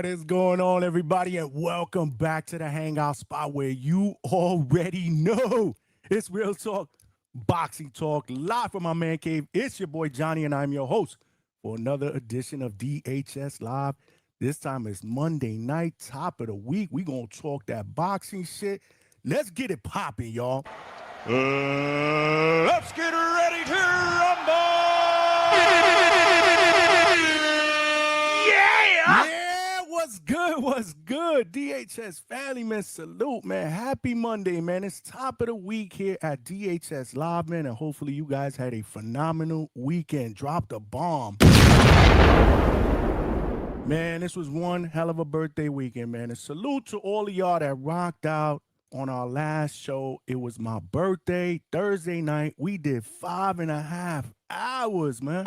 What is going on, everybody, and welcome back to the Hangout spot where you already know it's real talk, boxing talk, live from my man cave. It's your boy Johnny, and I'm your host for another edition of DHS Live. This time it's Monday night, top of the week. We gonna talk that boxing shit. Let's get it popping, y'all. Let's get ready to rumble! Yeah, what's good? What's good? DHS family, man, salute, man. Happy Monday, man. It's top of the week here at DHS Live, man, and hopefully you guys had a phenomenal weekend. Dropped a bomb. Man, this was one hell of a birthday weekend, man. And salute to all of y'all that rocked out on our last show. It was my birthday, Thursday night. We did 5.5 hours, man.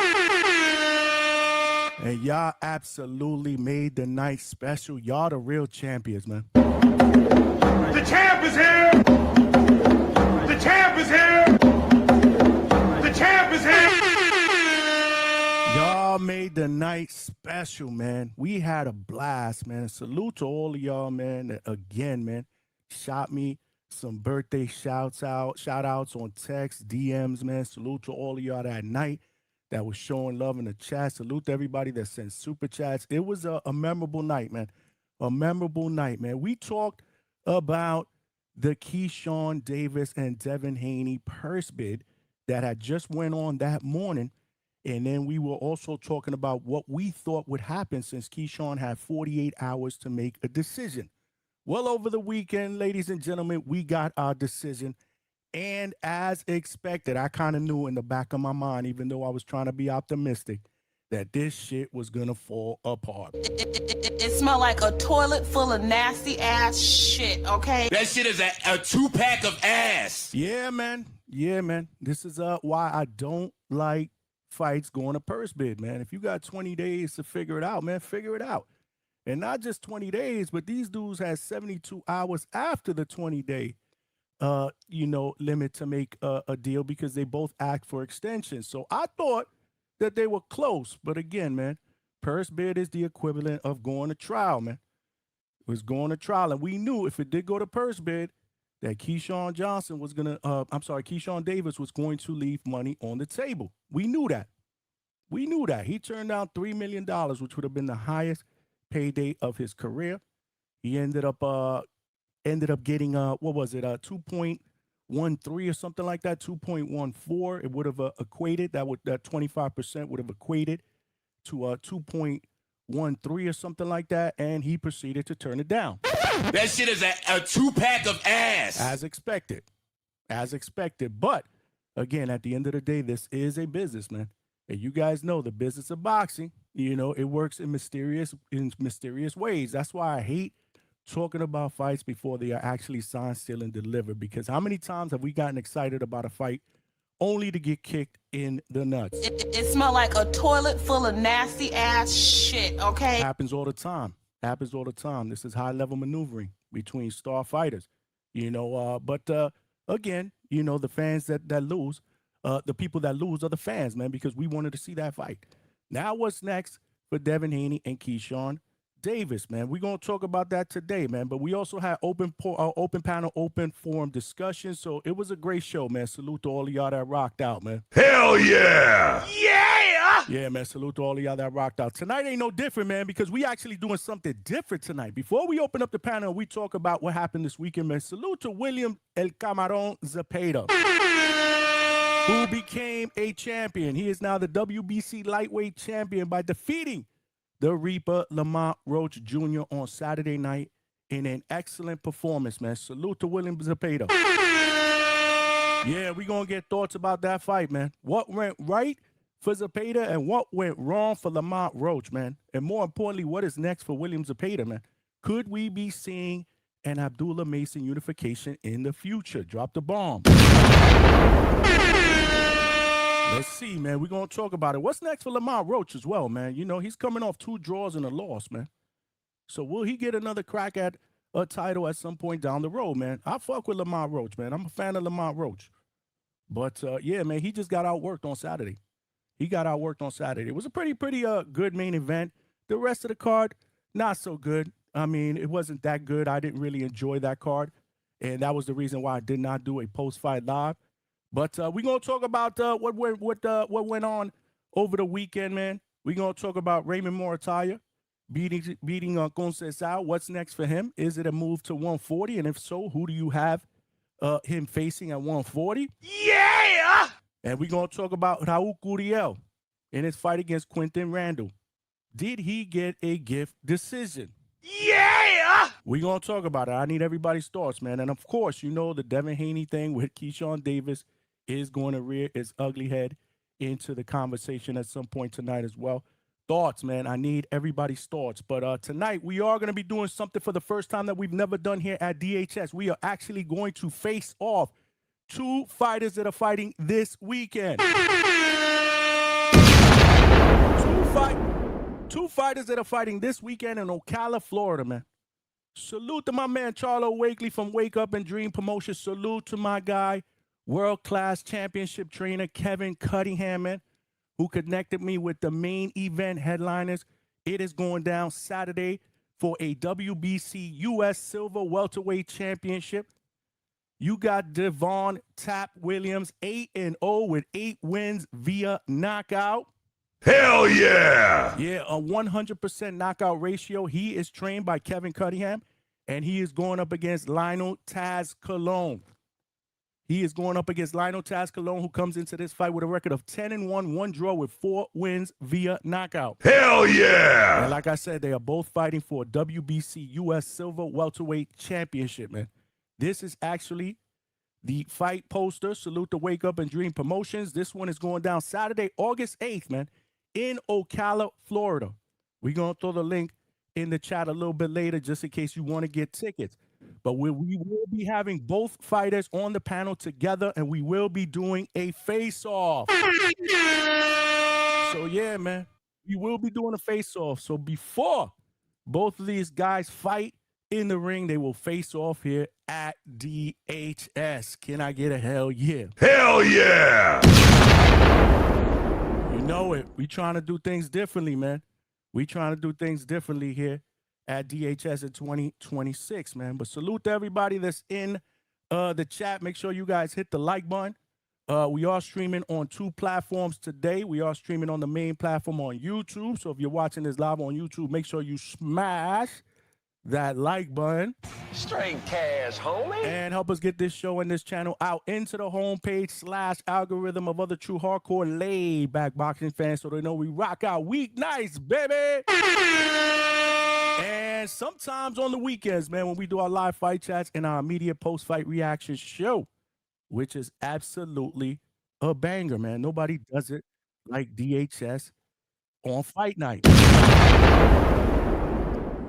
And y'all absolutely made the night special. Y'all the real champions, man. The champ is here! The champ is here! The champ is here! Y'all made the night special, man. We had a blast, man. Salute to all of y'all, man, that again, man, shot me some birthday shout outs on text, DMs, man. Salute to all of y'all that night that was showing love in the chat. Salute to everybody that sent super chats. It was a memorable night, man. A memorable night, man. We talked about the Keyshawn Davis and Devin Haney purse bid that had just went on that morning. And then we were also talking about what we thought would happen since Keyshawn had 48 hours to make a decision. Well, over the weekend, ladies and gentlemen, we got our decision. And as expected, I kind of knew in the back of my mind, even though I was trying to be optimistic, that this shit was going to fall apart. It smelled like a toilet full of nasty ass shit, okay? That shit is a 2-pack of ass. Yeah, man. Yeah, man. This is why I don't like fights going to purse bid, man. If you got 20 days to figure it out, man, figure it out. And not just 20 days, but these dudes had 72 hours after the 20-day limit to make a deal because they both asked for extensions. So I thought that they were close. But again, man, purse bid is the equivalent of going to trial, man. It was going to trial. And we knew if it did go to purse bid, that Keyshawn Davis was going to leave money on the table. We knew that. He turned down $3 million, which would have been the highest payday of his career. He ended up getting 2.13 or something like that, 2.14. It would have equated that 25% would have equated to 2.13 or something like that, and he proceeded to turn it down. That shit is a 2-pack of ass. As expected. But again, at the end of the day, this is a business, man. And you guys know the business of boxing, it works in mysterious ways. That's why I hate talking about fights before they are actually signed, sealed, and delivered. Because how many times have we gotten excited about a fight only to get kicked in the nuts? It smelled like a toilet full of nasty ass shit, okay? Happens all the time. This is high-level maneuvering between star fighters, But again, the fans that lose, the people that lose are the fans, man, because we wanted to see that fight. Now what's next for Devin Haney and Keyshawn Davis, man? We're going to talk about that today, man. But we also had open panel, open forum discussion. So it was a great show, man. Salute to all of y'all that rocked out, man. Hell yeah! Yeah, man. Salute to all of y'all that rocked out. Tonight ain't no different, man, because we actually doing something different tonight. Before we open up the panel, we talk about what happened this weekend, man. Salute to William El Camarón Zepeda, who became a champion. He is now the WBC Lightweight Champion by defeating the Reaper Lamont Roach Jr. on Saturday night in an excellent performance, man. Salute to William Zepeda. Yeah, we're going to get thoughts about that fight, man. What went right for Zepeda and what went wrong for Lamont Roach, man? And more importantly, what is next for William Zepeda, man? Could we be seeing an Abdullah Mason unification in the future? Drop the bomb. Let's see, man. We're going to talk about it. What's next for Lamont Roach as well, man? He's coming off 2 draws and a loss, man. So will he get another crack at a title at some point down the road, man? I fuck with Lamont Roach, man. I'm a fan of Lamont Roach. But, yeah, man, he just got outworked on Saturday. It was a pretty good main event. The rest of the card, not so good. I mean, it wasn't that good. I didn't really enjoy that card, and that was the reason why I did not do a post-fight live. But we're gonna talk about what went on over the weekend, man. We're gonna talk about Raymond Muratalla beating Conceição. What's next for him? Is it a move to 140? And if so, who do you have him facing at 140? Yeah! And we're gonna talk about Raul Curiel in his fight against Quinton Randall. Did he get a gift decision? Yeah! We're going to talk about it. I need everybody's thoughts, man. And, of course, you know the Devin Haney thing with Keyshawn Davis is going to rear its ugly head into the conversation at some point tonight as well. Thoughts, man. I need everybody's thoughts. But tonight, we are going to be doing something for the first time that we've never done here at DHS. We are actually going to face off two fighters that are fighting this weekend. Two fighters that are fighting this weekend in Ocala, Florida, man. Salute to my man, Charlo Wakely from Wake Up and Dream Promotion. Salute to my guy, world-class championship trainer, Kevin Cunningham, man, who connected me with the main event headliners. It is going down Saturday for a WBC U.S. Silver Welterweight Championship. You got Devon Tap Williams, 8-0 with 8 wins via knockout. Hell yeah! Yeah, a 100% knockout ratio. He is trained by Kevin Cunningham, and he is going up against Lionel Taz Colon. He is going up against Lionel Taz Colon, who comes into this fight with a record of 10-1, 1 draw with 4 wins via knockout. Hell yeah! And like I said, they are both fighting for a WBC U.S. Silver Welterweight Championship, man. This is actually the fight poster. Salute to Wake Up and Dream Promotions. This one is going down Saturday, August 8th, man, in Ocala, Florida. We're going to throw the link in the chat a little bit later just in case you want to get tickets. But we will be having both fighters on the panel together, and we will be doing a face-off. So, yeah, man, we will be doing a face-off. So before both of these guys fight in the ring, they will face off here at DHS. Can I get a hell yeah? Hell yeah! You know it. We trying to do things differently, man. We trying to do things differently here at DHS in 2026, man. But salute to everybody that's in the chat. Make sure you guys hit the like button. We are streaming on 2 platforms today. We are streaming on the main platform on YouTube. So if you're watching this live on YouTube, make sure you smash that like button. Straight cash, homie. And help us get this show and this channel out into the homepage / algorithm of other true hardcore laid back boxing fans so they know we rock out weeknights, baby. And sometimes on the weekends, man, when we do our live fight chats and our immediate post-fight reaction show, which is absolutely a banger, man. Nobody does it like DHS on fight night.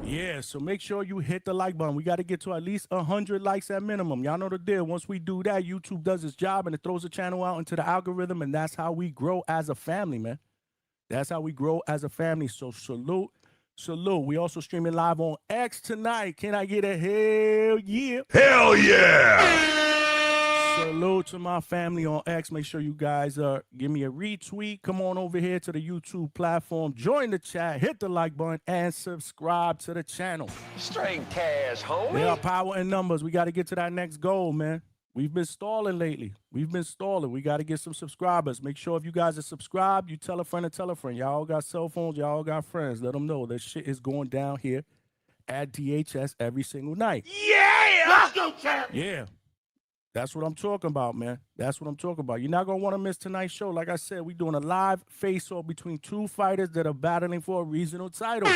Yeah, so make sure you hit the like button. We got to get to at least 100 likes at minimum. Y'all know the deal. Once we do that, YouTube does its job and it throws the channel out into the algorithm, and that's how we grow as a family, man. That's how we grow as a family. So salute, salute. We also streaming live on X tonight. Can I get a hell yeah? Hell yeah! Salute to my family on X. Make sure you guys give me a retweet. Come on over here to the YouTube platform. Join the chat. Hit the like button and subscribe to the channel. Straight cash, homie. There are power in numbers. We got to get to that next goal, man. We've been stalling lately. We've been stalling. We got to get some subscribers. Make sure if you guys are subscribed, you tell a friend to tell a friend. Y'all got cell phones. Y'all got friends. Let them know that shit is going down here at DHS every single night. Yeah! Let's go, champ! Yeah. That's what I'm talking about, man. That's what I'm talking about. You're not going to want to miss tonight's show. Like I said, we're doing a live face-off between 2 fighters that are battling for a regional title.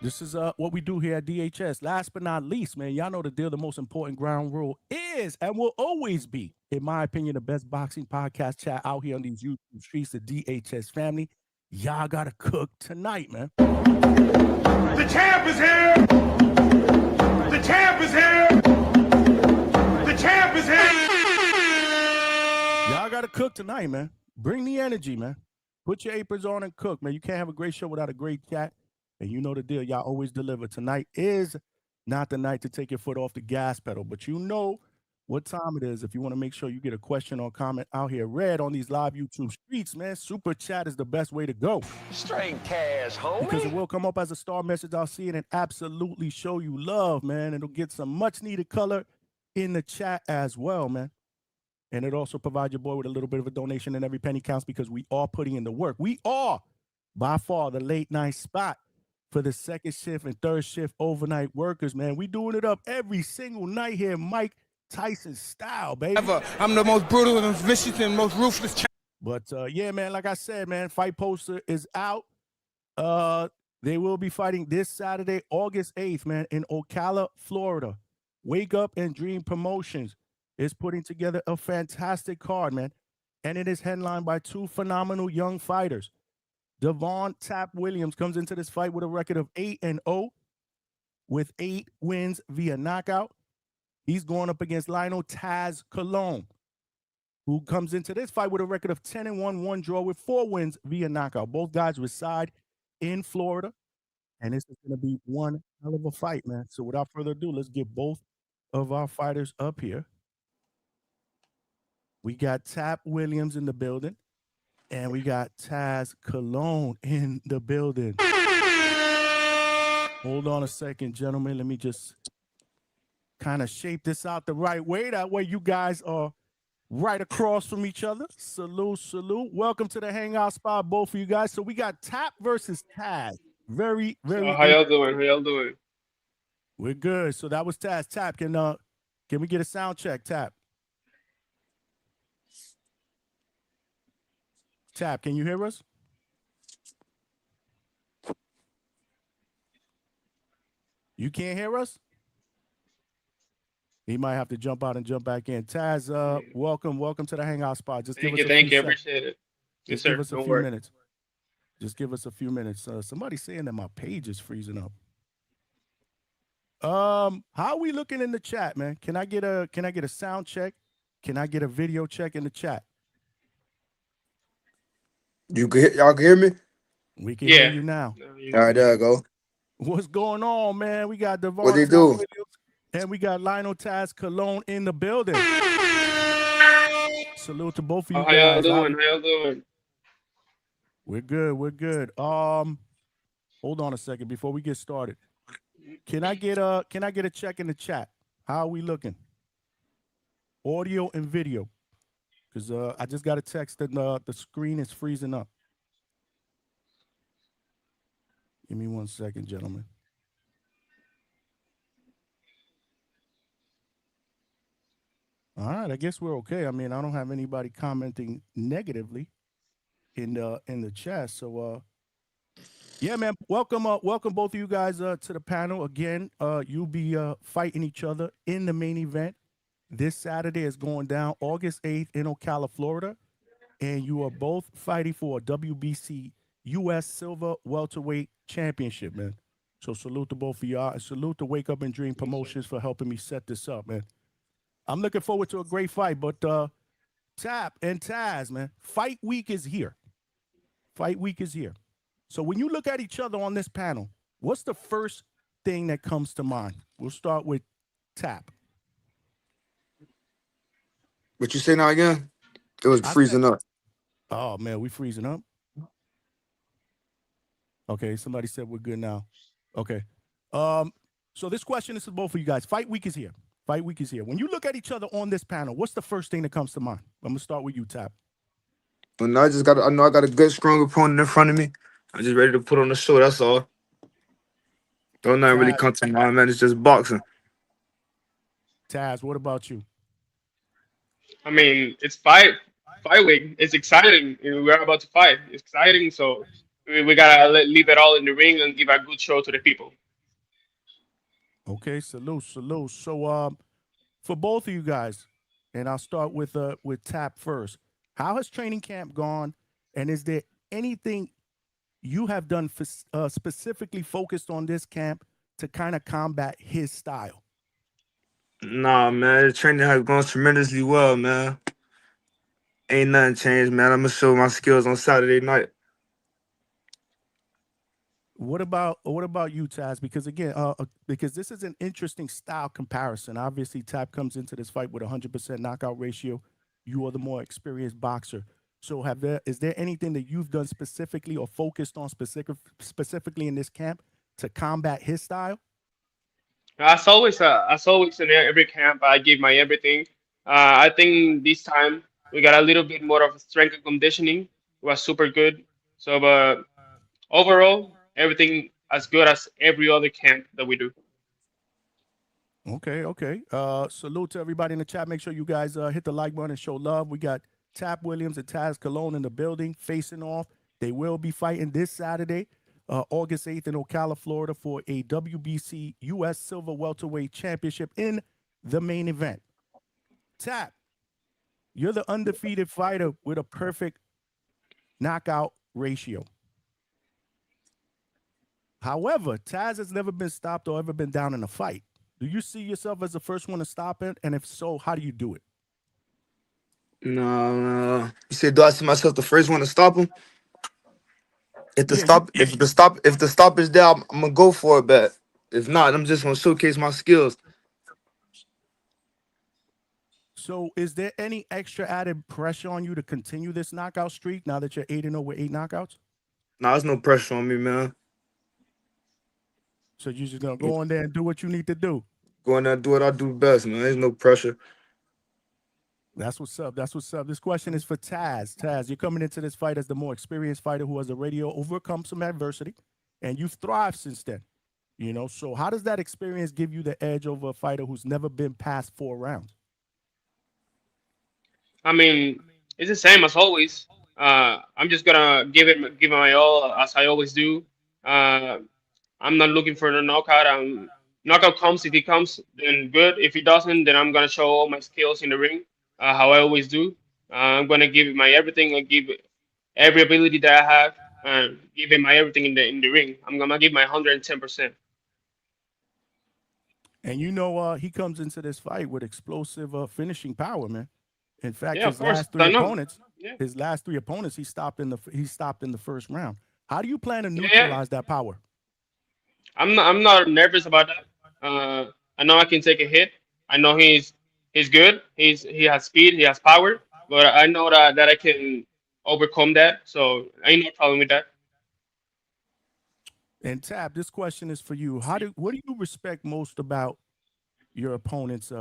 This is what we do here at DHS. Last but not least, man, y'all know the deal. The most important ground rule is and will always be, in my opinion, the best boxing podcast chat out here on these YouTube streets, the DHS family. Y'all got to cook tonight, man. The champ is here! The champ is here! The champ is here! Y'all got to cook tonight, man. Bring the energy, man. Put your aprons on and cook, man. You can't have a great show without a great chat. And you know the deal. Y'all always deliver. Tonight is not the night to take your foot off the gas pedal. But you know what time it is. If you want to make sure you get a question or comment out here read on these live YouTube streets, man, super chat is the best way to go. Straight cash, Because it homie. will come up as a star message. I'll see it and absolutely show you love, man. It'll get some much needed color in the chat as well, man. And it also provides your boy with a little bit of a donation, and every penny counts because we are putting in the work. We are by far the late night spot for the second shift and third shift overnight workers, man. We doing it up every single night here, Mike Tyson style, baby. I'm the most brutal and vicious and most ruthless. But yeah, man, like I said, man, fight poster is out. They will be fighting this Saturday, August 8th, man, in Ocala, Florida. Wake Up and Dream Promotions is putting together a fantastic card, man. And it is headlined by two phenomenal young fighters. Devon Tap Williams comes into this fight with a record of 8-0 with 8 wins via knockout. He's going up against Lionel Taz Colon, who comes into this fight with a record of 10-1, 1 draw with 4 wins via knockout. Both guys reside in Florida, and this is going to be one hell of a fight, man. So without further ado, let's get both of our fighters up here. We got Tap Williams in the building, and we got Taz Colon in the building. Hold on a second, gentlemen. Let me just kind of shape this out the right way. That way you guys are right across from each other. Salute, salute. Welcome to the Hangout spot, both of you guys. So we got Tap versus Taz. Very, very. How y'all doing? How y'all doing? We're good. So that was Taz. Tap, can we get a sound check, Tap? Tap, can you hear us? You can't hear us? He might have to jump out and jump back in. Taz, welcome to the Hangout spot. Just Thank give you, us a few I appreciate it. Yes, Just sir. give us a Don't few worry. minutes. Just give us a few minutes. Somebody's saying that my page is freezing up. How are we looking in the chat, man? Can I get a sound check? Can I get a video check in the chat? Y'all can hear me? We can hear Yeah. you now. All right, there I go. What's going on, man? We got Devon What they Tap do? Williams, and we got Lionel Taz Colon in the building. Salute to both of you How y'all guys. doing? How y'all doing? We're good. We're good. Hold on a second before we get started. Can I get a check in the chat? How are we looking? Audio and video. Because I just got a text that the screen is freezing up. Give me 1 second, gentlemen. All right, I guess we're okay. I mean, I don't have anybody commenting negatively in the chat. So yeah, man, welcome both of you guys to the panel. Again, you'll be fighting each other in the main event. This Saturday is going down August 8th in Ocala, Florida, and you are both fighting for a WBC U.S. Silver Welterweight Championship, man. So salute to both of y'all, and salute to Wake Up and Dream Promotions for helping me set this up, man. I'm looking forward to a great fight, but Tap and Taz, man, fight week is here. Fight week is here. So when you look at each other on this panel, what's the first thing that comes to mind? We'll start with Tap. What you say now again? It was freezing up. Oh, man, we freezing up? Okay, somebody said we're good now. Okay. So this question is for both of you guys. Fight week is here. Fight week is here. When you look at each other on this panel, what's the first thing that comes to mind? I'm going to start with you, Tap. Well, I know I got a good, strong opponent in front of me. I'm just ready to put on the show, that's all. Don't nothing really come to mind, man. It's just boxing. Taz, what about you? I mean, it's fight week. It's exciting. We're about to fight. It's exciting, so we gotta leave it all in the ring and give a good show to the people. Okay, salute. So for both of you guys, and I'll start with Tap first. How has training camp gone, and is there anything you have done specifically focused on this camp to kind of combat his style? Nah, man, the training has gone tremendously well, man. Ain't nothing changed, man. I'm gonna show my skills on Saturday night. What about you, Taz? Because again, because this is an interesting style comparison. Obviously, Tap comes into this fight with 100% knockout ratio. You are the more experienced boxer. So, is there anything that you've done specifically or focused on specifically in this camp to combat his style? As always in every camp, I give my everything. I think this time we got a little bit more of strength and conditioning. It was super good. So, but overall, everything as good as every other camp that we do. Okay, okay. Salute to everybody in the chat. Make sure you guys hit the like button and show love. We got Tap Williams and Taz Cologne in the building facing off. They will be fighting this Saturday, August 8th in Ocala, Florida for a WBC US Silver Welterweight Championship in the main event. Tap, you're the undefeated fighter with a perfect knockout ratio. However, Taz has never been stopped or ever been down in a fight. Do you see yourself as the first one to stop it? And if so, how do you do it? No. You said, do I see myself the first one to stop him? If the stop is there, I'm gonna go for it. But if not, I'm just gonna showcase my skills. So, is there any extra added pressure on you to continue this knockout streak now that you're 8-0 with 8 knockouts? Nah, there's no pressure on me, man. So you're just gonna go in there and do what you need to do. Go in there and do what I do best, man. There's no pressure. That's what's up. That's what's up. This question is for Taz. Taz, you're coming into this fight as the more experienced fighter who has already overcome some adversity, and you've thrived since then. You know, so how does that experience give you the edge over a fighter who's never been past 4 rounds? I mean, it's the same as always. I'm just gonna give it my all as I always do. I'm not looking for the knockout. Knockout comes if it comes, then good. If it doesn't, then I'm gonna show all my skills in the ring, how I always do. I'm gonna give it my everything. I give it every ability that I have, and give it my everything in the ring. I'm gonna give my 110%. And you know, he comes into this fight with explosive finishing power, man. In fact, Yeah, of his course. last 3 I know. opponents, Yeah. he stopped in the first round. How do you plan to Yeah. neutralize that power? I'm not nervous about that. I know I can take a hit. I know he's good. He has speed. He has power. But I know that I can overcome that. So I ain't no problem with that. And Tab, this question is for you. What do you respect most about your opponent's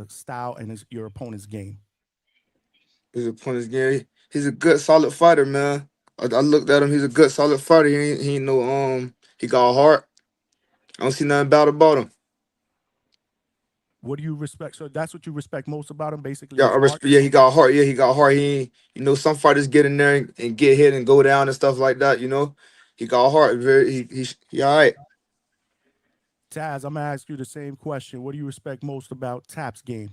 style and your opponent's game? His opponent's game. He's a good, solid fighter, man. I looked at him. He's a good, solid fighter. He ain't no He got a heart. I don't see nothing bad about him. What do you respect? So that's what you respect most about him, basically. Yeah, his I respect. heart? Yeah, he got a heart. Yeah, he got a heart. He ain't, some fighters get in there and get hit and go down and stuff like that. He got a heart. He all right. Taz, I'm gonna ask you the same question. What do you respect most about Tap's game?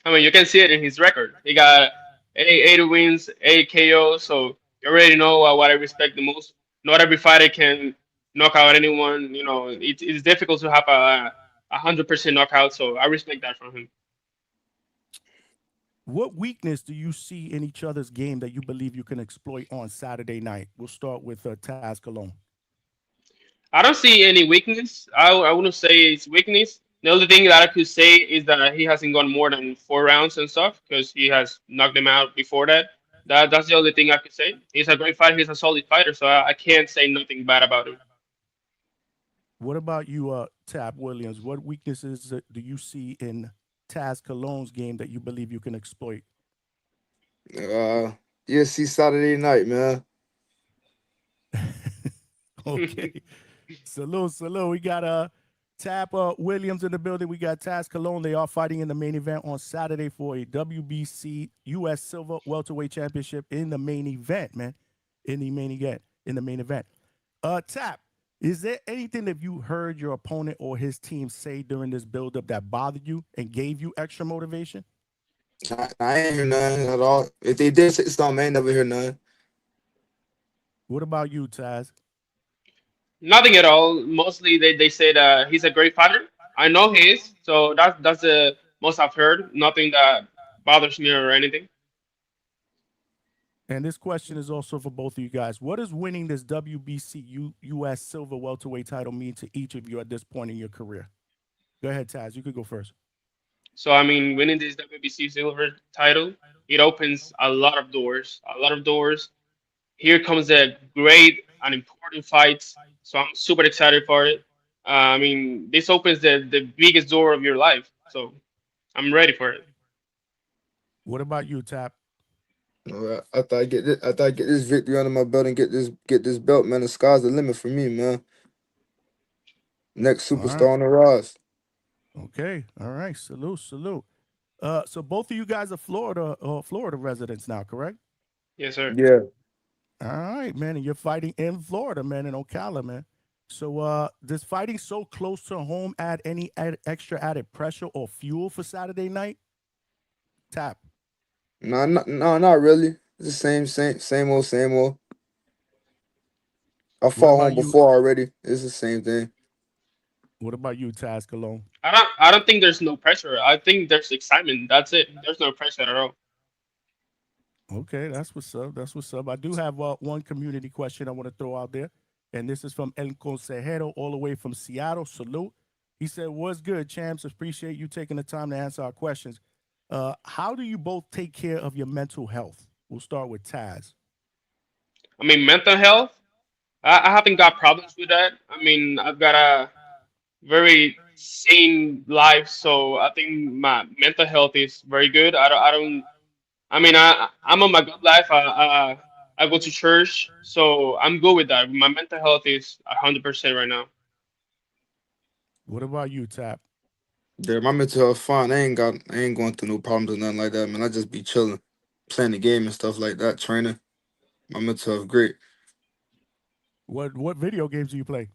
I mean, you can see it in his record. He got eight wins, 8 KOs. So you already know what I respect the most. Not every fighter can knock out anyone. It's difficult to have a 100% knockout. So I respect that from him. What weakness do you see in each other's game that you believe you can exploit on Saturday night? We'll start with Taz Cologne. I don't see any weakness. I wouldn't say it's weakness. The only thing that I could say is that he hasn't gone more than 4 rounds and stuff because he has knocked them out before that. That's the only thing I could say. He's a great fighter. He's a solid fighter, so I can't say nothing bad about him. What about you, Tab Williams? What weaknesses do you see in Taz Cologne's game that you believe you can exploit? See Saturday night, man. Okay. Salute. We got Tab Williams in the building. We got Taz Cologne. They are fighting in the main event on Saturday for a WBC US Silver Welterweight Championship in the main event, man. In the main event. Tab, is there anything that you heard your opponent or his team say during this buildup that bothered you and gave you extra motivation? I ain't hear nothing at all. If they did say something, I ain't never hear nothing. What about you, Taz? Nothing at all. Mostly they said he's a great fighter. I know he is. So that's the most I've heard. Nothing that bothers me or anything. And this question is also for both of you guys. What does winning this WBC US Silver Welterweight title mean to each of you at this point in your career? Go ahead, Taz. You could go first. So I mean, winning this WBC silver title, it opens a lot of doors. A lot of doors. Here comes a great and important fight. So I'm super excited for it. I mean, this opens the biggest door of your life. So I'm ready for it. What about you, Tap? I thought I get this victory under my belt and get this belt, man. The sky's the limit for me, man. Next All right. superstar on the rise. Okay. All right. Salute. So both of you guys are Florida residents now, correct? Yes, sir. Yeah. All right, man. And you're fighting in Florida, man, in Ocala, man. So does fighting so close to home add any extra added pressure or fuel for Saturday night? Tap. No, not really. It's the same old. I fought home before already. It's the same thing. What about you, Taz Cologne? I don't think there's no pressure. I think there's excitement. That's it. There's no pressure at all. Okay, that's what's up. I do have one community question I want to throw out there, and this is from El Consejero, all the way from Seattle. Salute. He said, "What's good, champs? Appreciate you taking the time to answer our questions. How do you both take care of your mental health?" We'll start with Taz. I mean, mental health. I haven't got problems with that. I mean, I've got a very sane life, so I think my mental health is very good. I mean, I'm on my good life. I go to church, so I'm good with that. My mental health is 100% right now. What about you, Tap? Yeah, my mental health fine. I ain't going through no problems or nothing like that, man. I just be chilling, playing the game and stuff like that, training. My mental health great. What video games do you play?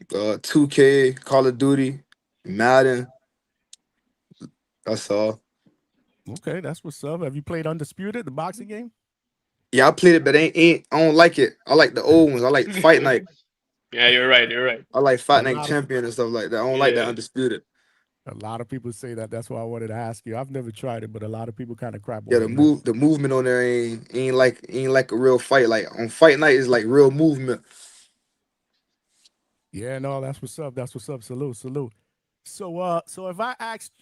2K, Call of Duty, Madden. That's all. Okay, that's what's up. Have you played Undisputed, the boxing game? Yeah, I played it, but I don't like it. I like the old ones. I like Fight Night. Yeah, you're right. You're right. I like Fight Night Champion and stuff like that. I don't like that Undisputed. A lot of people say that. That's why I wanted to ask you. I've never tried it, but a lot of people kind of crap. Yeah, the movement on there ain't like a real fight. Like on Fight Night is like real movement. Yeah, no, that's what's up. That's what's up. Salute. So if I asked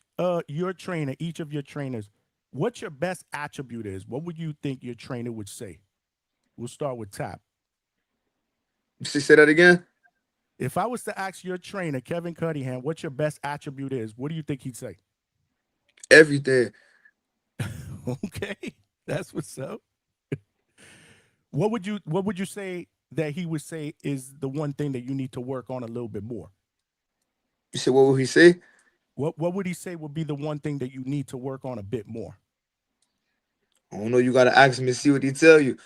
your trainer, each of your trainers, what your best attribute is, what would you think your trainer would say? We'll start with Tap. Say that again. If I was to ask your trainer, Kevin Cunningham, what your best attribute is, what do you think he'd say? Everything. Okay, that's what's up. What would you say that he would say is the one thing that you need to work on a little bit more? You said what would he say? What would he say would be the one thing that you need to work on a bit more? I don't know. You gotta ask him and see what he tell you.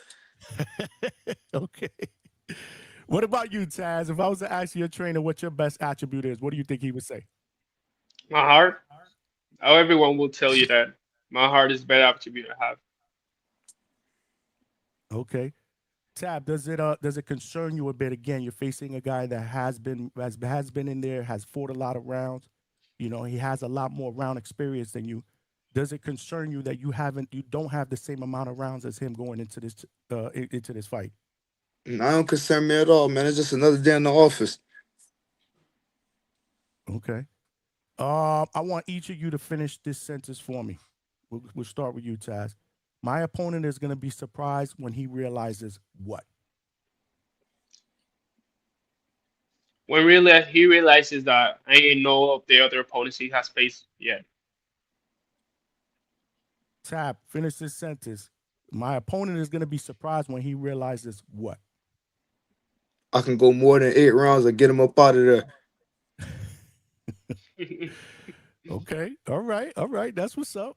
Okay. What about you, Taz? If I was to ask your trainer what your best attribute is, what do you think he would say? My heart. Oh, everyone will tell you that. My heart is the best attribute I have. Okay. Tab, does it concern you a bit? Again, you're facing a guy that has been in there, has fought a lot of rounds. You know, he has a lot more round experience than you. Does it concern you that you don't have the same amount of rounds as him going into this fight? I don't concern me at all, man. It's just another day in the office. Okay. I want each of you to finish this sentence for me. We'll start with you, Taz. My opponent is going to be surprised when he realizes what? When really he realizes that I ain't know of the other opponents he has faced yet. Tab, finish this sentence. My opponent is going to be surprised when he realizes what? I can go more than 8 rounds or get him up out of there. Okay. All right. That's what's up.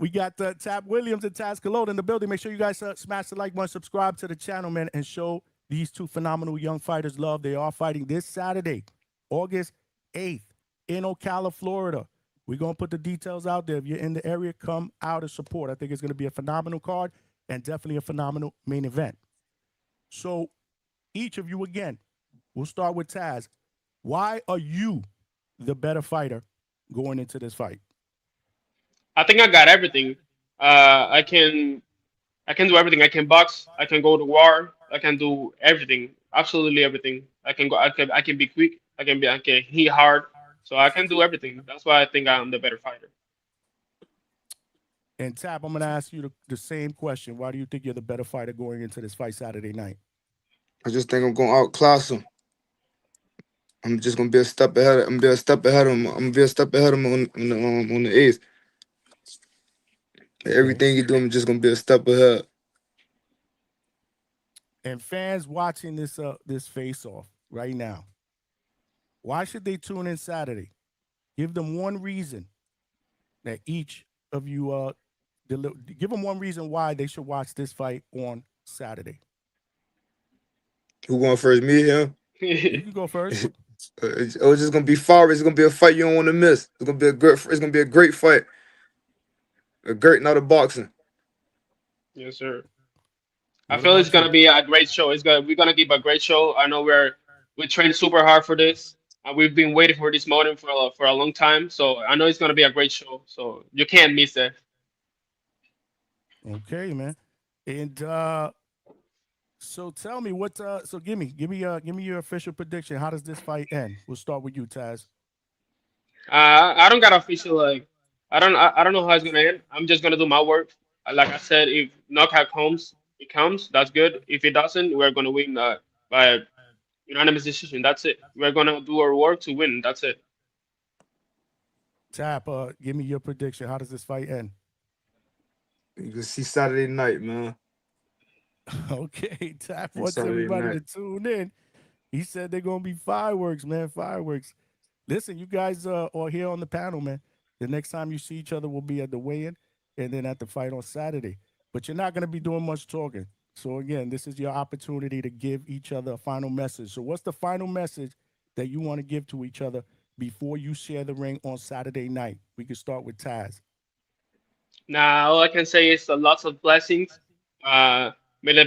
We got Tab Williams and Taz Cologne in the building. Make sure you guys smash the like button, subscribe to the channel, man, and show these two phenomenal young fighters love. They are fighting this Saturday, August 8th in Ocala, Florida. We're going to put the details out there. If you're in the area, come out and support. I think it's going to be a phenomenal card and definitely a phenomenal main event. So each of you, again, we'll start with Taz. Why are you the better fighter going into this fight? I think I got everything. I can I can do everything. I can box. I can go to war. I can do everything. Absolutely everything. I can go. I can be quick. I can hit hard. So I can do everything. That's why I think I'm the better fighter. And Tap, I'm going to ask you the same question. Why do you think you're the better fighter going into this fight Saturday night? I just think I'm gonna outclass him. I'm just gonna be a step ahead. I'm gonna be a step ahead of him. I'm gonna be a step ahead of him on the eighth. Everything you do, I'm just gonna be a step ahead. And fans watching this face-off right now, why should they tune in Saturday? Give them one reason that each of you give them one reason why they should watch this fight on Saturday. Who going first? Me, him? You can go first. It's just gonna be fire. It's gonna be a fight you don't want to miss. It's gonna be a good. It's gonna be a great fight. A great night of boxing. Yes, sir. What I feel it's about gonna you? be a great show. We're gonna give a great show. I know we trained super hard for this. We've been waiting for this moment for a long time. So I know it's gonna be a great show. So you can't miss it. Okay, man. And so tell me what. So give me your official prediction. How does this fight end? We'll start with you, Taz. I don't got official like. I don't know how it's gonna end. I'm just gonna do my work. Like I said, if knockout comes, it comes. That's good. If it doesn't, we're gonna win by unanimous decision. That's it. We're gonna do our work to win. That's it. Tap, give me your prediction. How does this fight end? You can see Saturday night, man. Okay, Tap See wants Saturday everybody to night. tune in. He said they're gonna be fireworks, man. Fireworks. Listen, you guys are here on the panel, man. The next time you see each other will be at the weigh-in and then at the fight on Saturday. But you're not gonna be doing much talking. So again, this is your opportunity to give each other a final message. So what's the final message that you want to give to each other before you share the ring on Saturday night? We can start with Taz. Now all I can say is lots of blessings. May the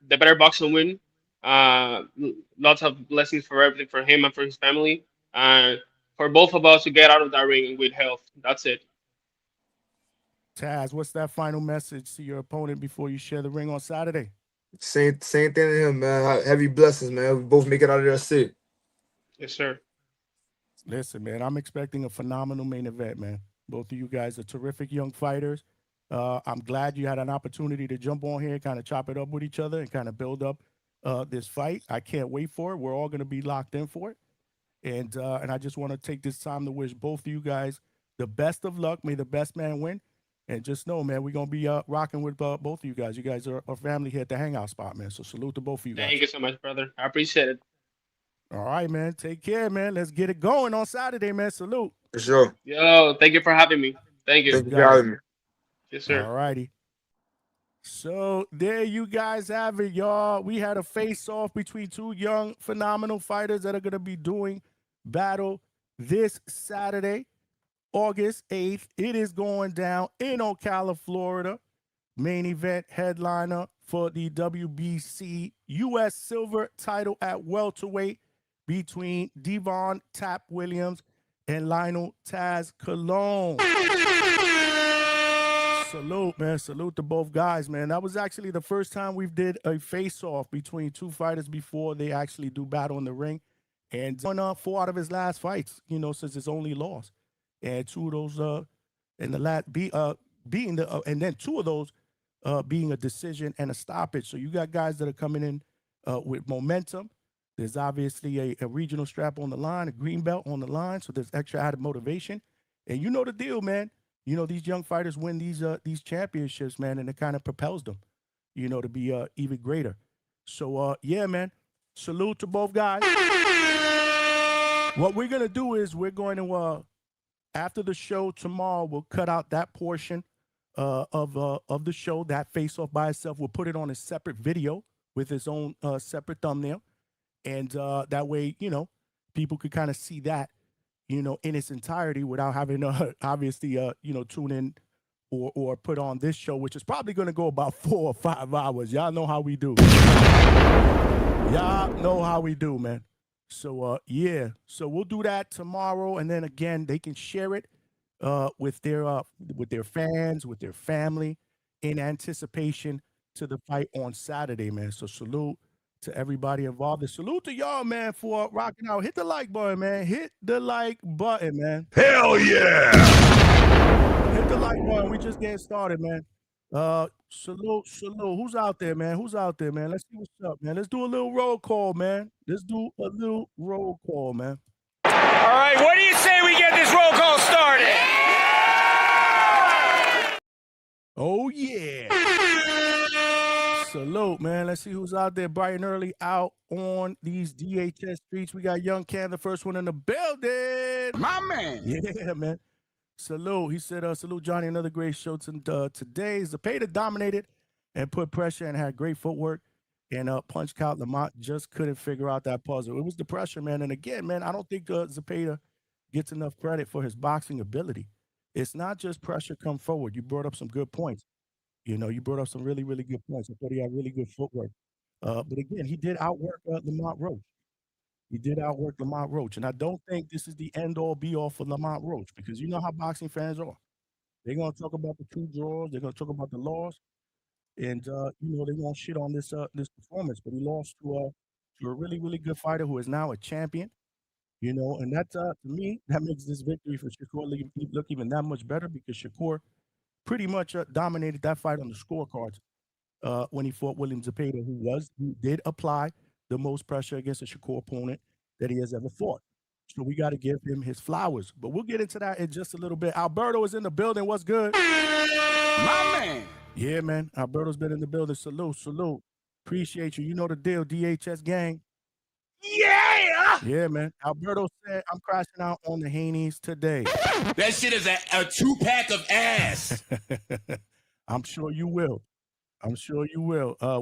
better boxer win. Lots of blessings for everything for him and for his family. For both of us to get out of that ring with health. That's it. Taz, what's that final message to your opponent before you share the ring on Saturday? Same thing to him, man. Heavy blessings, man. We both make it out of there safe. Yes, sir. Listen, man, I'm expecting a phenomenal main event, man. Both of you guys are terrific young fighters. I'm glad you had an opportunity to jump on here, kind of chop it up with each other and kind of build up this fight. I can't wait for it. We're all going to be locked in for it. And I just want to take this time to wish both of you guys the best of luck. May the best man win. And just know, man, we're going to be rocking with both of you guys. You guys are family here at the Hangout spot, man. So salute to both of you guys. Thank you so much, brother. I appreciate it. All right, man. Take care, man. Let's get it going on Saturday, man. Salute. For sure. Yo, thank you for having me. Thank you. Thank you for having me. Yes, sir. All righty. So there you guys have it, y'all. We had a face-off between two young, phenomenal fighters that are going to be doing battle this Saturday, August 8th. It is going down in Ocala, Florida. Main event headliner for the WBC U.S. silver title at welterweight between Devon Tap Williams and Lionel Taz Colon. Salute, man. Salute to both guys, man. That was actually the first time we did a face-off between two fighters before they actually do battle in the ring. And won 4 out of his last fights, since his only loss. And 2 of those in the last being the and then 2 of those being a decision and a stoppage. So you got guys that are coming in with momentum. There's obviously a regional strap on the line, a green belt on the line, so there's extra added motivation. And you know the deal, man. These young fighters win these championships, man, and it kind of propels them, to be even greater. So, yeah, man, salute to both guys. What we're going to do is we're going to, after the show tomorrow, we'll cut out that portion of the show, that face-off by itself. We'll put it on a separate video with its own separate thumbnail. And that way, people could kind of see that, in its entirety without having obviously, tune in or put on this show, which is probably going to go about 4 or 5 hours. Y'all know how we do. Y'all know how we do, man. So, yeah. So we'll do that tomorrow. And then, again, they can share it with their fans, with their family. in anticipation to the fight on Saturday, man. So salute to everybody involved. And salute to y'all, man, for rocking out. Hit the like button, man. Hit the like button, man. Hell yeah! Hit the like button. We just getting started, man. Salute. Who's out there, man? Who's out there, man? Let's see what's up, man. Let's do a little roll call, man. Let's do a little roll call, man. All right, what do you say we get this roll call started? Oh, yeah. Salute, man. Let's see who's out there bright and early out on these DHS streets. We got Young Cam, the first one in the building. My man. Yeah, man. Salute. He said, salute, Johnny. Another great show today. Zepeda dominated and put pressure and had great footwork. And punched out Lamont. Just couldn't figure out that puzzle. It was the pressure, man. And again, man, I don't think Zepeda gets enough credit for his boxing ability. It's not just pressure come forward. You brought up some good points. You know, you brought up some really, really good points. I thought he had really good footwork. But again, he did outwork Lamont Roach. He did outwork Lamont Roach. And I don't think this is the end-all, be-all for Lamont Roach, because you know how boxing fans are. They're going to talk about the 2 draws. They're going to talk about the loss. And, you know, they won't shit on this this performance. But he lost to a really, really good fighter who is now a champion. You know, and that, to me, that makes this victory for Shakur look even that much better, because Shakur pretty much dominated that fight on the scorecards when he fought William Zepeda, who did apply the most pressure against a Shakur opponent that he has ever fought. So we got to give him his flowers. But we'll get into that in just a little bit. Alberto is in the building. What's good? My man. Yeah, man. Alberto's been in the building. Salute. Appreciate you. You know the deal, DHS gang. Yeah. Yeah, man. Alberto said, I'm crashing out on the Haney's today. That shit is a 2-pack of ass. I'm sure you will.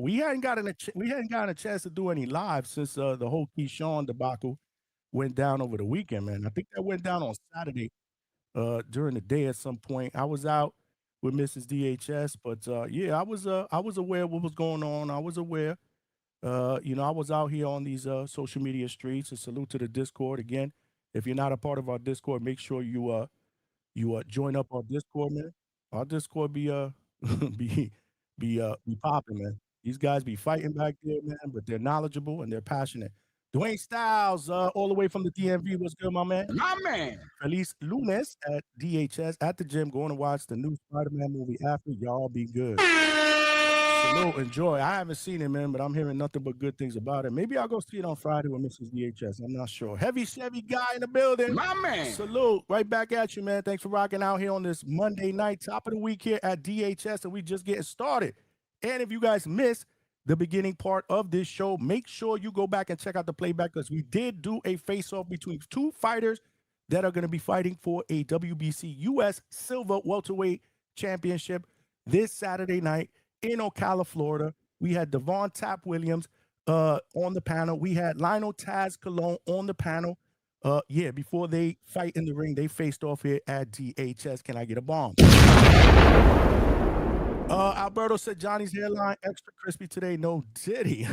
We hadn't gotten a chance to do any live since the whole Keyshawn debacle went down over the weekend, man. I think that went down on Saturday during the day at some point. I was out with Mrs. DHS, but yeah, I was aware of what was going on. I was aware. You know, I was out here on these social media streets. A salute to the Discord again. If you're not a part of our Discord, make sure you join up our Discord, man. Our Discord be popping, man. These guys be fighting back there, man, but they're knowledgeable and they're passionate. Dwayne Styles, all the way from the DMV. What's good, my man? My man. Feliz Lunes at DHS at the gym, going to watch the new Spider-Man movie after. Y'all be good. Salute, enjoy. I haven't seen it, man, but I'm hearing nothing but good things about it. Maybe I'll go see it on Friday with Mrs. DHS. I'm not sure. Heavy Chevy guy in the building. My man. Salute. Right back at you, man. Thanks for rocking out here on this Monday night, top of the week here at DHS, and we just getting started. And if you guys missed the beginning part of this show, make sure you go back and check out the playback, because we did do a face-off between 2 fighters that are going to be fighting for a WBC U.S. Silver Welterweight Championship this Saturday night in Ocala, Florida. We had Devon Tap Williams on the panel. We had Lionel Taz Colon on the panel. Yeah, before they fight in the ring, they faced off here at DHS. Can I get a bomb? Alberto said Johnny's hairline extra crispy today. No, did he?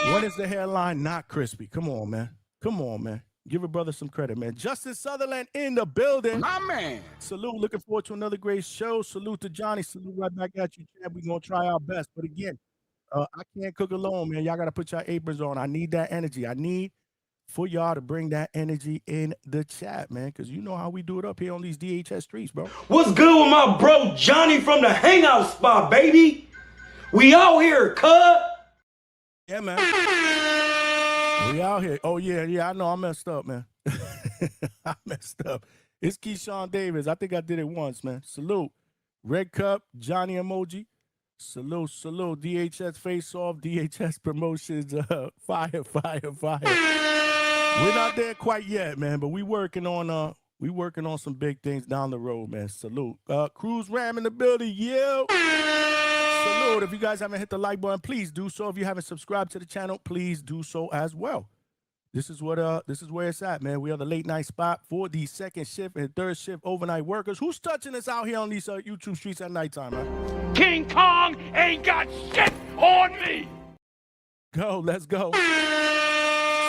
When is the hairline not crispy? Come on, man. Give a brother some credit, man. Justice Sutherland in the building. My man. Salute. Looking forward to another great show. Salute to Johnny. Salute right back at you, champ. We're going to try our best. But again, I can't cook alone, man. Y'all got to put your aprons on. I need that energy. I need for y'all to bring that energy in the chat, man, because you know how we do it up here on these DHS streets, bro. What's good with my bro Johnny from the Hangout spot, baby? We out here, cuz. Yeah, man. We out here. Oh, yeah, I know. I messed up, man. I messed up. It's Keyshawn Davis. I think I did it once, man. Salute. Red Cup, Johnny emoji. Salute. DHS face off, DHS promotions. Fire. We're not there quite yet, man, but we working on some big things down the road, man. Salute. Cruz Ram in the building, yeah. Salute. If you guys haven't hit the like button, please do so. If you haven't subscribed to the channel, please do so as well. This is where it's at, man. We are the late night spot for the second shift and third shift overnight workers. Who's touching us out here on these YouTube streets at nighttime, man? King Kong ain't got shit on me. Let's go.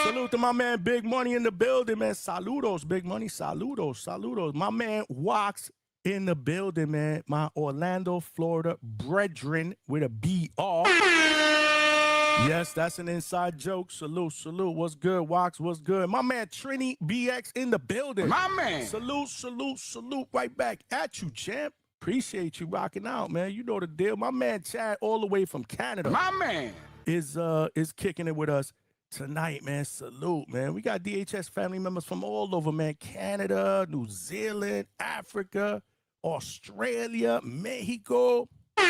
Salute to my man Big Money in the building, man. Saludos, Big Money. Saludos. My man Wax in the building, man. My Orlando, Florida brethren with a BR. Yes, that's an inside joke. Salute, salute. What's good, Wax? What's good? My man Trini BX in the building. My man. Salute, salute, salute. Right back at you, champ. Appreciate you rocking out, man. You know the deal. My man Chad, all the way from Canada, My man. is kicking it with us tonight, man. Salute, man. We got DHS family members from all over, man. Canada, New Zealand, Africa, Australia, Mexico. We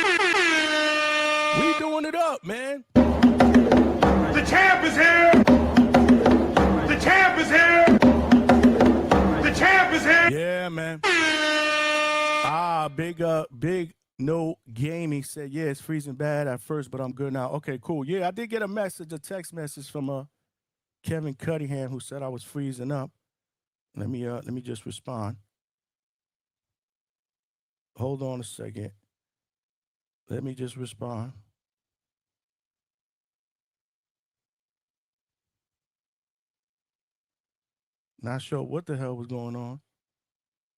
doing it up, man. The champ is here! The champ is here! The champ is here! Yeah, man. Big no gaming said, yeah, it's freezing bad at first, but I'm good now. Okay, cool. Yeah, I did get a text message from Kevin Cunningham who said I was freezing up. Let me just respond. Hold on a second. Let me just respond. Not sure what the hell was going on,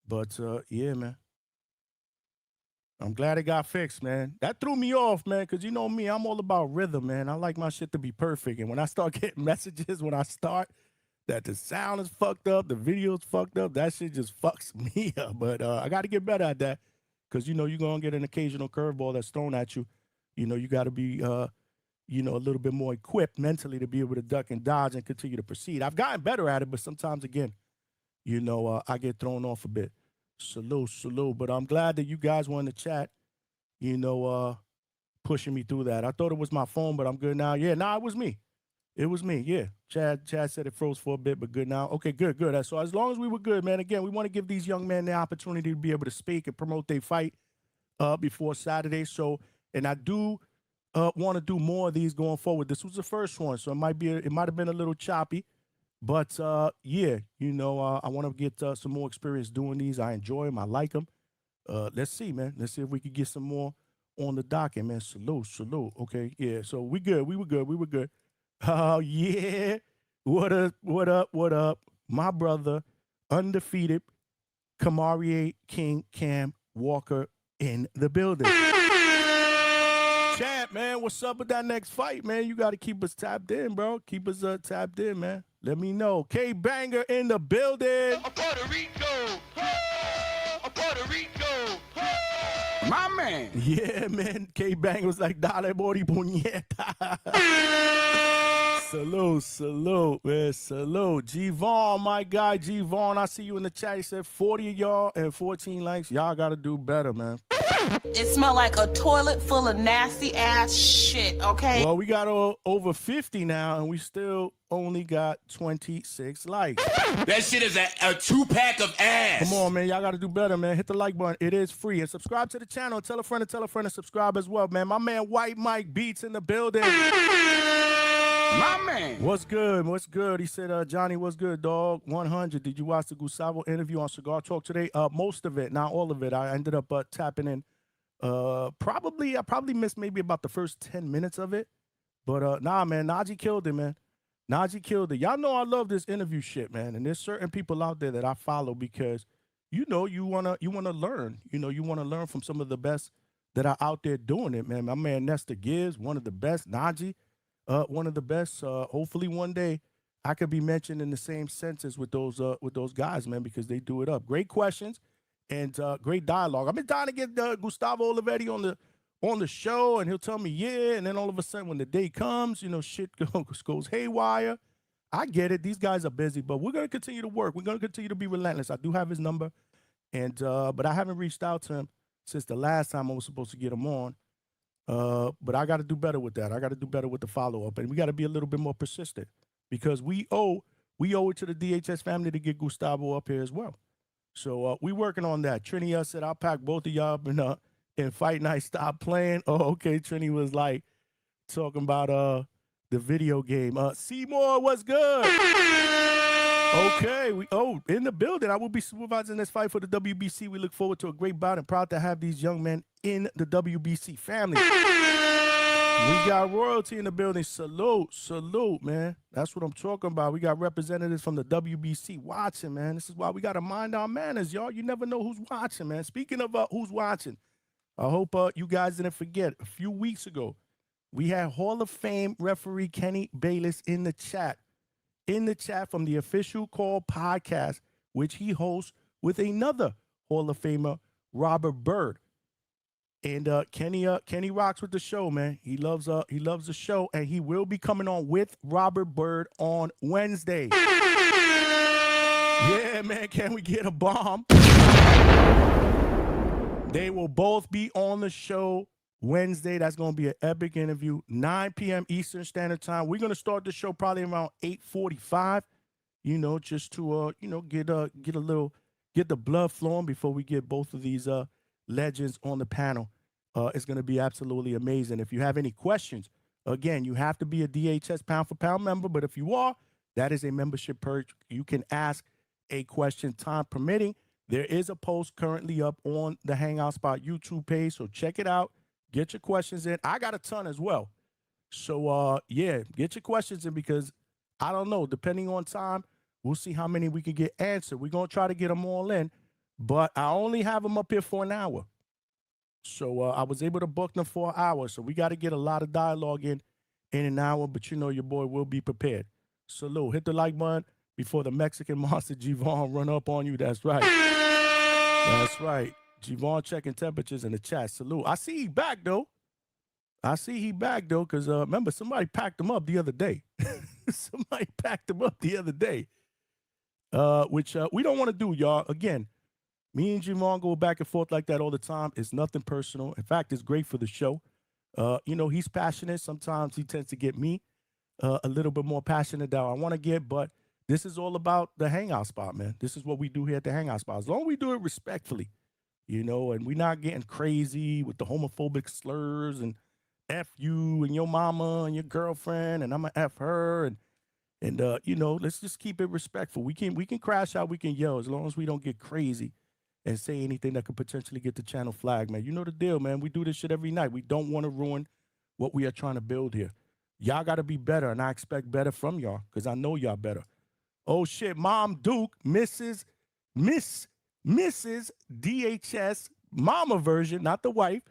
but yeah, man. I'm glad it got fixed, man. That threw me off, man, because you know me, I'm all about rhythm, man. I like my shit to be perfect. And when I start getting messages, that the sound is fucked up, the video's fucked up, that shit just fucks me up. But I got to get better at that because, you know, you're going to get an occasional curveball that's thrown at you. You know, you got to be, you know, a little bit more equipped mentally to be able to duck and dodge and continue to proceed. I've gotten better at it, but sometimes, again, you know, I get thrown off a bit. Salute, salute. But I'm glad that you guys were in the chat, you know, pushing me through that. I thought it was my phone, but I'm good now. Yeah, nah, it was me. It was me, yeah. Chad said it froze for a bit, but good now. Okay, good. So as long as we were good, man, again, we want to give these young men the opportunity to be able to speak and promote their fight before Saturday. So, and I do want to do more of these going forward. This was the first one, so it might have been a little choppy. But, yeah, you know, I want to get some more experience doing these. I enjoy them. I like them. Let's see, man. Let's see if we could get some more on the docket, man. Salute. Okay, yeah, so we good. We were good. Oh, yeah. What up? My brother, undefeated, Kamarie King Cam Walker in the building. Champ, man, what's up with that next fight, man? You got to keep us tapped in, bro. Keep us tapped in, man. Let me know. K Banger in the building. Puerto Rico. Puerto Rico. My man. Yeah, man. K Banger was like, dale, bori puñeta. Salute, man. Salute. G-Vaughn, my guy, G-Vaughn. I see you in the chat. He said 40 of y'all and 14 likes. Y'all got to do better, man. It smelled like a toilet full of nasty ass shit, okay? Well, we got over 50 now, and we still only got 26 likes. That shit is a 2-pack of ass. Come on, man. Y'all got to do better, man. Hit the like button. It is free. And subscribe to the channel. Tell a friend to subscribe as well, man. My man White Mike Beats in the building. My man. What's good? He said, Johnny, what's good, dog? 100. Did you watch the Gustavo interview on Cigar Talk today? Most of it, not all of it. I ended up tapping in. I probably missed maybe about the first 10 minutes of it. But nah, man, Najee killed it, man. Najee killed it. Y'all know I love this interview shit, man. And there's certain people out there that I follow because, you know, you wanna learn. You know, you wanna learn from some of the best that are out there doing it, man. My man Nestor Gibbs, one of the best. Najee, one of the best. Hopefully one day I could be mentioned in the same sentence with those guys, man, because they do it up. Great questions and great dialogue. I've been dying to get Gustavo Olivetti on the show, and he'll tell me yeah, and then all of a sudden when the day comes, you know, shit goes haywire. I get it. These guys are busy, but we're gonna continue to work. We're gonna continue to be relentless. I do have his number, and but I haven't reached out to him since the last time I was supposed to get him on. But I got to do better with that. I got to do better with the follow-up. And we got to be a little bit more persistent because we owe it to the DHS family to get Gustavo up here as well. So we working on that. Trini said, I'll pack both of y'all up in fight night. Stop playing. Oh, okay. Trini was like talking about the video game. Seymour, what's good? Okay. In the building. I will be supervising this fight for the WBC. We look forward to a great bout and proud to have these young men in the WBC family. We got royalty in the building. Salute, man. That's what I'm talking about. We got representatives from the WBC watching, man. This is why we got to mind our manners, y'all. You never know who's watching, man. Speaking of who's watching, I hope you guys didn't forget. A few weeks ago, we had Hall of Fame referee Kenny Bayless in the chat from the Official Call podcast, which he hosts with another Hall of Famer, Robert Byrd. And Kenny rocks with the show, man. He loves the show, and he will be coming on with Robert Byrd on Wednesday. Yeah, man, can we get a bomb? They will both be on the show Wednesday. That's going to be an epic interview, 9 p.m. Eastern Standard Time. We're going to start the show probably around 8:45, just to get the blood flowing before we get both of these legends on the panel. It's going to be absolutely amazing. If you have any questions, again, you have to be a DHS pound for pound member, but if you are, that is a membership perk. You can ask a question, time permitting. There is a post currently up on the Hangout Spot YouTube page, so check it out. Get your questions in. I got a ton as well. So, get your questions in because I don't know. Depending on time, we'll see how many we can get answered. We're going to try to get them all in, but I only have them up here for an hour. So I was able to book them for an hour. So we got to get a lot of dialogue in an hour, but your boy will be prepared. Salute. Hit the like button before the Mexican monster Javon run up on you. That's right. That's right. Javon checking temperatures in the chat. Salute. I see he back, though. Because remember, somebody packed him up the other day. Which we don't want to do, y'all. Again, me and Javon go back and forth like that all the time. It's nothing personal. In fact, it's great for the show. He's passionate. Sometimes he tends to get me a little bit more passionate than I want to get, but this is all about the Hangout Spot, man. This is what we do here at the Hangout Spot. As long as we do it respectfully, and we're not getting crazy with the homophobic slurs and F you and your mama and your girlfriend and I'm going to F her. And let's just keep it respectful. We can crash out, we can yell, as long as we don't get crazy and say anything that could potentially get the channel flagged, man. You know the deal, man. We do this shit every night. We don't want to ruin what we are trying to build here. Y'all got to be better, and I expect better from y'all because I know y'all better. Oh, shit, Mom Duke, Mrs. DHS, mama version, not the wife.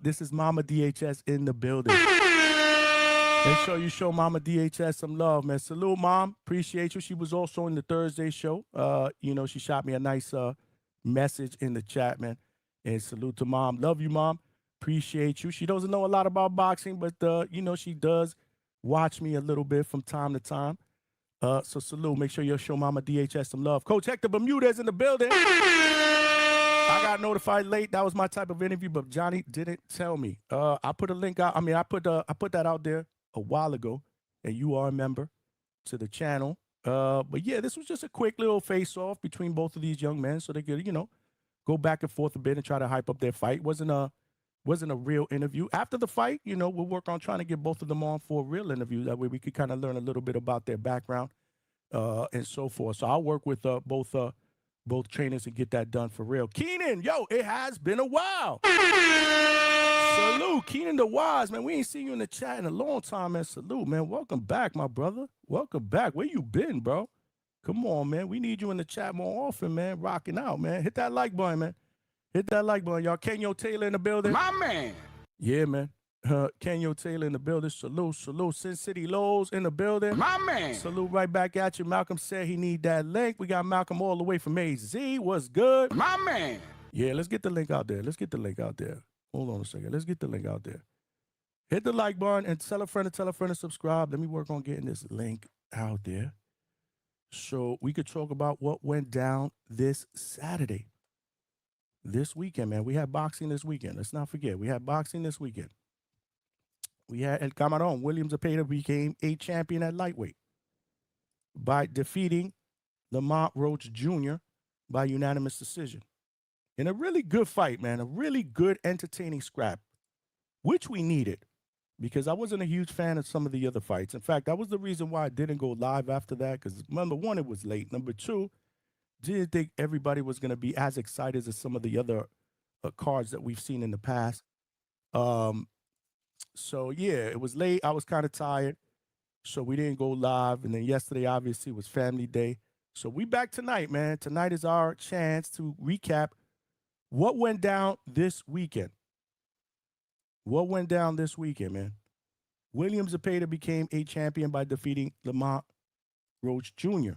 This is Mama DHS in the building. Make sure you show Mama DHS some love, man. Salute, Mom. Appreciate you. She was also in the Thursday show. She shot me a nice message in the chat, man. And salute to Mom. Love you, Mom. Appreciate you. She doesn't know a lot about boxing, but, she does watch me a little bit from time to time. So salute. Make sure you show Mama DHS some love. Coach Hector Bermudez in the building. I got notified late. That was my type of interview, but Johnny didn't tell me. I put a link out. I put that out there a while ago, and you are a member to the channel. But yeah, this was just a quick little face-off between both of these young men, so they could, go back and forth a bit and try to hype up their fight. Wasn't a real interview. After the fight, we'll work on trying to get both of them on for a real interview. That way we could kind of learn a little bit about their background and so forth. So I'll work with both trainers and get that done for real. Keenan, yo, it has been a while. Salute, Keenan the Wise, man. We ain't seen you in the chat in a long time, man. Salute, man. Welcome back, my brother. Welcome back. Where you been, bro? Come on, man. We need you in the chat more often, man. Rocking out, man. Hit that like button, man. Hit that like button, y'all. Kenyo Taylor in the building. My man. Yeah, man. Kenyo Taylor in the building. Salute. Sin City Lowe's in the building. My man. Salute right back at you. Malcolm said he need that link. We got Malcolm all the way from AZ. What's good? My man. Yeah, let's get the link out there. Hold on a second. Let's get the link out there. Hit the like button and tell a friend to subscribe. Let me work on getting this link out there so we could talk about what went down this Saturday. This weekend, man. We had boxing this weekend. Let's not forget. We had boxing this weekend. We had El Camarón. William Zepeda became a champion at lightweight by defeating Lamont Roach Jr. by unanimous decision. In a really good fight, man. A really good, entertaining scrap, which we needed because I wasn't a huge fan of some of the other fights. In fact, that was the reason why I didn't go live after that because, number one, it was late. Number two, didn't think everybody was going to be as excited as some of the other cards that we've seen in the past. So yeah, it was late. I was kind of tired, so we didn't go live. And then yesterday, obviously, was family day. So we back tonight, man. Tonight is our chance to recap what went down this weekend. What went down this weekend, man? William Zepeda became a champion by defeating Lamont Roach Jr.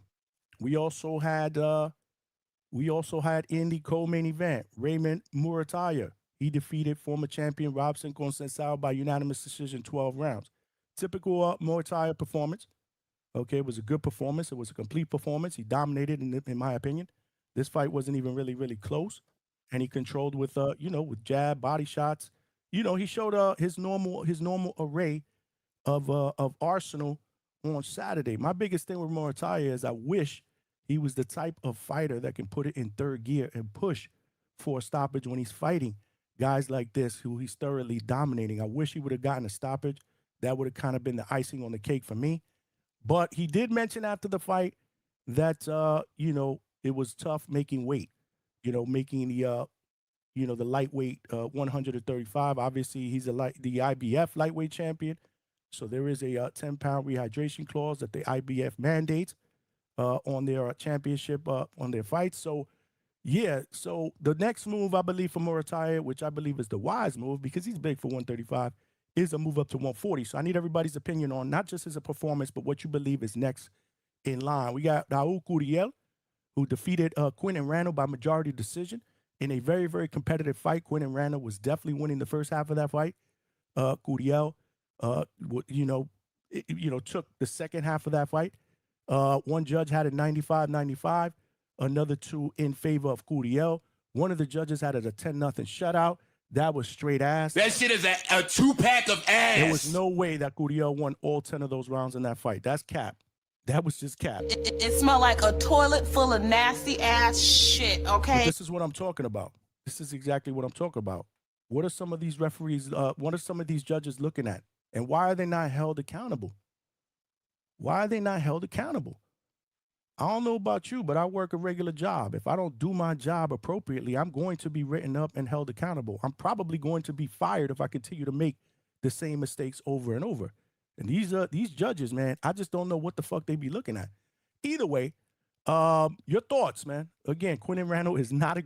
We also had in the co-main event Raymond Muratalla. He defeated former champion Robson Conceição by unanimous decision, 12 rounds. Typical Muratalla performance. Okay, it was a good performance. It was a complete performance. He dominated, in my opinion. This fight wasn't even really close, and he controlled with with jab, body shots. He showed his normal array of arsenal on Saturday. My biggest thing with Muratalla is I wish he was the type of fighter that can put it in third gear and push for a stoppage when he's fighting guys like this who he's thoroughly dominating. I wish he would have gotten a stoppage. That would have kind of been the icing on the cake for me. But he did mention after the fight that it was tough making weight. Making the the lightweight 135. Obviously, he's the IBF lightweight champion. So there is a 10-pound rehydration clause that the IBF mandates on their championship, on their fights. So, yeah. So the next move, I believe, for Muratalla, which I believe is the wise move because he's big for 135, is a move up to 140. So I need everybody's opinion on not just his performance, but what you believe is next in line. We got Raul Curiel, who defeated Quinton Randall by majority decision in a very, very competitive fight. Quinton Randall was definitely winning the first half of that fight. Curiel, took the second half of that fight. One judge had it 95-95. Another two in favor of Curiel. One of the judges had it a 10-0 shutout. That was straight ass. That shit is a two-pack of ass. There was no way that Curiel won all 10 of those rounds in that fight. That's cap. That was just cap. It smelled like a toilet full of nasty ass shit, okay? But this is what I'm talking about. This is exactly what I'm talking about. What are some of these referees, what are some of these judges looking at? And why are they not held accountable? Why are they not held accountable? I don't know about you, but I work a regular job. If I don't do my job appropriately, I'm going to be written up and held accountable. I'm probably going to be fired if I continue to make the same mistakes over and over. And these judges, man, I just don't know what the fuck they be looking at. Either way, your thoughts, man. Again, Quinton Randall is not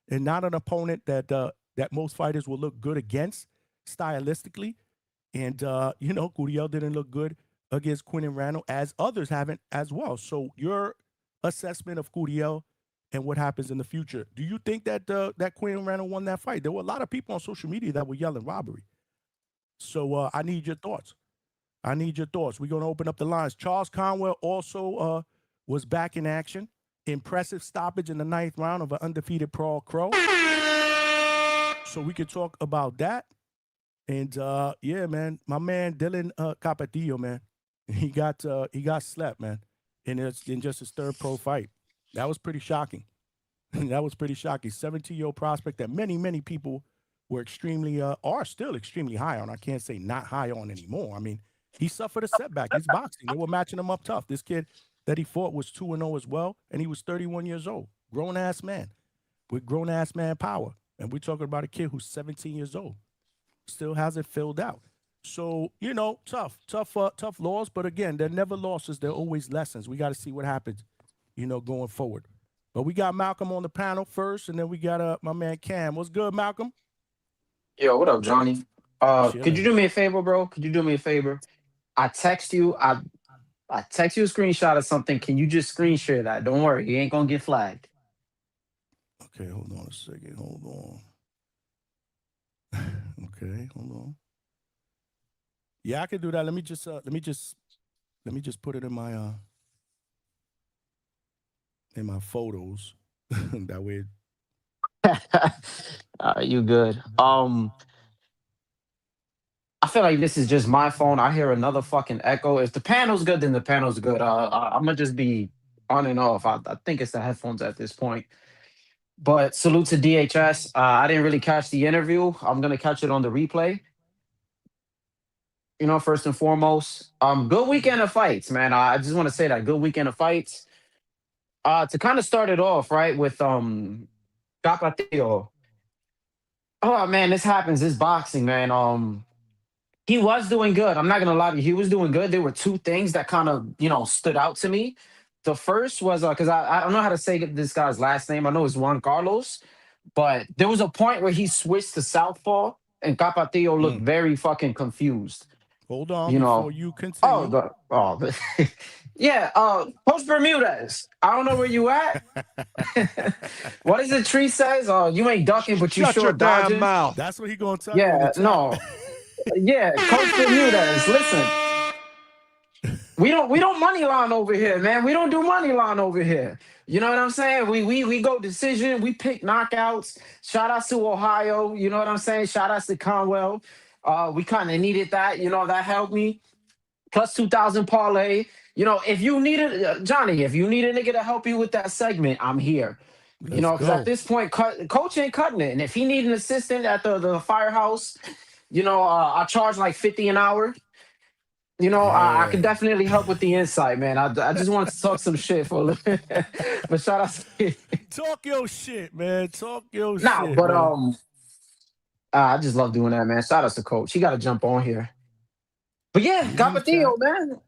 not an opponent that most fighters will look good against stylistically. And Curiel didn't look good against Quinton Randall, as others haven't as well. So your assessment of Curiel and what happens in the future. Do you think that that Quinton Randall won that fight? There were a lot of people on social media that were yelling robbery. So I need your thoughts. We're going to open up the lines. Charles Conwell also was back in action. Impressive stoppage in the 9th round of an undefeated Paul Crow. So we could talk about that. And yeah, man, my man Dylan Capetillo, man, he got slept, man, in just his 3rd pro fight. That was pretty shocking. That was pretty shocking. 17-year-old prospect that many people were are still extremely high on. I can't say not high on anymore. I mean, he suffered a setback. His boxing, they were matching him up tough. This kid that he fought was 2-0 as well, and he was 31 years old, grown-ass man with grown-ass man power. And we're talking about a kid who's 17 years old, still hasn't filled out. So, tough laws. But again, they're never losses. They're always lessons. We got to see what happens, going forward. But we got Malcolm on the panel first, and then we got my man Cam. What's good, Malcolm? Yo, what up, Johnny? Could you do me a favor, bro? Could you do me a favor? I text you a screenshot of something. Can you just screen share that? Don't worry, you ain't gonna get flagged. Okay, hold on a second. Hold on. Okay, hold on. Yeah, I can do that. Let me just put it in my photos. That way. You good? I feel like this is just my phone. I hear another fucking echo. If the panel's good, then the panel's good. I'm gonna just be on and off. I think it's the headphones at this point. But salute to DHS. I didn't really catch the interview. I'm gonna catch it on the replay. First and foremost, good weekend of fights, man. I just want to say that good weekend of fights. To kind of start it off, right, with Capetillo. Oh man, this happens. This boxing, man. He was doing good. I'm not gonna lie to you. He was doing good. There were two things that kind of, stood out to me. The first was because I don't know how to say this guy's last name. I know it's Juan Carlos, but there was a point where he switched to southpaw, and Capatillo looked Mm. very fucking confused. Hold on You before know. you Oh, continue. yeah. Coach Bermudez. I don't know where you at. What is it? Tree says, "Oh, you ain't ducking, but you Shut sure your damn dodging." mouth. That's what he gonna tell you in the Yeah. chat. No. Yeah. Coach Bermudez. Listen. We don't money line over here, man. We don't do money line over here. You know what I'm saying? We go decision. We pick knockouts. Shout outs to Ohio. You know what I'm saying? Shout outs to Conwell. We kind of needed that. That helped me. Plus 2,000 parlay. If you needed Johnny, if you need a nigga to help you with that segment, I'm here. Let's Because at go. this point, coach ain't cutting it. And if he need an assistant at the firehouse, I charge like 50 an hour. I could Yeah. definitely help with the insight, man. I just wanted to talk some shit for a little bit. But shout out to Talk your shit, man. Talk your nah, shit, but man. I just love doing that, man. Shout out to coach. He gotta jump on here. But yeah, He's in the Capatillo, chat.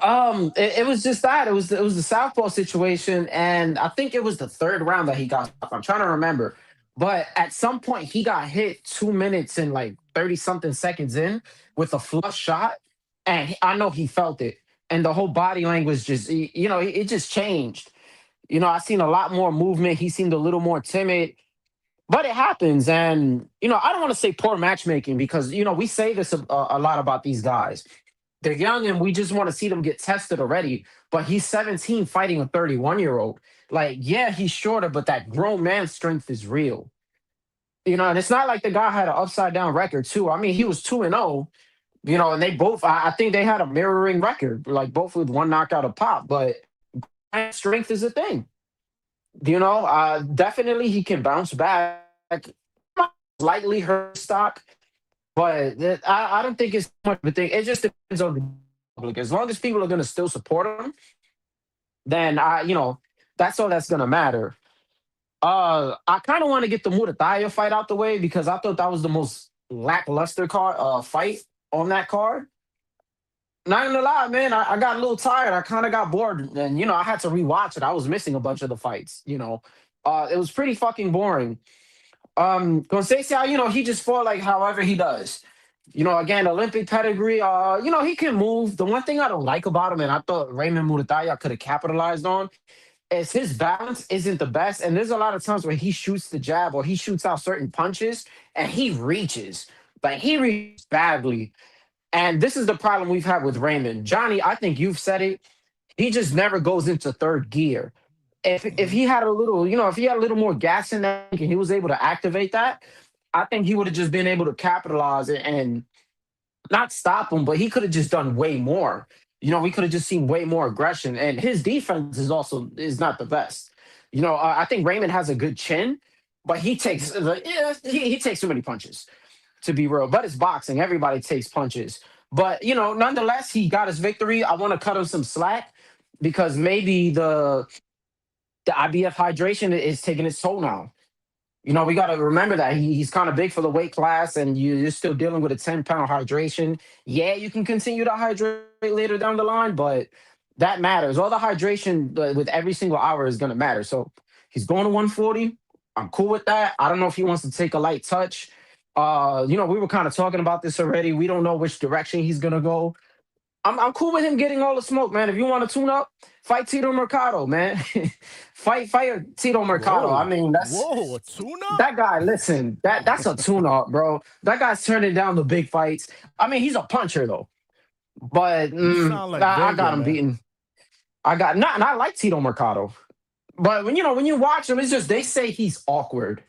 man. It was just that. It was the southpaw situation, and I think it was the third round that he got off. I'm trying to remember. But at some point he got hit 2 minutes and like 30 something seconds in with a flush shot. And I know he felt it. And the whole body language just, it just changed. I seen a lot more movement. He seemed a little more timid, but it happens. And, I don't want to say poor matchmaking because, we say this a lot about these guys. They're young and we just want to see them get tested already. But he's 17 fighting a 31-year-old. Like, yeah, he's shorter, but that grown man strength is real. And it's not like the guy had an upside down record, too. I mean, he was 2-0, and they both, I think they had a mirroring record, like both with one knockout a pop, but strength is a thing. Definitely he can bounce back. Slightly hurt stock, but I don't think it's much of a thing. It just depends on the public. As long as people are going to still support him, then that's all that's going to matter. I kind of want to get the Muratalla fight out the way because I thought that was the most lackluster fight on that card. Not gonna lie, man, I got a little tired. I kind of got bored, and I had to rewatch it. I was missing a bunch of the fights. It was pretty fucking boring. Conceição, he just fought like however he does. Again, Olympic pedigree. He can move. The one thing I don't like about him, and I thought Raymond Muratalla could have capitalized on, is his balance isn't the best. And there's a lot of times where he shoots the jab or he shoots out certain punches and he reaches, but he reaches badly. And this is the problem we've had with Raymond. Johnny, I think you've said it. He just never goes into third gear. If he had a little, if he had a little more gas in that and he was able to activate that, I think he would have just been able to capitalize it and not stop him, but he could have just done way more. We could have just seen way more aggression. And his defense is not the best. I think Raymond has a good chin, but he takes he takes too many punches, to be real. But it's boxing. Everybody takes punches. But, nonetheless, he got his victory. I want to cut him some slack because maybe the IBF hydration is taking its toll now. We got to remember that he's kind of big for the weight class and you're still dealing with a 10-pound hydration. Yeah, you can continue to hydrate later down the line, but that matters. All the hydration with every single hour is going to matter. So he's going to 140. I'm cool with that. I don't know if he wants to take a light touch. We were kind of talking about this already. We don't know which direction he's going to go. I'm cool with him getting all the smoke, man. If you want to tune up, fight Tito Mercado, man. fight Tito Mercado. Whoa. I mean, a tune-up? that guy. Listen, that's a tune-up, bro. That guy's turning down the big fights. I mean, he's a puncher though, but You sound like I Vega, got him man. beaten. And I like Tito Mercado, but when you watch him, it's just they say he's awkward.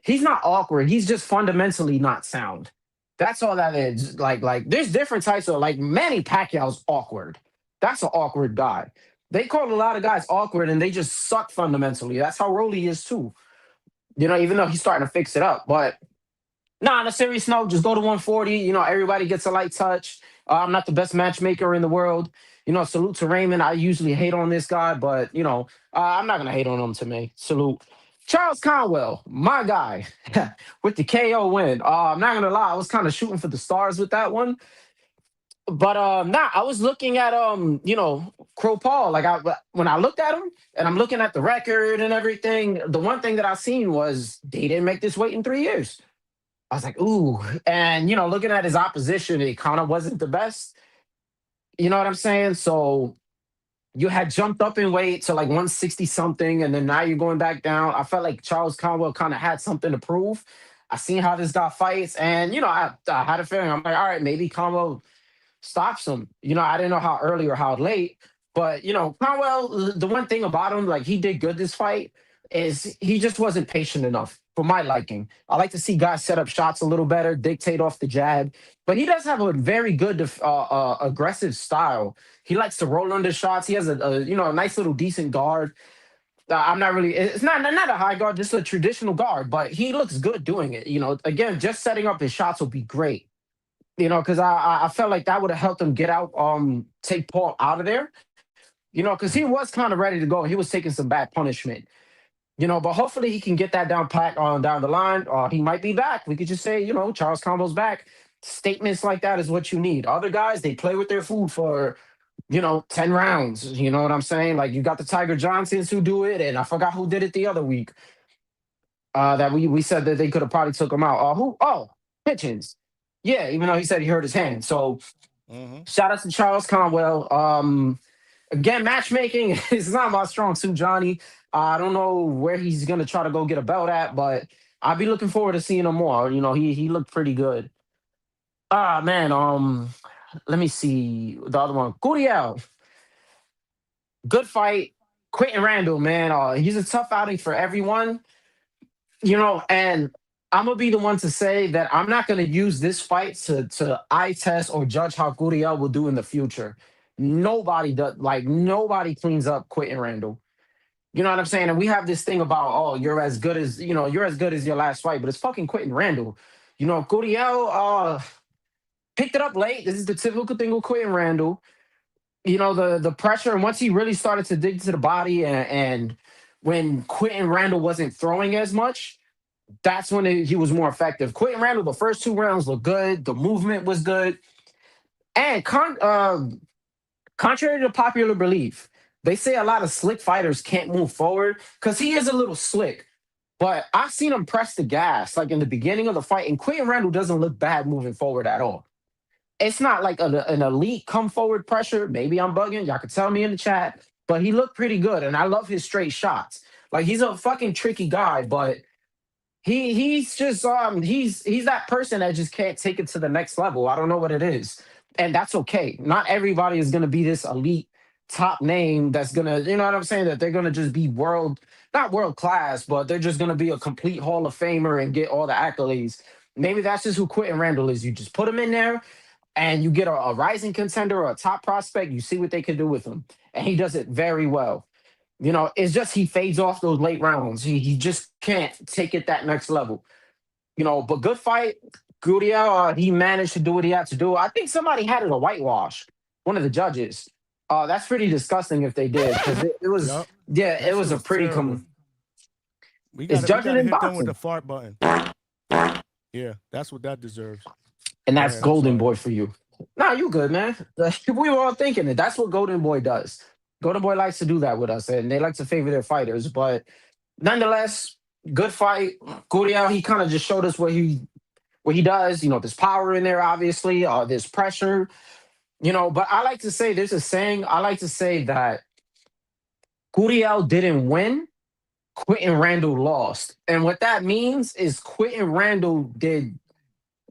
He's not awkward. He's just fundamentally not sound. That's all that is. Like there's different types of like Manny Pacquiao's awkward. That's an awkward guy. They call a lot of guys awkward and they just suck fundamentally. That's how Rolly is too. Even though he's starting to fix it up. But on a serious note, just go to 140. Everybody gets a light touch. I'm not the best matchmaker in the world. Salute to Raymond. I usually hate on this guy, but I'm not gonna hate on him to me. Salute. Charles Conwell, my guy, with the KO win. I'm not gonna lie, I was kind of shooting for the stars with that one. But nah, I was looking at Crow Paul. Like when I looked at him and I'm looking at the record and everything, the one thing that I seen was they didn't make this weight in 3 years. I was like, ooh. And looking at his opposition, it kind of wasn't the best. You know what I'm saying? So you had jumped up in weight to like 160 something, and then now you're going back down. I felt like Charles Conwell kind of had something to prove. I seen how this guy fights, and I had a feeling. I'm like, all right, maybe Conwell stops him. I didn't know how early or how late, but Conwell, the one thing about him, like he did good this fight, is he just wasn't patient enough for my liking. I like to see guys set up shots a little better, dictate off the jab, but he does have a very good aggressive style. He likes to roll under shots. He has a nice little decent guard. I'm not really. It's not a high guard, just a traditional guard, but he looks good doing it. Again, just setting up his shots will be great. Because I felt like that would have helped him get out, take Paul out of there. Because he was kind of ready to go. He was taking some bad punishment. But hopefully he can get that down pat on down the line. He might be back. We could just say, Charles Conwell's back. Statements like that is what you need. Other guys, they play with their food for 10 rounds. You know what I'm saying? Like you got the Tiger Johnsons who do it, and I forgot who did it the other week. That we said that they could have probably took him out. Who? Oh, Hitchens. Yeah, even though he said he hurt his hand. So shout out to Charles Conwell. Again, matchmaking is not my strong suit, Johnny. I don't know where he's gonna try to go get a belt at, but I'll be looking forward to seeing him more. He looked pretty good. Man, let me see the other one. Guriel. Good fight. Quentin Randall, man. He's a tough outing for everyone. And I'm gonna be the one to say that I'm not gonna use this fight to eye test or judge how Guriel will do in the future. Nobody does, like nobody cleans up Quentin Randall. You know what I'm saying? And we have this thing about, oh, you're as good as your last fight, but it's fucking Quentin Randall. Guriel picked it up late. This is the typical thing with Quentin Randall. The pressure, and once he really started to dig to the body, and when Quentin Randall wasn't throwing as much, that's when he was more effective. Quentin Randall, the first 2 rounds looked good. The movement was good. And contrary to popular belief, they say a lot of slick fighters can't move forward because he is a little slick. But I've seen him press the gas like in the beginning of the fight, and Quentin Randall doesn't look bad moving forward at all. It's not like an elite come forward pressure. Maybe I'm bugging. Y'all can tell me in the chat. But he looked pretty good, and I love his straight shots. Like he's a fucking tricky guy, but he's just he's that person that just can't take it to the next level. I don't know what it is, and that's okay. Not everybody is gonna be this elite top name that's gonna, you know what I'm saying, that they're gonna just be not world class, but they're just gonna be a complete Hall of Famer and get all the accolades. Maybe that's just who Quentin Randall is. You just put him in there, and you get a rising contender or a top prospect. You see what they can do with him, and he does it very well. It's just he fades off those late rounds. He just can't take it that next level. But good fight. Guriel, he managed to do what he had to do. I think somebody had it a whitewash, one of the judges. That's pretty disgusting if they did, because it was, it was a pretty we gotta hit them with the fart button. Yeah, that's what that deserves. And that's Golden Boy for you. Nah, you good, man. We were all thinking it. That's what Golden Boy does. Golden Boy likes to do that with us, and they like to favor their fighters. But nonetheless, good fight. Guriel, he kind of just showed us what he does. There's power in there, obviously. There's pressure. But I like to say, there's a saying. I like to say that Guriel didn't win. Quentin Randall lost. And what that means is Quentin Randall did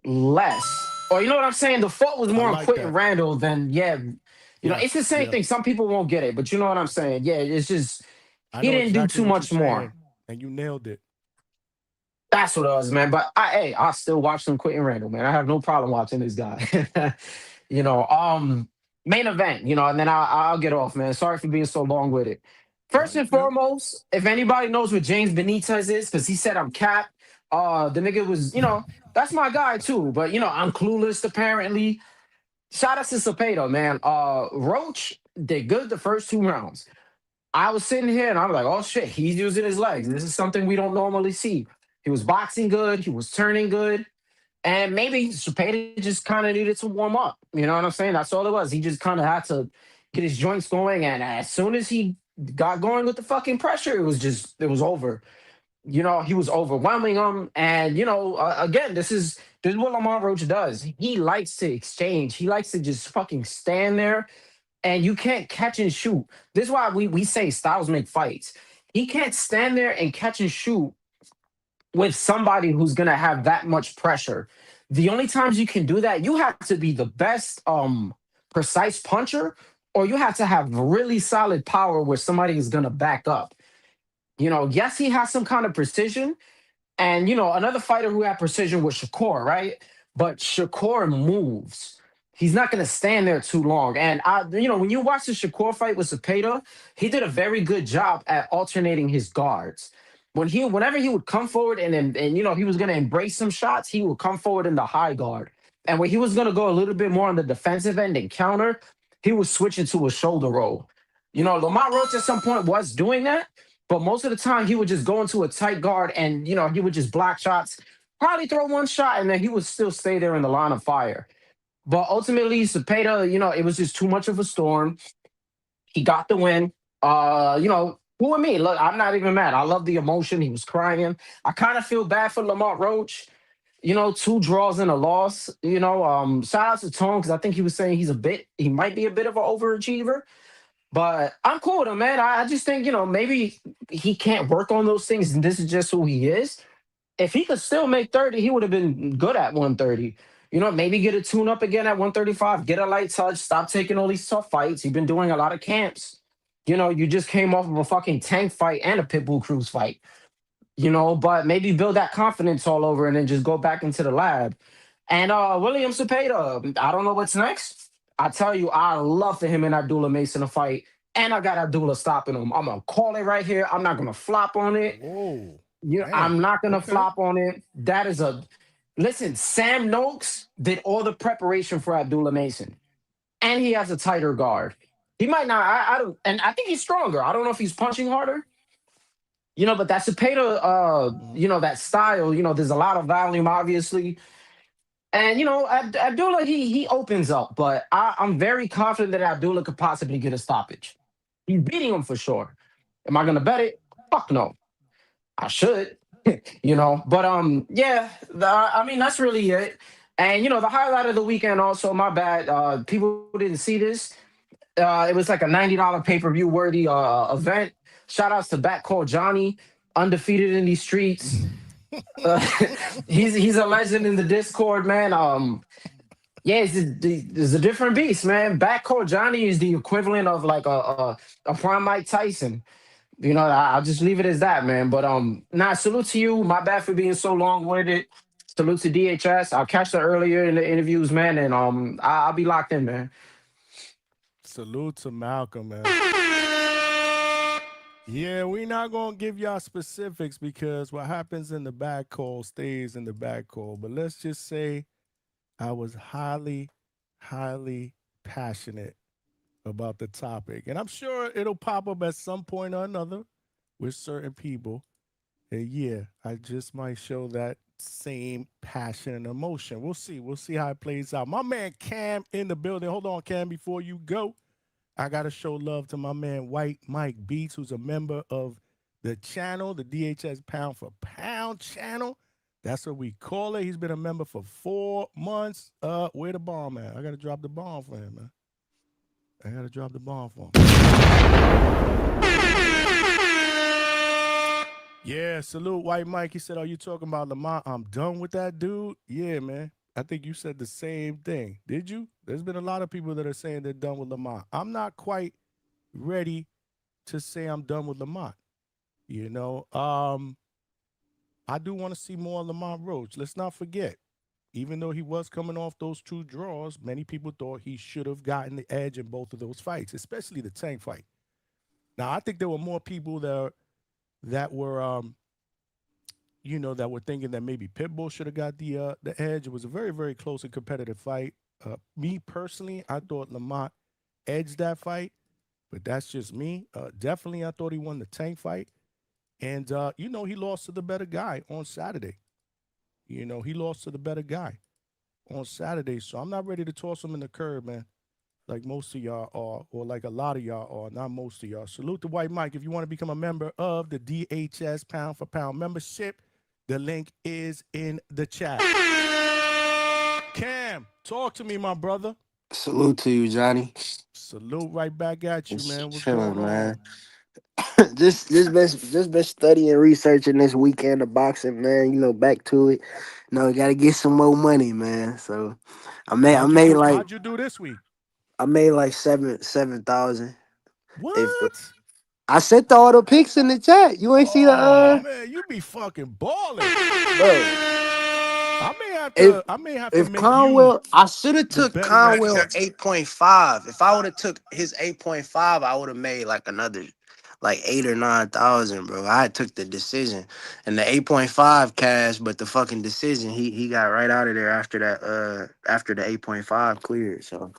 less. Or you know what I'm saying? The fault was more on Quentin Randall than, it's the same thing. Some people won't get it, but you know what I'm saying? Yeah, it's just, he didn't do too much more. And you nailed it. That's what it was, man. But I still watch some Quentin Randall, man. I have no problem watching this guy. Main event, and then I'll get off, man. Sorry for being so long with it. First and foremost, if anybody knows what James Benitez is, because he said I'm capped, the nigga was, that's my guy too. But, I'm clueless apparently. Shout out to Zepeda, man. Roach did good the first 2 rounds. I was sitting here and I'm like, oh shit, he's using his legs. This is something we don't normally see. He was boxing good. He was turning good. And maybe Zepeda just kind of needed to warm up. You know what I'm saying? That's all it was. He just kind of had to get his joints going. And as soon as he got going with the fucking pressure, it was over. You know, he was overwhelming them. And, you know, again, this is what Lamont Roach does. He likes to exchange. He likes to just fucking stand there and you can't catch and shoot. This is why we say styles make fights. He can't stand there and catch and shoot with somebody who's gonna have that much pressure. The only times you can do that, you have to be the best precise puncher, or you have to have really solid power where somebody is gonna back up. You know, yes, he has some kind of precision, and you know, another fighter who had precision was Shakur, right? But Shakur moves. He's not going to stand there too long. And you know, when you watch the Shakur fight with Zepeda, he did a very good job at alternating his guards. Whenever he would come forward and you know he was going to embrace some shots, he would come forward in the high guard. And when he was going to go a little bit more on the defensive end and counter, he would switch into a shoulder roll. You know, Lamont Roach at some point was doing that, but most of the time he would just go into a tight guard and you know he would just block shots, probably throw one shot, and then he would still stay there in the line of fire. But ultimately, Zepeda, you know, it was just too much of a storm. He got the win. You know, who am me? Look, I'm not even mad. I love the emotion. He was crying. I kind of feel bad for Lamont Roach. You know, 2 draws and a loss. You know, shout out to Tone because I think he was saying he might be a bit of an overachiever. But I'm cool with him, man. I just think, you know, maybe he can't work on those things and this is just who he is. If he could still make 30, he would have been good at 130. You know, maybe get a tune up again at 135, get a light touch, stop taking all these tough fights. You've been doing a lot of camps. You know, you just came off of a fucking Tank fight and a Pitbull Cruz fight. You know, but maybe build that confidence all over and then just go back into the lab. And William Zepeda, I don't know what's next. I tell you, I love for him and Abdullah Mason to fight. And I got Abdullah stopping him. I'm going to call it right here. I'm not going to flop on it. Whoa. I'm not going to flop on it. That is listen, Sam Noakes did all the preparation for Abdullah Mason. And he has a tighter guard. He might not, I don't, and I think he's stronger. I don't know if he's punching harder. You know, but that Zepeda, you know, that style, you know, there's a lot of volume, obviously. And, you know, Abdullah, he opens up. But I'm very confident that Abdullah could possibly get a stoppage. He's beating him for sure. Am I going to bet it? Fuck no. I should. You know, but yeah, I mean that's really it. And you know, the highlight of the weekend also, my bad, people didn't see this. It was like a $90 pay-per-view worthy event. Shout outs to Back Call Johnny, undefeated in these streets. He's a legend in the Discord, man. Yeah, it's a different beast, man. Back Call Johnny is the equivalent of like a prime Mike Tyson. You know, I'll just leave it as that, man. But salute to you. My bad for being so long-winded. Salute to DHS. I'll catch that earlier in the interviews, man, and I'll be locked in, man. Salute to Malcolm, man. Yeah, we're not gonna give y'all specifics because what happens in the back call stays in the back call. But let's just say I was highly, highly passionate about the topic. And I'm sure it'll pop up at some point or another with certain people. And yeah, I just might show that same passion and emotion. We'll see. We'll see how it plays out. My man Cam in the building. Hold on, Cam, before you go. I got to show love to my man White Mike Beats, who's a member of the channel, the DHS Pound for Pound channel. That's what we call it. He's been a member for 4 months. Where the bomb at? I got to drop the bomb for him, man. I gotta drop the bomb for him. Yeah, salute White Mike. He said, are you talking about Lamont? I'm done with that dude. Yeah, man. I think you said the same thing. Did you? There's been a lot of people that are saying they're done with Lamont. I'm not quite ready to say I'm done with Lamont. You know, I do want to see more Lamont Roach. Let's not forget. Even though he was coming off those 2 draws, many people thought he should have gotten the edge in both of those fights, especially the Tank fight. Now, I think there were more people that were, you know, that were thinking that maybe Pitbull should have got the edge. It was a very, very close and competitive fight. Me personally, I thought Lamont edged that fight, But that's just me. Definitely, I thought he won the Tank fight. And, he lost to the better guy on Saturday. He lost to the better guy on Saturday. So I'm not ready to toss him in the curb, man, like most of y'all are, or like a lot of y'all are. Not most of y'all. Salute to White Mike. If you want to become a member of the DHS Pound for Pound membership, the link is in the chat. Cam, talk to me, my brother. Salute to you, Johnny. Salute right back at you, man. What's Chilling, going man. on? just been studying, researching this weekend of boxing, man. Back to it. Got to get some more money, man. So How'd you do this week? I made like 7,000. What? I sent all the pics in the chat. You ain't see the man, you be fucking balling, bro. I may have to If make Conwell, I should have the took betting expert. Conwell 8.5. If I would have took his 8.5, I would have made like another like 8 or 9,000, bro. I took the decision and the 8.5 cash, but the fucking decision he got right out of there after the 8.5 cleared. So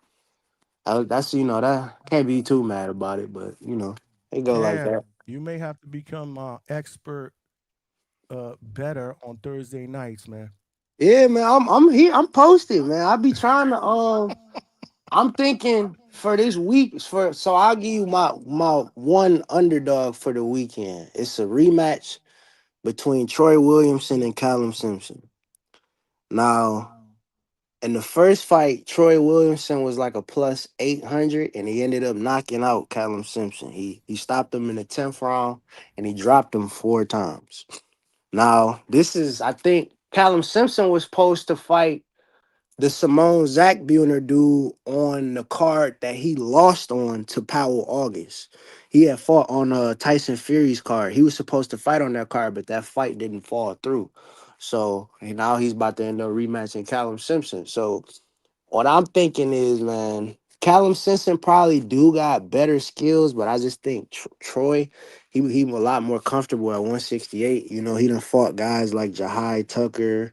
that's that can't be too mad about it, but it go like Cam, that. you may have to become expert better on Thursday nights, man. Yeah, man. I'm posted, man. I be trying to I'm thinking for this week so I'll give you my one underdog for the weekend. It's a rematch between Troy Williamson and Callum Simpson. Now, in the first fight, Troy Williamson was like a plus 800 and he ended up knocking out Callum Simpson. He stopped him in the 10th round and he dropped him 4 times. Now, I think Callum Simpson was supposed to fight the Simone Zachbuner dude on the card that he lost on to Powell August. He had fought on Tyson Fury's card. He was supposed to fight on that card, but that fight didn't fall through. So now he's about to end up rematching Callum Simpson. So what I'm thinking is, man, Callum Simpson probably do got better skills, but I just think Troy, he a lot more comfortable at 168. He done fought guys like Jahai Tucker.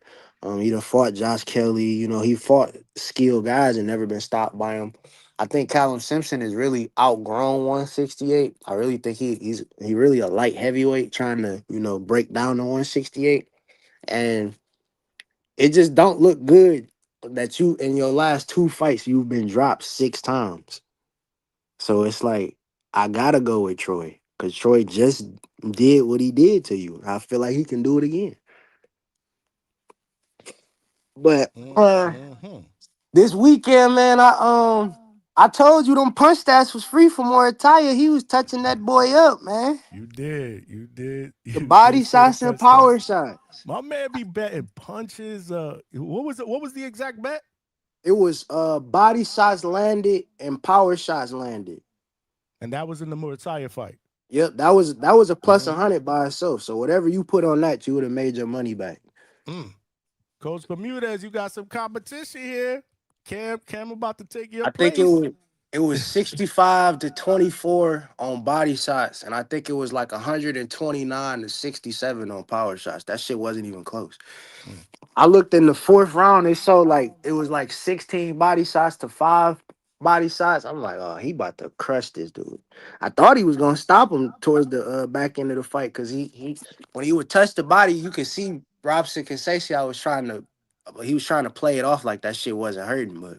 He done fought Josh Kelly. He fought skilled guys and never been stopped by him. I think Callum Simpson is really outgrown 168. I really think he really a light heavyweight trying to, break down to 168. And it just don't look good that you in your last 2 fights you've been dropped 6 times. So it's like I gotta go with Troy because Troy just did what he did to you. I feel like he can do it again. But this weekend, man, I told you them punch stats was free for Muratalla. He was touching that boy up, man. You did. The body shots and power shots. My man be betting punches. What was it? What was the exact bet? It was body shots landed and power shots landed. And that was in the Muratalla fight. Yep, that was a plus 100 by itself. So whatever you put on that, you would have made your money back. Coach Bermudez, you got some competition here. Cam about to take your place. I think it was 65 to 24 on body shots, and I think it was like 129 to 67 on power shots. That shit wasn't even close. I looked in the 4th round, it showed like it was like 16 body shots to 5 body shots. I'm like, oh, he about to crush this dude. I thought he was gonna stop him towards the back end of the fight because he when he would touch the body, you could see Robson Conceição was trying to play it off like that shit wasn't hurting, but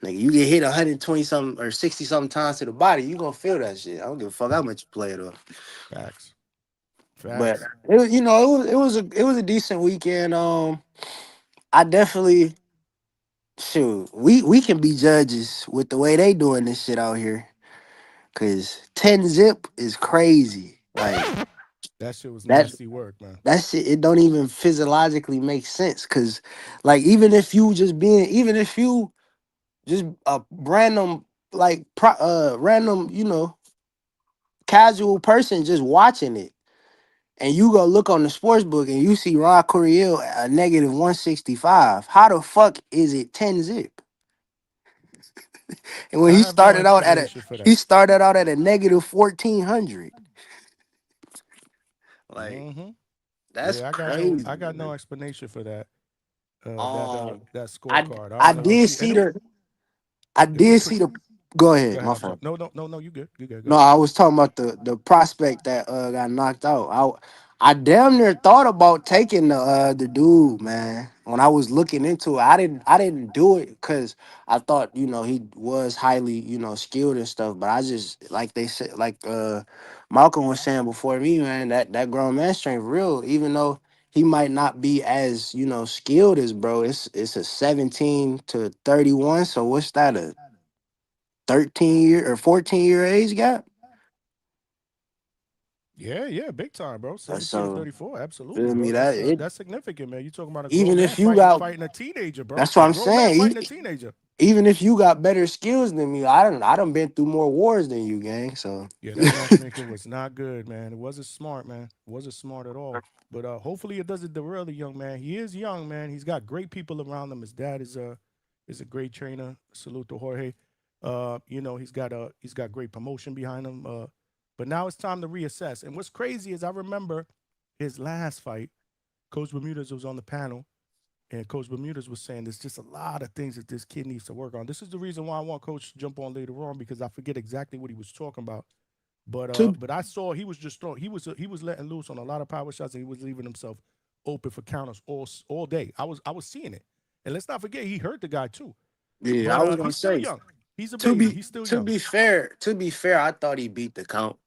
like you get hit 120 something or 60 something times to the body, you gonna feel that shit. I don't give a fuck how much you play it off. Facts. But it was a decent weekend. I definitely we can be judges with the way they doing this shit out here. Cause 10 zip is crazy. Like that shit was nasty work, man. That shit, it don't even physiologically make sense. Cause like even if you just a random random, casual person just watching it. And you go look on the sports book and you see Ron Couriel a negative 165. How the fuck is it 10 zip? And when he started out at a negative 1,400. Like that's crazy. I got no explanation for that. That scorecard. I did see the Go Go ahead, my ahead. I'm fault. sorry. No. You good. You good. Go No, ahead. I was talking about the prospect that got knocked out. I damn near thought about taking the dude, man. When I was looking into it, I didn't do it because I thought, he was highly, skilled and stuff. But I just, like they said, like Malcolm was saying before me, man, that grown man strength real, even though he might not be as, skilled as bro. It's a 17 to 31. So what's that, a 13-year or 14-year age gap? Yeah, big time, bro. 17 to So 34, absolutely, feel bro. me, That's significant, man. You talking about a grown even man if you got, fighting a teenager, bro. that's what A I'm grown man saying. fighting a teenager. Even if you got better skills than me, I done been through more wars than you, gang. So Yeah, that matchmaking was not good, man. It wasn't smart, man. It wasn't smart at all. But hopefully it doesn't derail the young man. He is young, man. He's got great people around him. His dad is a great trainer. Salute to Jorge. He's got great promotion behind him. But now it's time to reassess. And what's crazy is I remember his last fight. Coach Bermudez was on the panel, and Coach Bermudez was saying there's just a lot of things that this kid needs to work on. This is the reason why I want Coach to jump on later on, because I forget exactly what he was talking about. to But I saw he was just throwing. He was letting loose on a lot of power shots, and he was leaving himself open for counters all day. I was seeing it, and let's not forget he hurt the guy too. yeah, But I was gonna he's still say young. He's a to baby. be He's still to young. be fair, I thought he beat the count.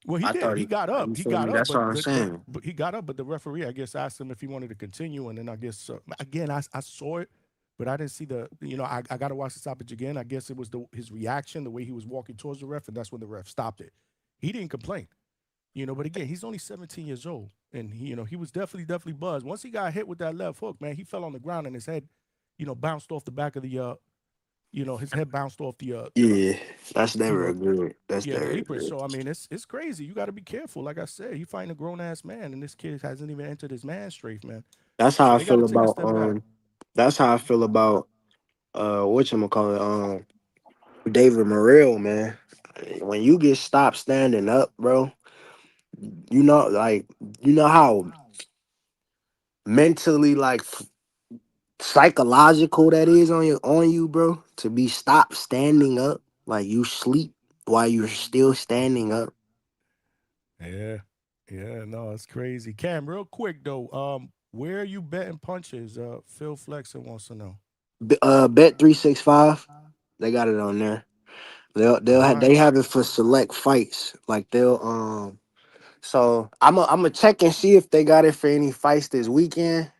Well, he I did. thought He got up. you He feel got me? up, That's what but I'm saying. he got up. But the referee, I guess, asked him if he wanted to continue, and then I guess again I saw it, but I didn't see the. I got to watch the stoppage again. I guess it was his reaction, the way he was walking towards the ref, and that's when the ref stopped it. He didn't complain, but again, he's only 17 years old, and he was definitely buzzed. Once he got hit with that left hook, man, he fell on the ground and his head, bounced off the back of the. His head bounced off the Yeah, that's you never know, good. That's yeah, the never apron. good. So I mean, it's crazy. You got to be careful. Like I said, you fighting a grown ass man, and this kid hasn't even entered his man strength, man. That's how So I they got feel to take a about step back. That's how I feel about whatchamacallit, David Morrell, man. When you get stopped standing up, bro, like how mentally, like psychological that is on you, bro, to be stopped standing up, like you sleep while you're still standing up. Yeah, no, it's crazy. Cam, real quick though, where are you betting punches? Phil Flexen wants to know. Bet 365, they got it on there. All right, They have it for select fights. Like they'll. So I'm gonna check and see if they got it for any fights this weekend.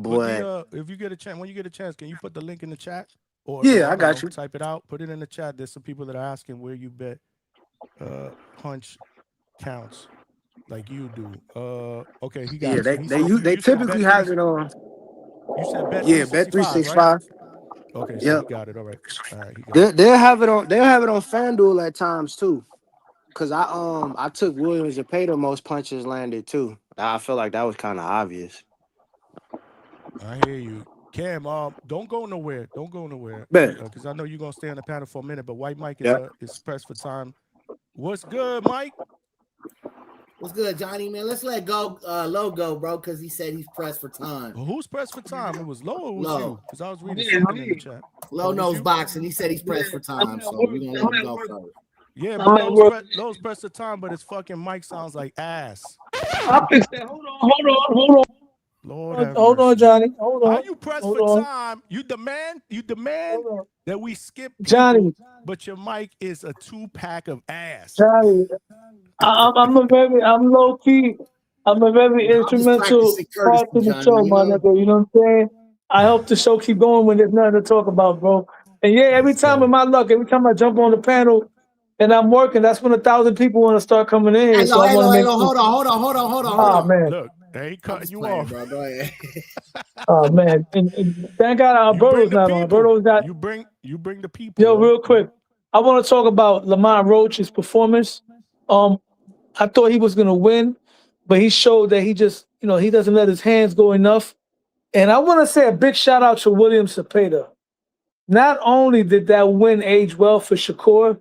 put But the if you get a chance, when you get a chance, can you put the link in the chat, or yeah, I I don't got know, you. type it out, put it in the chat. There's some people that are asking where you bet punch counts like you do. Okay, he got Yeah, it. So they he they said u- they you said typically bet three. have it on. You said bet Yeah, bet 365, right? 365. Okay, so he Yep. got it. All right, he got it. They'll have it on. They'll have it on FanDuel at times too. Cause I took William Zepeda most punches landed too. I feel like that was kind of obvious. I hear you, Cam. Don't go nowhere. Don't go nowhere, Bet. because I know you're gonna stay on the panel for a minute. But White Mike Yep. is pressed for time. What's good, Mike? What's good, Johnny? Man, let's let go Low go, bro, because he said he's pressed for time. Well, who's pressed for time? It was Low or it was Low. you? Because I was reading something in the chat. Low was knows you? boxing. He said he's pressed for time, so we're gonna let him go first. Yeah, but Low's pressed for time, but his fucking mic sounds like ass. I fixed that. Hold on. Lord have Hold on, mercy. Johnny. Hold on. How you pressed for time? You demand that we skip people, Johnny. but your mic is a 2-pack of ass. Johnny, I'm low key. I'm a very instrumental part of the show, my nigga. You know what I'm saying? I hope the show keep going when there's nothing to talk about, bro. And yeah, every time in my luck, every time I jump on the panel and I'm working, that's when 1,000 people want to start coming in. Hey, so I want to make hold on. man. Look, they ain't cutting you off. Bro. Go ahead. Oh man. And thank God Alberto's not on. Alberto's got you bring the people. Yo, real quick. I want to talk about Lamont Roach's performance. I thought he was gonna win, but he showed that he just, he doesn't let his hands go enough. And I want to say a big shout out to William Zepeda. Not only did that win age well for Shakur,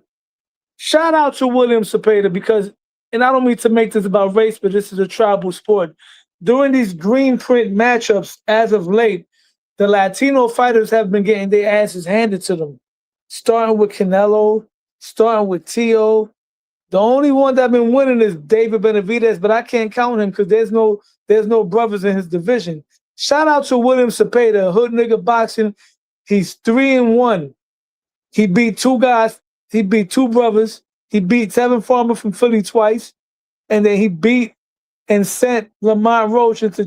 shout out to William Zepeda because, and I don't mean to make this about race, but this is a tribal sport. During these green print matchups, as of late, the Latino fighters have been getting their asses handed to them. starting with Canelo, starting with Tio. The only one that been winning is David Benavidez, but I can't count him because there's no brothers in his division. Shout out to William Zepeda, hood nigga boxing. He's 3-1. He beat two guys. He beat two brothers. He beat Tevin Farmer from Philly twice, and then he beat and sent Lamont Roach into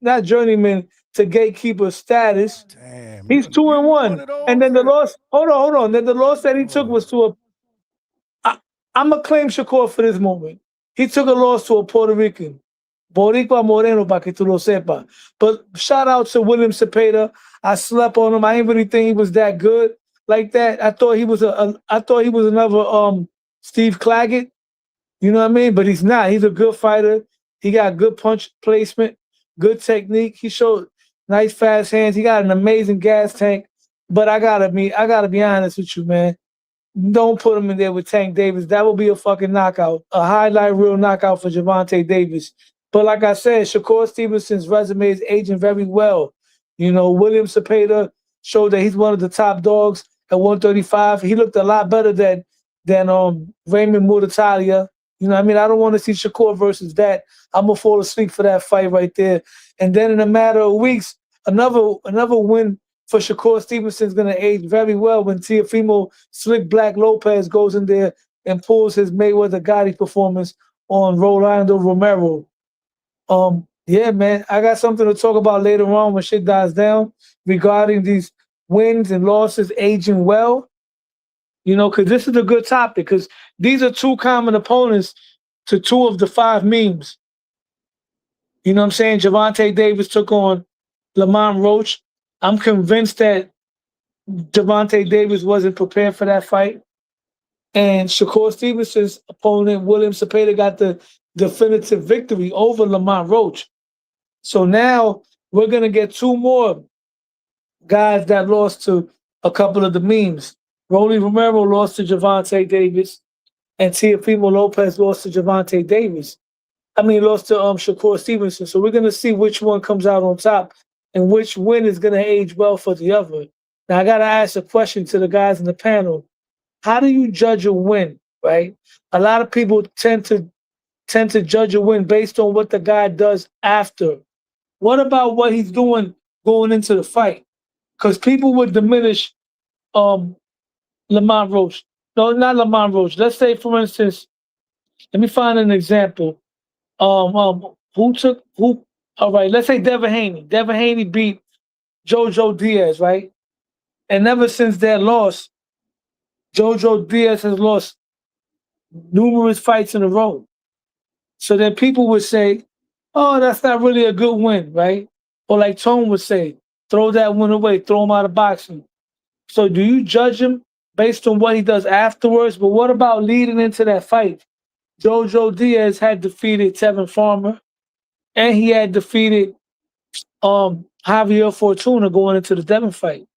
not journeyman to gatekeeper status. Damn, He's 2-1, and then the loss. Hold on. Then the loss that he took was to a. I'm gonna claim Shakur for this moment. He took a loss to a Puerto Rican, Boricua Moreno, para que tú lo sepa. But shout out to William Zepeda. I slept on him. I didn't really think he was that good like that. I thought he was another Steve Claggett. You know what I mean? But he's not. He's a good fighter. He got good punch placement, good technique. He showed nice fast hands. He got an amazing gas tank. But I gotta be honest with you, man. Don't put him in there with Tank Davis. That will be a fucking knockout, a highlight reel knockout for Gervonta Davis. But like I said, Shakur Stevenson's resume is aging very well. You know, William Zepeda showed that he's one of the top dogs at 135. He looked a lot better than Raymond Muratalla. You know what I mean? I don't want to see Shakur versus that. I'm going to fall asleep for that fight right there. And then in a matter of weeks, another win for Shakur Stevenson is going to age very well when Teofimo Slick Black Lopez goes in there and pulls his Mayweather Gotti performance on Rolando Romero. Yeah, man, I got something to talk about later on when shit dies down regarding these wins and losses aging well. You know, because this is a good topic because these are two common opponents to two of the 5 memes. You know what I'm saying? Gervonta Davis took on Lamont Roach. I'm convinced that Gervonta Davis wasn't prepared for that fight. And Shakur Stevenson's opponent, William Zepeda, got the definitive victory over Lamont Roach. So now we're going to get 2 more guys that lost to a couple of the memes. Rolly Romero lost to Gervonta Davis, and Teofimo Lopez lost to Gervonta Davis. Lost to Shakur Stevenson. So we're going to see which one comes out on top and which win is going to age well for the other. Now, I got to ask a question to the guys in the panel. How do you judge a win, right? A lot of people tend to judge a win based on what the guy does after. What about what he's doing going into the fight? Because people would diminish Lamont Roach. No, not Lamont Roach. Let's say, for instance, let me find an example. All right, let's say Devin Haney. Devin Haney beat Jojo Diaz, right? And ever since that loss, Jojo Diaz has lost numerous fights in a row. So then people would say, oh, that's not really a good win, right? Or like Tone would say, throw that win away, throw him out of boxing. So do you judge him based on what he does afterwards? But what about leading into that fight? Jojo Diaz had defeated Tevin Farmer, and he had defeated Javier Fortuna going into the Devin fight.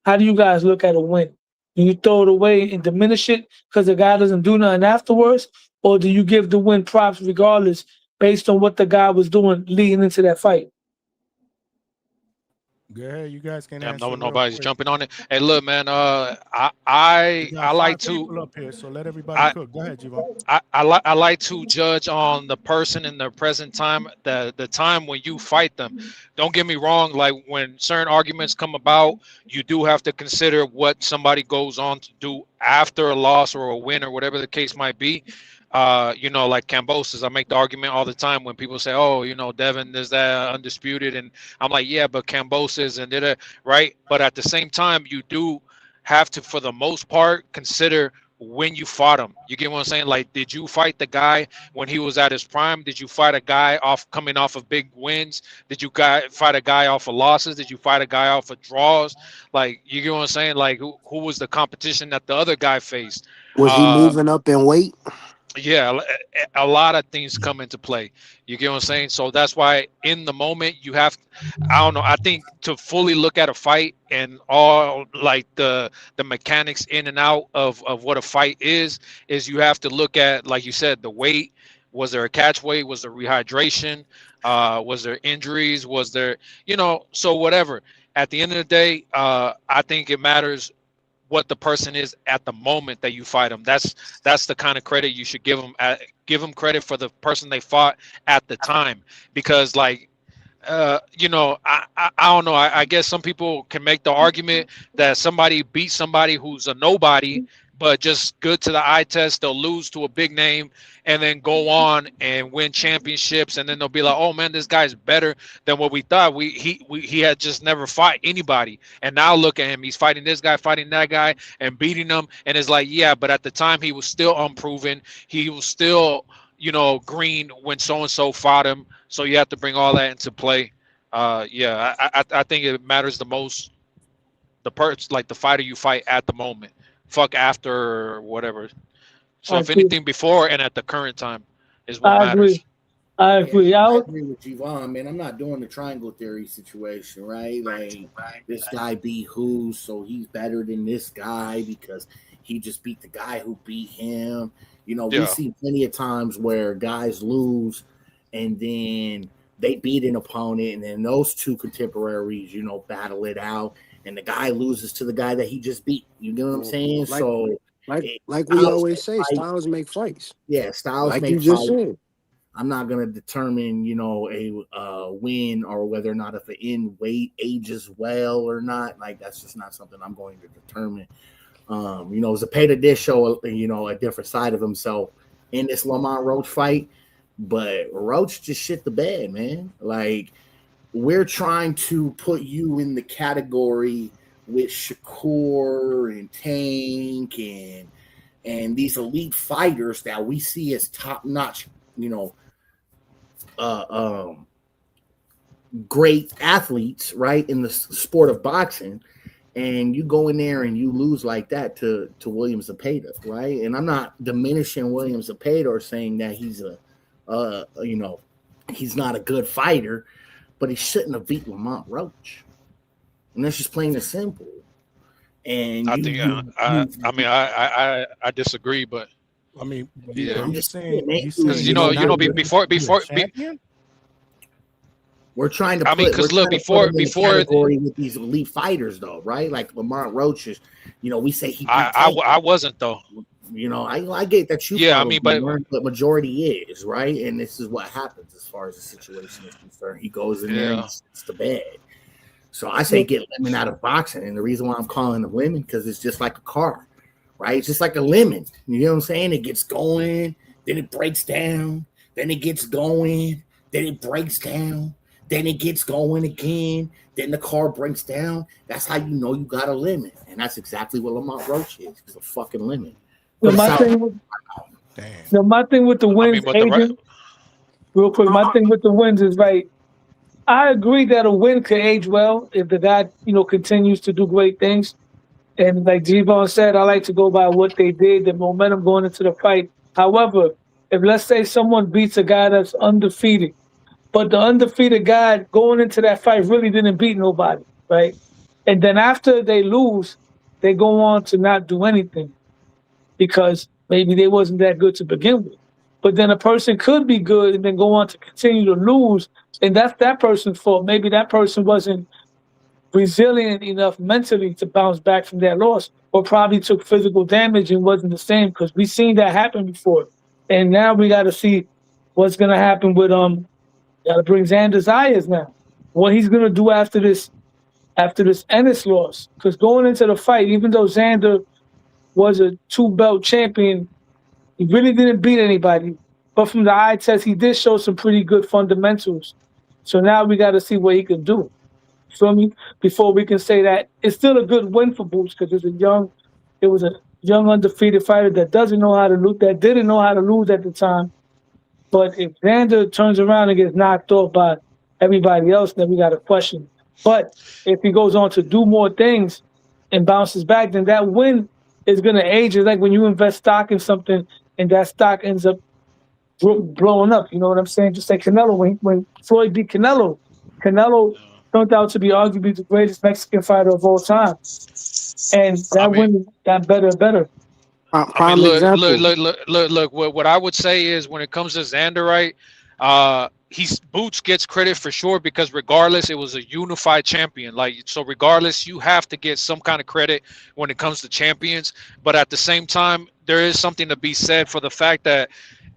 How do you guys look at a win? Do you throw it away and diminish it because the guy doesn't do nothing afterwards? Or do you give the win props regardless based on what the guy was doing leading into that fight? Yeah, you guys can answer. Nobody's jumping on it. Hey, look, man. I like to up here, so let everybody cook. Go ahead, Javon. I like to judge on the person in the present time, the time when you fight them. Don't get me wrong. Like when certain arguments come about, you do have to consider what somebody goes on to do after a loss or a win or whatever the case might be. Like Cambosis, I make the argument all the time when people say, oh, Devin is that undisputed. And I'm like, yeah, but Cambosis and did it right. But at the same time, you do have to, for the most part, consider when you fought him. You get what I'm saying? Like, did you fight the guy when he was at his prime? Did you fight a guy coming off of big wins? Did you fight a guy off of losses? Did you fight a guy off of draws? Like, you get what I'm saying? Like, who was the competition that the other guy faced? Was he moving up in weight? Yeah, a lot of things come into play. You get what I'm saying? So that's why in the moment you have, I think to fully look at a fight and all like the mechanics in and out of what a fight is you have to look at, like you said, the weight. Was there a catch weight? Was there rehydration? Was there injuries? Was there, so whatever. At the end of the day, I think it matters what the person is at the moment that you fight them. That's the kind of credit you should give them. Give them credit for the person they fought at the time, because like, you know, I don't know. I guess some people can make the argument that somebody beat somebody who's a nobody, but just good to the eye test. They'll lose to a big name and then go on and win championships, and then they'll be like, "Oh man, this guy's better than what we thought." He had just never fought anybody, and now look at him. He's fighting this guy, fighting that guy, and beating them. And it's like, yeah, but at the time he was still unproven. He was still, you know, green when so and so fought him. So you have to bring all that into play. Yeah, I think it matters the most. Like the fighter you fight at the moment. Fuck after or whatever. So if anything before and at the current time is what matters. I agree. I agree with Javon, man. I'm not doing the triangle theory situation, right? Like this guy beat who, so he's better than this guy because he just beat the guy who beat him. You know, we see plenty of times where guys lose and then they beat an opponent, and then those two contemporaries, you know, battle it out, and the guy loses to the guy that he just beat. You know what I'm saying? Like we always say, styles make fights. Yeah, styles like make you just fights. said. I'm not going to determine, you know, a win or whether or not if an end weight ages well or not. Like, that's just not something I'm going to determine. You know, Zepeda did show, you know, a different side of himself in this Lamont Roach fight, but Roach just shit the bed, man. Like, we're trying to put you in the category with Shakur and Tank and these elite fighters that we see as top-notch, you know, great athletes, right, in the sport of boxing, and you go in there and you lose like that to William Zepeda, right? And I'm not diminishing William Zepeda or saying that he's you know, he's not a good fighter, but he shouldn't have beat Lamont Roach. And that's just plain and simple. And I disagree, but I mean, yeah, I'm just saying, because you know, before we're trying to. I mean, because look, before with these elite fighters, though, right? Like Lamont Roach is, you know, we say he. I wasn't though. You know, I get that you. Yeah, I mean, but majority is right, and this is what happens as far as the situation is concerned. He goes in there and it's the bed. So I say get lemon out of boxing, and the reason why I'm calling it lemon because it's just like a car, right? It's just like a lemon. You know what I'm saying? It gets going, then it breaks down, then it gets going, then it breaks down, then it gets going again, then the car breaks down. That's how you know you got a lemon, and that's exactly what Lamont Roach is. It's a fucking lemon. So my thing with the wins, real quick, my thing with the wins is right. I agree that a win could age well if the guy, you know, continues to do great things. And like G-Bone said, I like to go by what they did, the momentum going into the fight. However, if let's say someone beats a guy that's undefeated, but the undefeated guy going into that fight really didn't beat nobody, right? And then after they lose, they go on to not do anything because maybe they wasn't that good to begin with. But then a person could be good and then go on to continue to lose, and that's that person's fault. Maybe that person wasn't resilient enough mentally to bounce back from that loss, or probably took physical damage and wasn't the same, because we've seen that happen before. And now we got to see what's going to happen with got to bring Xander Zayas now. What he's going to do after this Ennis loss, because going into the fight, even though Xander was a 2-belt champion, he really didn't beat anybody. But from the eye test, he did show some pretty good fundamentals. So now we got to see what he can do. Feel me? Before we can say that it's still a good win for Boots, because it was a young undefeated fighter that didn't know how to lose at the time. But if Xander turns around and gets knocked off by everybody else, then we got a question. But if he goes on to do more things and bounces back, then that win is going to age. It's like when you invest stock in something and that stock ends up blowing up. You know what I'm saying? Just like Canelo, when Floyd beat Canelo turned out to be arguably the greatest Mexican fighter of all time. And that win got better and better. Look. What I would say is, when it comes to Xander, right? Boots gets credit for sure because regardless, it was a unified champion. Like, so regardless, you have to get some kind of credit when it comes to champions. But at the same time, there is something to be said for the fact that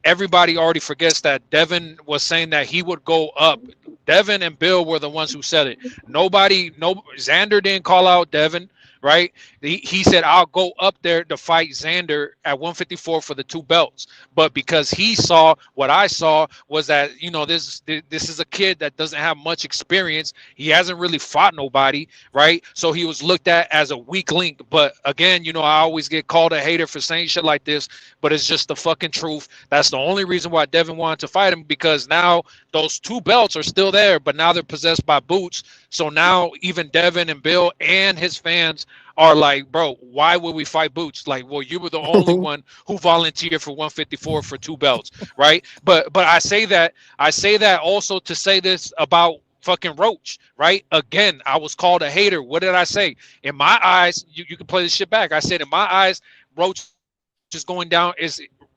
everybody already forgets that Devin was saying that he would go up. Devin and Bill were the ones who said it. Xander didn't call out Devin, right? He said, I'll go up there to fight Xander at 154 for the 2 belts. But because he saw what I saw was that, this is a kid that doesn't have much experience. He hasn't really fought nobody, right? So he was looked at as a weak link. But again, I always get called a hater for saying shit like this, but it's just the fucking truth. That's the only reason why Devin wanted to fight him, because now those 2 belts are still there, but now they're possessed by Boots. So now even Devin and Bill and his fans are like, bro, why would we fight Boots? Like, well, you were the only one who volunteered for 154 for 2 belts, right? But I say that also to say this about fucking Roach, right? Again, I was called a hater. What did I say? In my eyes, you can play this shit back. I said, in my eyes, Roach is going down.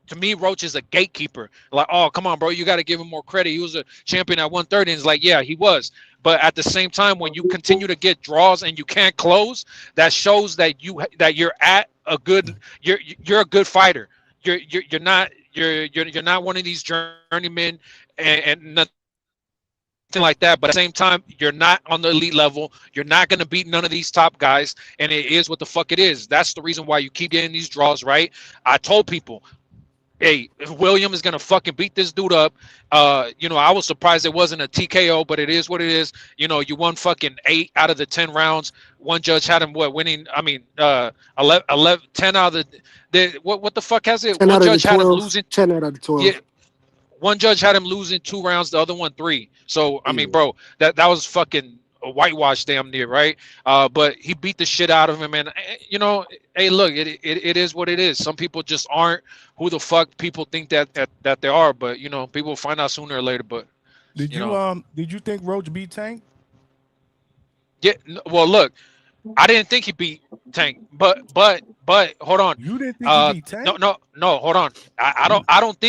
To me, Roach is a gatekeeper. Like, oh, come on, bro, you got to give him more credit. He was a champion at 130, and it's like, yeah, he was. But at the same time, when you continue to get draws and you can't close, that shows that you're at a good you're a good fighter. You're not one of these journeymen and nothing like that. But at the same time, you're not on the elite level. You're not going to beat none of these top guys, and it is what the fuck it is. That's the reason why you keep getting these draws, right? I told people, hey, if William is gonna fucking beat this dude up, I was surprised it wasn't a TKO, but it is what it is. You won fucking 8 out of the 10 rounds. One judge had him winning. I mean, 11, 10 out of the what the fuck has it? One judge had him losing 10 out of the 12. Yeah, one judge had him losing 2 rounds, the other one 3. So I mean, bro, that was fucking a whitewash damn near, right? But he beat the shit out of him, and hey, look, it is what it is. Some people just aren't who the fuck people think that they are, but people find out sooner or later. But did you think Roach beat Tank? Yeah, well, look, I didn't think he beat Tank, but hold on. You didn't think he beat Tank? No, hold on. I don't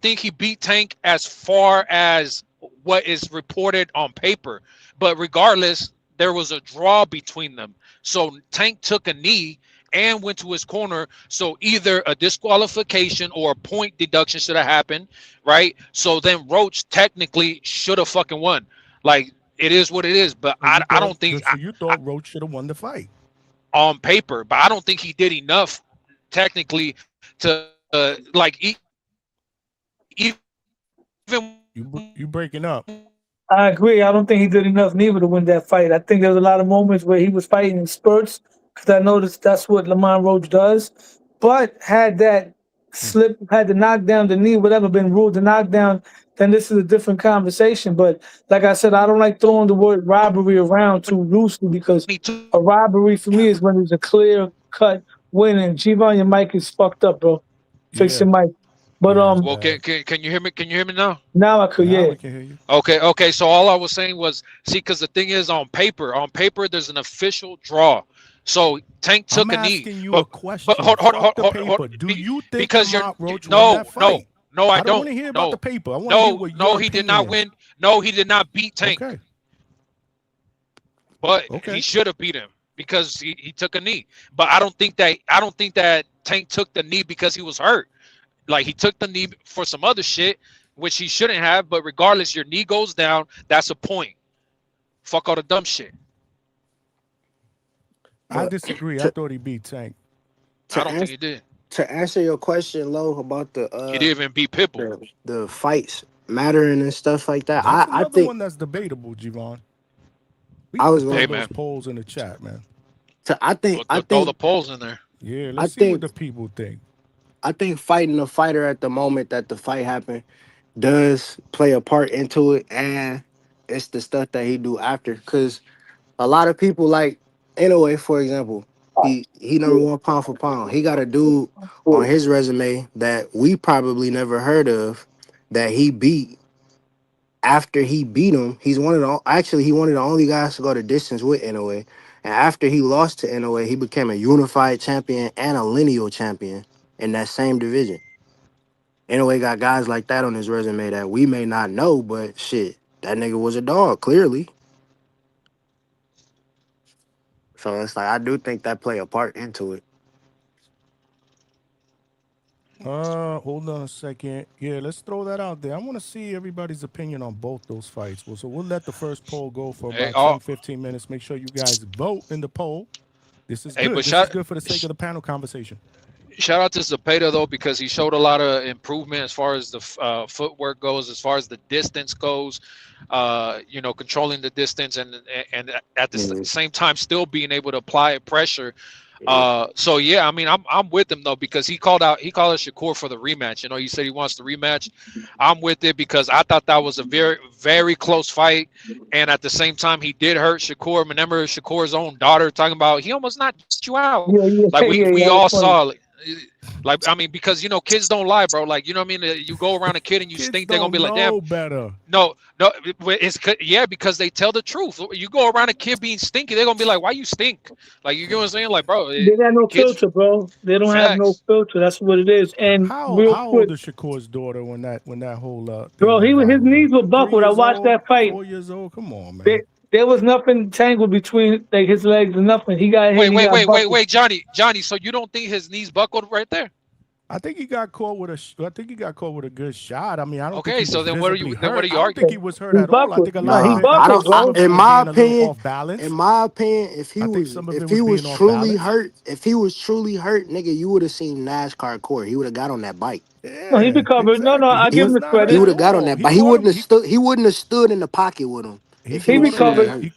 think he beat Tank as far as what is reported on paper. But regardless, there was a draw between them. So Tank took a knee and went to his corner. So either a disqualification or a point deduction should have happened, right? So then Roach technically should have fucking won. Like, it is what it is. But I don't think... So you thought Roach should have won the fight? On paper. But I don't think he did enough technically to, even... You breaking up. I agree. I don't think he did enough neither to win that fight. I think there was a lot of moments where he was fighting in spurts, because I noticed that's what Lamont Roach does. But had that slip, had to knock down the knee, whatever, been ruled the knockdown, then this is a different conversation. But like I said, I don't like throwing the word robbery around too loosely, because a robbery for me is when there's a clear-cut win. And G-Von, your mic is fucked up, bro. Fix your mic. But well, can you hear me? Can you hear me now? Now I could, yeah. I can hear you. Okay. So all I was saying was, see, because the thing is, on paper, there's an official draw. So Tank took a knee. I'm asking you a question. But hold. Do you think because Lamont Roach won that fight? No, I don't want to hear about the paper. I want to hear what your he did opinion not is. win. No, he did not beat Tank. Okay. But he should have beat him because he took a knee. But I don't think that Tank took the knee because he was hurt. Like, he took the knee for some other shit, which he shouldn't have. But regardless, your knee goes down. That's a point. Fuck all the dumb shit. I disagree. I thought he beat Tank. I don't think he did. To answer your question, Lo, about the he didn't even beat Pitbull. The fights mattering and stuff like that. That's I another think one that's debatable, Javon. I was going going to those polls in the chat, man. I think throw the polls in there. Yeah, let's see what the people think. I think fighting a fighter at the moment that the fight happened does play a part into it, and it's the stuff that he do after. Because a lot of people, like Inoue, for example, he number 1 pound for pound. He got a dude on his resume that we probably never heard of that he beat. After he beat him, he's one of the only guys to go the distance with Inoue. And after he lost to Inoue, he became a unified champion and a lineal champion in that same division. Anyway, got guys like that on his resume that we may not know, but shit, that nigga was a dog, clearly. So it's like I do think that play a part into it. Hold on a second. Yeah, let's throw that out there. I want to see everybody's opinion on both those fights. Well, so we'll let the first poll go for about 10, 15 minutes. Make sure you guys vote in the poll. This is good. This is good for the sake of the panel conversation. Shout out to Zepeda though, because he showed a lot of improvement as far as the footwork goes, as far as the distance goes. You know, controlling the distance and at the same time still being able to apply pressure. So yeah, I mean, I'm with him though, because he called out Shakur for the rematch. You know, he said he wants the rematch. I'm with it because I thought that was a very, very close fight, and at the same time, he did hurt Shakur. Remember Shakur's own daughter talking about he almost knocked you out. Like we all saw. Like I mean, because you know, kids don't lie, bro. Like you know what I mean. You go around a kid and you stink, they're gonna be like, damn. Better. No, it's because they tell the truth. You go around a kid being stinky, they're gonna be like, why you stink? Like you know what I'm saying? Like, bro, they got no filter, bro. They don't have no filter. That's what it is. And how old is Shakur's daughter when that whole bro, his knees were buckled. I watched that fight. 4 years old. Come on, man. There was nothing tangled between like his legs and nothing. He got wait, Johnny. So you don't think his knees buckled right there? I think he got caught with a good shot. I mean, I don't. Okay, so then what are you arguing? I don't think he was hurt at all. I think a lot in my opinion, if he was truly hurt, nigga, you would have seen NASCAR Court. He would have got on that bike. Yeah, no, he recovered. Exactly. No, I give him the credit. He would have got on that bike. He wouldn't have stood in the pocket with him. He recovered. He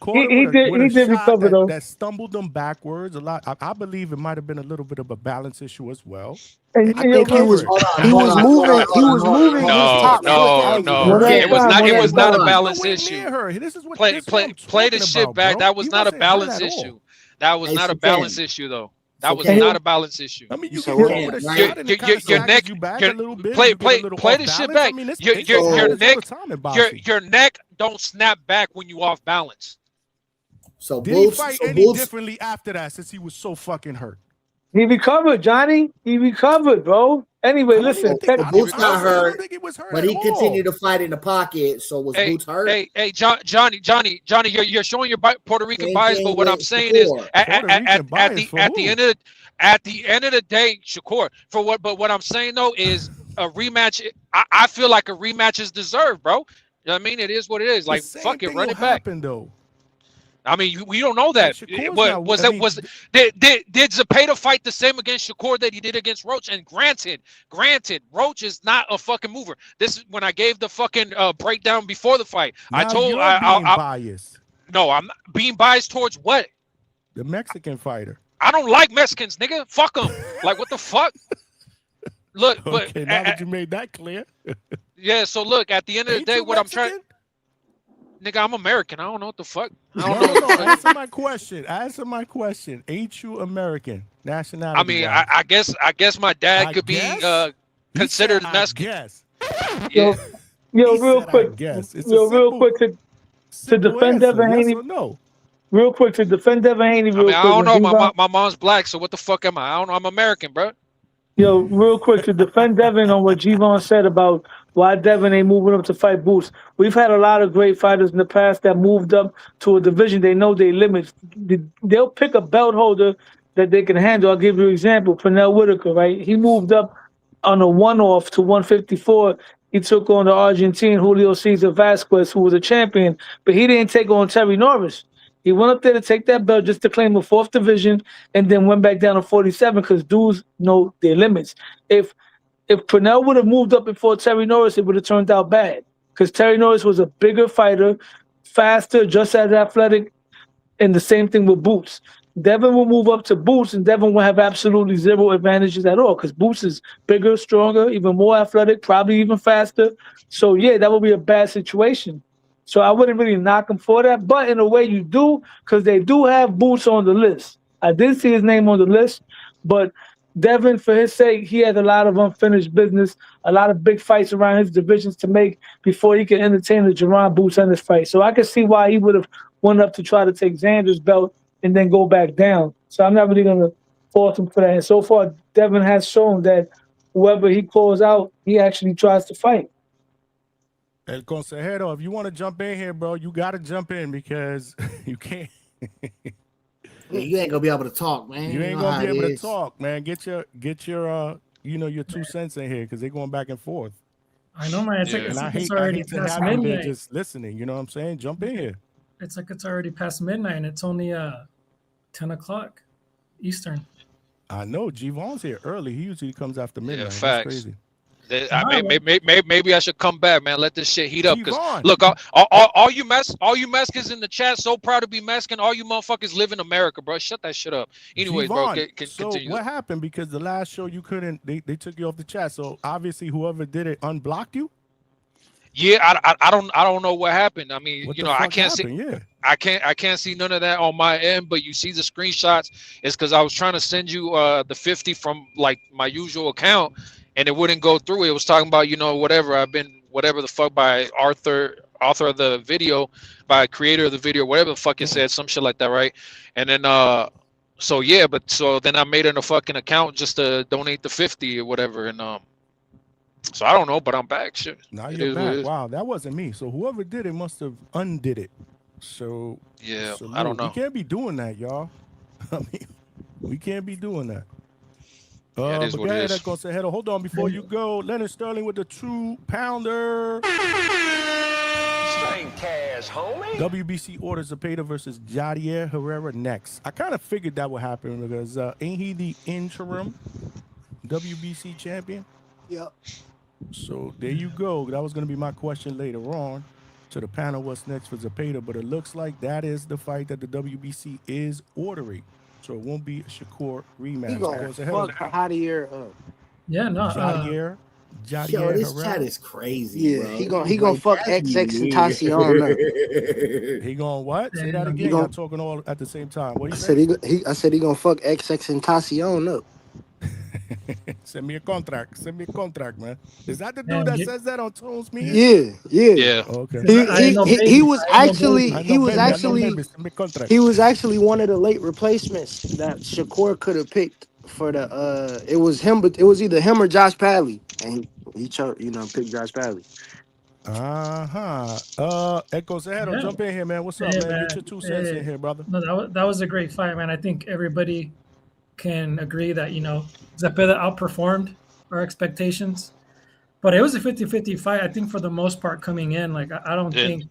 did recover though. That stumbled him backwards a lot. I believe it might have been a little bit of a balance issue as well. I think he was moving his top foot. No. It was not a balance issue. Play the shit back. That was not a balance issue. That was not a balance issue though. That was not a balance issue. I mean, you can go with a shot and it your neck, play the shit back. Your neck don't snap back when you off balance. So did he fight any differently after that since he was so fucking hurt? He recovered, Johnny. He recovered, bro. Anyway, listen. Boots got hurt, but he continued to fight in the pocket. So was Boots hurt? Hey, Johnny, you're showing your Puerto Rican bias, but what I'm saying is, at the end of the day, Shakur, but what I'm saying though is a rematch. I feel like a rematch is deserved, bro. You know what I mean? It is what it is. Like, fuck it, run it back. Though. I mean, we don't know that. Did Zepeda fight the same against Shakur that he did against Roach? And granted, Roach is not a fucking mover. This is when I gave the fucking breakdown before the fight. Now you're being biased. No, I'm not being biased towards what? The Mexican fighter. I don't like Mexicans, nigga. Fuck them. Like, what the fuck? Look, but now that you made that clear. Yeah, so look, at the end of the day, what Mexican? I'm trying. Nigga, I'm American. I don't know what the fuck. No. Answer my question. Ain't you American nationality? I mean, I guess my dad could be considered Mexican. Yes. Yeah. Yo, real quick. Real quick to defend Devin Haney. No. Real quick to defend Devin Haney. I don't know. My mom's black, so what the fuck am I? I don't know. I'm American, bro. Yo, real quick to defend Devin on what G-Von said about why Devin ain't moving up to fight Boots. We've had a lot of great fighters in the past that moved up to a division. They know their limits. They'll pick a belt holder that they can handle. I'll give you an example. Pernell Whitaker, right? He moved up on a one-off to 154. He took on the Argentine Julio Cesar Vasquez, who was a champion, but he didn't take on Terry Norris. He went up there to take that belt just to claim a 4th division and then went back down to 47 because dudes know their limits. If Pernell would have moved up before Terry Norris, it would have turned out bad because Terry Norris was a bigger fighter, faster, just as athletic, and the same thing with Boots. Devin will move up to Boots, and Devin will have absolutely zero advantages at all because Boots is bigger, stronger, even more athletic, probably even faster. So, yeah, that would be a bad situation. So I wouldn't really knock him for that, but in a way you do, because they do have Boots on the list. I did see his name on the list, but Devin, for his sake, he has a lot of unfinished business, a lot of big fights around his divisions to make before he can entertain the Jerron Boots on this fight. So I can see why he would have went up to try to take Xander's belt and then go back down. So I'm not really going to fault him for that. And so far, Devin has shown that whoever he calls out, he actually tries to fight. El Consejero, if you want to jump in here, bro, you got to jump in because you can't. Yeah, you ain't gonna be able to talk, man. You ain't know gonna how be it able to is. talk, man. Get your your 2 cents in here because they're going back and forth. I know, man. It's Yeah. like And I hate already to past have you there midnight. just listening. You know what I'm saying? Jump in here. It's like it's already past midnight, and it's only 10 o'clock Eastern. I know G-Von's here early. He usually comes after midnight. That's facts. crazy. Maybe I should come back, man. Let this shit heat up. Cause G-Von. look, all you Mexicans in the chat, so proud to be Mexican. All you motherfuckers live in America, bro. Shut that shit up. Anyways, bro, G-Von, so continue. what happened? Because the last show you couldn't, they took you off the chat. So obviously whoever did it unblocked you. Yeah, I don't know what happened. I mean, What you the know, I fuck can't happened? see. Yeah. I can't see none of that on my end, but you see the screenshots. It's because I was trying to send you the 50 from like my usual account, and it wouldn't go through. It was talking about, you know, whatever the fuck by author of the video, by creator of the video, whatever the fuck it said, some shit like that, right? And then so then I made it a fucking account just to donate the 50 or whatever, and so I don't know, but I'm back. Shit. Now It you're is what it back. is. Wow, that wasn't me. So whoever did it must have undid it. So Yeah, salute. I don't know. We can't be doing that, y'all. I mean, we can't be doing that. Yeah, it is But what go it ahead, is. Consejero. Hold on before you go. Leonard Sterling with the 2-pounder. Straight cash, homie. WBC orders Zepeda versus Javier Herrera next. I kind of figured that would happen because ain't he the interim WBC champion? Yep. So there you go. That was going to be my question later on to the panel. What's next for Zepeda? But it looks like that is the fight that the WBC is ordering. So it won't be a Shakur rematch. He gonna fuck Javier up. Yeah, no. Javier Yo, this Herrera. chat is crazy. Yeah, bro. he gonna fuck that'd be XX weird. Tentacion up. He gonna what? Say that He again. gonna- Y'all talking all at the same time. What I you said say? I said he gonna fuck XX Tentacion up. Send me a contract. Send me a contract, man. Is that the dude Man, that you- says that on Tones Me? Yeah. Yeah. Okay. I ain't no baby. He was I ain't no actually baby. he was I know actually baby. Send me a contract. he was actually one of the late replacements that Shakur could have picked for the it was him, but it was either him or Josh Padley, and he chose picked Josh Padley. Echo Zero, Yeah. jump in here, man. What's up, Hey, man? Get your 2 cents Hey. in here, brother. No, that was a great fight, man. I think everybody can agree that, Zepeda outperformed our expectations. But it was a 50-50 fight, I think, for the most part coming in. Like, I don't Yeah. think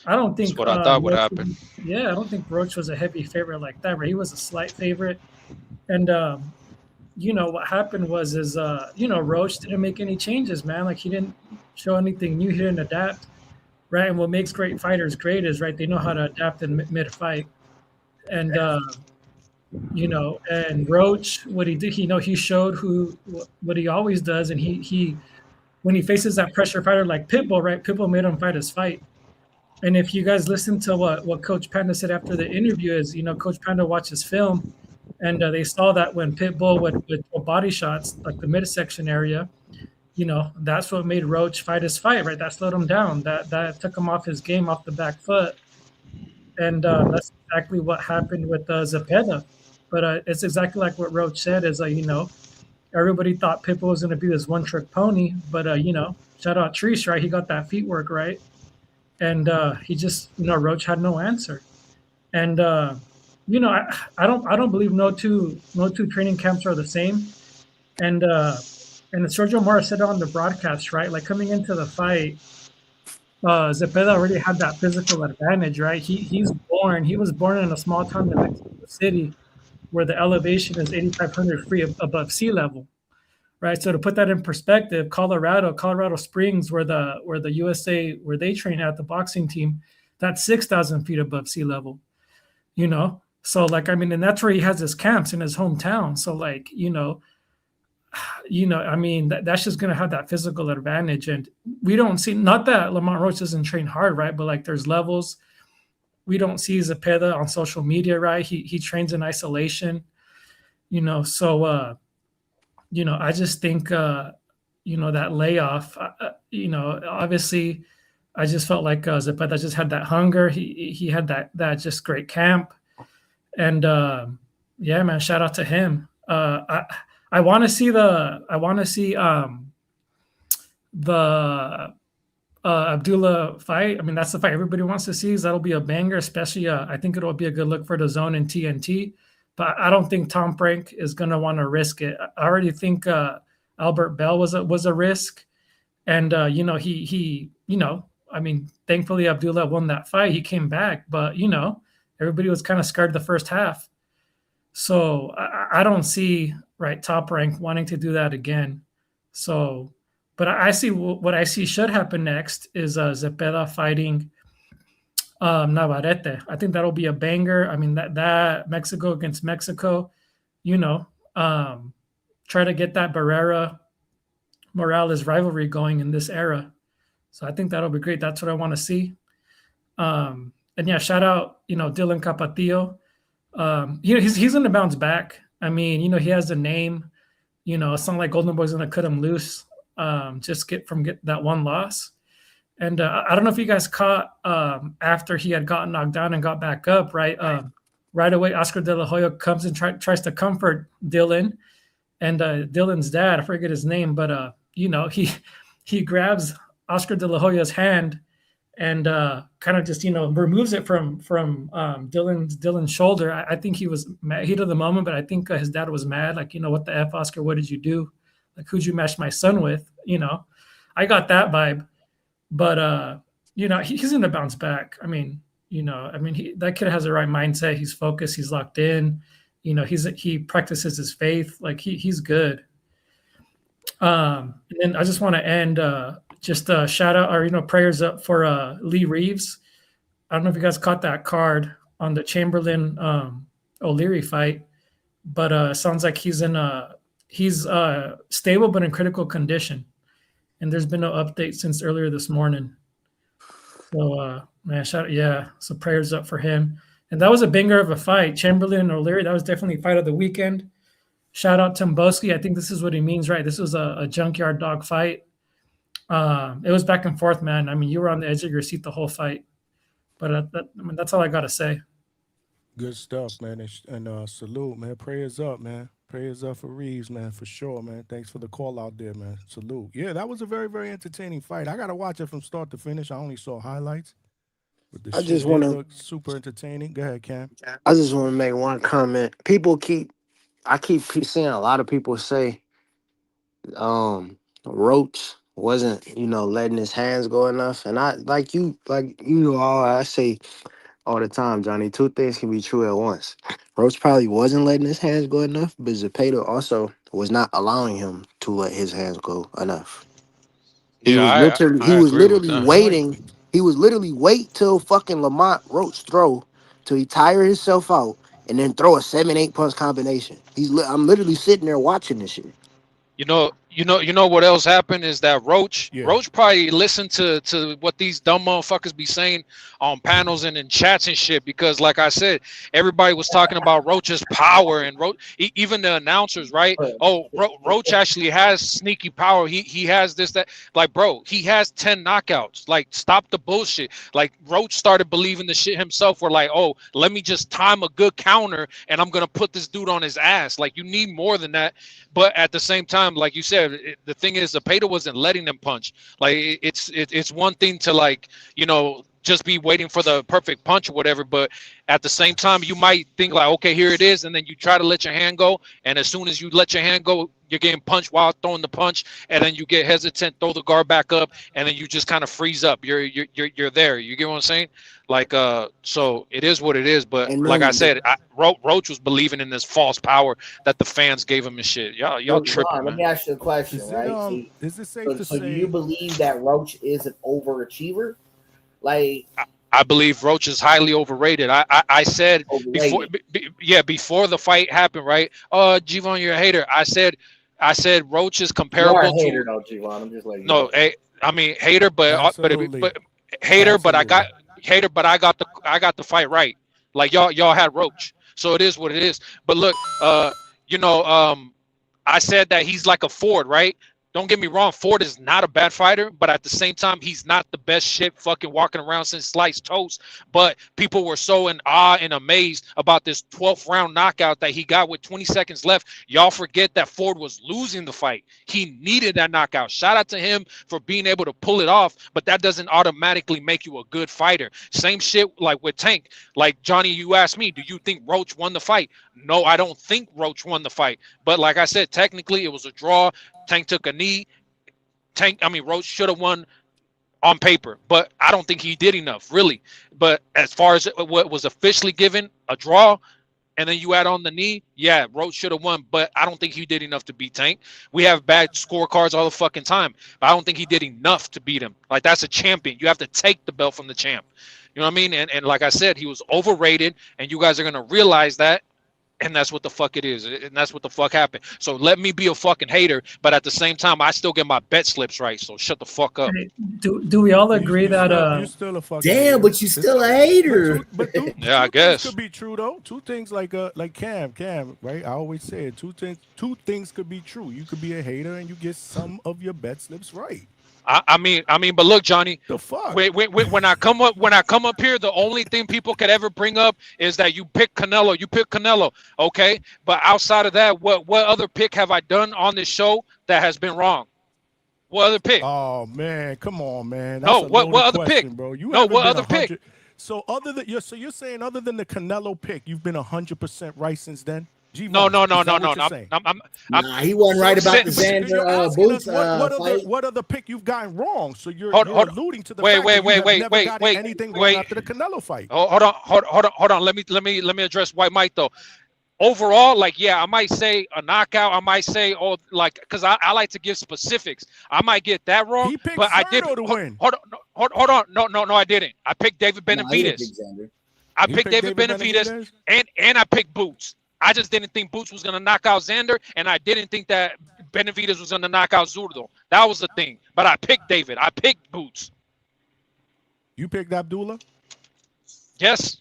That's what I thought would Roach happen. Yeah, I don't think Roach was a heavy favorite like that, but he was a slight favorite. And what happened was Roach didn't make any changes, man. Like, he didn't show anything new. He didn't adapt, right? And what makes great fighters great is, right, they know how to adapt in mid-fight. And and Roach, what he did, he showed what he always does, and he when he faces that pressure fighter like Pitbull, right? Pitbull made him fight his fight. And if you guys listen to what Coach Panda said after the interview, is Coach Panda watched his film, and they saw that when Pitbull would throw body shots like the midsection area, that's what made Roach fight his fight, right? That slowed him down. That took him off his game, off the back foot, and that's exactly what happened with Zepeda. But it's exactly like what Roach said is, everybody thought Pitbull was going to be this one-trick pony, but, shout out Treese, right? He got that feet work, right? And he just, Roach had no answer. And, I don't believe no two training camps are the same. And Sergio Mora said it on the broadcast, right? Like, coming into the fight, Zepeda already had that physical advantage, right? He was born in a small town in Mexico City, where the elevation is 8,500 feet above sea level, right? So to put that in perspective, Colorado Springs, where the USA, where they train at, the boxing team, that's 6,000 feet above sea level, So and that's where he has his camps, in his hometown. So that's just gonna have that physical advantage, and we don't see, not that Lamont Roach doesn't train hard, right? But there's levels. We don't see Zepeda on social media, right? He trains in isolation, So, I just think, that layoff, obviously, I just felt like Zepeda just had that hunger. He had that just great camp, and yeah, man, shout out to him. I I want to see the Abdullah fight. I mean, that's the fight everybody wants to see. That'll be a banger, especially I think it'll be a good look for the zone and TNT. But I don't think Tom Frank is gonna want to risk it. I already think Albert Bell was a risk, and he I mean, thankfully Abdullah won that fight. He came back, but everybody was kind of scared the first half. So I don't see Top Rank wanting to do that again. So, but I see what I see should happen next is Zepeda fighting Navarrete. I think that'll be a banger. I mean that Mexico against Mexico, try to get that Barrera Morales rivalry going in this era. So I think that'll be great. That's what I want to see. And yeah, shout out, Dylan Capatillo. He's going to bounce back. I mean, he has a name. It's not like Golden Boy's going to cut him loose. Just get that one loss. And I don't know if you guys caught after he had gotten knocked down and got back up, right? Right away, Oscar De La Hoya comes and tries to comfort Dylan. And Dylan's dad, I forget his name, but he grabs Oscar De La Hoya's hand and kind of just removes it from Dylan's shoulder. I think he was mad, heat of the moment, but I think his dad was mad. Like, what the F, Oscar? What did you do? Like, who'd you match my son with? I got that vibe. But he's gonna bounce back. I mean, that kid has the right mindset. He's focused. He's locked in. He practices his faith. Like he's good. And then I just want to end just a shout out or prayers up for Lee Reeves. I don't know if you guys caught that card on the Chamberlain O'Leary fight, but sounds like he's stable but in critical condition. And there's been no update since earlier this morning. So so prayers up for him. And that was a banger of a fight. Chamberlain and O'Leary, that was definitely fight of the weekend. Shout out to Mboski. I think this is what he means, right? This was a junkyard dog fight. It was back and forth, man. I mean, you were on the edge of your seat the whole fight. But that's all I got to say. Good stuff, man. And salute, man. Prayers up, man. Prayers up for Reeves, man, for sure, man. Thanks for the call out there, man. Salute. Yeah, that was a very, very entertaining fight. I got to watch it from start to finish. I only saw highlights. But I just want to look super entertaining. Go ahead, Cam. I just want to make one comment. I keep seeing a lot of people say Roach wasn't, letting his hands go enough. And I I say all the time, Johnny, two things can be true at once. Roach probably wasn't letting his hands go enough, but Zepeda also was not allowing him to let his hands go enough. He was literally waiting. He was literally wait till fucking Lamont Roach throw till he tire himself out and then throw a 7-8 punch combination. I'm literally sitting there watching this shit. You know what else happened is that Roach probably listened to what these dumb motherfuckers be saying on panels and in chats and shit, because like I said, everybody was talking about Roach's power and even the announcers, right? Oh, Roach actually has sneaky power. He has this, that. Like, bro, he has 10 knockouts. Like, stop the bullshit. Like, Roach started believing the shit himself. We're like, oh, let me just time a good counter and I'm gonna put this dude on his ass. Like, you need more than that. But at the same time, like you said, the thing is, Zepeda wasn't letting them punch. Like, it's one thing to, just be waiting for the perfect punch or whatever, but at the same time, you might think like, okay, here it is, and then you try to let your hand go, and as soon as you let your hand go, you're getting punched while throwing the punch, and then you get hesitant, throw the guard back up, and then you just kind of freeze up. You're there. You get what I'm saying? Like, so it is what it is. But like I said, Roach was believing in this false power that the fans gave him and shit. Y'all tripping. Let me ask you a question, right? Is it safe to say? Do you believe that Roach is an overachiever? Like, I believe Roach is highly overrated. I said before the fight happened, right? Oh, Javon, you're a hater. I said Roach is comparable to. Hater, though, Javon. I'm just like, I mean hater, but hater, but I got hater, but I got the fight right. Like y'all had Roach, so it is what it is. But look, I said that he's like a Ford, right? Don't get me wrong, Ford is not a bad fighter, but at the same time, he's not the best shit fucking walking around since sliced toast. But people were so in awe and amazed about this 12th round knockout that he got with 20 seconds left. Y'all forget that Ford was losing the fight. He needed that knockout. Shout out to him for being able to pull it off, but that doesn't automatically make you a good fighter. Same shit like with Tank. Like, Johnny, you asked me, do you think Roach won the fight? No, I don't think Roach won the fight. But like I said, technically it was a draw. Tank took a knee. Roach should have won on paper, but I don't think he did enough, really. But as far as what was officially given, a draw, and then you add on the knee, yeah, Roach should have won, but I don't think he did enough to beat Tank. We have bad scorecards all the fucking time, but I don't think he did enough to beat him. Like, that's a champion. You have to take the belt from the champ. You know what I mean? And like I said, he was overrated, and you guys are going to realize that. And that's what the fuck it is. And that's what the fuck happened. So let me be a fucking hater, but at the same time, I still get my bet slips right. So shut the fuck up. Do we all agree that you're still a fucking damn, hater. but you still a hater. Yeah, I guess. Could be true though. Two things like Cam, right? I always say it. Two things could be true. You could be a hater and you get some of your bet slips right. I mean, but look, Johnny. The fuck? Wait, when I come up here, the only thing people could ever bring up is that you pick Canelo. You pick Canelo, okay? But outside of that, what other pick have I done on this show that has been wrong? What other pick? Oh man, come on, man. That's what other pick, bro? What other pick? So you're saying other than the Canelo pick, you've been 100% right since then? No. Nah, he wasn't right about the Xander Boots what other pick you've gotten wrong? So you're alluding to the fact that you anything wrong after the Canelo fight. Hold on. Let me address White Mike though. Overall, like, yeah, I might say a knockout. I might say, because I like to give specifics. I might get that wrong, he picked but I did. to win. Hold on. No, I didn't. I picked David Benavidez. I picked David Benavidez, and I picked Boots. I just didn't think Boots was going to knock out Xander, and I didn't think that Benavidez was going to knock out Zurdo. That was the thing. But I picked David. I picked Boots. You picked Abdullah? Yes.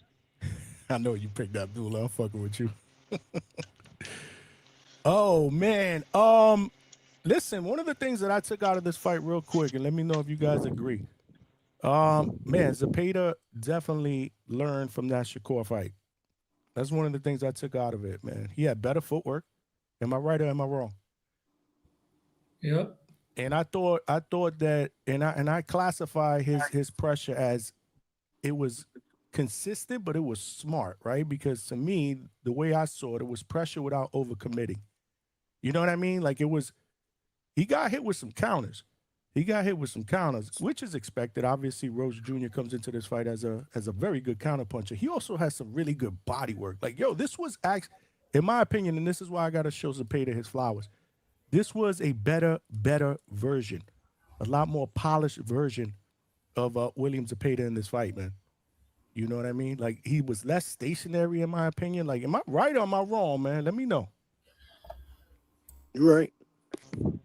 I know you picked Abdullah. I'm fucking with you. Oh, man. Listen, one of the things that I took out of this fight real quick, and let me know if you guys agree. Man, Zepeda definitely learned from that Shakur fight. That's one of the things I took out of it, man. He had better footwork. Am I right or am I wrong? Yep. And I thought that, and I classify his pressure as it was consistent, but it was smart, right? Because to me, the way I saw it was pressure without overcommitting. You know what I mean? Like he got hit with some counters. Which is expected. Obviously, Roach Jr. comes into this fight as a very good counterpuncher. He also has some really good body work. Like, this was actually, in my opinion, and this is why I got to show Zepeda his flowers. This was a better version, a lot more polished version of William Zepeda in this fight, man. You know what I mean? Like, he was less stationary, in my opinion. Like, am I right or am I wrong, man? Let me know. You're right.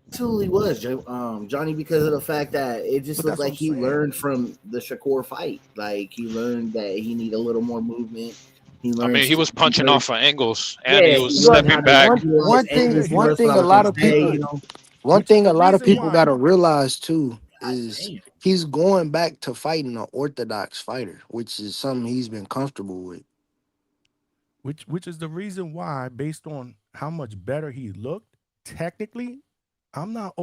Absolutely was, Johnny, because of the fact that it just looked like he learned from the Shakur fight. Like, he learned that he needed a little more movement. He was punching off of angles and he was stepping back. One thing a lot of people got to realize too is he's going back to fighting an orthodox fighter, which is something he's been comfortable with. Which is the reason why, based on how much better he looked, technically, I'm not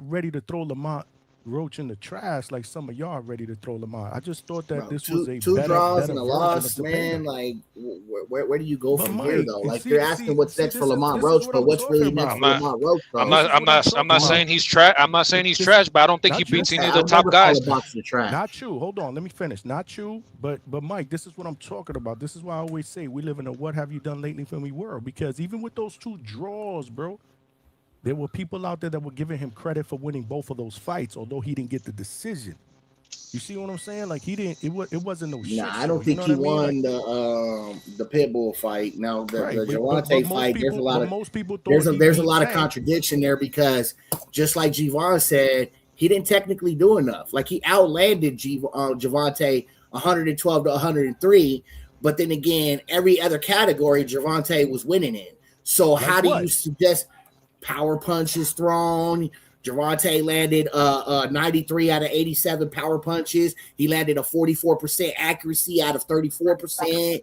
ready to throw Lamont Roach in the trash like some of y'all are ready to throw Lamont. I just thought that this was a two draws and a loss, man. Like, where do you go from here though? Like, you're asking what's next for Lamont Roach, but what's really next for Lamont Roach? I'm not saying he's trash. I'm not saying he's trash, but I don't think he beats any of the top guys. Not you. Hold on, let me finish. Not you, but Mike, this is what I'm talking about. This is why I always say we live in a what have you done lately for me world, because even with those two draws, bro, there were people out there that were giving him credit for winning both of those fights, although he didn't get the decision. You see what I'm saying? Like, he didn't. It wasn't no shit. I don't think he won the Pitbull fight. Now the Javante fight, there's a lot of contradiction there, because just like Javon said, he didn't technically do enough. Like, he outlanded Javante 112 to 103, but then again, every other category Javante was winning in. So how do you suggest? Power punches thrown, Gervonta landed 93 out of 87 power punches. He landed a 44% accuracy out of 34%.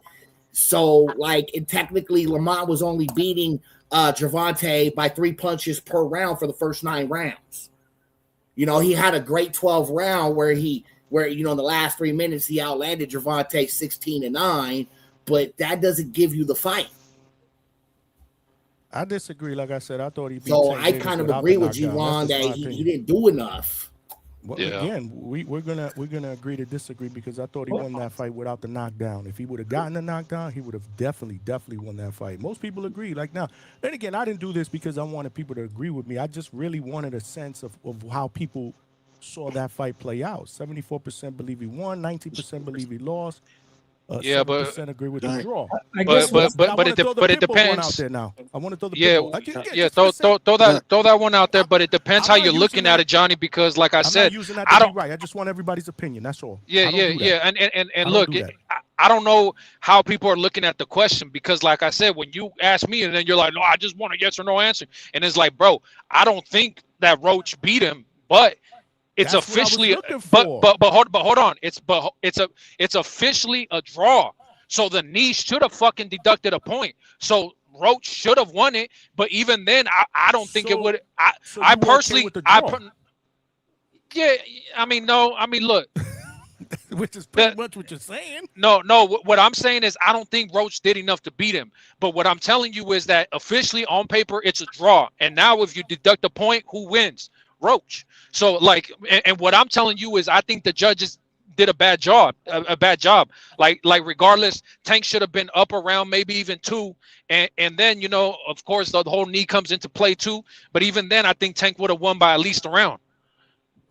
So, like, and technically, Lamont was only beating Gervonta by 3 punches per round for the first 9 rounds. You know, he had a great 12 round where in the last 3 minutes he outlanded Gervonta 16-9, but that doesn't give you the fight. I disagree. Like I said, I thought he beat So Tank I Davis kind of without agree the with knockdown. G-Ron That's just that my he opinion. didn't do enough. Well, Yeah. again, we're gonna agree to disagree because I thought he won that fight without the knockdown. If he would have gotten the knockdown, he would have definitely won that fight. Most people agree. Like now, then again, I didn't do this because I wanted people to agree with me. I just really wanted a sense of how people saw that fight play out. 74% believe he won, 19% believe he lost. Yeah, but 7% agree with the draw. I guess but it it depends. One out depends. there now. I want to throw the Yeah, pitbull. yeah. Throw that one out there. But it depends how you're looking at it, Johnny. Because like I I'm said, not using that I to be don't. right. I just want everybody's opinion. That's all. Yeah, I don't yeah, do that. yeah. And I don't look, do that. I don't know how people are looking at the question because, like I said, when you ask me and then you're like, no, I just want a yes or no answer, and it's like, bro, I don't think that Roach beat him, but it's That's what I was officially, looking for. but hold on, it's officially a draw. So the knee should have fucking deducted a point. So Roach should have won it, but even then, I don't think it would. I personally, okay with the draw? Yeah, I mean, no, I mean, look. Which is pretty much what you're saying. No, what I'm saying is I don't think Roach did enough to beat him. But what I'm telling you is that officially on paper, it's a draw. And now if you deduct a point, who wins? Roach. So like, and what I'm telling you is I think the judges did a bad job, Like regardless, Tank should have been up around maybe even 2. And then, you know, of course, the whole knee comes into play too. But even then, I think Tank would have won by at least a round.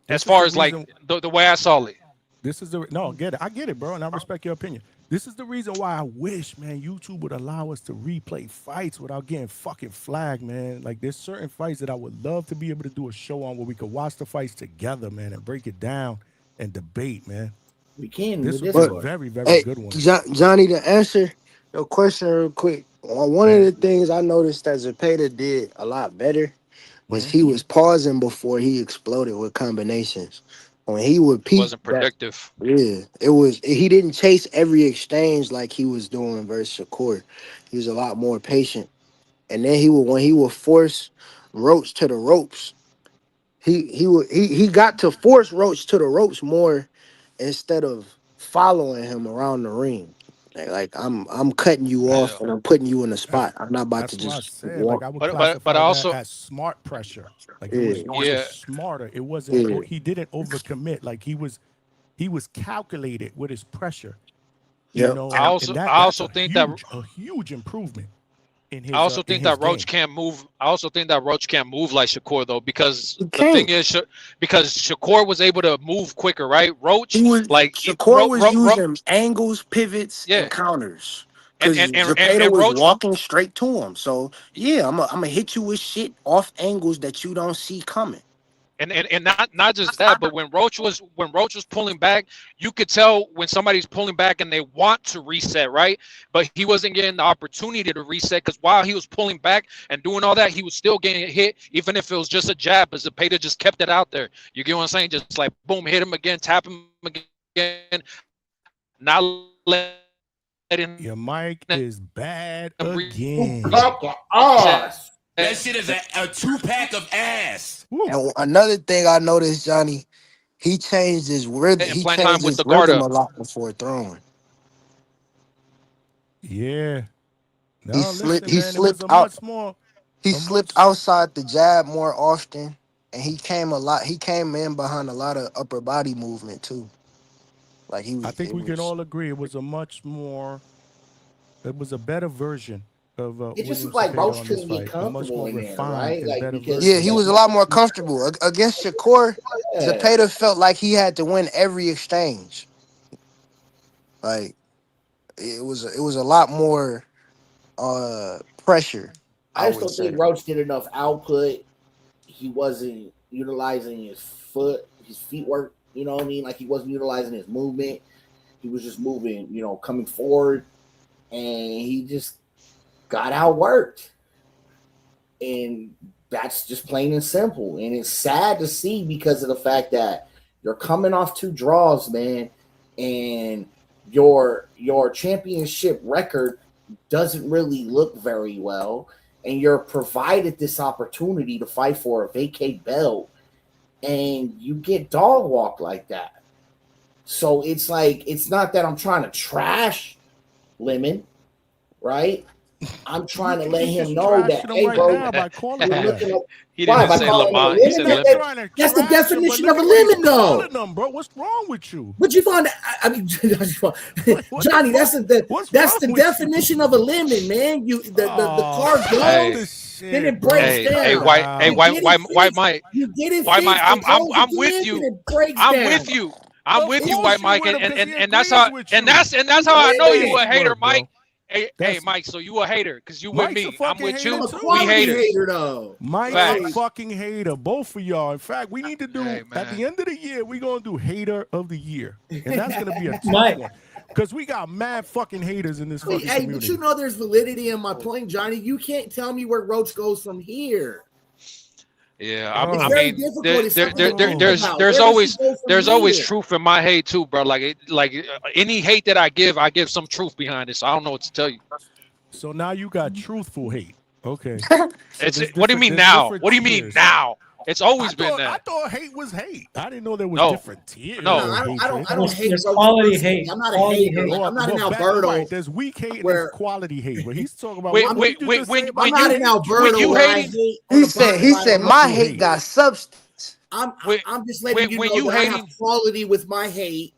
As far as like the way I saw it. This is the no, get it. I get it, bro, and I respect your opinion. This is the reason why I wish, man, YouTube would allow us to replay fights without getting fucking flagged, man. Like there's certain fights that I would love to be able to do a show on where we could watch the fights together, man, and break it down and debate, man. We can. This was a very, very good one. Johnny, to answer your question real quick, one of the things I noticed that Zepeda did a lot better was he was pausing before he exploded with combinations. When he would peak, Wasn't predictive. It was. He didn't chase every exchange like he was doing versus Shakur. He was a lot more patient. And then when he would force Roach to the ropes, he got to force Roach to the ropes more instead of following him around the ring. Like I'm cutting you off and I'm putting you in a spot. I'm not about to just walk. Like I would classify also that as smart pressure. Like he was doing it smarter. It wasn't. He didn't overcommit. Like he was calculated with his pressure. Yeah. You know, I also think that a huge improvement. In his, I also think that Roach can't move. I also think that Roach can't move like Shakur though, because the thing is, because Shakur was able to move quicker, right? Roach Shakur was using angles, pivots, and counters. Because Zepeda was walking straight to him. So yeah, I'm gonna hit you with shit off angles that you don't see coming. And not just that, but when Roach was pulling back, you could tell when somebody's pulling back and they want to reset, right? But he wasn't getting the opportunity to reset because while he was pulling back and doing all that, he was still getting hit, even if it was just a jab. But Zepeda just kept it out there. You get what I'm saying? Just like boom, hit him again, tap him again, not letting. Your mic is bad again. That shit is a 2-pack of ass. And another thing I noticed, Johnny, he changed his rhythm. He changed his rhythm a lot before throwing. Yeah. No, he slipped out. He slipped outside the jab more often, and he came in behind a lot of upper body movement too. Like he was. I think we can all agree it was a better version of it just looked like Roach couldn't get comfortable in there, right? Like he was a lot more comfortable against Shakur. Zepeda felt like he had to win every exchange. Like it was a lot more pressure. I just don't think Roach did enough output. He wasn't utilizing his feet work. You know what I mean? Like he wasn't utilizing his movement. He was just moving, coming forward, and he just got outworked. And That's just plain and simple. And it's sad to see because of the fact that you're coming off 2 draws, man, and your championship record doesn't really look very well, and you're provided this opportunity to fight for a vacate belt, and you get dog walked like that. So it's like, it's not that I'm trying to trash Lemon, right? I'm trying to let him know that, hey, bro, he didn't say Lamont. He said Lemon. That's the definition of a lemon, though. Them, bro. What's wrong with you? But you found, I mean, Johnny, that's the definition of a lemon, man. The card goes, then it breaks down. Hey, White Mike. You get it. White Mike, I'm with you. I'm with you. I'm with you, White Mike, and that's how I know you a hater, Mike. Hey, Mike, so you a hater because you with me. I'm with you. We haters. Mike's a fucking hater. Both of y'all. In fact, we need to do, at the end of the year, we're going to do Hater of the Year. And that's going to be a tough one. Because we got mad fucking haters in this fucking community. But you know there's validity in my point, Johnny. You can't tell me where Roach goes from here. Yeah, I mean, there's always truth in my hate too, bro. Like any hate that I give some truth behind it. So I don't know what to tell you. So now you got truthful hate. Okay. What do you mean now? What do you mean now? It's always been that. I thought hate was hate. I didn't know there was different tiers. No, I don't hate. There's quality hate. I'm not a hater. I'm not in Alberta. Right. There's weak hate and there's quality hate. But he's talking about. I'm not in Alberta. He said my hate got substance. I'm just letting you know that I have quality with my hate,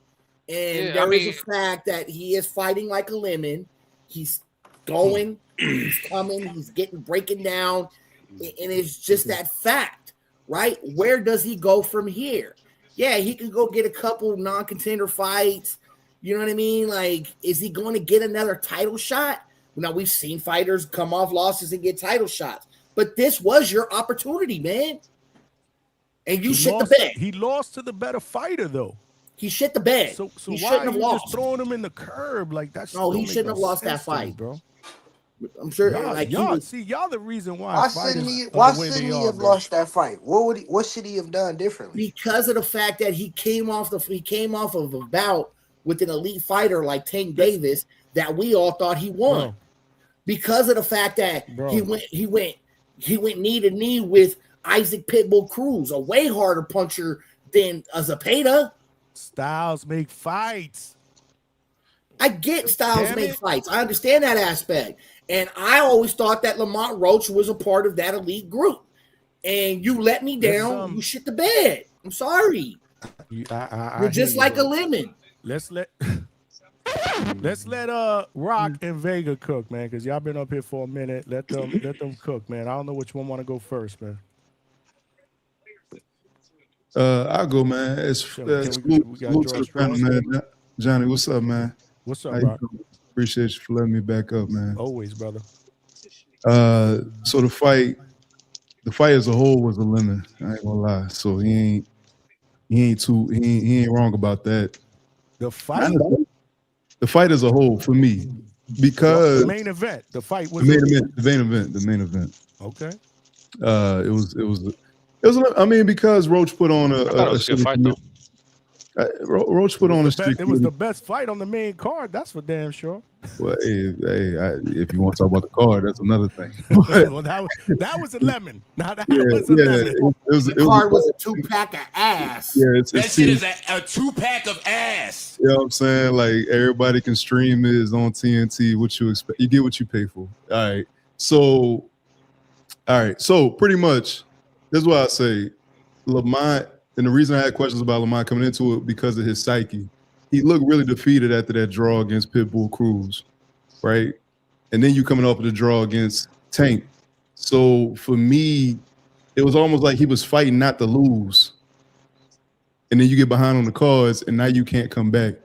and there is a fact that he is fighting like a lemon. He's going, he's coming, he's breaking down, and it's just that fact. Right? Where does he go from here? Yeah, he can go get a couple non-contender fights. You know what I mean? Like, is he going to get another title shot? Now, we've seen fighters come off losses and get title shots. But this was your opportunity, man. And you shit the bed. He lost to the better fighter, though. He shit the bed. So he why are you just throwing him in the curb? Like, that's no, he shouldn't have lost that fight, bro. I'm sure. Y'all the reason why. Why shouldn't he have lost that fight? What should he have done differently? Because of the fact that he came off of a bout with an elite fighter like Tank Davis that we all thought he won. Bro. Because of the fact that he went knee to knee with Isaac Pitbull Cruz, a way harder puncher than Zepeda. Styles make fights. I get styles make fights. I understand that aspect. And I always thought that Lamont Roach was a part of that elite group. And you let me down. You shit the bed. I'm sorry. You're just like a lemon. Let's let Rock and Vega cook, man, because y'all been up here for a minute. Let them cook, man. I don't know which one want to go first, man. I'll go, man. We got man. Johnny, what's up, man? What's up, Rock? Appreciate you for letting me back up, man. Always, brother. So the fight as a whole was a lemon. I ain't gonna lie. So he ain't wrong about that. The fight as a whole for me, because the main event. The fight was the main event. Okay. It was. I mean, because Roach put on a good fight though. Roach put on a streak. It was the best fight on the main card. That's for damn sure. Well, if you want to talk about the card, that's another thing. Well, that was a lemon. Now that was a lemon. The card was a 2-pack of ass. Yeah, that shit is a 2-pack of ass. You know what I'm saying? Like, everybody can stream it on TNT. What you expect? You get what you pay for. All right. So pretty much, this is why I say Lamont. And the reason I had questions about Lamont coming into it because of his psyche. He looked really defeated after that draw against Pitbull Cruz, right? And then you coming off of the draw against Tank. So for me, it was almost like he was fighting not to lose. And then you get behind on the cards, and now you can't come back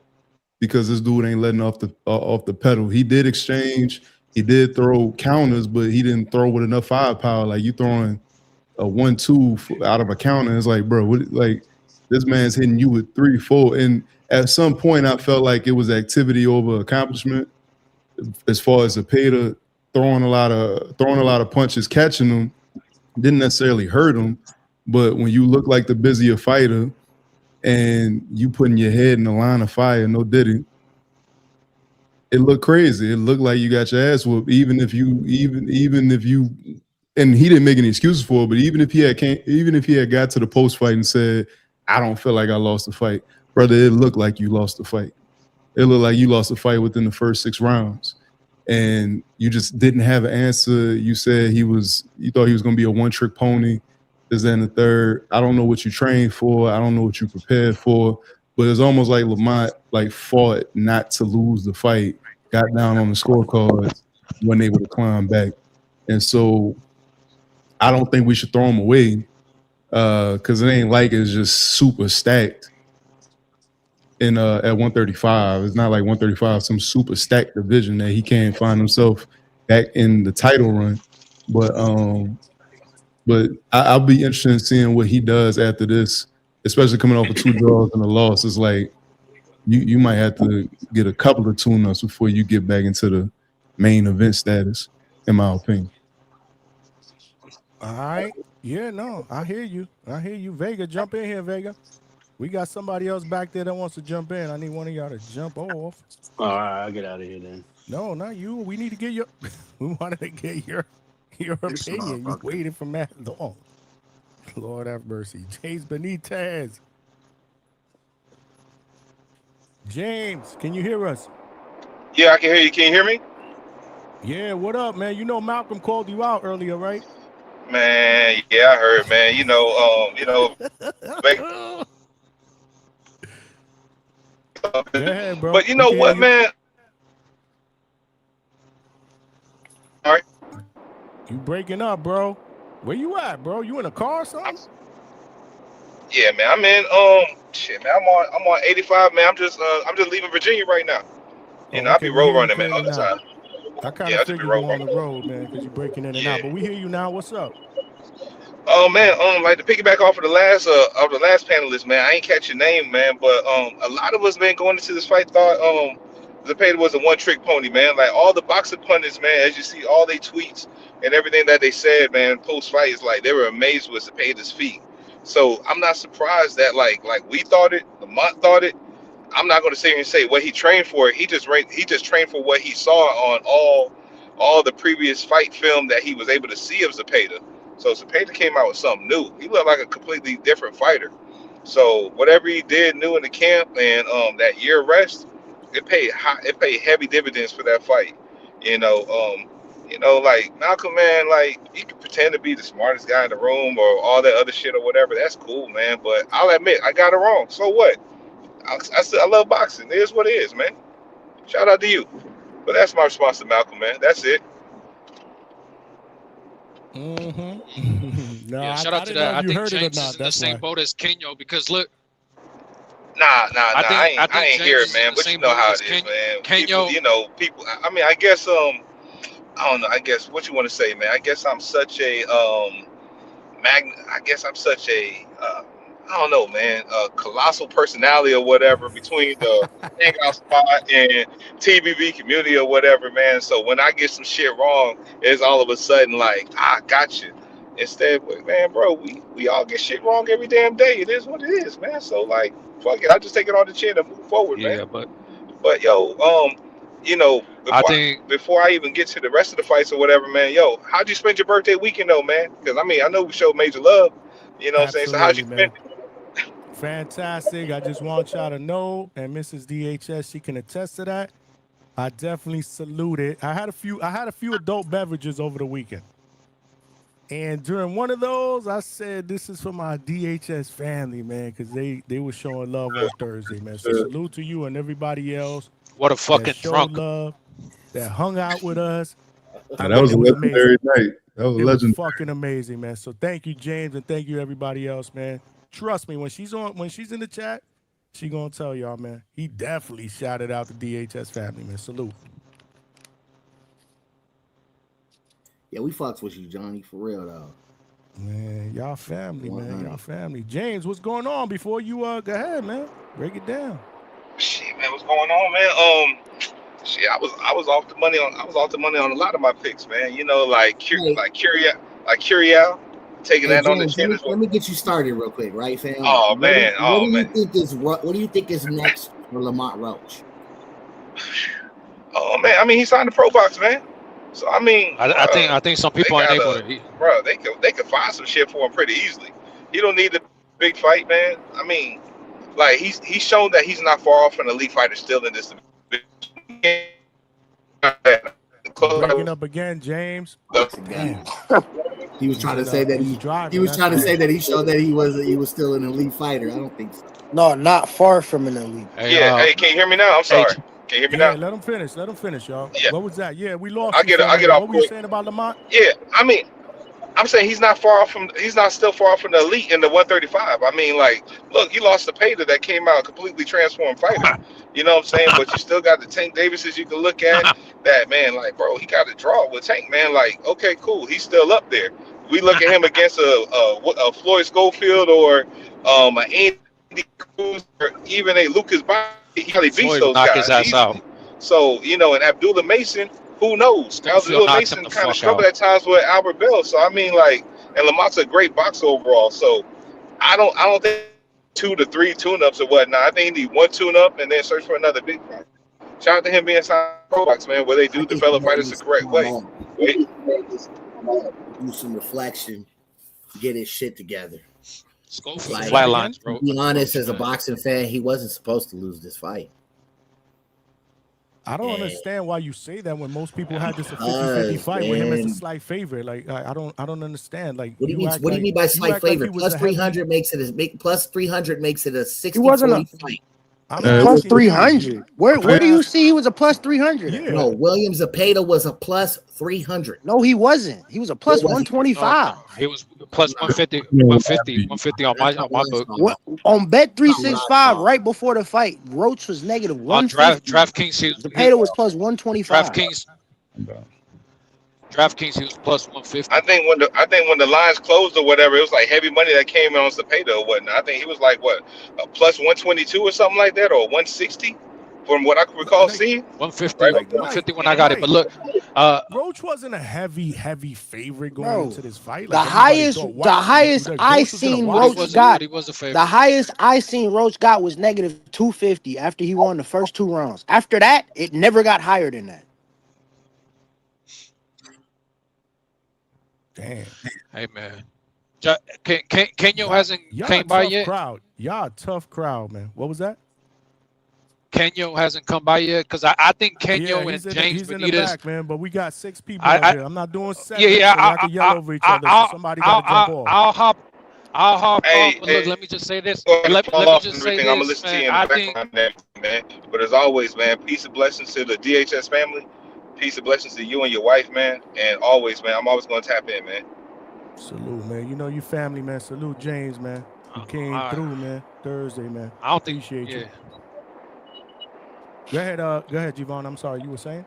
because this dude ain't letting off the pedal. He did exchange, he did throw counters, but he didn't throw with enough firepower. Like, you throwing a 1-2 out of a counter. It's like, bro, this man's hitting you with 3-4. And at some point, I felt like it was activity over accomplishment. As far as Zepeda throwing a lot of punches, catching them, didn't necessarily hurt him, but when you look like the busier fighter and you putting your head in the line of fire, no diddy, it looked crazy. It looked like you got your ass whooped, even if you, and he didn't make any excuses for it, but even if he had got to the post fight and said, I don't feel like I lost the fight, brother, it looked like you lost the fight. It looked like you lost the fight within the first 6 rounds. And you just didn't have an answer. You said you thought he was going to be a one-trick pony. This, that, and the third. I don't know what you trained for. I don't know what you prepared for. But it's almost like Lamont fought not to lose the fight, got down on the scorecards, wasn't able to climb back. And so I don't think we should throw him away because it ain't like it's just super stacked in at 135. It's not like 135, some super stacked division that he can't find himself back in the title run. But I'll be interested in seeing what he does after this, especially coming off of 2 draws and a loss. It's like you might have to get a couple of tune-ups before you get back into the main event status, in my opinion. All right. Yeah, no, I hear you. Vega, jump in here, Vega. We got somebody else back there that wants to jump in. I need one of y'all to jump off. All right, I'll get out of here then. No, not you. We need to get your. We wanted to get your opinion. You waited for that long. Lord have mercy. James Benitez. James, can you hear us? Yeah, I can hear you. Can you hear me? Yeah, what up, man? You know Malcolm called you out earlier, right? Man, yeah, I heard, man. Go ahead, bro. But you know what, man? All right. You breaking up, bro. Where you at, bro? You in a car or something? Yeah, man. I'm in shit, man. I'm on 85, man. I'm just leaving Virginia right now. I be road running, man, all the time. I kind of figured you on the road, man, because you're breaking in and out. But we hear you now. What's up? Oh man, like to piggyback off of the last panelist, man. I ain't catch your name, man, but a lot of us, man, going into this fight thought Zepeda was a one-trick pony, man. Like all the boxing pundits, man, as you see all they tweets and everything that they said, man, post-fight is like they were amazed with Zepeda's feet. So I'm not surprised that like we thought it, Lamont thought it. I'm not going to sit here and say what he trained for. He just trained for what he saw on all the previous fight film that he was able to see of Zepeda. So Zepeda came out with something new. He looked like a completely different fighter. So whatever he did new in the camp and that year rest, it paid heavy dividends for that fight. Like Malcolm, man, like he could pretend to be the smartest guy in the room or all that other shit or whatever. That's cool, man. But I'll admit I got it wrong. So what? I love boxing. It is what it is, man. Shout out to you. But that's my response to Malcolm, man. That's it. No, yeah, shout out to that. I think James is in the same boat as Kenyo because look. Nah. I ain't hear it, man. But you know how it is, man. Kenyo, people. I mean, I guess I don't know. I guess what you want to say, man. I guess I'm such a I don't know, man, a colossal personality or whatever between the Hangout spot and TBV community or whatever, man. So when I get some shit wrong, it's all of a sudden like, I got you. Instead, man, bro, we all get shit wrong every damn day. It is what it is, man. So like, fuck it. I just take it on the chin and move forward, man. Yeah, but yo, before I even get to the rest of the fights or whatever, man, yo, how'd you spend your birthday weekend though, man? Because I mean, I know we showed major love. You know what I'm saying? So how'd you spend it? Fantastic. I just want y'all to know, and Mrs. DHS, she can attest to that. I definitely salute it. I had a few adult beverages over the weekend. And during one of those, I said, this is for my DHS family, man, because they were showing love on Thursday, man. So salute to you and everybody else. What a fucking drunk. Love, that hung out with us. That was a legendary night. That was legendary. Fucking amazing, man. So thank you, James, and thank you everybody else, man. Trust me, when she's in the chat, she gonna tell y'all, man. He definitely shouted out the DHS family, man. Salute. Yeah, we fucks with you, Johnny, for real though. Man, y'all family, man. Y'all family. James, what's going on before you go ahead, man? Break it down. Shit, man, what's going on, man? Shit, I was off the money on a lot of my picks, man. You know, like Curiel, taking Hey, that on the James, chin as let well. me get you started real quick, right, fam? Oh man, What do you think is next for Lamont Roach? Oh man, I mean he signed the pro box, man. So I mean, I think some people they ain't able gotta, to. bro, they could find some shit for him pretty easily. He don't need the big fight, man. I mean, like he's shown that he's not far off from an elite fighter still in this division. Breaking up again, James. Damn. He was trying to say that he driving, was that's trying to why. say that he showed that he was still an elite fighter. I don't think so. No, not far from an elite. Yeah, hey, can you hear me now? I'm sorry. Can you hear me Yeah, now? let him finish. Let him finish, y'all. Yeah. What was that? Yeah, we lost. I get you, off What were you quick. saying about Lamont? Yeah, I mean, I'm saying he's not still far off from the elite in the 135. I mean, like, look, you lost to Zepeda that came out a completely transformed fighter. You know what I'm saying? But you still got the Tank Davises you can look at. That man, like, bro, he got a draw with Tank, man. Like, okay, cool, he's still up there. We look at him against a Floyd Schofield or an Andy Cruz or even a Lucas Bobby. He probably beats Floyd those knock guys his ass easily. out. So, you know, and Abdullah Mason, who knows? Schofield Abdullah knocked Mason him the kind of fuck struggled out. at times with Albert Bell. So I mean, like, and Lamont's a great boxer overall. So I don't think 2 to 3 tune-ups or whatnot. I think he need 1 tune-up and then search for another big fight. Shout out to him being signed pro box, man, where they do develop fighters the correct way. Do some reflection, get his shit together. Schofield Like, flatlines, bro. to be honest, as a boxing fan, he wasn't supposed to lose this fight. I don't understand why you say that when most people had this a 50-50 fight with him as a slight favorite. Like I don't understand. Like What do you mean? What do you mean by slight favorite? Plus 300 makes it plus 300 makes it a 60-40 fight. Plus 300. Where do you see he was a plus 300? Yeah. No, William Zepeda was a plus 300. No, he wasn't. He was a plus 125. He was plus 150 on my book. What, on Bet 365 right before the fight, Roach was negative On 150. DraftKings, Zepeda was plus 125. DraftKings, he was plus 150. I think when the lines closed or whatever, it was like heavy money that came in on Zepeda or whatnot. I think he was like what, a plus 122 or something like that, or 160 from what I can recall seeing. 150, right? 150 when I got it. But look, Roach wasn't a heavy favorite going into this fight. The highest I seen Roach got. He was a favorite. The highest I seen Roach got was negative 250 after he won the first 2 rounds. After that, it never got higher than that. Damn. Hey man, Kenyo hasn't came by yet. Y'all a tough crowd, man. What was that? Kenyo hasn't come by yet because I think Kenyo and James he's in the Benitez, back, man. But we got 6 people out here. I'm not doing 7. Yeah, so I can yell over each other. So somebody got to jump off. I'll hop Hey, off. But look, let me just say this. Let me just say this, I'm gonna listen to you in the man. background, man. But as always, man, peace and blessings to the DHS family. Peace and blessings to you and your wife, man. And always, man, I'm always gonna tap in, man. Salute, man. You know you family, man. Salute, James, man. You came through, man. Thursday, man. I don't think appreciate you. Go ahead, Javon. I'm sorry, you were saying?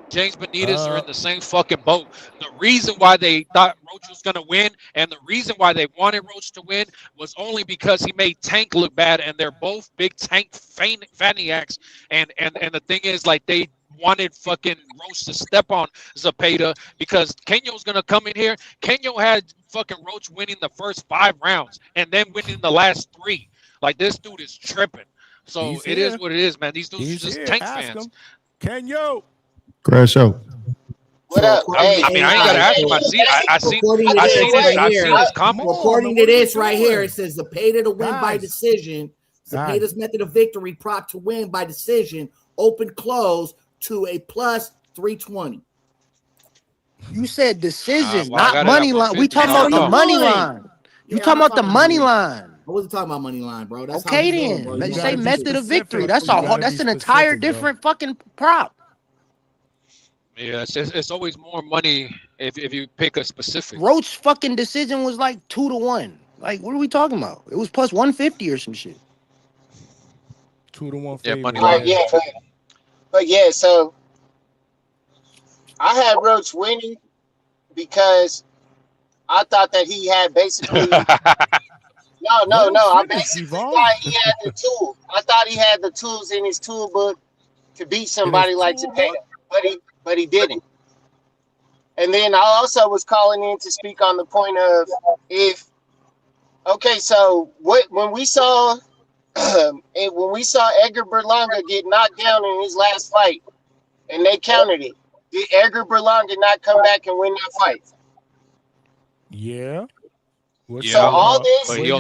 James Benitez are in the same fucking boat. The reason why they thought Roach was going to win and the reason why they wanted Roach to win was only because he made Tank look bad, and they're both big Tank faniacs. And the thing is, like, they wanted fucking Roach to step on Zepeda because Kenyo's going to come in here. Kenyo had fucking Roach winning the first 5 rounds and then winning the last 3. Like, this dude is tripping. So it is what it is, man. These dudes are just Tank fans. Kenyo. Crash out. What up? I mean, I ain't gotta ask him. I see this comment. According to this right here, it says Zepeda to win by decision. Zepeda's method of victory, prop to win by decision, open close to a plus 320. You said decision, not money line. We talking about the money line. You talking about the money line. I wasn't talking about money line, bro. That's okay then. Let's say method of victory. That's all. That's an entire different fucking prop. Yeah, it's always more money if you pick a specific. Roach fucking decision was like 2 to 1. Like, what are we talking about? It was plus 150 or some shit. 2 to 1. Yeah, money line. But yeah, so I had Roach winning because I thought that he had basically. No. I basically thought he had the tool. I thought he had the tools in his tool book to beat somebody like Zepeda, but he didn't. And then I also was calling in to speak on the point of so when we saw Edgar Berlanga get knocked down in his last fight and they counted it, did Edgar Berlanga not come back and win that fight? Yeah. So all this, but he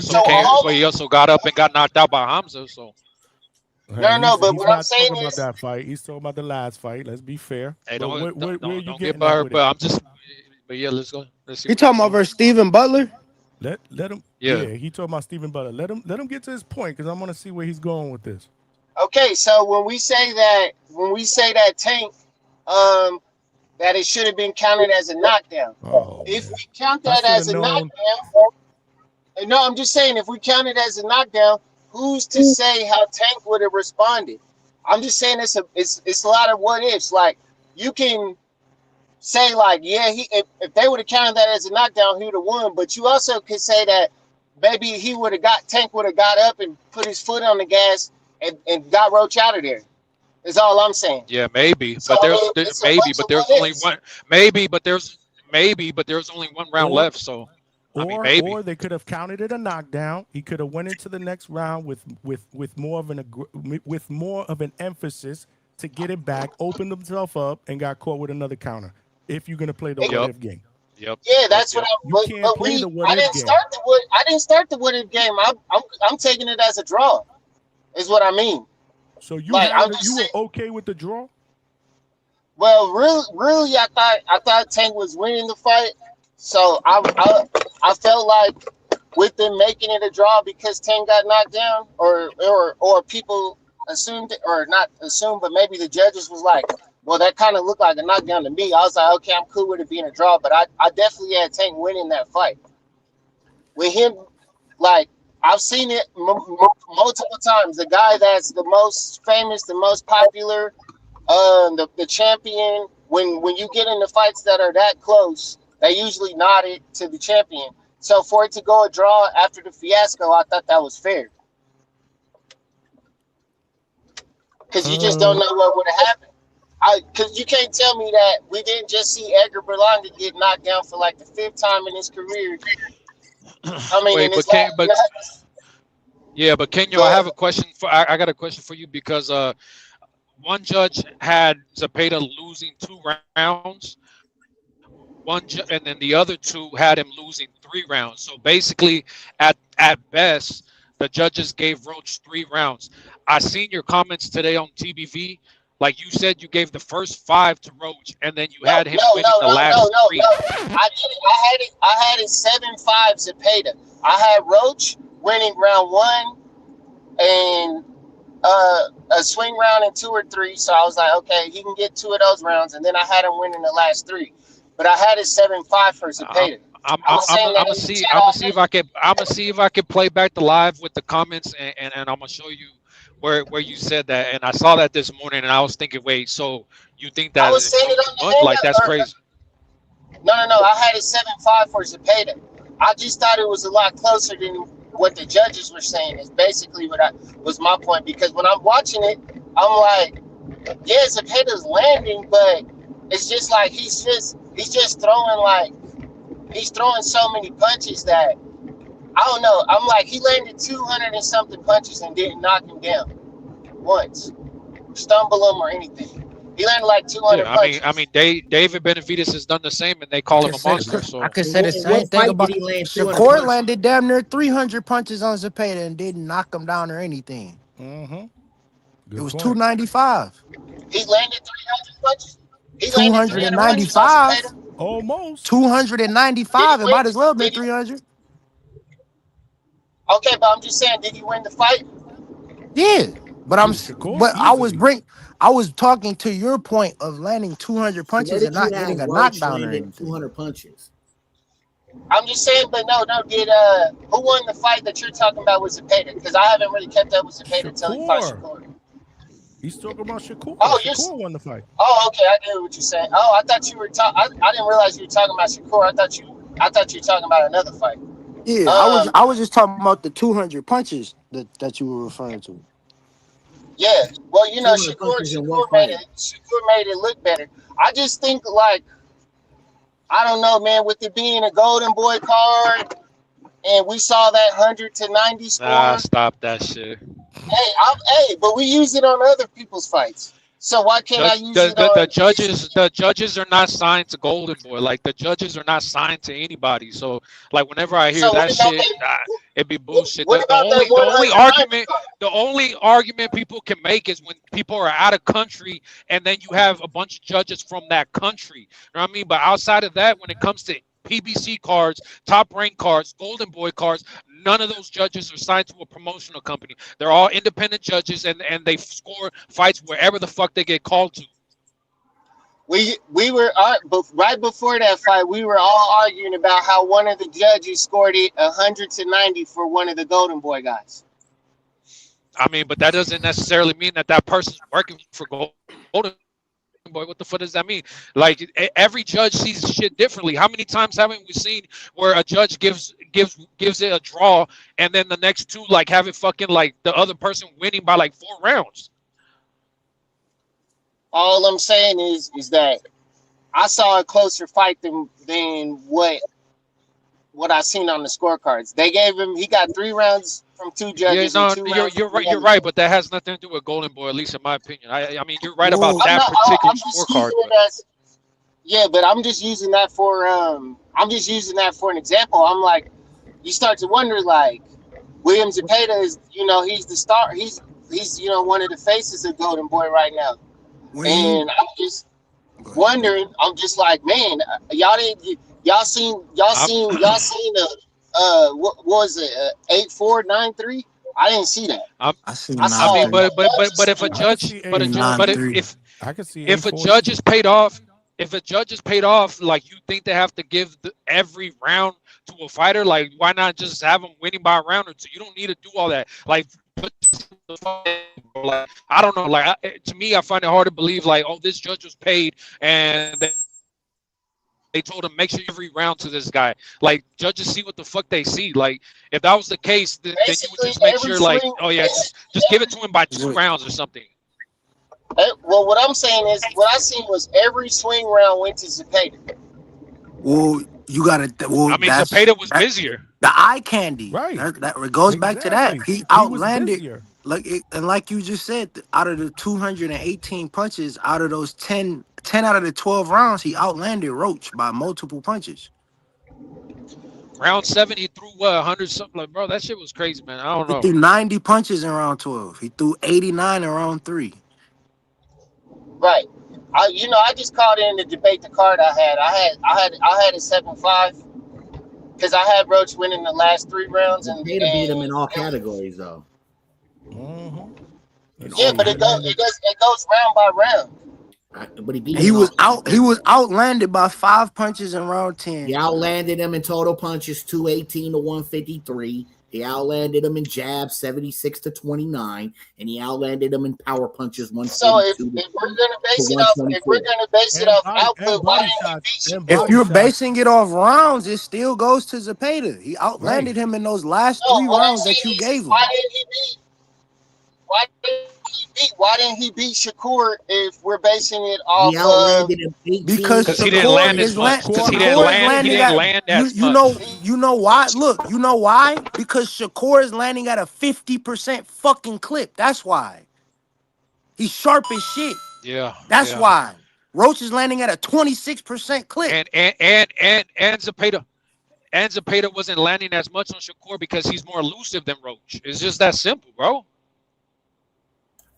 also got up and got knocked out by Hamza. So no, but what I'm saying talking is about that fight. He's talking about the last fight. Let's be fair. Hey, But don't you get getting by at her. with But it? I'm just. But yeah, let's go. Let's see. You talking about versus Stephen Butler? Let him. Yeah. He talking about Stephen Butler. Let him get to his point because I'm gonna see where he's going with this. okay. So when we say that Tank, that it should have been counted as a knockdown. If we count that as a knockdown, no, I'm just saying if we count it as a knockdown, who's to say how Tank would have responded? I'm just saying it's a lot of what ifs. Like you can say like, yeah, if they would have counted that as a knockdown, he would have won. But you also could say that maybe Tank would have got up and put his foot on the gas and got Roach out of there. Is all I'm saying. Yeah, maybe, So, but there's only one round left. So maybe. Or they could have counted it a knockdown. He could have went into the next round with more of an emphasis to get it back, opened himself up, and got caught with another counter. If you're gonna play the what if game. Yep. Yeah, that's what I didn't start the what if game. I'm taking it as a draw. Is what I mean. So you you were okay with the draw? Well, really, I thought Tank was winning the fight. So I felt like with them making it a draw because Tank got knocked down, or people assumed it, or not assumed, but maybe the judges was like, well, that kind of looked like a knockdown to me. I was like, okay, I'm cool with it being a draw, but I definitely had Tank winning that fight. With him, like, I've seen it multiple times. The guy that's the most famous, the most popular, the champion, when you get into fights that are that close, they usually nod it to the champion. So for it to go a draw after the fiasco, I thought that was fair. Because you just don't know what would have happened. Because you can't tell me that we didn't just see Edgar Berlanga get knocked down for like the 5th time in his career. I mean, but Kenyo, I have a question I got a question for you because one judge had Zepeda losing 2 rounds. And then the other 2 had him losing 3 rounds. So basically, at best, the judges gave Roach 3 rounds. I seen your comments today on TBV. Like you said, you gave the first 5 to Roach, and then you had him winning the last 3. I had it 7-5 Zepeda. I had Roach winning round 1 and a swing round in 2 or 3. So I was like, okay, he can get 2 of those rounds, and then I had him winning the last 3. But I had it 7-5 for Zepeda. I'm gonna see if I can play back the live with the comments, and I'm gonna show you where you said that. And I saw that this morning, and I was thinking, wait, so you think that that's crazy? No. I had it 7-5 for Zepeda. I just thought it was a lot closer than what the judges were saying. Is basically what was my point. Because when I'm watching it, I'm like, yeah, Zepeda's landing, but it's just like he's just throwing he's throwing so many punches that I don't know. I'm like, he landed 200 and something punches and didn't knock him down once, stumble him or anything. He landed like 200 punches. I mean, David Benavidez has done the same, and they call him a monster. So I could say the same thing about Shakur. Landed damn near 300 punches on Zepeda and didn't knock him down or anything. Mm-hmm. It was 295. He landed 300 punches. 295. Almost 295. It might as well be 300. Okay, but I'm just saying, did he win the fight? Yeah, but I was talking to your point of landing 200 punches and not getting a knockdown or anything. 200 punches. I'm just saying, but no. Did who won the fight that you're talking about with Zepeda? Because I haven't really kept up with Zepeda until he fought Shakur. He's talking about Shakur. Oh, Shakur won the fight. Oh, okay, I get what you're saying. Oh, I thought you were talking. I didn't realize you were talking about Shakur. I thought you were talking about another fight. Yeah, I was just talking about the 200 punches that you were referring to. Yeah, well, you know, Shakur made it look better. I just think like I don't know, man. With it being a Golden Boy card, and we saw that 100 to 90 score. Nah, stop that shit. Hey, but we use it on other people's fights. So why can't I use it on the judges are not signed to Golden Boy. Like the judges are not signed to anybody. So like whenever I hear that shit, it'd be bullshit. The only argument people can make is when people are out of country and then you have a bunch of judges from that country. You know what I mean? But outside of that, when it comes to PBC cards, top rank cards, Golden Boy cards, none of those judges are signed to a promotional company. They're all independent judges, and they score fights wherever the fuck they get called to. We were right before that fight. We were all arguing about how one of the judges scored it 100 to 90 for one of the Golden Boy guys. I mean, but that doesn't necessarily mean that person's working for Golden Boy. What the fuck does that mean? Like every judge sees shit differently. How many times haven't we seen where a judge gives it a draw and then the next two like have it fucking like the other person winning by like 4 rounds? All I'm saying is that I saw a closer fight than what I seen on the scorecards. They gave him, he got 3 rounds from 2 judges. Yeah, no, you're right, but that has nothing to do with Golden Boy, at least in my opinion. I mean, you're right about that particular scorecard. Yeah, but I'm just using that for an example. I'm like, you start to wonder, like, William Zepeda is, he's the star. He's one of the faces of Golden Boy right now. And I'm just wondering. I'm just like, man, y'all seen what was it? 8493? I didn't see that. I mean, but if a judge, if a judge is paid off, like you think they have to give every round to a fighter, like why not just have them winning by a round or two? You don't need to do all that. Like I don't know. Like to me, I find it hard to believe. Like, oh, this judge was paid and they told him make sure every round to this guy. Like judges see what the fuck they see. Like if that was the case, then you would just make sure, like, oh yeah, just give it to him by 2 rounds or something. Well, what I'm saying is, what I seen was every swing round went to Zepeda. Well, you got to. Well, I mean, Zepeda was busier. The eye candy, right? That goes back to that. He outlanded, like you just said, out of the 218 punches, out of those 10 out of the 12 rounds, he outlanded Roach by multiple punches. Round 7, he threw 100 something. Like, bro, that shit was crazy, man. I don't know. He threw 90 punches in round 12. He threw 89 in round 3. Right. I just called in to debate the card I had. I had a 7-5 because I had Roach winning the last 3 rounds, and beat him in all categories, though. Yeah, but it goes round by round. But he was outlanded by 5 punches in round 10. He outlanded him in total punches 218 to 153. He outlanded him in jabs 76 to 29, and he outlanded him in power punches 142. So if we're gonna base it off output, why didn't he beat If you're basing it off rounds, it still goes to Zepeda. He outlanded him in those last 3 rounds that you gave him. Why didn't he beat Shakur if we're basing it off? Because he didn't land as much. Because he didn't land as much. You know why? Look, you know why? Because Shakur is landing at a 50% fucking clip. That's why. He's sharp as shit. Yeah. That's why. Roach is landing at a 26% clip. And Zepeda wasn't landing as much on Shakur because he's more elusive than Roach. It's just that simple, bro.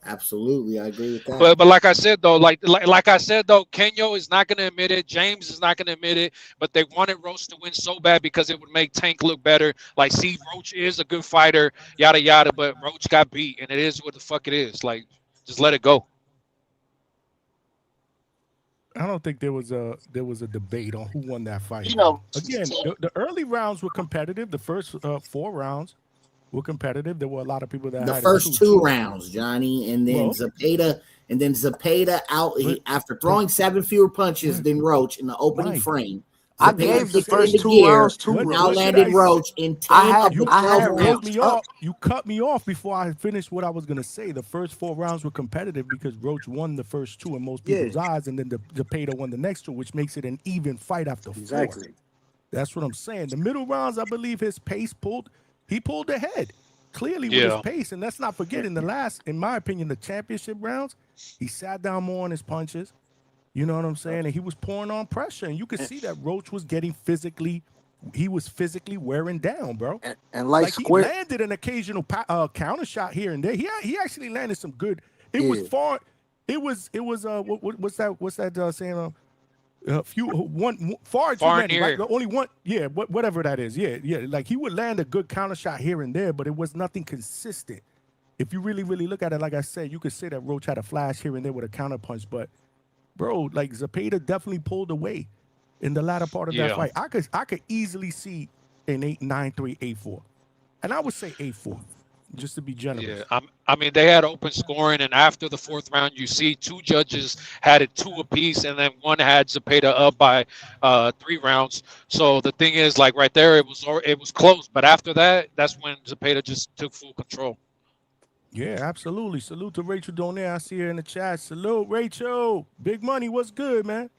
Absolutely, I agree with that. But like I said though, like I said though, Kenyo is not gonna admit it. James is not gonna admit it. But they wanted Roach to win so bad because it would make Tank look better. Like, see, Roach is a good fighter, yada yada. But Roach got beat, and it is what the fuck it is. Like, just let it go. I don't think there was a debate on who won that fight. Again, the early rounds were competitive. The first 4 rounds were competitive. There were a lot of people that the had first 2 rounds, Johnny, and then Zepeda out after throwing 7 fewer punches than Roach in the opening frame. I Zepeda gave the kicked it first into 2 gear rounds too, and bro. now What did landed I Roach in 10 of the you 12 had cut rounds. me off. You cut me off before I finished what I was gonna say. The first 4 rounds were competitive because Roach won the first 2 in most Yeah, people's eyes, and then the Zepeda won the next 2, which makes it an even fight after 4. exactly. That's what I'm saying. The middle rounds, I believe his pace pulled ahead clearly with his Yeah. pace. And let's not forget, in my opinion, the championship rounds, he sat down more on his punches. You know what I'm saying? And he was pouring on pressure. And you could see that Roach was getting physically wearing down, bro. And like Like he Square, landed an occasional counter shot here and there. He actually landed some good. It was yeah. far. It was what's that saying? Far too Far many, right? near. Only one, yeah, whatever that is, yeah. Like he would land a good counter shot here and there, but it was nothing consistent. If you really look at it, like I said, you could say that Roach had a flash here and there with a counter punch, but bro, like Zepeda definitely pulled away in the latter part of that Yeah. fight. I could easily see an 8-9-3, 8-4, and I would say 8-4, just to be generous. Yeah, I mean, they had open scoring, and after the 4th round, you see 2 judges had it 2 apiece, and then one had Zepeda up by 3 rounds. So the thing is, like right there, it was close, but after that, that's when Zepeda just took full control. Yeah, absolutely. Salute to Rachel Donaire. I see her in the chat. Salute, Rachel. Big Money, what's good, man?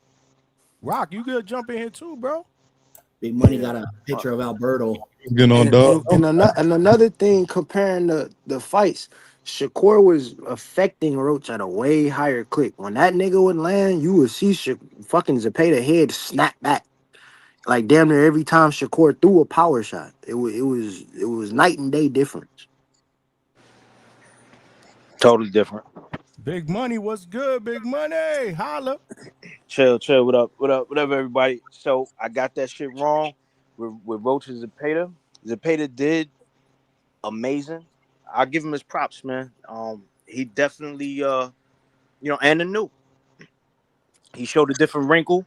Rock, you good jump in here too, bro? Big Money got a picture of Alberto. Getting on, dog. And another thing, comparing the fights, Shakur was affecting Roach at a way higher clip. When that nigga would land, you would see fucking Zepeda head snap back. Like damn near every time Shakur threw a power shot. It was night and day difference. Totally different. Big Money, what's good? Big Money, holla. Chill. What up, everybody? So I got that shit wrong with Roach and Zepeda. Zepeda did amazing. I'll give him his props, man. He definitely, and the new. He showed a different wrinkle,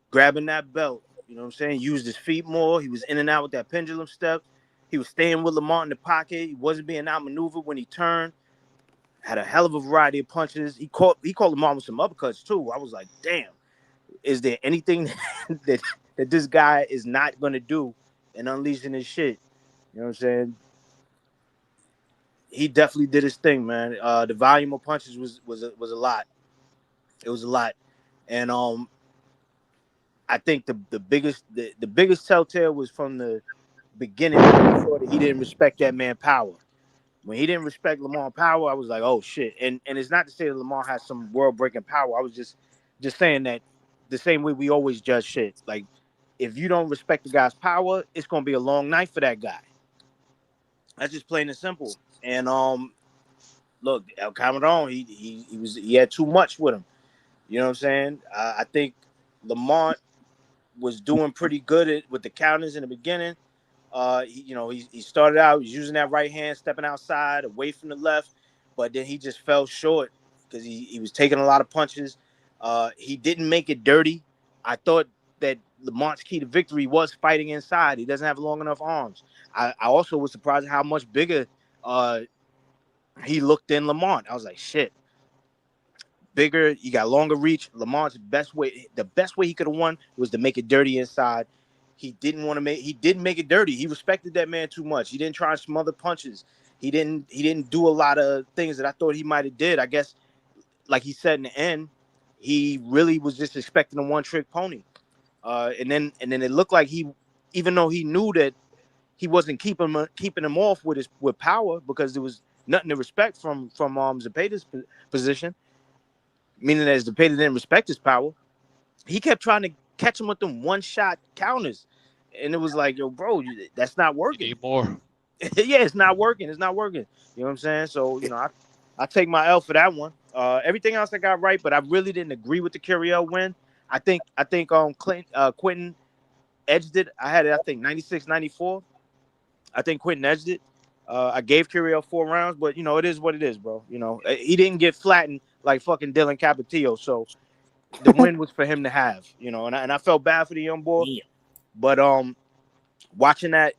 grabbing that belt. You know what I'm saying? Used his feet more. He was in and out with that pendulum step. He was staying with Lamont in the pocket. He wasn't being outmaneuvered when he turned. Had a hell of a variety of punches. He caught Lamont with some uppercuts too. I was like, damn, is there anything that this guy is not gonna do in unleashing his shit? You know what I'm saying? He definitely did his thing, man. The volume of punches was a lot. It was a lot, and I think the biggest telltale was from the beginning when I saw that he didn't respect that man power. When he didn't respect Lamont power, I was like, oh shit. And it's not to say that Lamont has some world breaking power. I was just saying that the same way we always judge shit. Like if you don't respect the guy's power, it's gonna be a long night for that guy. That's just plain and simple. And look, El Cameron, he had too much with him. You know what I'm saying? I think Lamont was doing pretty good with the counters in the beginning. He started out, he was using that right hand, stepping outside, away from the left, but then he just fell short because he was taking a lot of punches. He didn't make it dirty. I thought that Lamont's key to victory was fighting inside. He doesn't have long enough arms. I also was surprised at how much bigger he looked than Lamont. I was like, shit. Bigger, you got longer reach. Lamont's the best way he could have won was to make it dirty inside. He didn't make it dirty. He respected that man too much. He didn't try and smother punches. He didn't do a lot of things that I thought he might have did. I guess, like he said in the end, he really was just expecting a one-trick pony. And then it looked like even though he knew that he wasn't keeping him off with power because there was nothing to respect from Zepeda's position, meaning that Zepeda didn't respect his power. He kept trying to catch him with them one-shot counters. And it was like, yo, bro, that's not working. You need more. Yeah, it's not working. It's not working. You know what I'm saying? So, I take my L for that one. Everything else I got right, but I really didn't agree with the Curiel win. I think Quentin edged it. I had it, 96-94. I think Quentin edged it. I gave Curiel 4 rounds, but, it is what it is, bro. He didn't get flattened like fucking Dylan Capetillo. So the win was for him to have, and I felt bad for the young boy. Yeah. But watching that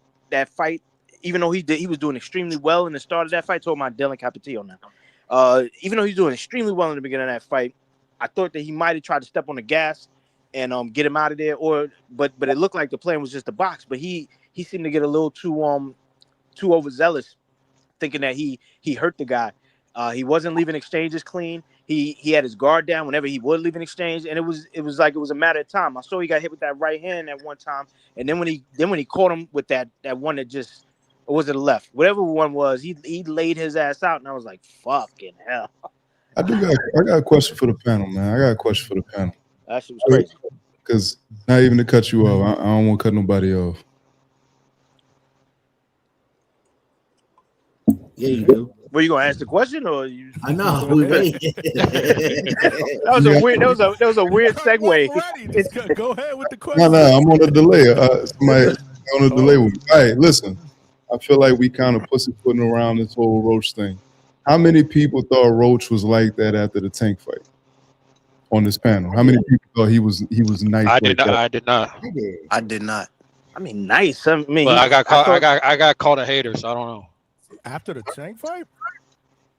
fight, even though he was doing extremely well in the start of that fight, talking about Dylan Capetillo now. Even though he's doing extremely well in the beginning of that fight, I thought that he might have tried to step on the gas and get him out of there. But it looked like the plan was just to box. But he seemed to get a little too overzealous, thinking that he hurt the guy. He wasn't leaving exchanges clean. He had his guard down whenever he would leave an exchange, and it was like it was a matter of time. I saw he got hit with that right hand at one time, and then when he caught him with that one that just, or was it a left? Whatever one was, he laid his ass out, and I was like, fucking hell. I got a question for the panel, man. I got a question for the panel. That shit was crazy. Because not even to cut you off, I don't want to cut nobody off. Yeah, you do. Were you gonna ask the question, or you? I know. That was a weird. That was a weird segue. Go ahead with the question. No, I'm on a delay. Somebody on a delay with me. All right, listen. I feel like we kind of pussyfooting around this whole Roach thing. How many people thought Roach was like that after the Tank fight on this panel? How many people thought he was nice? I did not. I did not. I mean, nice. I mean, but I got called a hater, so I don't know. After the Tank fight?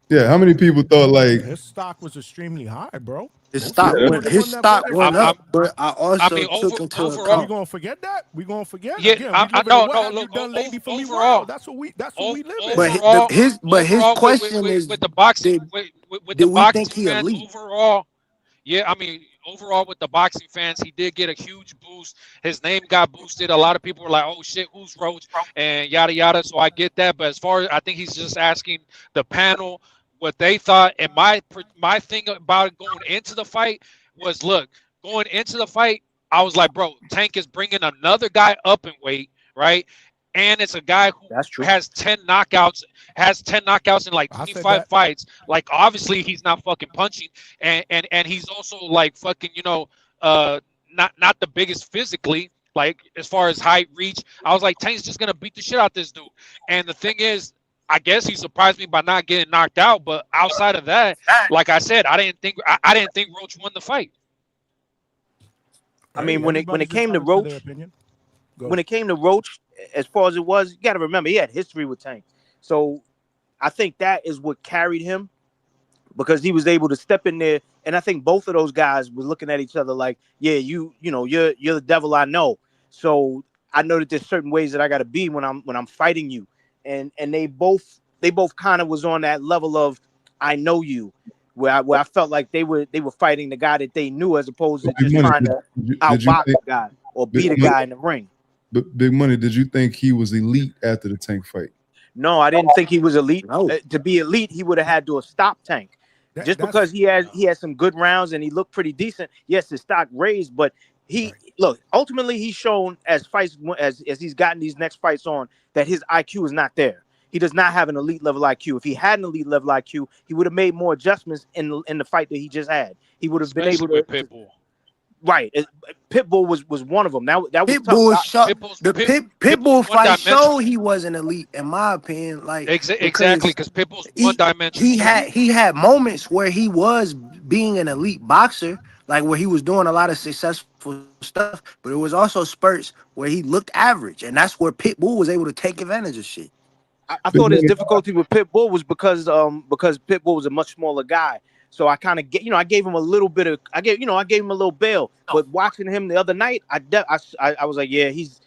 Yeah, how many people thought like his stock was extremely high, bro? His stock went up, but I also took into account. We gonna forget that? We gonna forget? Yeah, again, look, overall, that's what we live in. But his question is with the boxing with the boxing fans elite? Overall. Yeah, I mean, overall with the boxing fans, he did get a huge boost. His name got boosted. A lot of people were like, "Oh shit, who's Roach?" and yada yada. So I get that, but as far as I think he's just asking the panel what they thought. And my thing about it going into the fight was, look, going into the fight, I was like, bro, Tank is bringing another guy up in weight, right? And it's a guy who has 10 knockouts, in like 25 fights. Like, obviously, he's not fucking punching, and he's also like fucking, not the biggest physically, like as far as height, reach. I was like, Tank's just gonna beat the shit out this dude. And the thing is, I guess he surprised me by not getting knocked out. But outside of that, like I said, I didn't think Roach won the fight. I mean, when it came to Roach, as far as it was, you got to remember he had history with Tank. So I think that is what carried him, because he was able to step in there. And I think both of those guys were looking at each other like, yeah, you're the devil I know. So I know that there's certain ways that I got to be when I'm fighting you. And they both kind of was on that level of I know you, where I felt like they were fighting the guy that they knew, as opposed to just trying to outbox the guy or beat a guy in the ring. But Big Money, did you think he was elite after the Tank fight? No, I didn't think he was elite. No. To be elite, he would have had to have stopped Tank. Just because he had some good rounds and he looked pretty decent. Yes, his stock raised, but look, ultimately he's shown as he's gotten these next fights on that his IQ is not there. He does not have an elite level IQ. If he had an elite level IQ, he would have made more adjustments in the fight that he just had. He would have been able to. Pitbull. Right, Pitbull was one of them. That was the Pitbull fight showed he wasn't elite, in my opinion. Like exactly, because Pitbull's one dimension. He had moments where he was being an elite boxer, like where he was doing a lot of successful stuff, but it was also spurts where he looked average, and that's where Pitbull was able to take advantage of shit. I thought his difficulty with Pitbull was because Pitbull was a much smaller guy. So I kind of I gave him a little bit of, I gave him a little bail. But watching him the other night, I was like, yeah, he's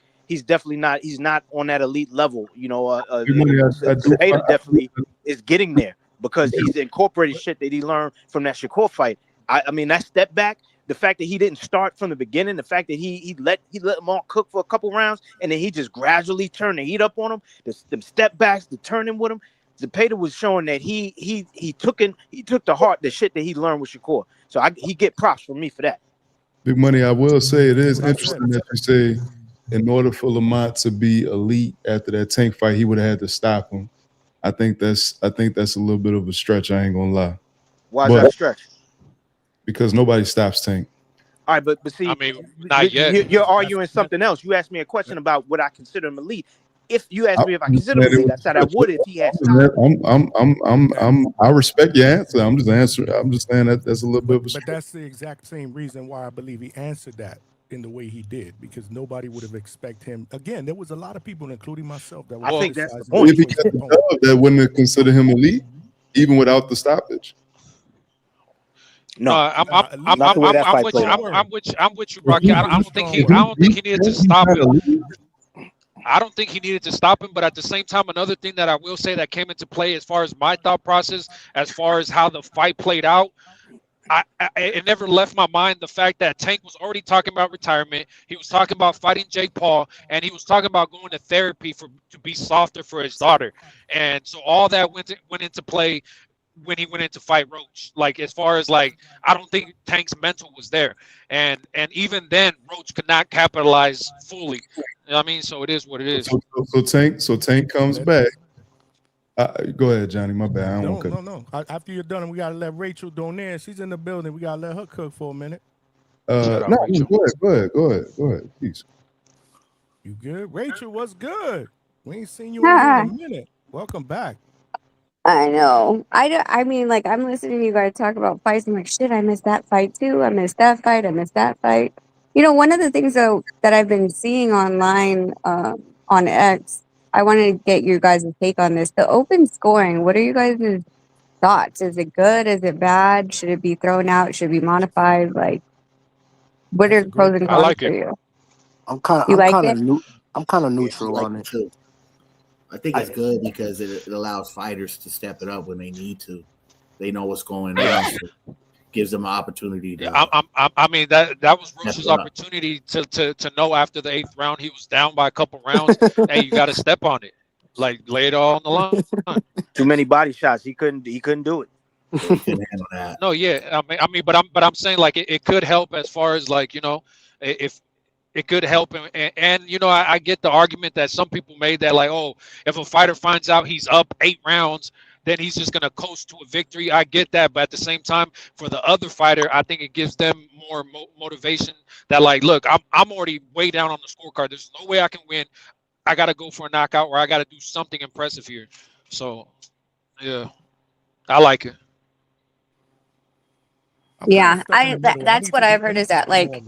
definitely not, he's not on that elite level. Zepeda definitely is getting there because he's incorporated shit that he learned from that Shakur fight. I mean, that step back, the fact that he didn't start from the beginning, the fact that he let them all cook for a couple rounds, and then he just gradually turned the heat up on him, the step backs, the turning with him. Zepeda was showing that he took the shit that he learned with Shakur. So he get props from me for that. Big Money, I will say it is interesting that you say in order for Lamont to be elite after that Tank fight, he would have had to stop him. I think that's a little bit of a stretch. I ain't gonna lie. Why is that a stretch? Because nobody stops Tank. All right, but see, I mean, not yet. You're arguing something else. You asked me a question about would I consider him elite. If you asked me if I consider him elite, I said I would if he had stopped. I respect your answer. I'm just answering. I'm just saying that that's a little bit of a stretch. But that's the exact same reason why I believe he answered that in the way he did, because nobody would have expected him. Again, there was a lot of people, including myself, that I think that's the point. If he got the job, that wouldn't have considered him elite, even without the stoppage. No, I'm not the way that fight with played you. out. I'm with you, Rocky. I don't think he needed to stop him. I don't think he needed to stop him, but at the same time, another thing that I will say that came into play as far as my thought process, as far as how the fight played out, it never left my mind the fact that Tank was already talking about retirement. He was talking about fighting Jake Paul, and he was talking about going to therapy to be softer for his daughter. And so all that went into play when he went in to fight Roach. Like, as far as, like, I don't think Tank's mental was there, and even then Roach could not capitalize fully. You know what I mean? So it is what it is. So Tank comes back. Go ahead, Johnny. My bad. I don't want to cut. No. After you're done, we gotta let Rachel Donaire. She's in the building. We gotta let her cook for a minute. No, go ahead. Peace. You good? Rachel, what's good? We ain't seen you in here in a minute. Welcome back. I know. I mean, like, I'm listening to you guys talk about fights. I'm like, shit, I missed that fight too. I missed that fight. You know, one of the things, though, that I've been seeing online on X, I want to get you guys' take on this. The open scoring, what are you guys' thoughts? Is it good? Is it bad? Should it be thrown out? Should it be modified? Like, what are the pros and cons for you? I'm kind of neutral on it too. I think it's good because it allows fighters to step it up when they need to. They know what's going on. So gives them an opportunity to. I mean, that was Roach's opportunity to know after the 8th round he was down by a couple rounds. Hey, you got to step on it, like lay it all on the line. Too many body shots. He couldn't do it. Handle that. No, yeah, I mean, but I'm saying, like, it could help as far as, like, you know, if it could help him. And you know, I get the argument that some people made that, like, oh, if a fighter finds out he's up 8 rounds, then he's just going to coast to a victory. I get that. But at the same time, for the other fighter, I think it gives them more motivation that, like, look, I'm already way down on the scorecard. There's no way I can win. I got to go for a knockout, or I got to do something impressive here. So, yeah, I like it. Yeah, that's what I've heard, is that, like,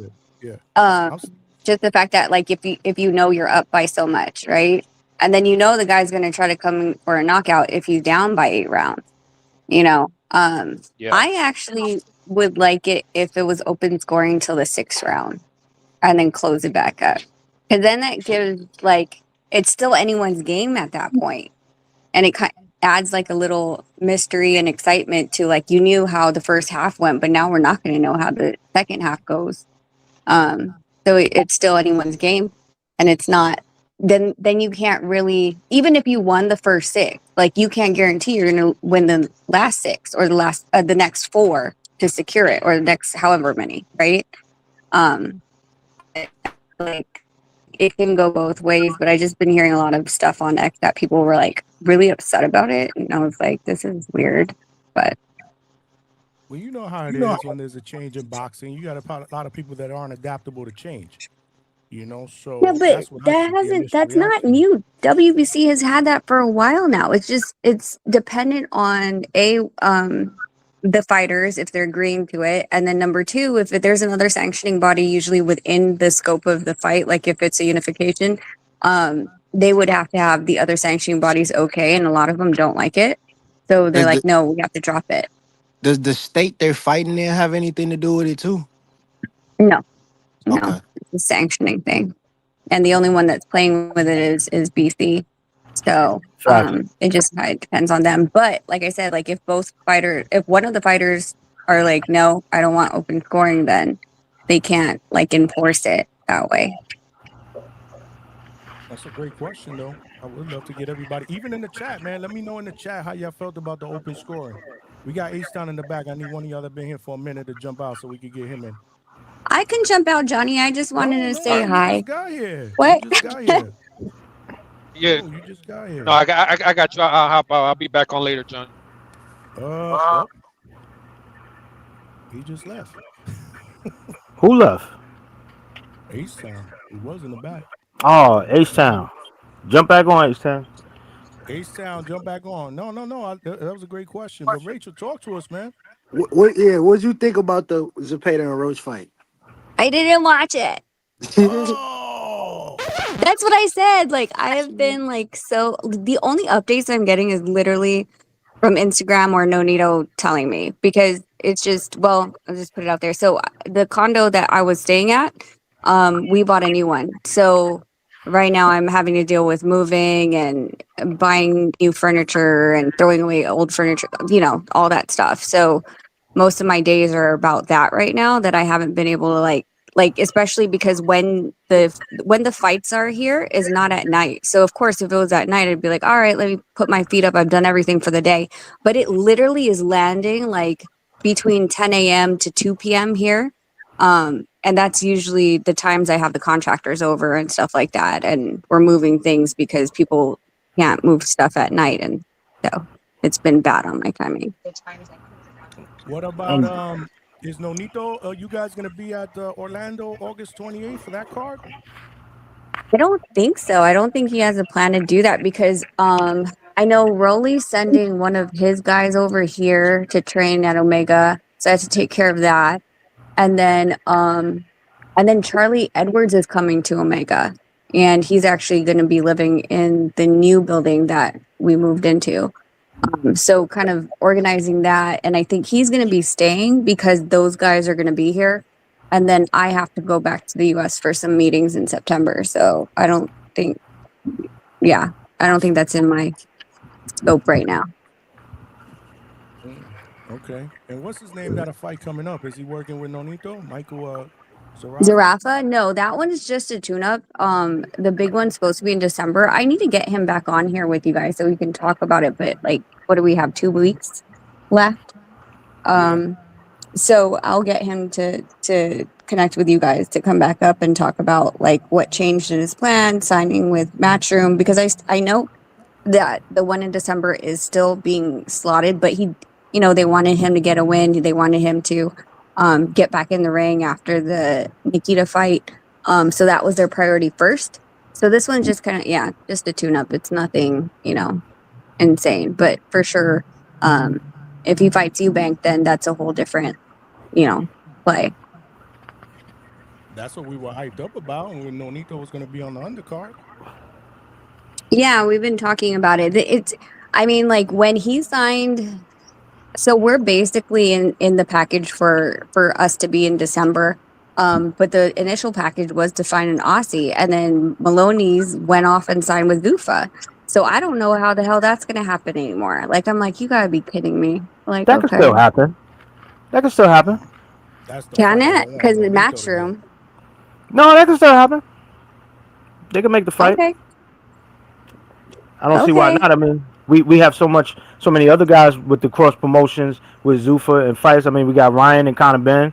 just the fact that, like, if you know you're up by so much, right? And then you know the guy's going to try to come for a knockout if he's down by 8 rounds, you know? I actually would like it if it was open scoring till the 6th round and then close it back up. Because then that gives, like, it's still anyone's game at that point. And it kind of adds, like, a little mystery and excitement to, like, you knew how the first half went, but now we're not going to know how the second half goes. So it's still anyone's game, and it's not. Then you can't really, even if you won the first 6, like, you can't guarantee you're going to win the last 6 or the next 4 to secure it, or the next however many, right? Like, it can go both ways, but I just been hearing a lot of stuff on X that people were, like, really upset about it, and I was like, this is weird, but. Well, you know how it is when there's a change in boxing. You got a lot of people that aren't adaptable to change. You know, so yeah, but that's not new. WBC has had that for a while now. It's dependent on the fighters, if they're agreeing to it, and then number 2, if there's another sanctioning body usually within the scope of the fight, like if it's a unification, they would have to have the other sanctioning bodies okay, and a lot of them don't like it, so they're like, no, we have to drop it. Does the state they're fighting in have anything to do with it too? No, okay. It's a sanctioning thing, and the only one that's playing with it is BC. So it just kind of depends on them. But like I said, like, if one of the fighters are like, no, I don't want open scoring, then they can't, like, enforce it that way. That's a great question, though. I would love to get everybody, even in the chat, man. Let me know in the chat how y'all felt about the open scoring. We got H-Town in the back. I need one of y'all that been here for a minute to jump out so we could get him in. I can jump out, Johnny. I just wanted to say hi. You just got here. What? You just got here. Yeah. You just got here. No, I got you. I'll hop out. I'll be back on later, John. He just left. Who left? H-Town. He was in the back. Oh, H-Town. Jump back on, H-Town. H-Town, jump back on. No. That was a great question. But Rachel, talk to us, man. What'd you think about the Zepeda and Roach fight? I didn't watch it. That's what I said. Like, I have been, like, so the only updates I'm getting is literally from Instagram or Nonito telling me, because it's just, well, I'll just put it out there. So the condo that I was staying at, we bought a new one. So right now I'm having to deal with moving and buying new furniture and throwing away old furniture, you know, all that stuff. So most of my days are about that right now, that I haven't been able to like especially because when the fights are here is not at night. So of course if it was at night, I'd be like, all right, let me put my feet up, I've done everything for the day. But it literally is landing like between 10 a.m. to 2 p.m. here. And that's usually the times I have the contractors over and stuff like that, and we're moving things because people can't move stuff at night, and so it's been bad on my timing. What about is Nonito? You guys gonna be at Orlando August 28th for that card? I don't think so. I don't think he has a plan to do that because I know Rolly's sending one of his guys over here to train at Omega, so I have to take care of that. And then Charlie Edwards is coming to Omega, and he's actually going to be living in the new building that we moved into. So kind of organizing that, and I think he's going to be staying because those guys are going to be here. And then I have to go back to the US for some meetings in September. So I don't think that's in my scope right now. Okay. And what's his name got a fight coming up? Is he working with Nonito? Michael Zarafa? No, that one is just a tune-up. The big one's supposed to be in December. I need to get him back on here with you guys so we can talk about it. But like, what do we have? 2 weeks left? So I'll get him to connect with you guys to come back up and talk about like what changed in his plan, signing with Matchroom, because I know that the one in December is still being slotted, but he, you know, they wanted him to get a win. They wanted him to get back in the ring after the Nikita fight. So that was their priority first. So this one's just kind of, just a tune-up. It's nothing, you know, insane. But for sure, if he fights Eubank, then that's a whole different, you know, play. That's what we were hyped up about, and when Nonito was going to be on the undercard. Yeah, we've been talking about it. I mean, like when he signed, so we're basically in the package for us to be in December. But the initial package was to find an Aussie, and then Maloney's went off and signed with Gufa. So I don't know how the hell that's going to happen anymore. Like, I'm like, you got to be kidding me. Like, that could still happen. That could still happen. Can it? Because the Matchroom. No, that could still happen. They can make the fight. Okay. I don't see why not. I mean, we have so many other guys with the cross promotions with Zuffa and fights. I mean, we got Ryan and Conor Ben.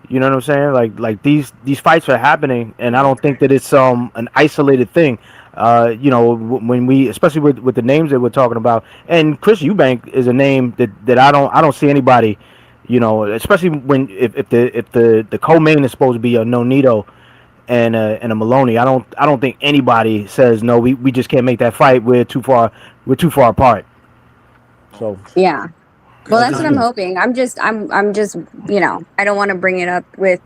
You know what I'm saying? Like these fights are happening, and I don't think that it's an isolated thing. You know, when we, especially with the names that we're talking about, and Chris Eubank is a name that I don't see anybody, you know, especially when if the co-main is supposed to be a Nonito and a Maloney. I don't think anybody says no. We just can't make that fight. We're too far apart. So yeah. Well, that's what I'm hoping. I'm just, you know, I don't want to bring it up with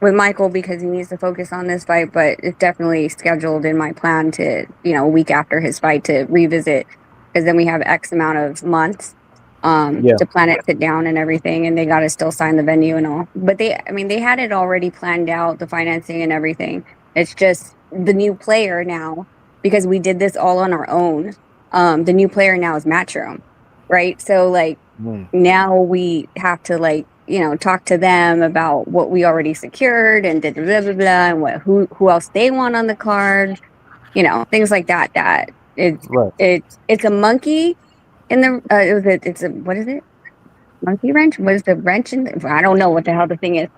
Michael because he needs to focus on this fight, but it's definitely scheduled in my plan to, you know, a week after his fight to revisit, because then we have X amount of months to plan it, sit down and everything, and they got to still sign the venue and all. But they had it already planned out, the financing and everything. It's just the new player now, because we did this all on our own. The new player now is Matchroom. Right. So like now we have to like, you know, talk to them about what we already secured and blah, blah, blah, blah, and who else they want on the card, you know, things like that. That it's a monkey in the it's a, what is it? Monkey wrench? What is the wrench in I don't know what the hell the thing is.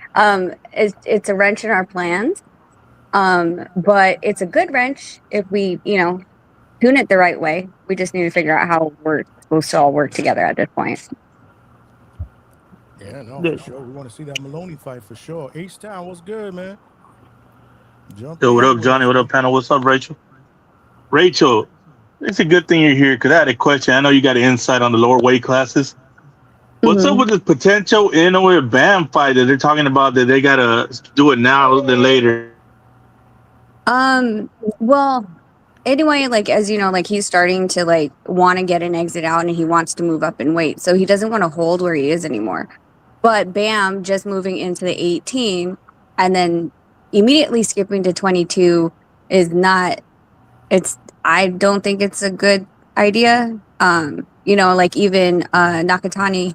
It's a wrench in our plans. But it's a good wrench if we, you know, tune it the right way. We just need to figure out how we're supposed to all work together at this point. Yeah, no, for sure. We want to see that Maloney fight for sure. H-Town, what's good, man? Yo, what up, Johnny? What up, panel? What's up, Rachel? Rachel, it's a good thing you're here because I had a question. I know you got an insight on the lower weight classes. What's up with this potential Inoue Bam fight that they're talking about that they got to do it now than later? Well, anyway, like as you know, like he's starting to like want to get an exit out and he wants to move up in weight. So he doesn't want to hold where he is anymore. But Bam just moving into the 18 and then immediately skipping to 22 is not, I don't think it's a good idea. You know, like even Nakatani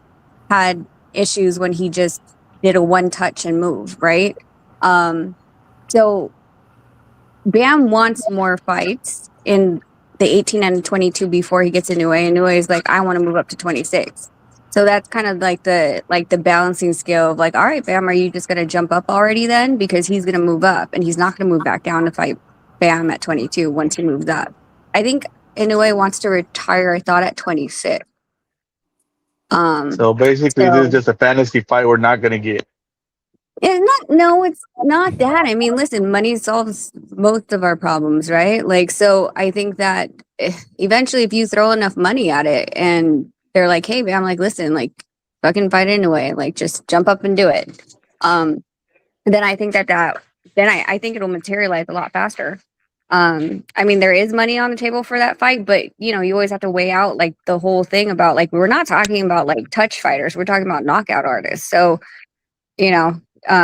had issues when he just did a one touch and move, right? So Bam wants more fights in the 18 and 22 before he gets into Inoue. Inoue is like, I want to move up to 26. So that's kind of like the balancing scale of like, all right, Bam, are you just going to jump up already then? Because he's going to move up and he's not going to move back down to fight Bam at 22 once he moves up. I think Inoue wants to retire, I thought, at 26. So basically, this is just a fantasy fight we're not going to get. It's not that. I mean, listen, money solves most of our problems, right? Like, so I think that eventually if you throw enough money at it and they're like, hey, I'm like, listen, like fucking fight anyway, like just jump up and do it. Then I think I think it'll materialize a lot faster. I mean, there is money on the table for that fight, but you know, you always have to weigh out like the whole thing about like, we're not talking about like touch fighters. We're talking about knockout artists. So, you know,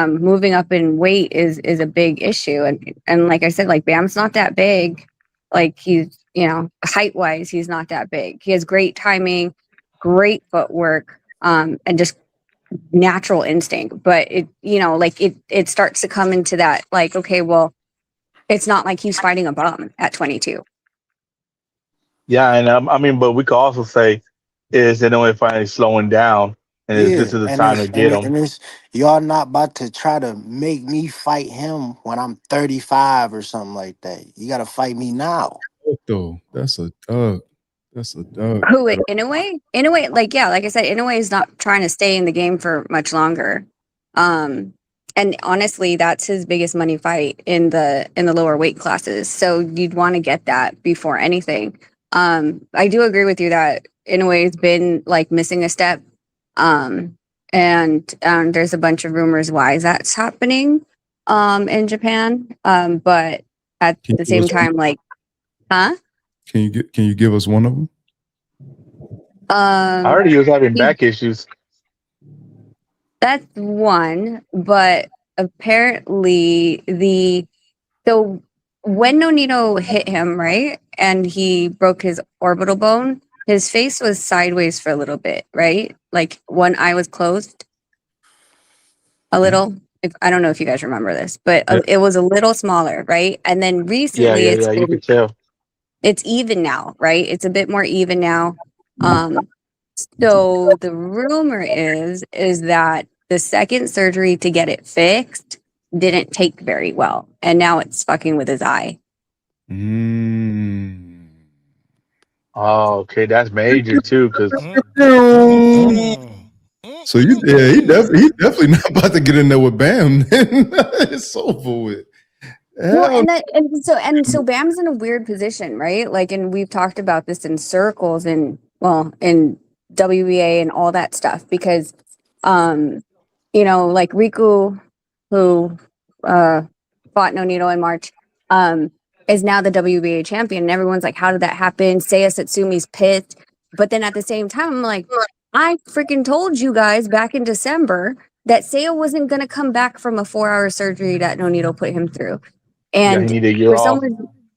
moving up in weight is a big issue. And like I said, like Bam's not that big. Like he's, you know, height wise, he's not that big. He has great timing, great footwork, and just natural instinct. But it, you know, like it starts to come into that, like, okay, well, it's not like he's fighting a bum at 22. Yeah, and I mean, but we could also say is Inoue finally slowing down, and this is the time to get him. And it's y'all not about to try to make me fight him when I'm 35 or something like that. You got to fight me now. Though that's a dog. That's a dog. Who, Inoue? Inoue, like, yeah, like I said, Inoue is not trying to stay in the game for much longer. And honestly, that's his biggest money fight in the lower weight classes. So you'd want to get that before anything. I do agree with you that Inoue's been like missing a step. And there's a bunch of rumors why that's happening in Japan. But at the same time, like, huh? Can you give us one of them? I heard he was having back issues. That's one, but apparently so when Nonito hit him, right, and he broke his orbital bone, his face was sideways for a little bit, right? Like one eye was closed a little. I don't know if you guys remember this, but it was a little smaller, right? And then recently, you could tell. It's even now, right? It's a bit more even now. So the rumor is that the second surgery to get it fixed didn't take very well, and now it's fucking with his eye. Oh, okay, that's major too, because. So he definitely not about to get in there with Bam. It's over with. Well, and so Bam's in a weird position, right? Like, and we've talked about this in circles and in WBA and all that stuff because, you know, like Riku, who fought Nonito in March, is now the WBA champion, and everyone's like, "How did that happen?" Seiya Satsumi's pissed, but then at the same time, I'm like, I freaking told you guys back in December that Seiya wasn't gonna come back from a 4-hour surgery that Nonito put him through. And he needed a year off.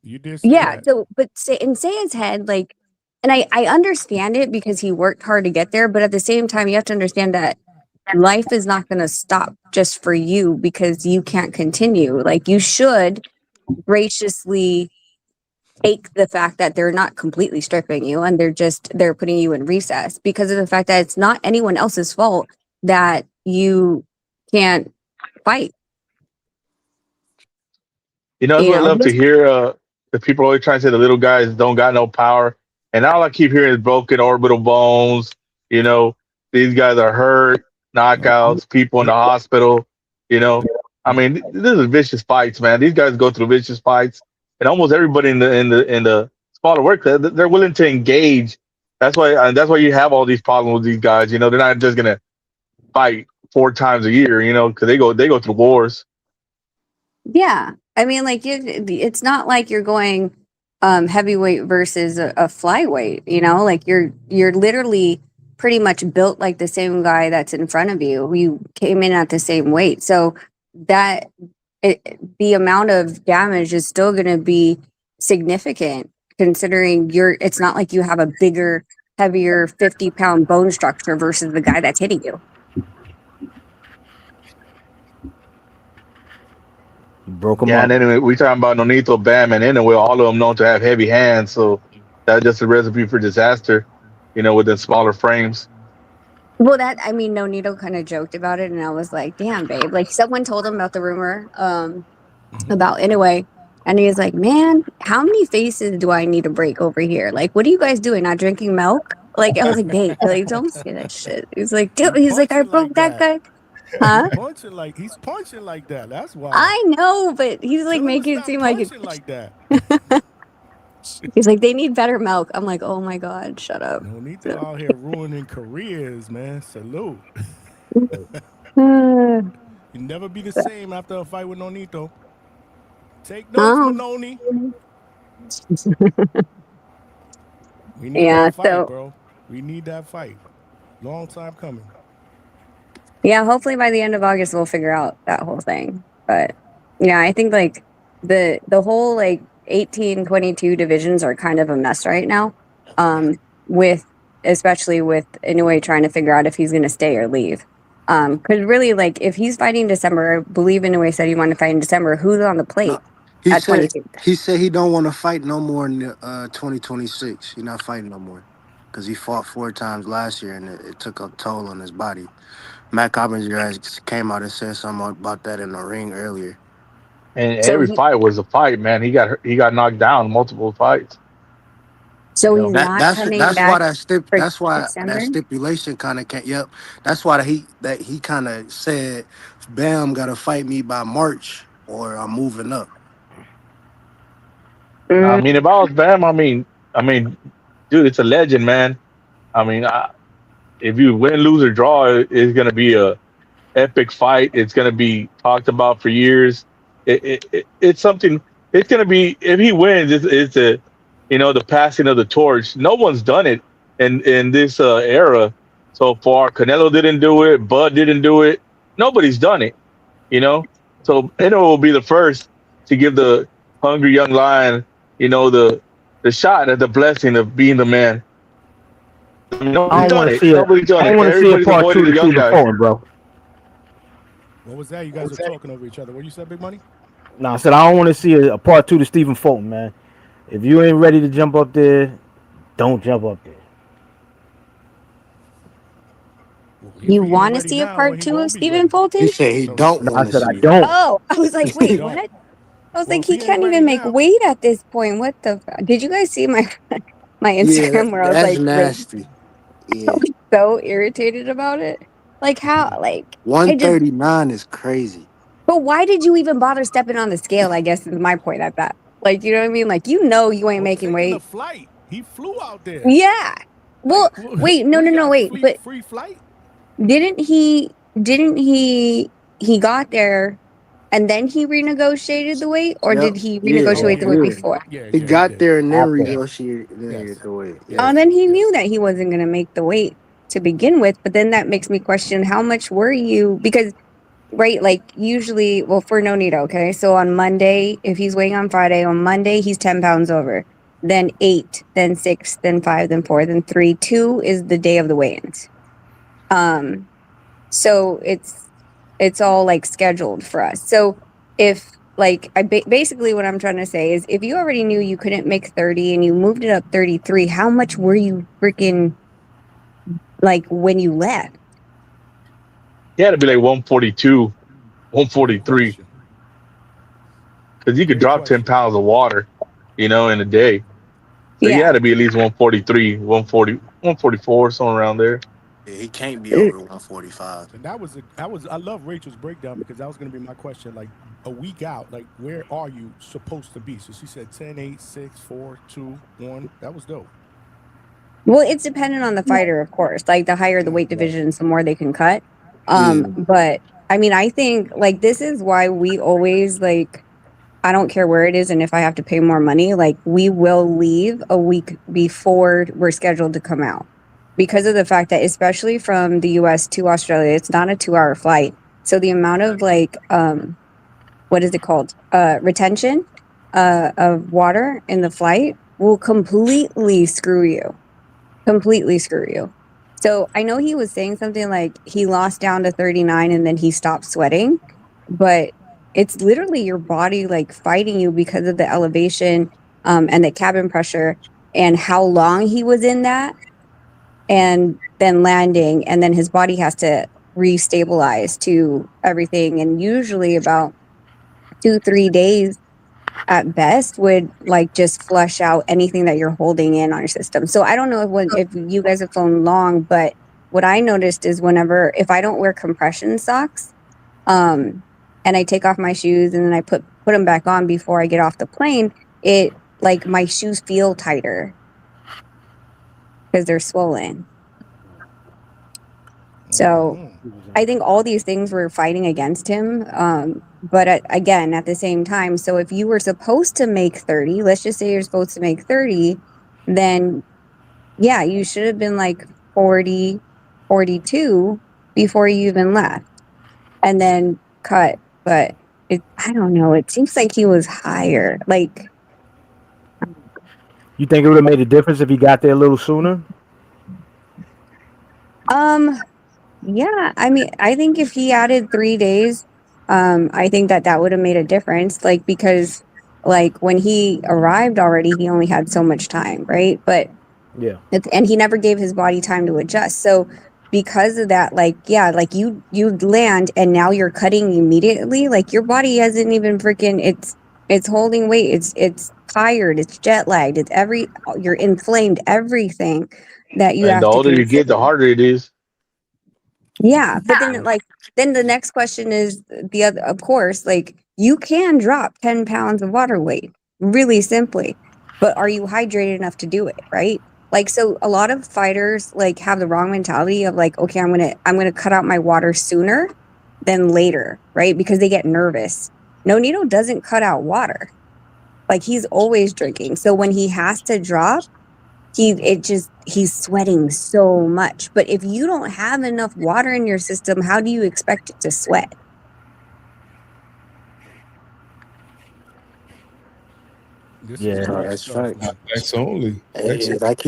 You did. Yeah. So, but in Seiya's head, like, and I understand it because he worked hard to get there, but at the same time, you have to understand that life is not going to stop just for you because you can't continue. Like, you should graciously take the fact that they're not completely stripping you and they're putting you in recess because of the fact that it's not anyone else's fault that you can't fight. You know, I love to hear the people always trying to say the little guys don't got no power. And all I keep hearing is broken orbital bones. You know, these guys are hurt, knockouts, people in the hospital. You know, I mean, this is vicious fights, man. These guys go through vicious fights, and almost everybody in the smaller work, they're willing to engage. That's why you have all these problems with these guys. You know, they're not just gonna fight 4 times a year. You know, because they go through wars. Yeah. I mean, like, it's not like you're going heavyweight versus a flyweight. You know, like you're literally pretty much built like the same guy that's in front of you. You came in at the same weight, so that the amount of damage is still going to be significant, considering it's not like you have a bigger, heavier 50-pound bone structure versus the guy that's hitting you. Broke him Yeah, up. and then we talking about Nonito, Bam, and anyway, all of them known to have heavy hands, so that's just a recipe for disaster, you know, with the smaller frames. Well, Nonito kind of joked about it, and I was like, damn, babe. Like, someone told him about the rumor about anyway, and he was like, man, how many faces do I need to break over here? Like, what are you guys doing? Not drinking milk? Like, I was like, babe, like, don't say that shit. He's like, dude, he's like, I broke that guy. Huh? He's punching like that. That's why. I know, but he's like making it seem like it's like that. He's like, they need better milk. I'm like, oh my god, shut up. Nonito out here ruining careers, man. Salute. You never be the same after a fight with Nonito. Take notes, Manoni. We need that fight, bro. We need that fight. Long time coming. Yeah, hopefully by the end of August we'll figure out that whole thing. But yeah, I think like the whole like 18-22 divisions are kind of a mess right now. Especially with Inoue trying to figure out if he's gonna stay or leave. Because really, like, if he's fighting December, I believe Inoue said he wanted to fight in December. Who's on the plate? He said he don't want to fight no more in 2026. He's not fighting no more because he fought 4 times last year and it took a toll on his body. Matt Coppinger came out and said something about that in the ring earlier. And every fight was a fight, man. He got knocked down multiple fights. So he's not coming back. That's why that stipulation kind of came. Yep, that's why he kind of said, "Bam, got to fight me by March, or I'm moving up." I mean, if I was Bam, I mean, dude, it's a legend, man. I mean, if you win, lose, or draw, it's gonna be a epic fight. It's gonna be talked about for years. It's something. It's gonna be, if he wins, it's a, you know, the passing of the torch. No one's done it in this era so far. Canelo didn't do it. Bud didn't do it. Nobody's done it, you know. So Eno will be the first to give the hungry young lion, you know, the shot at the blessing of being the man. I mean, nobody's done it. Nobody's done it. I don't want to see a part 2 to Stephen Fulton, bro. What was that? You guys are talking over each other. What you said, Big Money? No, I said I don't want to see a part 2 to Stephen Fulton, man. If you ain't ready to jump up there, don't jump up there. You want to see a part 2 of Stephen Fulton? He said he don't. No, I said I don't. Oh, I was like, wait, what? I was like, he can't even make weight at this point. What the? Did you guys see my Instagram where I was like, nasty. I was so irritated about it. Like how? Like 139 is crazy. But why did you even bother stepping on the scale? I guess is my point at that. Like, you know what I mean? Like, you know, you ain't making weight. The flight. He flew out there. Yeah. Well, wait, no, wait. But free flight. Didn't he got there and then he renegotiated the weight, or did he renegotiate the weight before? He got there and then renegotiated the weight. Oh, and then he knew that he wasn't going to make the weight to begin with. But then that makes me question, how much were you? Because, right, like usually, well, for Nonito, okay? So on Monday, if he's weighing on Friday, on Monday, he's 10 pounds over. Then 8, then 6, then 5, then 4, then 3. 2 is the day of the weigh-ins. So it's all like scheduled for us. So if like basically what I'm trying to say is, if you already knew you couldn't make 30 and you moved it up 33, how much were you freaking like when you left? He had to be like 142, 143, because you could drop 10 pounds of water, you know, in a day. So he had to be at least 143, 140, 144, somewhere around there. Yeah, he can't be over 145. And that was I love Rachel's breakdown, because that was going to be my question. Like a week out, like where are you supposed to be? So she said 10, 8, 6, 4, 2, 1. That was dope. Well, it's dependent on the fighter, of course. Like the higher the weight divisions, the more they can cut. But I mean, I think like this is why we always like, I don't care where it is, and if I have to pay more money, like we will leave a week before we're scheduled to come out, because of the fact that, especially from the US to Australia, it's not a 2-hour flight. So the amount of like what is it called? Retention of water in the flight will completely screw you. Completely screw you. So I know he was saying something like he lost down to 39 and then he stopped sweating, but it's literally your body like fighting you because of the elevation and the cabin pressure and how long he was in that, and then landing, and then his body has to restabilize to everything. And usually about 2-3 days at best would like just flush out anything that you're holding in on your system. So I don't know if you guys have flown long, but what I noticed is if I don't wear compression socks, and I take off my shoes and then I put them back on before I get off the plane, it like my shoes feel tighter because they're swollen. So I think all these things were fighting against him. But again, at the same time, so if you were supposed to make 30, let's just say you're supposed to make 30, then yeah, you should have been like 40, 42 before you even left and then cut. But I don't know. It seems like he was higher. Like, You think it would have made a difference if he got there a little sooner? yeah, I mean, I think if he added 3 days, I think that would have made a difference. Like, because like when he arrived already, he only had so much time, right? But Yeah. and he never gave his body time to adjust. So because of that, like, yeah, like you land and now you're cutting immediately. Like your body hasn't even freaking, it's holding weight. It's tired. It's jet lagged. You're inflamed. Everything that you And have the to older you consider. get, the harder it is. Yeah, but then the next question is the other. Of course, like you can drop 10 pounds of water weight really simply, but are you hydrated enough to do it? Right? Like, so a lot of fighters like have the wrong mentality of like, okay, I'm gonna cut out my water sooner than later, right? Because they get nervous. Nonito doesn't cut out water. Like he's always drinking. So when he has to drop, he's sweating so much. But if you don't have enough water in your system, how do you expect it to sweat? That's right. Thanks only. Hey, like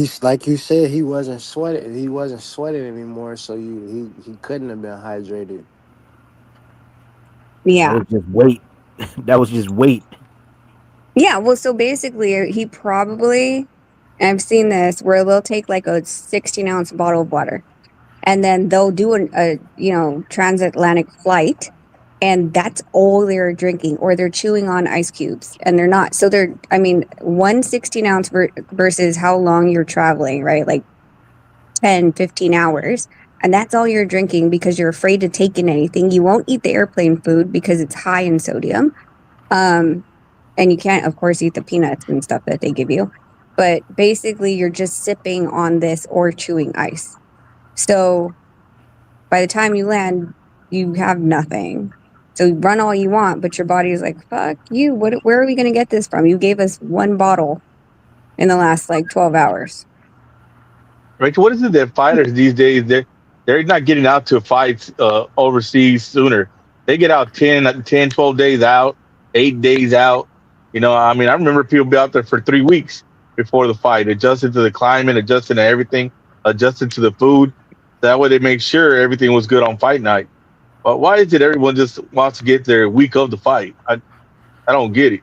you said, he wasn't sweating. He wasn't sweating anymore, so he couldn't have been hydrated. Yeah. That was just weight. That was just weight. Yeah, well, so basically he probably, and I've seen this, where they'll take like a 16-ounce bottle of water and then they'll do a transatlantic flight, and that's all they're drinking, or they're chewing on ice cubes, and they're not. So one 16-ounce versus how long you're traveling, right? Like 10, 15 hours. And that's all you're drinking because you're afraid to take in anything. You won't eat the airplane food because it's high in sodium. And you can't, of course, eat the peanuts and stuff that they give you. But basically, you're just sipping on this or chewing ice. So by the time you land, you have nothing. So you run all you want, but your body is like, fuck you. Where are we going to get this from? You gave us one bottle in the last like 12 hours. Rachel, what is it that fighters these days, they're not getting out to fights overseas sooner. They get out 10, 12 days out, 8 days out. You know, I mean, I remember people be out there for 3 weeks before the fight, adjusting to the climate, adjusting to everything, adjusting to the food. That way they make sure everything was good on fight night. But why is it everyone just wants to get there a week of the fight? I don't get it.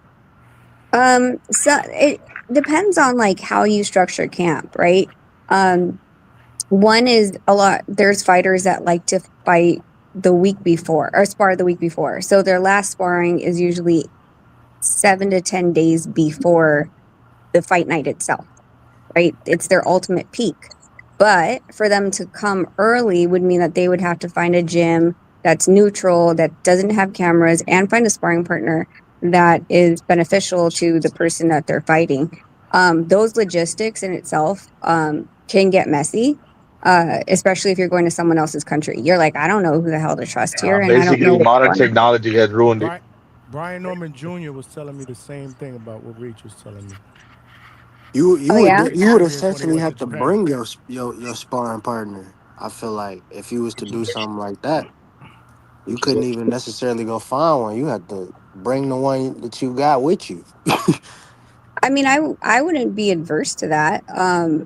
So it depends on like how you structure camp, right? One is there's fighters that like to fight the week before or spar the week before. So their last sparring is usually 7 to 10 days before the fight night itself, right? It's their ultimate peak. But for them to come early would mean that they would have to find a gym that's neutral, that doesn't have cameras, and find a sparring partner that is beneficial to the person that they're fighting. Those logistics in itself can get messy, especially if you're going to someone else's country. You're like, I don't know who the hell to trust here, and I don't know. Basically, modern technology has ruined it. Brian Norman Jr. was telling me the same thing about what Rachel's telling me. You would Experience essentially when he have went to Japan. bring your sparring partner. I feel like if you was to do something like that, you couldn't even necessarily go find one. You had to bring the one that you got with you. I mean, I wouldn't be adverse to that.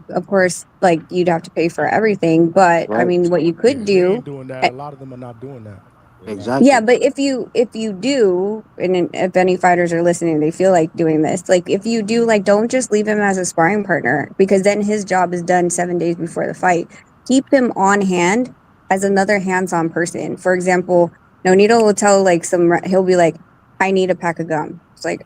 Of course, like you'd have to pay for everything, but I Right. mean, what you could They do. ain't doing that. A lot of them are not doing that. Yeah, but if you do, and if any fighters are listening, they feel like doing this. Like if you do, like don't just leave him as a sparring partner because then his job is done 7 days before the fight. Keep him on hand as another hands-on person. For example, Nonito will tell like he'll be like, "I need a pack of gum." It's like,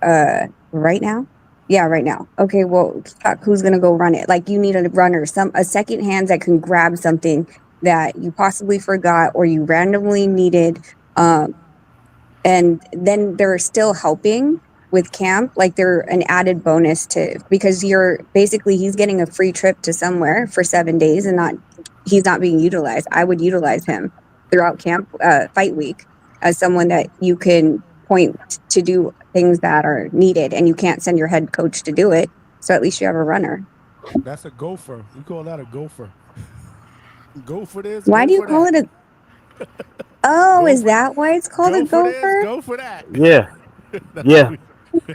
right now? Yeah, right now. Okay, well, fuck, who's gonna go run it? Like you need a runner, a second hand that can grab something that you possibly forgot or you randomly needed. And then they're still helping with camp, like they're an added bonus to, because he's getting a free trip to somewhere for 7 days and he's not being utilized. I would utilize him throughout camp, fight week, as someone that you can point to do things that are needed and you can't send your head coach to do it. So at least you have a runner. That's a gopher. We call that a gopher. Go for this. Why go do you for call that. it is that why it's called a Go for this. gopher? Go for that. Yeah. Yeah.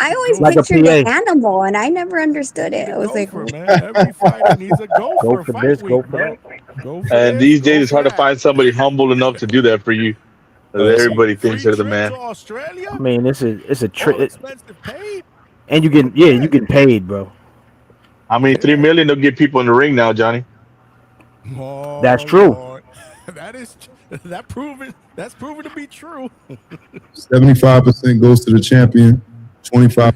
I always Like a pictured an PA. animal and I never understood it. I was like, Gopher, man. Every fighter needs a gopher. Go for fight this, week, go for bro. that. Go for And this. these Go days, it's for hard to that. find somebody humble enough to do that for you. Everybody thinks they're the Trip man. to Australia? I mean, it's a All trick, expensive paid? and you getting paid, bro. I mean, $3 million, they'll get people in the ring now, Johnny. Oh, That's true. Lord. That's proven to be true. 75% goes to the champion. 25.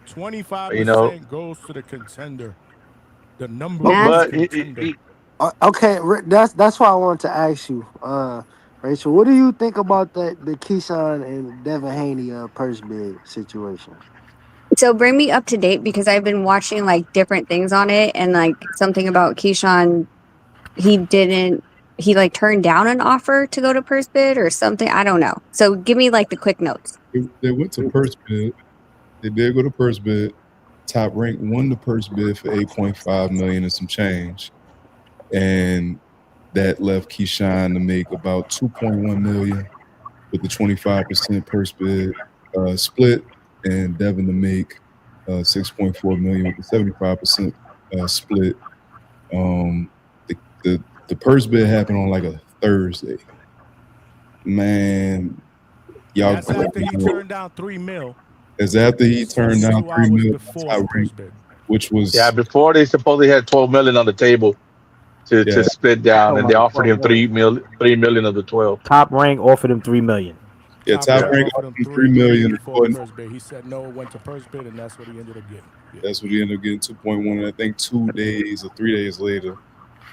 25% goes to the contender. The number But one contender. Okay, that's why I wanted to ask you, Rachel. What do you think about the Keyshawn and Devin Haney purse bid situation? so bring me up to date because I've been watching like different things on it and like something about Keyshawn. He like turned down an offer to go to purse bid or something. I don't know. So give me like the quick notes. They went to purse bid. They did go to purse bid. Top Rank won the purse bid for $8.5 million and some change, and that left Keyshawn to make about $2.1 million with the 25% purse bid split, and Devin to make $6.4 million with the 75% split. The purse bid happened on like a Thursday. Man, y'all. That's after he turned down $3 million. It's after he turned down $3 million, which was before they supposedly had $12 million on the table to split down, and they offered him $3 million of the 12. Top Rank offered him $3 million. Yeah, Top Rank offered him $3 million. First bid. He said no, went to first bid, and that's what he ended up getting. Yeah. That's what he ended up getting, 2.1. And I think 2 days or 3 days later,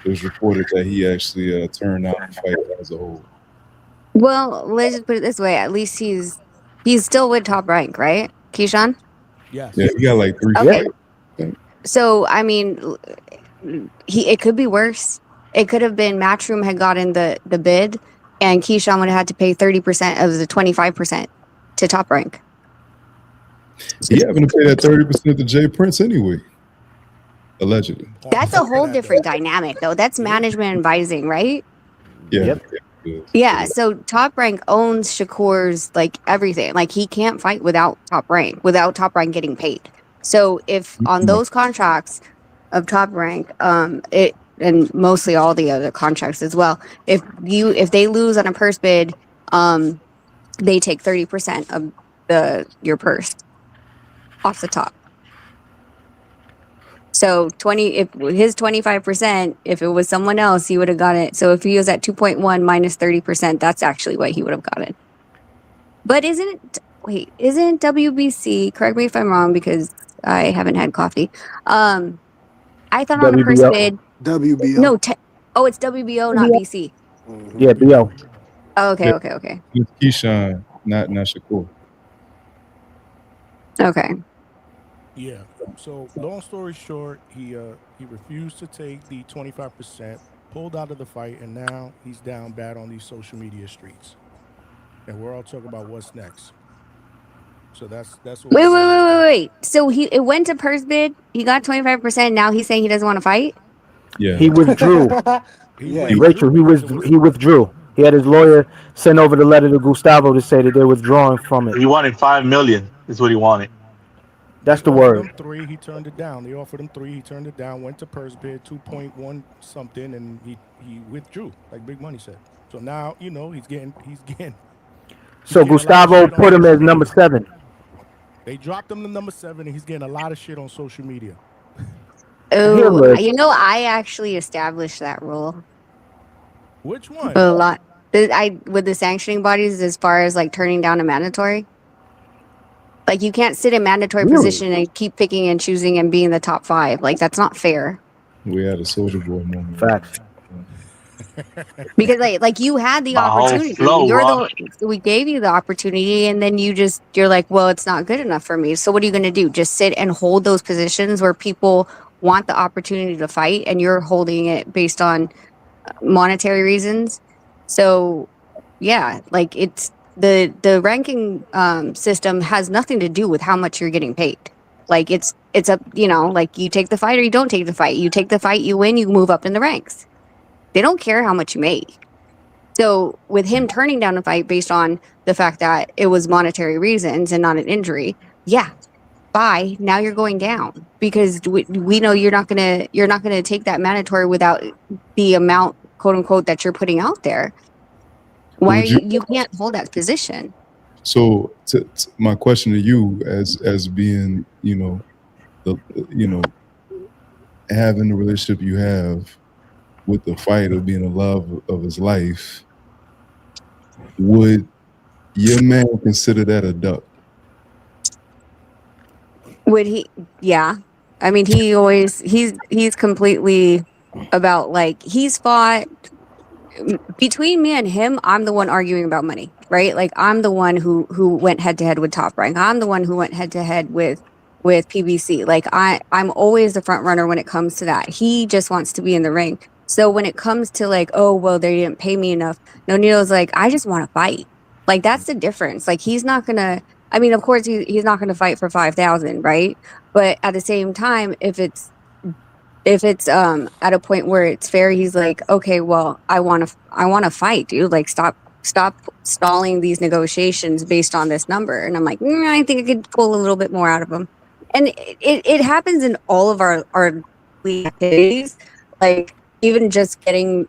it was reported that he actually turned out the fight as a whole. Well, let's just put it this way. At least he's still with Top Rank, right, Keyshawn? Yes. Yeah, he got like 3 Okay. fights. So I mean, it could be worse. It could have been Matchroom had gotten the bid, and Keyshawn would have had to pay 30% of the 25% to Top Rank. He having to pay that 30% to Jay Prince anyway, allegedly. That's a whole different dynamic, though. That's management advising, right? Yeah. Yep. Yeah, so Top Rank owns Shakur's like everything. Like he can't fight without Top Rank getting paid. So if on those contracts of Top Rank, it and mostly all the other contracts as well, if they lose on a purse bid, they take 30% of your purse off the top. So if his 25%, if it was someone else, he would have got it. So if he was at 2.1 minus 30%, that's actually what he would have gotten. But isn't WBC, correct me if I'm wrong because I haven't had coffee. I thought on a purse bid. WBO. No, it's WBO, not BC. Yeah, BO. Oh, okay, Yeah. okay. It's Keyshawn, not Shakur. Okay. Yeah. So long story short, he refused to take the 25%, pulled out of the fight, and now he's down bad on these social media streets. and we're all talking about what's next. So that's what. Wait. So it went to purse bid. He got 25%. Now he's saying he doesn't want to fight. Yeah, he withdrew. Rachel, he withdrew. He had his lawyer send over the letter to Gustavo to say that they're withdrawing from it. He wanted $5 million. Is what he wanted. That's the Offered word. him 3, he turned it down. They offered him 3, he turned it down. Went to purse bid 2.1 something, and he withdrew, like Big Money said. So now he's getting. So Gustavo put him as number 7. They dropped him to number 7, and he's getting a lot of shit on social media. Oh, I actually established that rule. Which one? A lot. With the sanctioning bodies, as far as like turning down a mandatory. Like you can't sit in mandatory position and keep picking and choosing and being the top 5. Like that's not fair. We had a Soldier Boy moment. Facts. Because like you had the opportunity. We gave you the opportunity, and then you're like, well, it's not good enough for me. So what are you going to do? Just sit and hold those positions where people want the opportunity to fight, and you're holding it based on monetary reasons. So yeah, like it's the ranking system has nothing to do with how much you're getting paid. Like it's a like you take the fight or you don't take the fight. You take the fight, you win, you move up in the ranks. They don't care how much you make. So with him turning down a fight based on the fact that it was monetary reasons and not an injury, yeah, bye. Now you're going down because we know you're not gonna take that mandatory without the amount, quote unquote, that you're putting out there. Why you can't hold that position? So my question to you, as being having the relationship you have with the fight of being the love of his life, would your man consider that a duck? Would he? Yeah. I mean, he's completely about like he's fought between me and him. I'm the one arguing about money, right? Like I'm the one who went head to head with Top Rank. I'm the one who went head to head with PBC. Like I'm always the front runner when it comes to that. He just wants to be in the ring. So when it comes to like, oh, well, they didn't pay me enough. Nonito's like, I just want to fight. Like, that's the difference. Like, he's not going to, I mean, of course, he's not going to fight for 5,000, right? But at the same time, if it's at a point where it's fair, he's like, okay, well, I want to fight, dude. Like, stop stalling these negotiations based on this number. And I'm like, I think I could pull a little bit more out of him. And it happens in all of our activities. Like, even just getting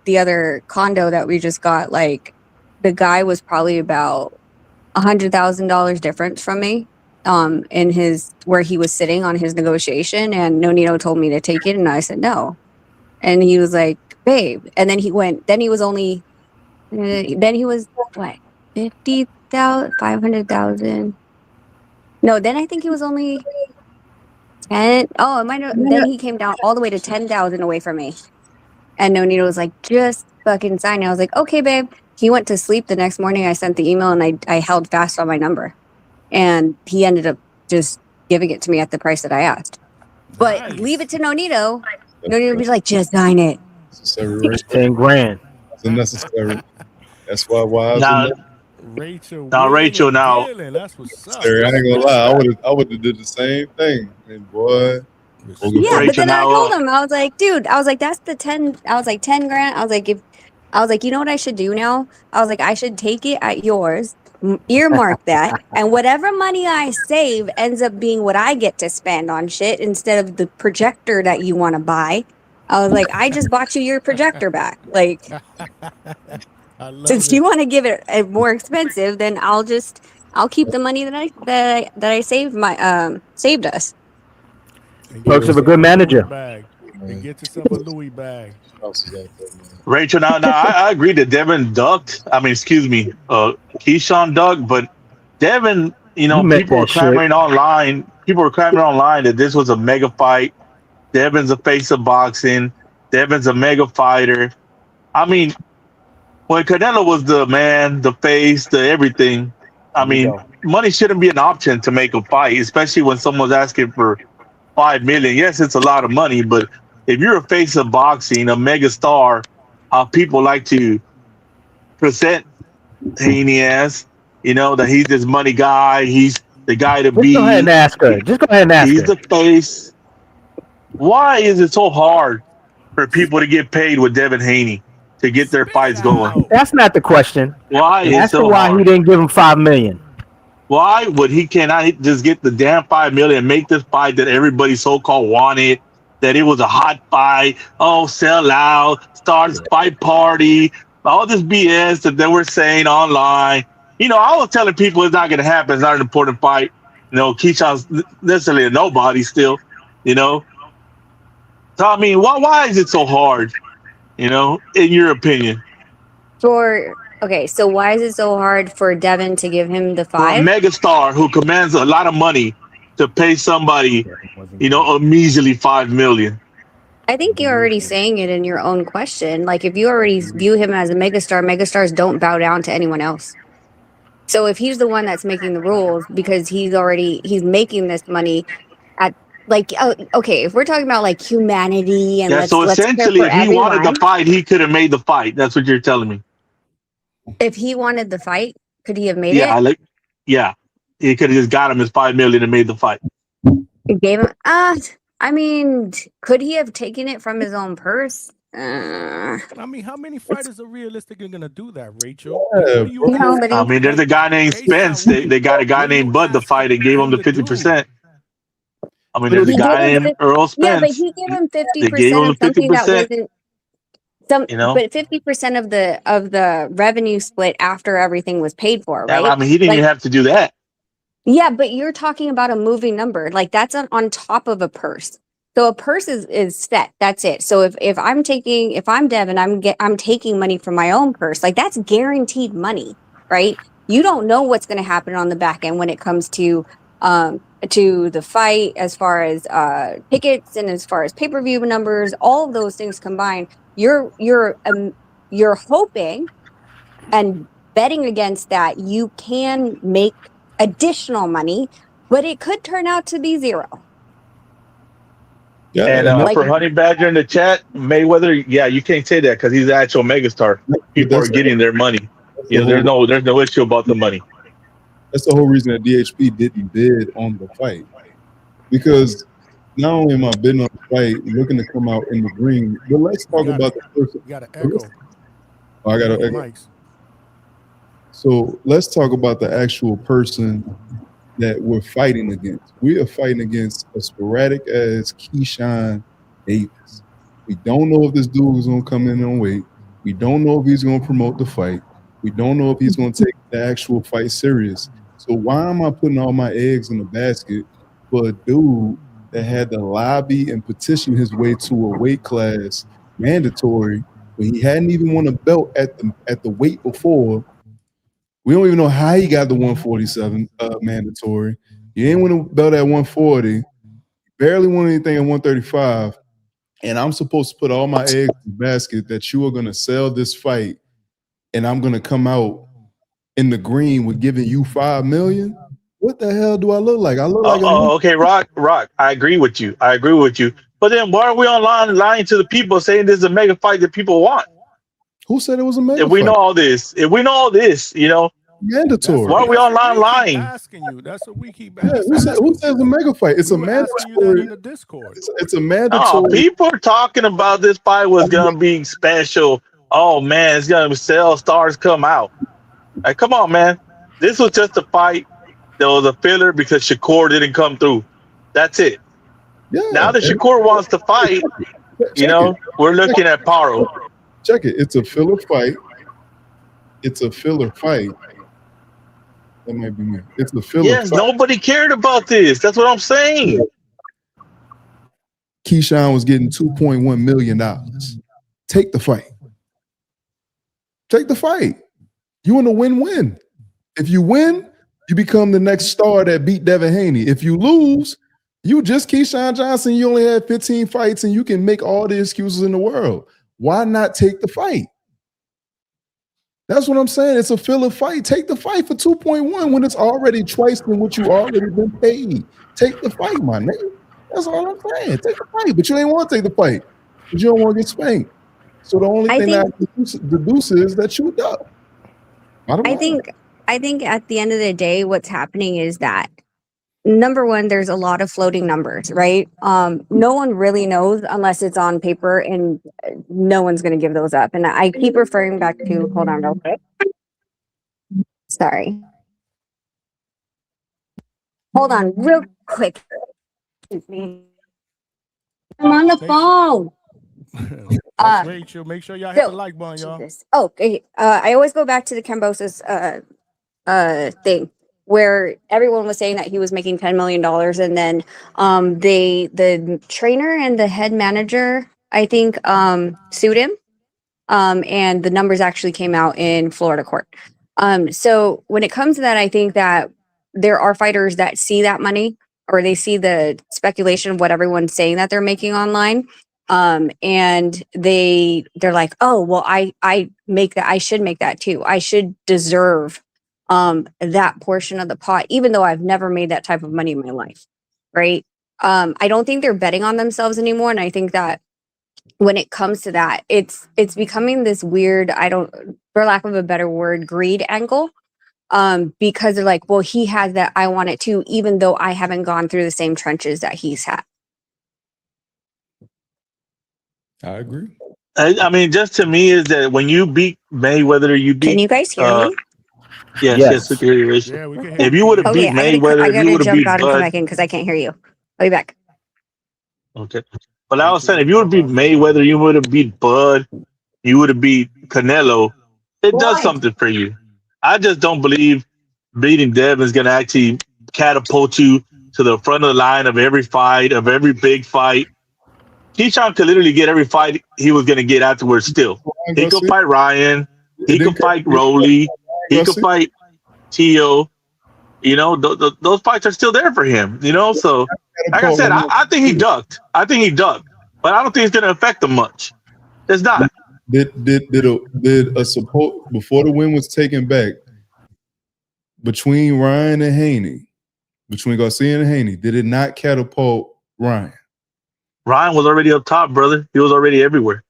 the other condo that we just got, like the guy was probably about $100,000 difference from me in his where he was sitting on his negotiation, and Nonito told me to take it and I said no. And he was like, babe. And then he went, then he was only what, 50,000, 500,000. No, then I think he was only 10. Oh, it might have, then he came down all the way to 10,000 away from me. And Nonito was like, just fucking sign it. I was like, okay, babe. He went to sleep the next morning. I sent the email and I held fast on my number. And he ended up just giving it to me at the price that I asked. But leave it to Nonito. Nonito would be like, just sign it. 10 grand. It's unnecessary. That's why Rachel. That's what's up. I ain't gonna lie. I would have did the same thing. And boy. Yeah, but then I told him, I was like, dude, I was like, that's the 10. I was like, 10 grand. I was like, you know what I should do now? I was like, I should take it at yours, earmark that, and whatever money I save ends up being what I get to spend on shit instead of the projector that you want to buy. I was like, I just bought you your projector back. Like, since you want to give it more expensive, then I'll keep the money that I saved us. Perks of a good manager. And get yourself a Louis bag. Rachel, now I agree that Devin ducked. I mean, excuse me, Keyshawn ducked, but Devin, people were clamoring online. People were clamoring online that this was a mega fight. Devin's a face of boxing. Devin's a mega fighter. I mean, when Canelo was the man, the face, the everything, I mean, money shouldn't be an option to make a fight, especially when someone's asking for $5 million. Yes, it's a lot of money, but if you're a face of boxing, a mega star, people like to present Haney ass. You know that he's this money guy. He's the guy to Just go ahead and beat. ask her. Just go ahead and ask He's her. the face. Why is it so hard for people to get paid with Devin Haney to get their fights going? That's not the question. Why is Ask so her why hard? he didn't give him $5 million. Why would he cannot just get the damn $5 million and make this fight that everybody so-called wanted? That it was a hot fight. Oh, sell out, stars fight party, all this BS that they were saying online. You know, I was telling people it's not going to happen. It's not an important fight. You know, Keyshawn's necessarily a nobody still. You know, so I mean, why is it so hard? You know, in your opinion, Okay, so why is it so hard for Devin to give him the for a 5? megastar who commands a lot of money to pay somebody, you know, a measly $5 million. I think you're already saying it in your own question. Like, if you already view him as a megastar, megastars don't bow down to anyone else. So if he's the one that's making the rules because he's making this money at okay, if we're talking about like humanity and Yeah, so let's care essentially, for if he wanted everyone, the fight, he could have made the fight. That's what you're telling me. if he wanted the fight, could he have made Yeah, it? yeah, he could have just got him his $5 million and made the fight. It gave him I mean, could he have taken it from his own purse? I mean, how many fighters are realistically going to do that, Rachel? I mean, there's a guy named Spence. They got a guy named Bud to fight and gave him the 50%. I mean, there's a guy named Earl Spence. Yeah, but he gave him 50% They gave him of something that 50%. wasn't You know? but 50% of the revenue split after everything was paid for, right? I mean, he didn't even have to do that. Yeah, but you're talking about a moving number. Like, that's on top of a purse. So a purse is set. That's it. So if I'm Devin, I'm taking money from my own purse. Like, that's guaranteed money, right? You don't know what's going to happen on the back end when it comes to the fight, as far as tickets and as far as pay-per-view numbers, all of those things combined. You're hoping and betting against that you can make additional money, but it could turn out to be zero. Yeah, and for Honey Badger in the chat, Mayweather, yeah, you can't say that because he's an actual megastar. People are getting their money. Yeah, there's no issue about the money. That's the whole reason that DHP didn't bid on the fight, because not only am I bidding on the fight, looking to come out in the green, but let's talk about the person. You got to echo. Oh, I got to echo. So let's talk about the actual person that we're fighting against. We are fighting against a sporadic as Keyshawn Davis. We don't know if this dude is going to come in on weight. We don't know if he's going to promote the fight. We don't know if he's going to take the actual fight serious. So why am I putting all my eggs in the basket for a dude that had to lobby and petition his way to a weight class mandatory when he hadn't even won a belt at the weight before? We don't even know how he got the 147 mandatory. He ain't win a belt at 140. Barely won anything at 135. And I'm supposed to put all my eggs in the basket that you are going to sell this fight, and I'm going to come out in the green with giving you $5 million? What the hell do I look like? I look like okay, Rock. I agree with you. But then why are we online lying to the people saying this is a mega fight that people want? Who said it was a mega If we know all this, you know, mandatory. Why are we online lying? Asking you. That's what we keep asking. Yeah, who says a mega fight? It's a mandatory. In the Discord. It's a mandatory. No, people are talking about this fight was gonna be special. Oh man, it's gonna sell. Stars come out. Like, come on, man. This was just a fight. There was a filler because Shakur didn't come through. That's it. Yeah, now that Shakur wants to fight, we're looking at Paro. Check it. It's a filler fight. It's a filler fight. That might be me. It's a filler fight. Nobody cared about this. That's what I'm saying. Keyshawn was getting $2.1 million. Take the fight. Take the fight. You in a win-win. If you win, you become the next star that beat Devin Haney. If you lose, you just Keyshawn Johnson. You only had 15 fights, and you can make all the excuses in the world. Why not take the fight? That's what I'm saying. It's a filler fight. Take the fight for 2.1 when it's already twice than what you already been paid. Take the fight, my nigga. That's all I'm saying. Take the fight, but you ain't want to take the fight because you don't want to get spanked. So the only thing that deduces is that you up. I think at the end of the day, what's happening is that number one, there's a lot of floating numbers, right? No one really knows unless it's on paper, and no one's going to give those up. And I keep referring back to, hold on real quick. Sorry. Hold on real quick. Excuse me. I'm on the phone. That's Rachel. Make sure y'all hit the like button, y'all. Oh, okay. I always go back to the Cambosis thing where everyone was saying that he was making $10 million, and then the trainer and the head manager, I think, sued him. And the numbers actually came out in Florida court. So when it comes to that, I think that there are fighters that see that money, or they see the speculation of what everyone's saying that they're making online. And they're like, oh, well, I make that. I should make that too. I should deserve that portion of the pot, even though I've never made that type of money in my life. Right. I don't think they're betting on themselves anymore. And I think that when it comes to that, it's becoming this weird, for lack of a better word, greed angle. Because they're like, well, he has that, I want it too, even though I haven't gone through the same trenches that he's had. I agree. I mean, just to me is that when you beat Mayweather, you beat. Can you guys hear me? Yes, we can hear you, Rachel. Yeah, we can hear If you would have beat Mayweather, I if you gotta would have jump beat out and come Bud. back in because I can't hear you. I'll be back. Okay. But I was saying, if you would have beat Mayweather, you would have beat Bud, you would have beat Canelo. It does something for you. I just don't believe beating Devin is going to actually catapult you to the front of the line of every fight, of every big fight. Keyshawn could literally get every fight he was going to get afterwards still. He could fight Ryan. He could fight Rolly. He could fight Tio. You know, those fights are still there for him, you know? So, like I said, I think he ducked. But I don't think it's going to affect him much. It's not. Did a support before the win was taken back between Ryan and Haney, between Garcia and Haney, did it not catapult Ryan? Ryan was already up top, brother. He was already everywhere.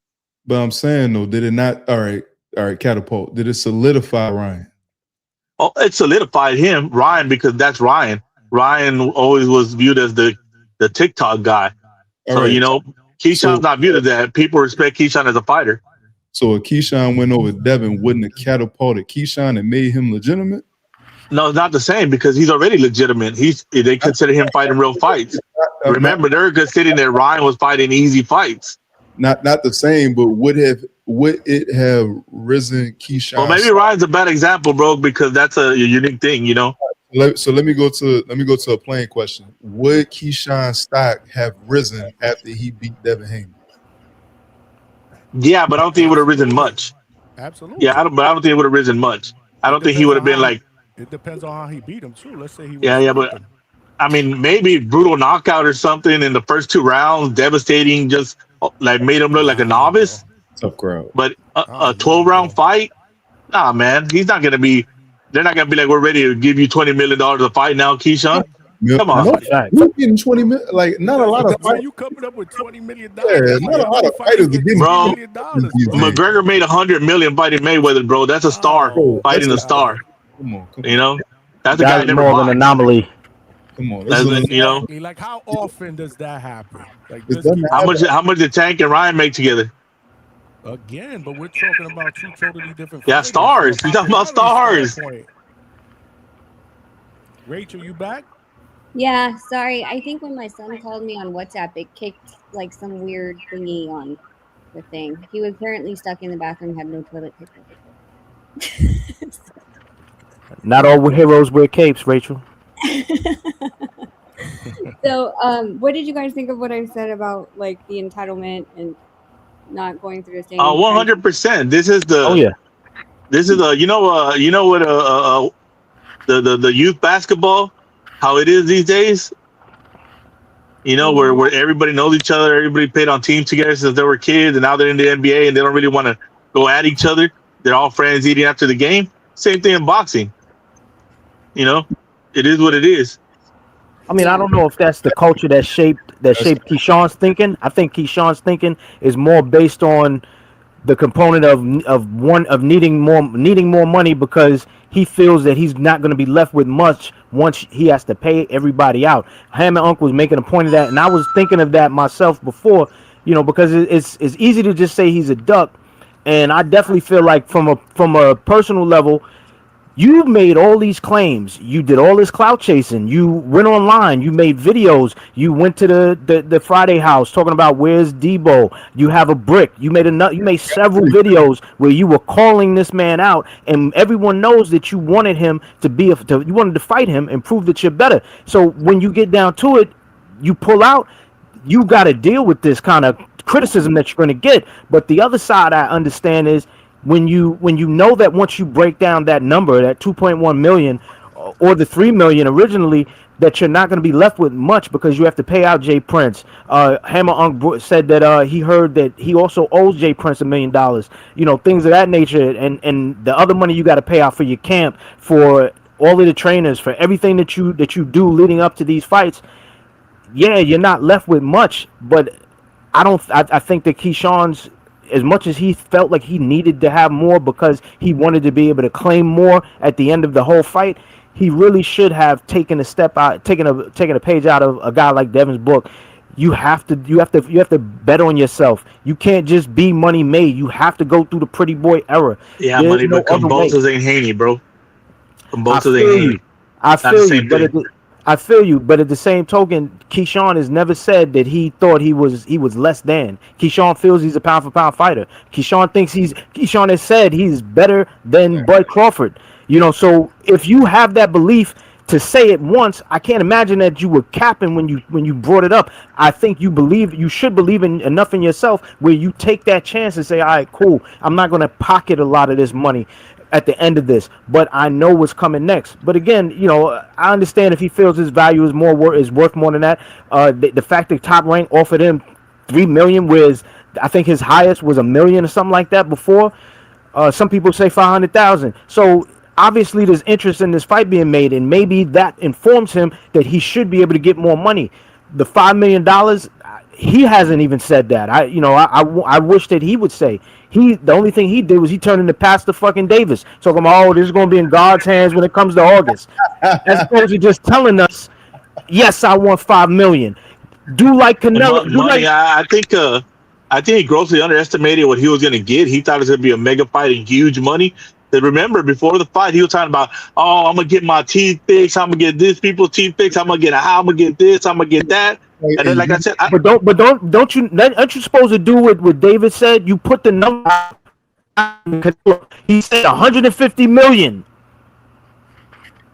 But I'm saying though, did it not? All right, catapult. Did it solidify Ryan? Oh, it solidified him, Ryan, because that's Ryan. Ryan always was viewed as the TikTok guy. All so right. you know, Keyshawn's not viewed as that. People respect Keyshawn as a fighter. So if Keyshawn went over Devin, wouldn't have catapulted Keyshawn and made him legitimate? No, it's not the same because he's already legitimate. They consider him fighting real fights. Remember, they're considering that Ryan was fighting easy fights. Not the same, but would it have risen Keyshawn? Well, maybe Ryan's a bad example, bro, because that's a unique thing, you know. So let me go to a plain question. Would Keyshawn's stock have risen after he beat Devin Haney? Yeah, but I don't think it would have risen much. Absolutely. Yeah, but I don't think it would have risen much. I don't think he would have been like. It depends on how he beat him too. Let's say he. But I mean, maybe brutal knockout or something in the first 2 rounds, devastating, just like made him look like a novice. Tough crowd. But a 12-round fight, nah, man, he's not gonna be. They're not gonna be like, we're ready to give you $20 million a fight now, Keyshawn. Come on, we're getting 20 million. Like not a lot of fighters. You coming up with $20 million? Yeah, not a lot of fighters are getting bro. McGregor made $100 million fighting Mayweather, bro. That's a star fighting a star. Come on. You know, that's a guy That's never more of an anomaly. Come on, you know. Like how often does that happen? Like how much did Tank and Ryan make together? Again, but we're talking about 2 totally different. Yeah, stars. You're talking about stars. Rachel, you back? Yeah, sorry. I think when my son called me on WhatsApp, it kicked like some weird thingy on the thing. He was apparently stuck in the bathroom, had no toilet paper. Not all heroes wear capes, Rachel. So, what did you guys think of what I said about like the entitlement and not going through the same? 100%. This is the. Oh yeah. This is you know what the youth basketball, how it is these days. You know, where everybody knows each other, everybody played on teams together since they were kids, and now they're in the NBA and they don't really want to go at each other. They're all friends eating after the game. Same thing in boxing. You know, it is what it is. I mean, I don't know if that's the culture that shaped Keyshawn's thinking. I think Keyshawn's thinking is more based on the component of needing more money because he feels that he's not going to be left with much once he has to pay everybody out. Ham and Unc was making a point of that, and I was thinking of that myself before, because it's easy to just say he's a duck, and I definitely feel like from a personal level, you made all these claims. You did all this clout chasing. You went online. You made videos. You went to the Friday house talking about where's Debo. You have a brick. You made several videos where you were calling this man out, and everyone knows that you wanted him you wanted to fight him and prove that you're better. So when you get down to it, you pull out. You got to deal with this kind of criticism that you're going to get. But the other side I understand is, when you know that once you break down that number, that 2.1 million or the 3 million originally, that you're not going to be left with much because you have to pay out Jay Prince. Hammer Unk said that he heard that he also owes Jay Prince $1 million. Things of that nature, and the other money you got to pay out for your camp, for all of the trainers, for everything that you do leading up to these fights. Yeah, you're not left with much, but I think that Keyshawn's, as much as he felt like he needed to have more because he wanted to be able to claim more at the end of the whole fight, he really should have taken a step out, taken a page out of a guy like Devin's book. You have to bet on yourself. You can't just be money made. You have to go through the pretty boy era. Yeah, money, but Kambosos ain't Haney, bro. Kambosos ain't Haney. I feel you, but at the same token, Keyshawn has never said that he thought he was less than. Keyshawn feels he's a pound for pound fighter. Keyshawn has said he's better than Bud Crawford. So if you have that belief to say it once, I can't imagine that you were capping when you brought it up. I think you should believe enough in yourself where you take that chance and say, all right, cool, I'm not going to pocket a lot of this money at the end of this, but I know what's coming next. But again, I understand if he feels his value is worth more than that. The fact that Top Rank offered him $3 million, whereas I think his highest was $1 million or something like that before. Some people say 500,000. So obviously there's interest in this fight being made, and maybe that informs him that he should be able to get more money. The $5 million, he hasn't even said that. I wish that he would say. The only thing he did was he turned into Pastor fucking Davis, talking about, this is going to be in God's hands when it comes to August, as opposed to just telling us, yes, I want $5 million. Do like Canelo. I think he grossly underestimated what he was going to get. He thought it was going to be a mega fight and huge money. But remember, before the fight, he was talking about, I'm going to get my teeth fixed. I'm going to get this people's teeth fixed. I'm going to get I'm going to get this. I'm going to get that. And then, like I said, aren't you supposed to do what David said? You put the number out. He said 150 million.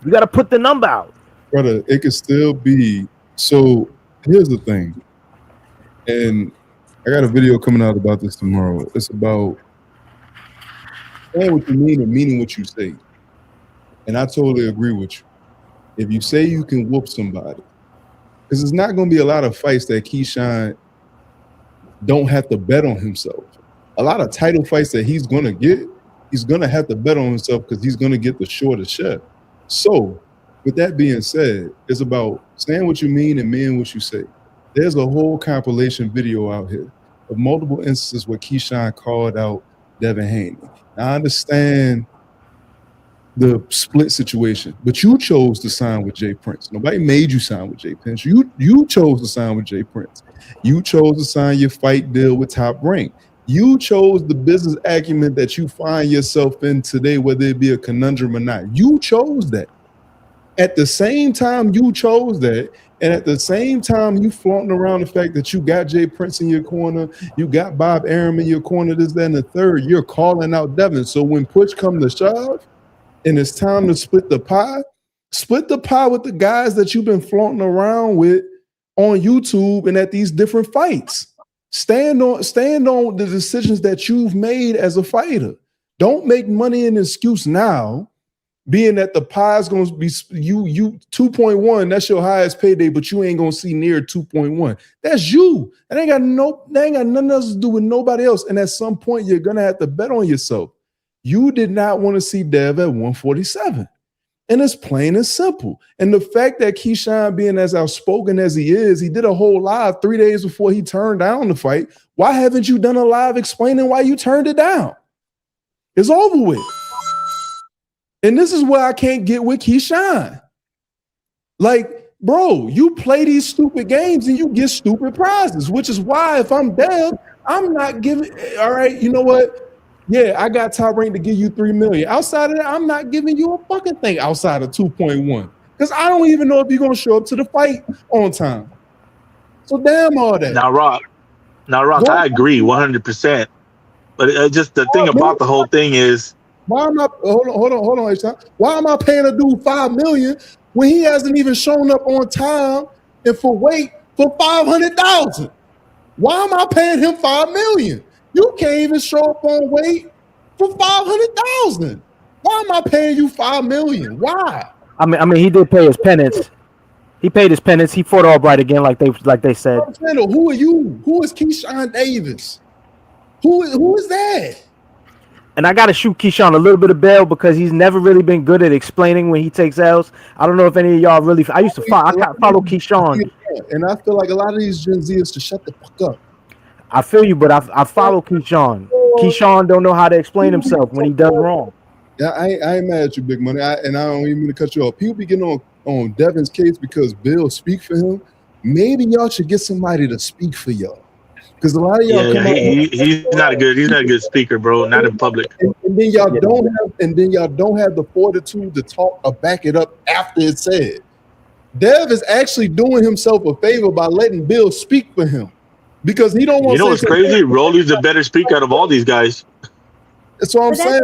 You got to put the number out, brother. It could still be. So here's the thing, and I got a video coming out about this tomorrow. It's about saying what you mean and meaning what you say. And I totally agree with you. If you say you can whoop somebody, because it's not going to be a lot of fights that Keyshawn don't have to bet on himself. A lot of title fights that he's going to get, he's going to have to bet on himself because he's going to get the shorter shot. So, with that being said, it's about saying what you mean and meaning what you say. There's a whole compilation video out here of multiple instances where Keyshawn called out Devin Haney. Now, I understand the split situation, but you chose to sign with Jay Prince. Nobody made you sign with Jay Prince. You chose to sign with Jay Prince. You chose to sign your fight deal with Top Rank. You chose the business acumen that you find yourself in today, whether it be a conundrum or not. You chose that. At the same time you chose that, and at the same time you flaunting around the fact that you got Jay Prince in your corner, you got Bob Arum in your corner, this, that, and the third, you're calling out Devin. So when push come to shove, and it's time to split the pie with the guys that you've been flaunting around with on YouTube and at these different fights. Stand on the decisions that you've made as a fighter. Don't make money an excuse now, being that the pie is going to be you 2.1. That's your highest payday, but you ain't going to see near 2.1. That's you. That ain't got nothing else to do with nobody else. And at some point, you're gonna have to bet on yourself. You did not want to see Dev at 147. And it's plain and simple. And the fact that Keyshawn being as outspoken as he is, he did a whole live 3 days before he turned down the fight. Why haven't you done a live explaining why you turned it down? It's over with. And this is where I can't get with Keyshawn. Like, bro, you play these stupid games and you get stupid prizes, which is why if I'm Dev, I'm not giving, all right, you know what? Yeah, I got Top Rank to give you $3 million. Outside of that, I'm not giving you a fucking thing outside of 2.1. Because I don't even know if you're going to show up to the fight on time. So damn all that. Now, Rock, I agree 100%. But just the thing about the whole thing is, why am I hold on, H-Time. Why am I paying a dude $5 million when he hasn't even shown up on time and for weight for $500,000? Why am I paying him $5 million? You can't even show up on weight for $500,000. Why am I paying you $5 million? Why? I mean, he did pay his penance. He paid his penance. He fought Albright again, like they said. Who are you? Who is Keyshawn Davis? Who is that? And I got to shoot Keyshawn a little bit of bail because he's never really been good at explaining when he takes L's. I don't know if any of y'all really. I used to follow Keyshawn. And I feel like a lot of these Gen Zers to shut the fuck up. I feel you, but I follow Keyshawn. Keyshawn don't know how to explain himself when he does wrong. Yeah, I ain't mad at you, Big Money. And I don't even mean to cut you off. People be getting on Devin's case because Bill speak for him. Maybe y'all should get somebody to speak for y'all. Because a lot of y'all he's not a good speaker, bro. Not in public. And then y'all don't have the fortitude to talk or back it up after it's said. Dev is actually doing himself a favor by letting Bill speak for him. Because he don't want to. You know what's crazy? Rolly's the better speaker out of all these guys. That's what I'm saying.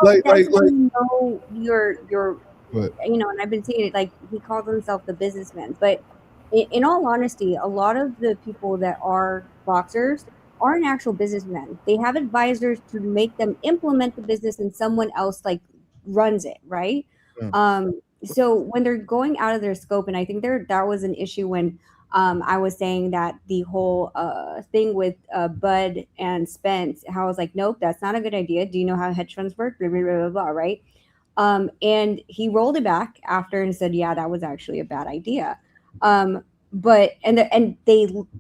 Like you know, you're you know, and I've been seeing it. Like he calls himself the businessman, but in all honesty, a lot of the people that are boxers aren't actual businessmen. They have advisors to make them implement the business, and someone else like runs it, right? Yeah. So when they're going out of their scope, and I think that was an issue when I was saying that the whole thing with Bud and Spence, how I was like, nope, that's not a good idea. Do you know how hedge funds work? Blah, blah, blah, blah, blah, right? And he rolled it back after and said, yeah, that was actually a bad idea. But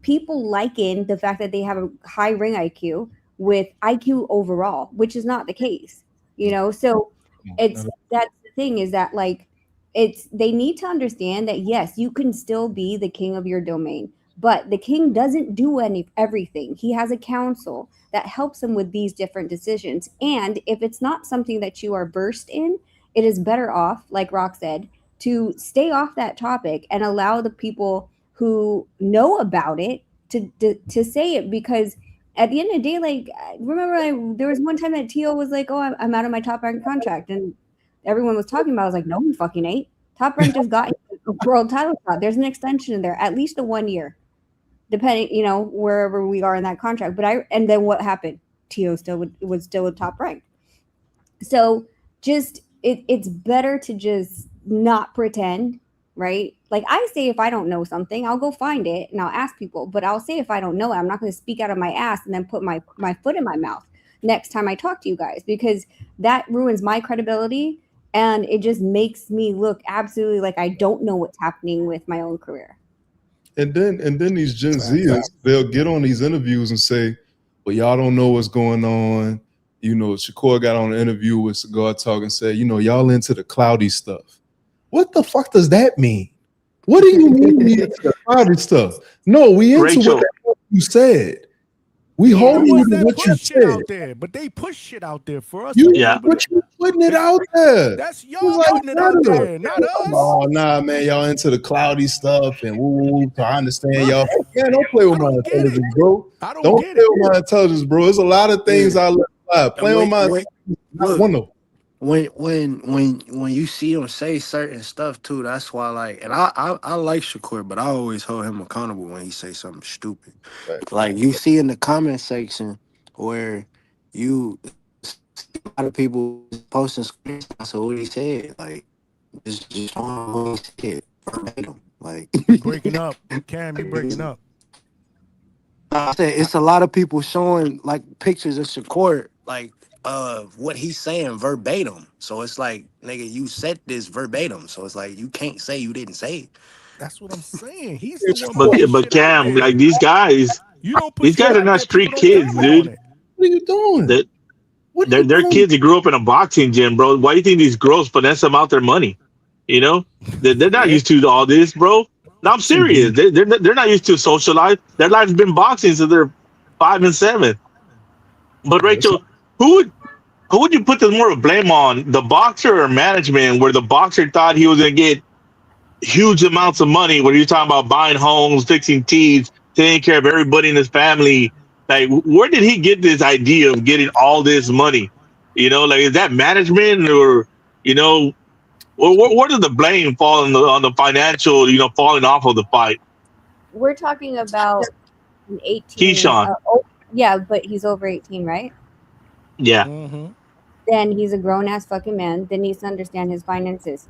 people liken the fact that they have a high ring IQ with IQ overall, which is not the case, you know? So that's the thing is that like, they need to understand that yes, you can still be the king of your domain, but the king doesn't do everything. He has a council that helps him with these different decisions. And if it's not something that you are versed in, it is better off, like Rock said, to stay off that topic and allow the people who know about it to say it. Because at the end of the day, like, remember there was one time that Tio was like, oh, I'm out of my Top Rank contract. And everyone was talking about, I was like, no, he fucking ain't. Top Rank just got a world title shot. There's an extension in there, at least a 1 year, depending, you know, wherever we are in that contract. And then what happened? Tio was still with Top Rank. So just, it's better to just not pretend, right? Like I say, if I don't know something, I'll go find it and I'll ask people, but I'll say, if I don't know it, I'm not going to speak out of my ass and then put my foot in my mouth next time I talk to you guys, because that ruins my credibility and it just makes me look absolutely like I don't know what's happening with my own career. And then these Gen Zers, they'll get on these interviews and say, well, y'all don't know what's going on. You know, Shakur got on an interview with Cigar Talk and said, you know, y'all into the cloudy stuff. What the fuck does that mean? What do you mean we into the cloudy stuff? No, we into Rachel. what the hell you said. We hold you to what you said. Out there, but they push shit out there for us. But you putting it out there. That's y'all putting it out there, not us. Oh nah, man, y'all into the cloudy stuff and woo. I understand y'all. Man, don't play with my intelligence, bro. Don't play with my intelligence, bro. There's a lot of things I let fly. Play on my. Not one of them. When you see him say certain stuff too, that's why and I like Shakur, but I always hold him accountable when he say something stupid. Right. Like you see in the comment section where you see a lot of people posting screenshots of what he said, like just on what he said verbatim. Like breaking up, Cam, you breaking up. I said it's a lot of people showing like pictures of Shakur like what he's saying verbatim. So it's like, nigga, you said this verbatim. So it's like you can't say you didn't say it. That's what I'm saying. He's the one putting But shit out Cam, there. like these guys You don't put shit are out not there, street people don't kids, comment on dude. it. What are you doing? They're kids that grew up in a boxing gym, bro. Why do you think these girls finesse them out their money? You know, they're not used to all this, bro. No, I'm serious. They're not used to social life. Their life's been boxing since they're 5 and 7. But Rachel, who would you put the more of blame on, the boxer or management? Where the boxer thought he was gonna get huge amounts of money, where you're talking about buying homes, fixing teeth, taking care of everybody in his family. Like, where did he get this idea of getting all this money? You know, like, is that management, or, you know, where does the blame fall on the financial, you know, falling off of the fight? We're talking about an 18. Keyshawn. Yeah, but he's over 18, right? Yeah. Then he's a grown ass fucking man. Then needs to understand his finances.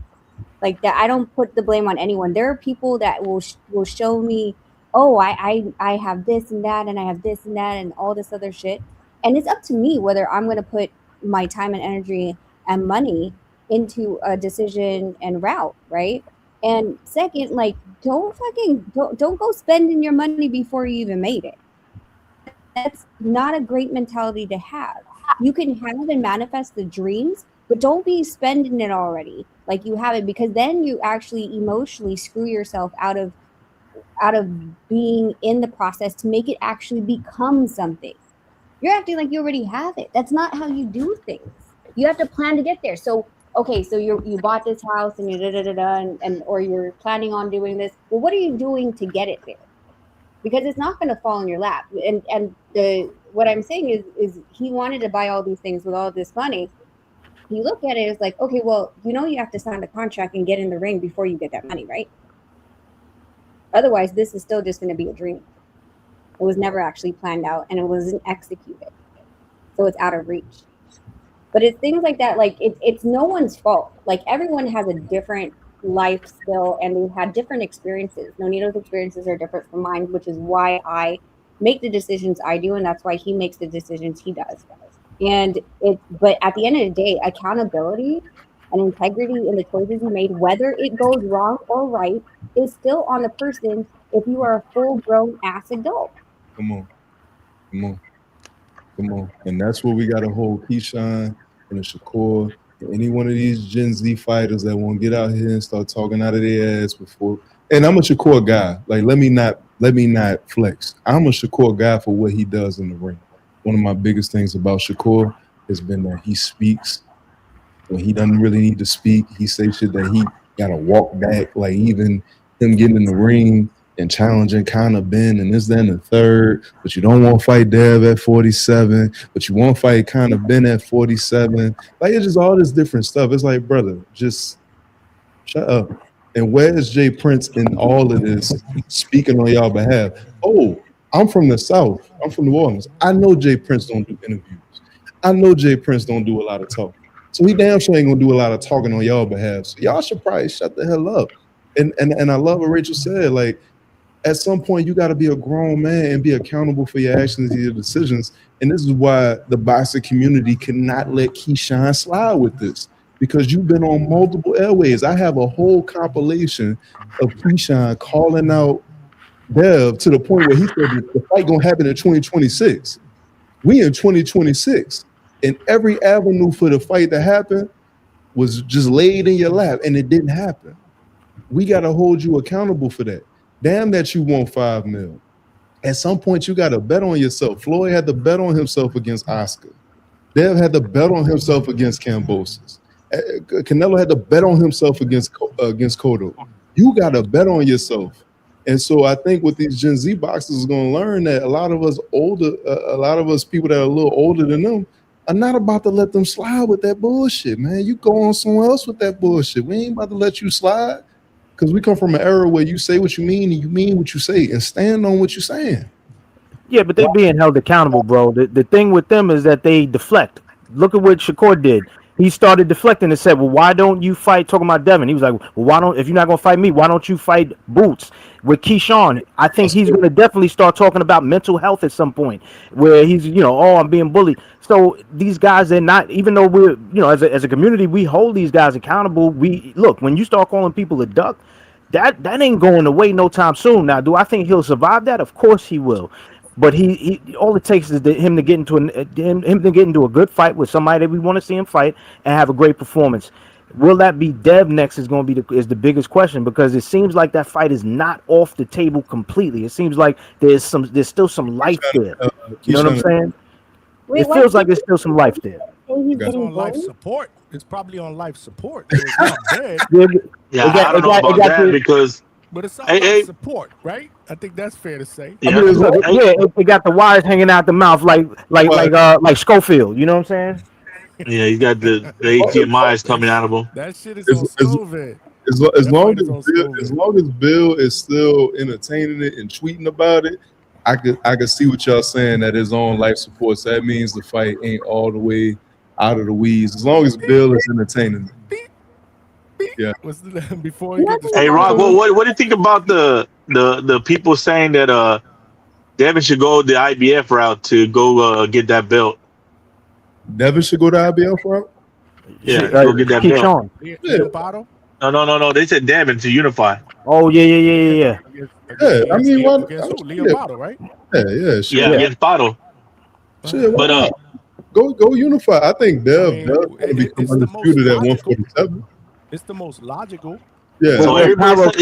Like that, I don't put the blame on anyone. There are people that will show me, oh, I have this and that, and I have this and that, and all this other shit. And it's up to me whether I'm going to put my time and energy and money into a decision and route, right? And second, like, don't go spending your money before you even made it. That's not a great mentality to have. You can have and manifest the dreams, but don't be spending it already like you have it, because then you actually emotionally screw yourself out of being in the process to make it actually become something. You're acting like you already have it. That's not how you do things. You have to plan to get there. So okay, so you bought this house and you or you're planning on doing this. Well, what are you doing to get it there? Because it's not going to fall in your lap. And what I'm saying is he wanted to buy all these things with all this money. You look at it, it's like, okay, well, you know, you have to sign the contract and get in the ring before you get that money, right? Otherwise, this is still just going to be a dream. It was never actually planned out, and it wasn't executed. So it's out of reach. But it's things like that, like it's no one's fault. Like, everyone has a different life skill, and they've had different experiences. Nonito's experiences are different from mine, which is why I make the decisions I do, and that's why he makes the decisions he does. But at the end of the day, accountability and integrity in the choices you made, whether it goes wrong or right, is still on the person if you are a full-grown ass adult. Come on. And that's what we got to hold Keyshawn and Shakur and any one of these Gen Z fighters that won't get out here and start talking out of their ass before. And I'm a Shakur guy. Like, let me not flex. I'm a Shakur guy for what he does in the ring. One of my biggest things about Shakur has been that he speaks when he doesn't really need to speak. He says shit that he got to walk back. Like, even him getting in the ring and challenging Conor Ben and this, that, and the third. But you don't want to fight Dev at 47. But you want to fight Conor Ben at 47. Like, it's just all this different stuff. It's like, brother, just shut up. And where is Jay Prince in all of this speaking on y'all behalf? Oh, I'm from the South. I'm from New Orleans. I know Jay Prince don't do interviews. I know Jay Prince don't do a lot of talking. So he damn sure ain't gonna do a lot of talking on y'all behalf. So y'all should probably shut the hell up. And I love what Rachel said. Like, at some point you gotta be a grown man and be accountable for your actions and your decisions. And this is why the boxing community cannot let Keyshawn slide with this. Because you've been on multiple airways. I have a whole compilation of Keyshawn calling out Dev to the point where he said the fight gonna happen in 2026. We in 2026, and every avenue for the fight to happen was just laid in your lap, and it didn't happen. We gotta hold you accountable for that. Damn that you want $5 million. At some point, you gotta bet on yourself. Floyd had to bet on himself against Oscar. Dev had to bet on himself against Kambosos. Canelo had to bet on himself against Cotto. You gotta bet on yourself. And so I think what these Gen Z boxers is going to learn that a lot of us people that are a little older than them are not about to let them slide with that bullshit, man. You go on somewhere else with that bullshit. We ain't about to let you slide, because we come from an era where you say what you mean and you mean what you say and stand on what you're saying. Yeah, but they're being held accountable, bro. The thing with them is that they deflect. Look at what Shakur did. he started deflecting and said, "Well, why don't you fight?" Talking about Devin, he was like, "Well, why don't if you're not gonna fight me, why don't you fight Boots with Keyshawn?" I think he's gonna definitely start talking about mental health at some point, where he's, oh, I'm being bullied. So these guys, they're not, even though we're, as a community, we hold these guys accountable. We look, when you start calling people a duck, that ain't going away no time soon. Now, do I think he'll survive that? Of course he will. But he all it takes is him to get into a good fight with somebody that we want to see him fight and have a great performance. Will that be Dev next? Is going to be the biggest question, because it seems like that fight is not off the table completely. It seems like there's still some life there. You know what I'm saying? It feels like there's still some life there. It's on life support. It's probably on life support. It's not dead. I don't know about that because. But it's on life support, right? I think that's fair to say. Yeah, it got the wires hanging out the mouth like Schofield. You know what I'm saying? Yeah, he's got the HDMIs coming out of him. That shit is on COVID. As long as Bill is still entertaining it and tweeting about it, I could see what y'all saying, that is on life support. So that means the fight ain't all the way out of the weeds. As long as Bill is entertaining it. Yeah. Before hey, Rob, what do you think about the people saying that Devin should go the IBF route to go get that belt? Devin should go the IBF route? Yeah, go get that belt. Yeah. No. They said Devin to unify. Oh yeah. Yeah, I mean, Leon Bottle, right? Yeah, against Bottle. Shit, but go unify. I think Dev can become undisputed at 147. It's the most logical. Yeah. So everybody's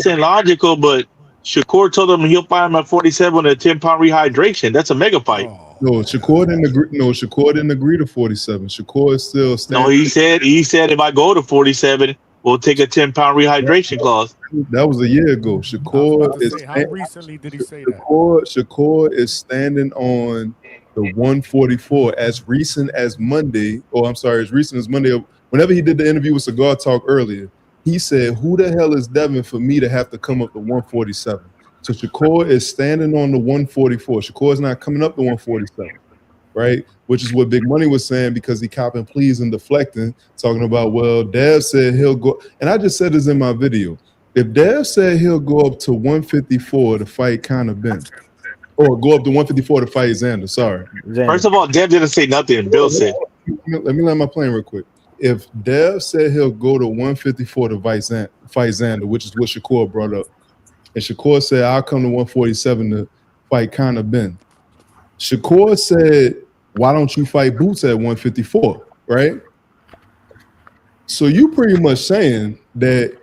saying logical, but Shakur told him he'll fight him at 47 with a 10-pound rehydration. That's a mega fight. No, Shakur didn't agree to 47. Shakur is still standing. No, he said if I go to 47, we'll take a 10-pound rehydration clause. That was a year ago. Shakur is. How recently did he say that? Shakur is standing on the 144 as recent as Monday. As recent as Monday. Whenever he did the interview with Cigar Talk earlier, he said, "Who the hell is Devin for me to have to come up to 147?" So Shakur is standing on the 144. Shakur is not coming up to 147, right? Which is what Big Money was saying, because he copping pleas and deflecting, talking about, well, Dev said he'll go. And I just said this in my video. If Dev said he'll go up to 154 to fight Conor Ben, or go up to 154 to fight Xander, sorry. First of all, Dev didn't say nothing. Bill said. Let me land my plane real quick. If Dev said he'll go to 154 to fight Xander, which is what Shakur brought up, and Shakur said, I'll come to 147 to fight Conor Ben. Shakur said, why don't you fight Boots at 154, right? So you pretty much saying that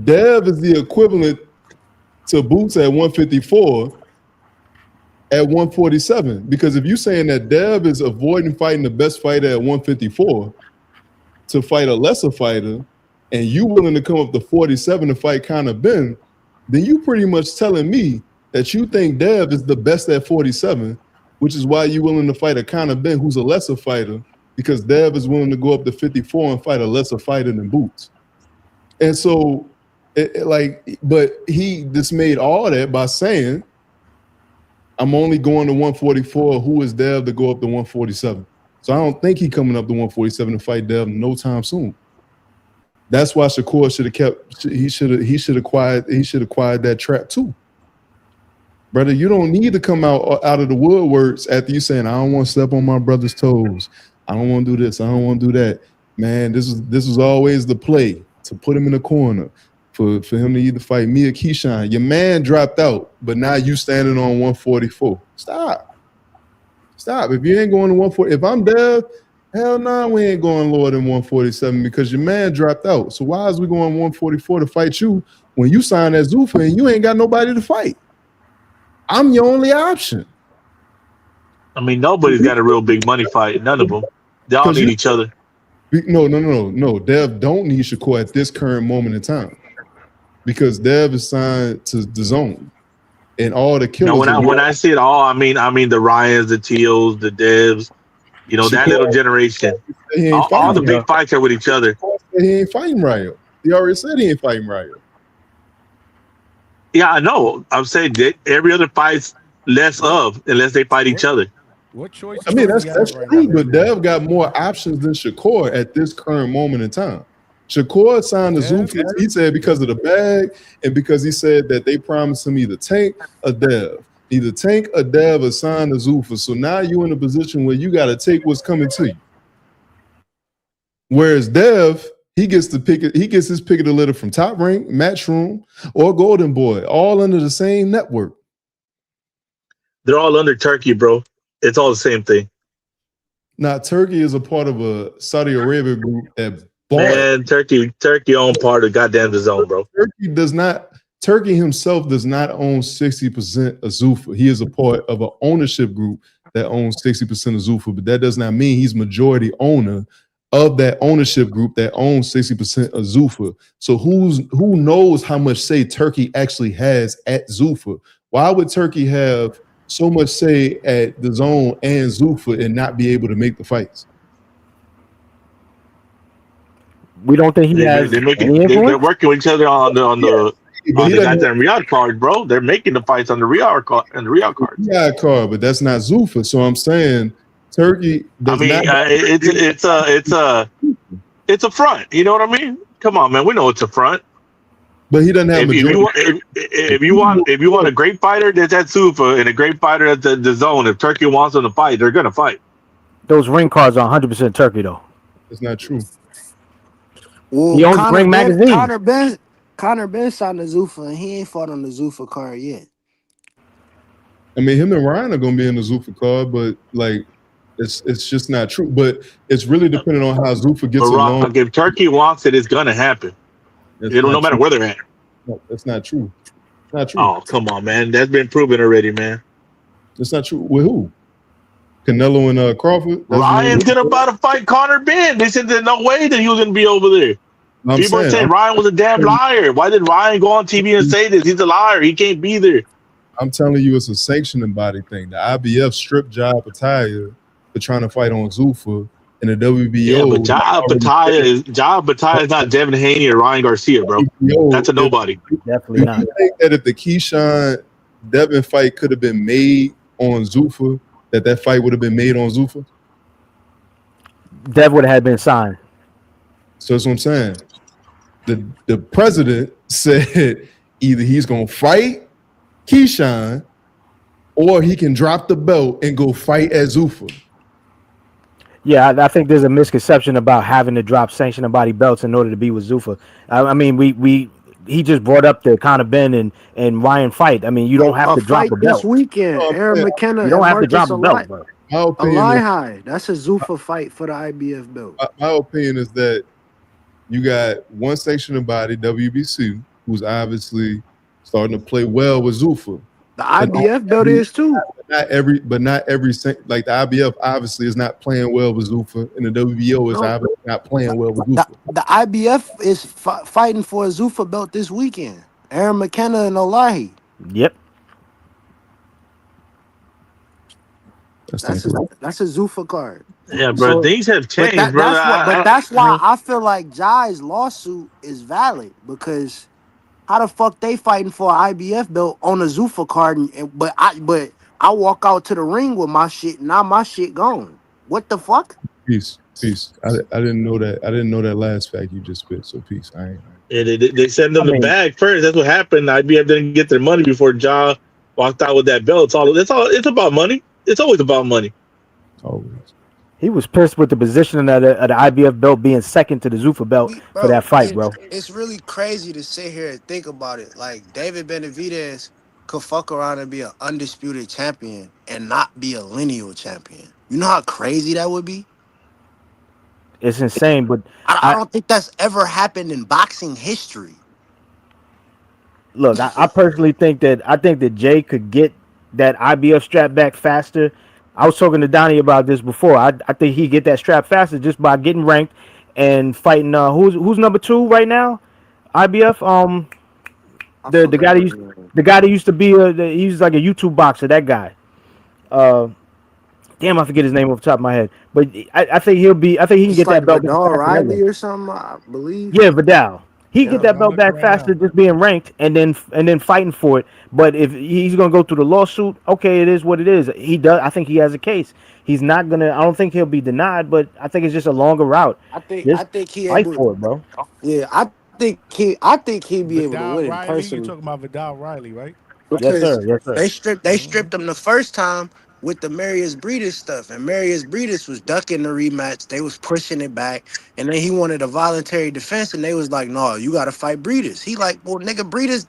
Dev is the equivalent to Boots at 154 at 147. Because if you're saying that Dev is avoiding fighting the best fighter at 154 to fight a lesser fighter, and you willing to come up to 47 to fight Conor Ben, then you pretty much telling me that you think Dev is the best at 47, which is why you're willing to fight a Conor Ben who's a lesser fighter, because Dev is willing to go up to 54 and fight a lesser fighter than Boots. And so, but he dismayed all that by saying, I'm only going to 144. Who is Dev to go up to 147? So I don't think he coming up to 147 to fight Dev no time soon. That's why Shakur should have kept. He should acquired that trap too, brother. You don't need to come out of the woodworks after you saying, I don't want to step on my brother's toes. I don't want to do this. I don't want to do that. Man, this was always the play, to put him in the corner, for him to either fight me or Keyshawn. Your man dropped out, but now you standing on 144. Stop. If you ain't going to 140, if I'm Dev, hell no, we ain't going lower than 147 because your man dropped out. So why is we going 144 to fight you when you signed that Zuffa and you ain't got nobody to fight? I'm your only option. I mean, nobody's got a real big money fight. None of them. They all need each other. No. Dev don't need Shakur at this current moment in time, because Dev is signed to the zone, and all the killers. No, when I say it all, I mean the Ryans, the Teals, the Devs. You know, that little generation. All the big fights are with each other. He ain't fighting Ryo. He already said he ain't fighting Ryo. Yeah, I know. I'm saying that every other fight's less of, unless they fight each other. What choice? I mean, that's right true, now? but Dev got more options than Shakur at this current moment in time. Shakur signed the Zuffa, he said, because of the bag and because he said that they promised him either Tank or Dev. Either Tank or Dev or sign the Zuffa. So now you're in a position where you got to take what's coming to you. Whereas Dev, he gets to pick it, he gets his pick of the litter from Top Rank, Matchroom, or Golden Boy, all under the same network. They're all under Turkey, bro. It's all the same thing. Now, Turkey is a part of a Saudi Arabia group that bought. Man, Turkey owned part of goddamn DAZN, bro. Turkey himself does not own 60% of Zuffa. He is a part of an ownership group that owns 60% of Zuffa, but that does not mean he's majority owner of that ownership group that owns 60% of Zuffa. So who knows how much say Turkey actually has at Zuffa? Why would Turkey have so much say at DAZN and Zuffa and not be able to make the fights? We don't think he has. They're working with each other on the goddamn Riyadh card, bro. They're making the fights on the Riyadh card. Riyadh card, but that's not Zuffa. So I'm saying Turkey. It's a front. You know what I mean? Come on, man. We know it's a front. But he doesn't have if you want a great fighter that's at Zuffa and a great fighter at the zone, if Turkey wants them to fight, they're gonna fight. Those ring cards are 100% Turkey, though. It's not true. Well, he owns Ring Magazine. Conor Ben signed the Zuffa, and he ain't fought on the Zuffa card yet. I mean, him and Ryan are gonna be in the Zuffa card, but like, it's just not true. But it's really depending on how Zuffa gets along. If Turkey wants it, it's gonna happen. No matter where they're at. No, that's not true. It's not true. Oh, come on, man. That's been proven already, man. It's not true. With who? Canelo and Crawford? Ryan's about to fight Conor Ben. They said there's no way that he was going to be over there. People are saying Ryan was a damn liar. Why did Ryan go on TV and say this? He's a liar. He can't be there. I'm telling you, it's a sanctioning body thing. The IBF stripped Jai Bataille for trying to fight on Zuffa, and the WBO. Yeah, but Jai Bataille is not Devin Haney or Ryan Garcia, bro. That's a nobody. Definitely not. You think that if the Keyshawn Devin fight could have been made on Zuffa, that fight would have been made on Zuffa? Dev would have been signed. So that's what I'm saying. The president said either he's gonna fight Keyshawn or he can drop the belt and go fight at Zuffa. Yeah, I think there's a misconception about having to drop sanctioning body belts in order to be with Zuffa. I mean, he just brought up the Conor Ben and Ryan fight. I mean, you don't have to drop a belt this weekend. Aaron McKenna. You don't have to drop a belt, bro. That's a Zuffa fight for the IBF belt. My opinion is that you got one sanctioning body, WBC, who's obviously starting to play well with Zuffa. The IBF belt is too. Not every like the IBF obviously is not playing well with Zuffa, and the WBO is obviously not playing well with Zuffa. The IBF is fighting for a Zuffa belt this weekend. Aaron McKenna and Olahi. Yep. That's a Zuffa card. Yeah, bro. Things have changed, bro. That's why I feel like Jai's lawsuit is valid, because how the fuck they fighting for an IBF belt on a Zuffa card, but I walk out to the ring with my shit, now my shit gone. What the fuck? Peace. I didn't know that. I didn't know that last fact you just spit. So peace. Yeah, they send them the bag first. That's what happened. IBF didn't get their money before Ja walked out with that belt. It's about money. It's always about money. Always. He was pissed with the positioning of the IBF belt being second to the Zuffa belt for that fight, bro. It's really crazy to sit here and think about it. Like, David Benavidez could fuck around and be an undisputed champion and not be a lineal champion. You know how crazy that would be? It's insane, but I don't think that's ever happened in boxing history. Look, I personally think that Jay could get that IBF strap back faster. I was talking to Donnie about this before. I think he get that strap faster just by getting ranked and fighting. Who's number 2 right now? IBF. The guy that used to be he's like a YouTube boxer. That guy. Damn, I forget his name off the top of my head. But I think he can get that belt. Vidal Riley or something, I believe. Yeah, Vidal. He get that belt back faster just being ranked and then fighting for it. But if he's gonna go through the lawsuit, okay, it is what it is. He does. I think he has a case. He's not gonna. I don't think he'll be denied, but I think it's just a longer route. I Just think he fight able. for it, bro. Yeah, I think he'd be able to Vidal win Riley, you personally. talking about Vidal Riley, right? Yes, Because sir. Yes, sir. they stripped him the first time with the Marius Breedis stuff, and Marius Breedis was ducking the rematch. They was pushing it back, and then he wanted a voluntary defense, and they was like, "No, you got to fight Breedis." He like, "Well, nigga, Breedis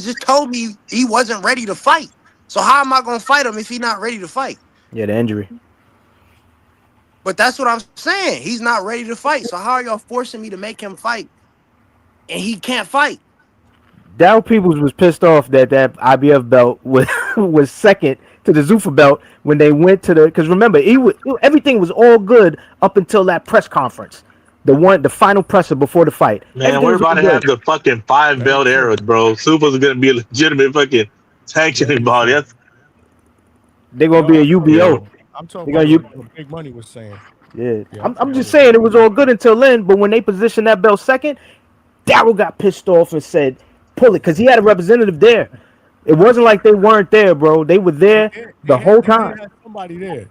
just told me he wasn't ready to fight. So how am I gonna fight him if he not ready to fight?" Yeah, the injury. But that's what I'm saying. He's not ready to fight. So how are y'all forcing me to make him fight, and he can't fight? Dow Peoples was pissed off that IBF belt was second to the Zuffa belt when they went to the, because remember everything was all good up until that press conference, the final presser before the fight. Man, Everything we're was about to good. have the fucking 5 belt era, bro. Super's gonna be a legitimate fucking sanctioning body. They're gonna be a UBO. I'm talking They're about gonna what Big Money was saying. Yeah, I'm just saying it was all good until then, but when they positioned that belt second, Darryl got pissed off and said, "Pull it," because he had a representative there. It wasn't like they weren't there, bro. They were there the whole time. Had somebody there.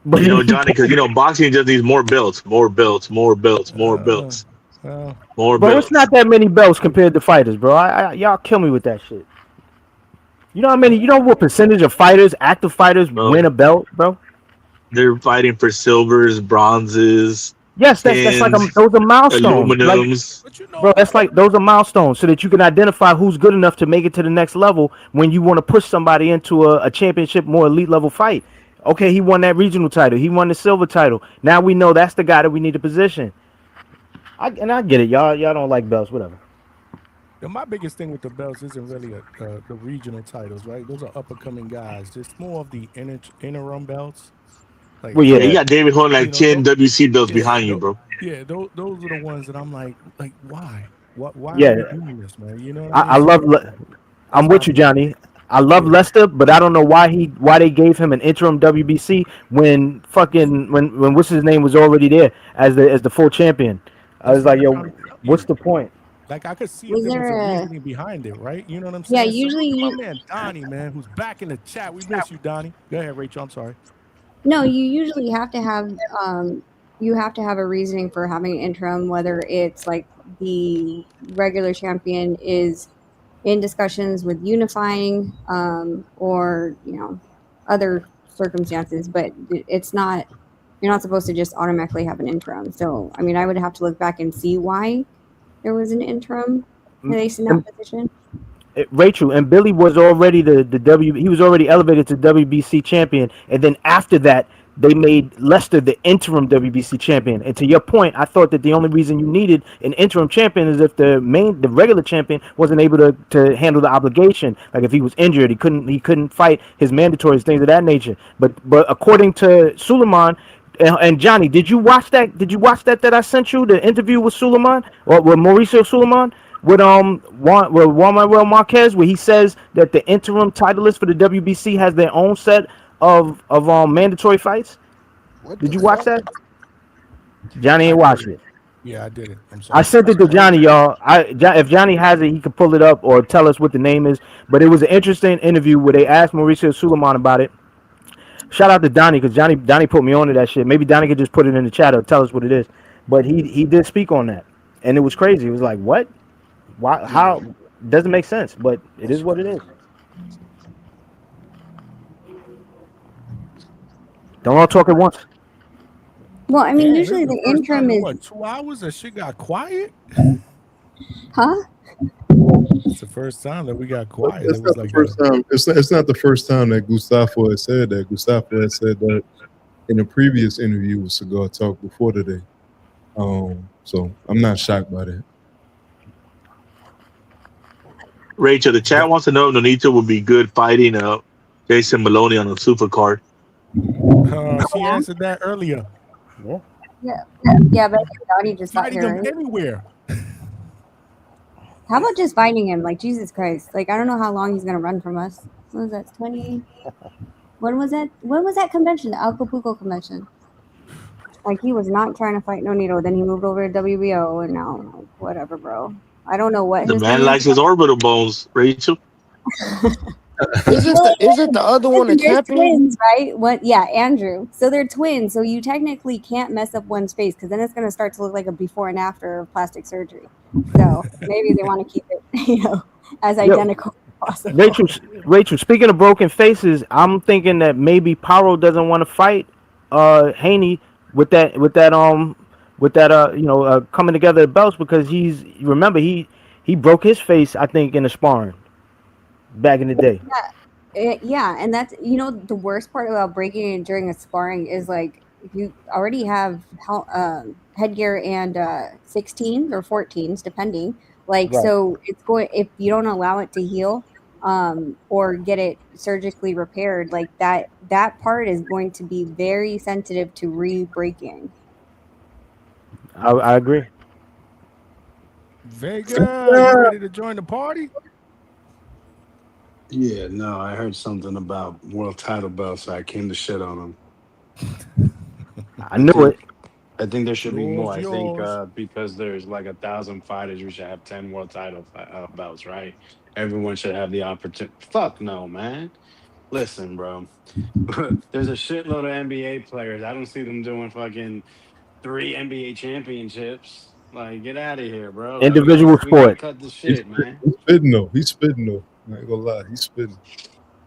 But You know, Johnny, because boxing just needs more belts, more belts, more belts, more belts, more bro, belts. it's not that many belts compared to fighters, bro. Y'all kill me with that shit. You know how many? You know what percentage of fighters, active fighters, win a belt, bro? They're fighting for silvers, bronzes. Yes, that's like those are milestones. Aluminums. Like, bro, that's like those are milestones so that you can identify who's good enough to make it to the next level when you want to push somebody into a championship, more elite level fight. Okay, he won that regional title. He won the silver title. Now we know that's the guy that we need to position. I get it. Y'all don't like belts, whatever. My biggest thing with the belts isn't really the regional titles, right? Those are up and coming guys. It's more of the interim belts. Like, well, yeah, you got David holding like 10 WC belts behind you, bro. Yeah, those are the ones that I'm like why? Why yeah. are we doing this, man? You know what I I mean? love. I'm with you, Johnny. I love Lester, but I don't know why they gave him an interim WBC when what's his name was already there as the full champion. I was like, yo, what's the point? Like, I could see if there was a reasoning behind it, right? You know what I'm Yeah, saying? usually my man Donnie, man, who's back in the chat. We miss you, Donnie. Go ahead, Rachel. I'm sorry. No, you usually have to have a reasoning for having an interim, whether it's like the regular champion is in discussions with unifying, or other circumstances, but it's not. You're not supposed to just automatically have an interim. So, I mean, I would have to look back and see why there was an interim placed in that position. Rachel and Billy was already he was already elevated to WBC champion, and then after that they made Lester the interim WBC champion. And to your point, I thought that the only reason you needed an interim champion is if the regular champion wasn't able to handle the obligation. Like if he was injured, he couldn't fight his mandatories, things of that nature. But according to Suleiman and Johnny, did you watch that? Did you watch that I sent you, the interview with Suleiman or with Mauricio Suleiman? With Juan Manuel Marquez, where he says that the interim titleist for the WBC has their own set of mandatory fights. Did you watch that? Johnny ain't watched it. Yeah, I did it. I'm sorry. I sent it to Johnny, y'all. If Johnny has it, he can pull it up or tell us what the name is. But it was an interesting interview where they asked Mauricio Suleiman about it. Shout out to Donnie, because Donnie put me on to that shit. Maybe Donnie could just put it in the chat or tell us what it is. But he did speak on that, and it was crazy. It was like, what? Why? How? Doesn't make sense, but it is what it is. Don't all talk at once. Well, I mean, usually the interim is what, 2 hours and shit got quiet? Huh? It's the first time that we got quiet. It's not the first time. It's not the first time that Gustavo has said that. Gustavo has said that in a previous interview with Cigar Talk before today. So I'm not shocked by that. Rachel, the chat wants to know if Nonito would be good fighting Jason Maloney on a super card. She answered that earlier. Yeah, but Donnie just got Fighting here, him right? anywhere. How about just fighting him? Like, Jesus Christ. Like, I don't know how long he's going to run from us. What was that, 20? When was that? When was that convention? The Acapulco convention? Like he was not trying to fight No Needle. Then he moved over to WBO, and now like, whatever, bro. I don't know what The his man thing likes is. his orbital bones, Rachel. Is it the other one, the They're champion? twins, right? What? Yeah, Andrew. So they're twins. So you technically can't mess up one's face because then it's going to start to look like a before and after of plastic surgery. So maybe they want to keep it, as identical as possible. Rachel. Speaking of broken faces, I'm thinking that maybe Paro doesn't want to fight Haney with that coming together the belts because he broke his face, I think, in the sparring back in the day. Yeah, and that's the worst part about breaking it during a sparring is like you already have headgear and 16s or 14s depending. Like Right. so it's going if you don't allow it to heal or get it surgically repaired, like that part is going to be very sensitive to re-breaking. I agree. Vega, you ready to join the party? Yeah, no, I heard something about world title belts, so I came to shit on them. I knew it. I think there should be more. I think Yours. because there's like 1,000 fighters, we should have 10 world title belts, right? Everyone should have the opportunity. Fuck no, man. Listen, bro. There's a shitload of NBA players. I don't see them doing fucking 3 NBA championships. Like, get out of here, bro. Like, Individual we gotta sport. cut the shit, man. He's spitting though. He's spitting though. I ain't gonna lie. He's spitting.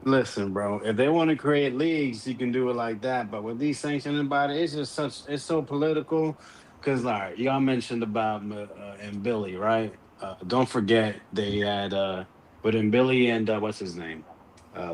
Listen, bro. If they want to create leagues, you can do it like that. But with these sanctioning bodies, it's just it's so political. Because, all right, y'all mentioned about and Billy, right? Don't forget they had with Billy and what's his name,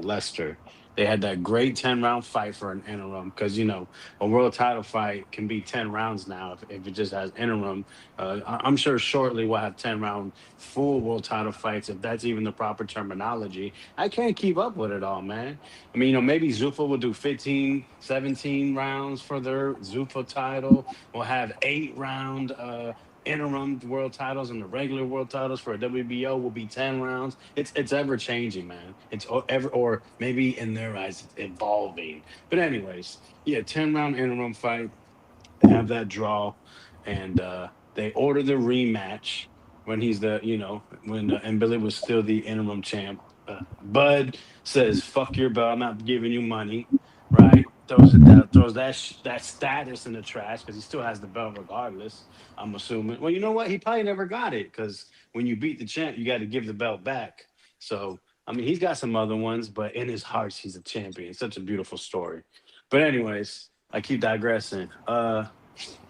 Lester. They had that great 10-round fight for an interim. Because a world title fight can be 10 rounds now if it just has interim. I'm sure shortly we'll have 10-round full world title fights if that's even the proper terminology. I can't keep up with it all, man. I mean, maybe Zuffa will do 15, 17 rounds for their Zuffa title. We'll have 8-round interim world titles and the regular world titles for a WBO will be 10 rounds. It's ever changing, man. It's or maybe in their eyes it's evolving. But anyways, yeah, 10-round interim fight. They have that draw, and they order the rematch when he's when and Billy was still the interim champ. Bud says, "Fuck your belt. I'm not giving you money." Right? Throws that status in the trash because he still has the belt regardless. I'm assuming. Well, you know what? He probably never got it because when you beat the champ, you got to give the belt back. So I mean, he's got some other ones, but in his heart, he's a champion. Such a beautiful story. But anyways, I keep digressing.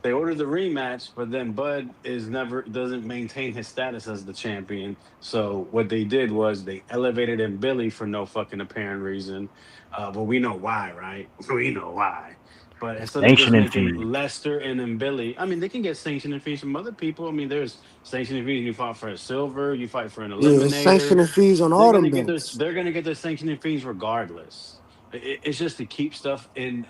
They ordered the rematch, but then Bud doesn't maintain his status as the champion. So what they did was they elevated him Billy for no fucking apparent reason. But we know why, right? We know why. But instead of just Sanctioning making fee. Lester and then Billy, I mean, they can get sanctioning fees from other people. I mean, there's sanctioning fees. You fight for a silver, you fight for an Yeah, it's eliminator. sanctioning fees on They're all them gonna get their belts. they're gonna get their sanctioning fees regardless. It's just to keep stuff in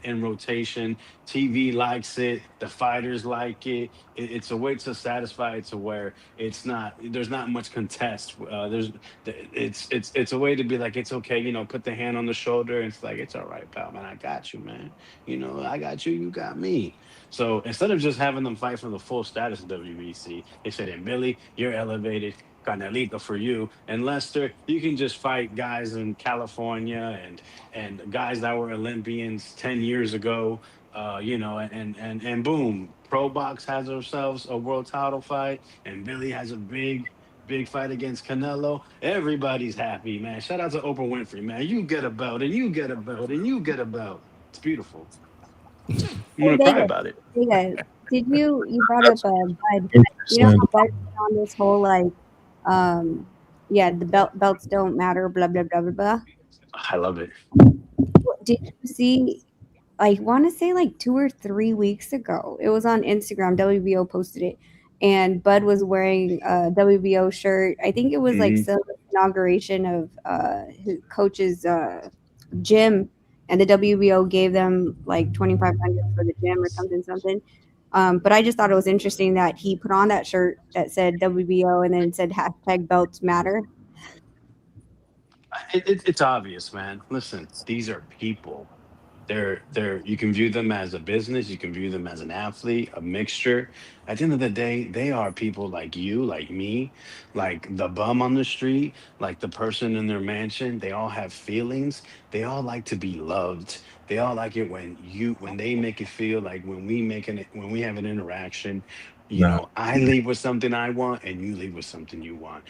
rotation. TV likes it. The fighters like it. It's a way to satisfy it to where there's not much contest. It's a way to be like it's okay. Put the hand on the shoulder. And it's like it's all right, pal, man. I got you, man. I got you. You got me. So instead of just having them fight for the full status of WBC, they said, "Hey, Billy, you're elevated. Canelito for you. And Lester, you can just fight guys in California and guys that were Olympians 10 years ago, and boom, Pro Box has ourselves a world title fight, and Billy has a big fight against Canelo. Everybody's happy, man. Shout out to Oprah Winfrey, man. You get a belt, and you get a belt, and you get a belt. It's beautiful. I'm gonna cry about it. Vegas, did you brought up Bud? You know how Bud went on this whole like, the belts don't matter, blah blah blah blah blah. I love it. Did you see? I want to say like 2 or 3 weeks ago. It was on Instagram. WBO posted it, and Bud was wearing a WBO shirt. I think it was like some inauguration of his coach's gym, and the WBO gave them like 2,500 for the gym or something. But I just thought it was interesting that he put on that shirt that said WBO and then it said hashtag belts matter. It's obvious, man. Listen, these are people. They're you can view them as a business, you can view them as an athlete, a mixture. At the end of the day, they are people like you, like me, like the bum on the street, like the person in their mansion. They all have feelings. They all like to be loved. They all like it when they make it feel like when we have an interaction, Nah. I leave with something I want and you leave with something you want.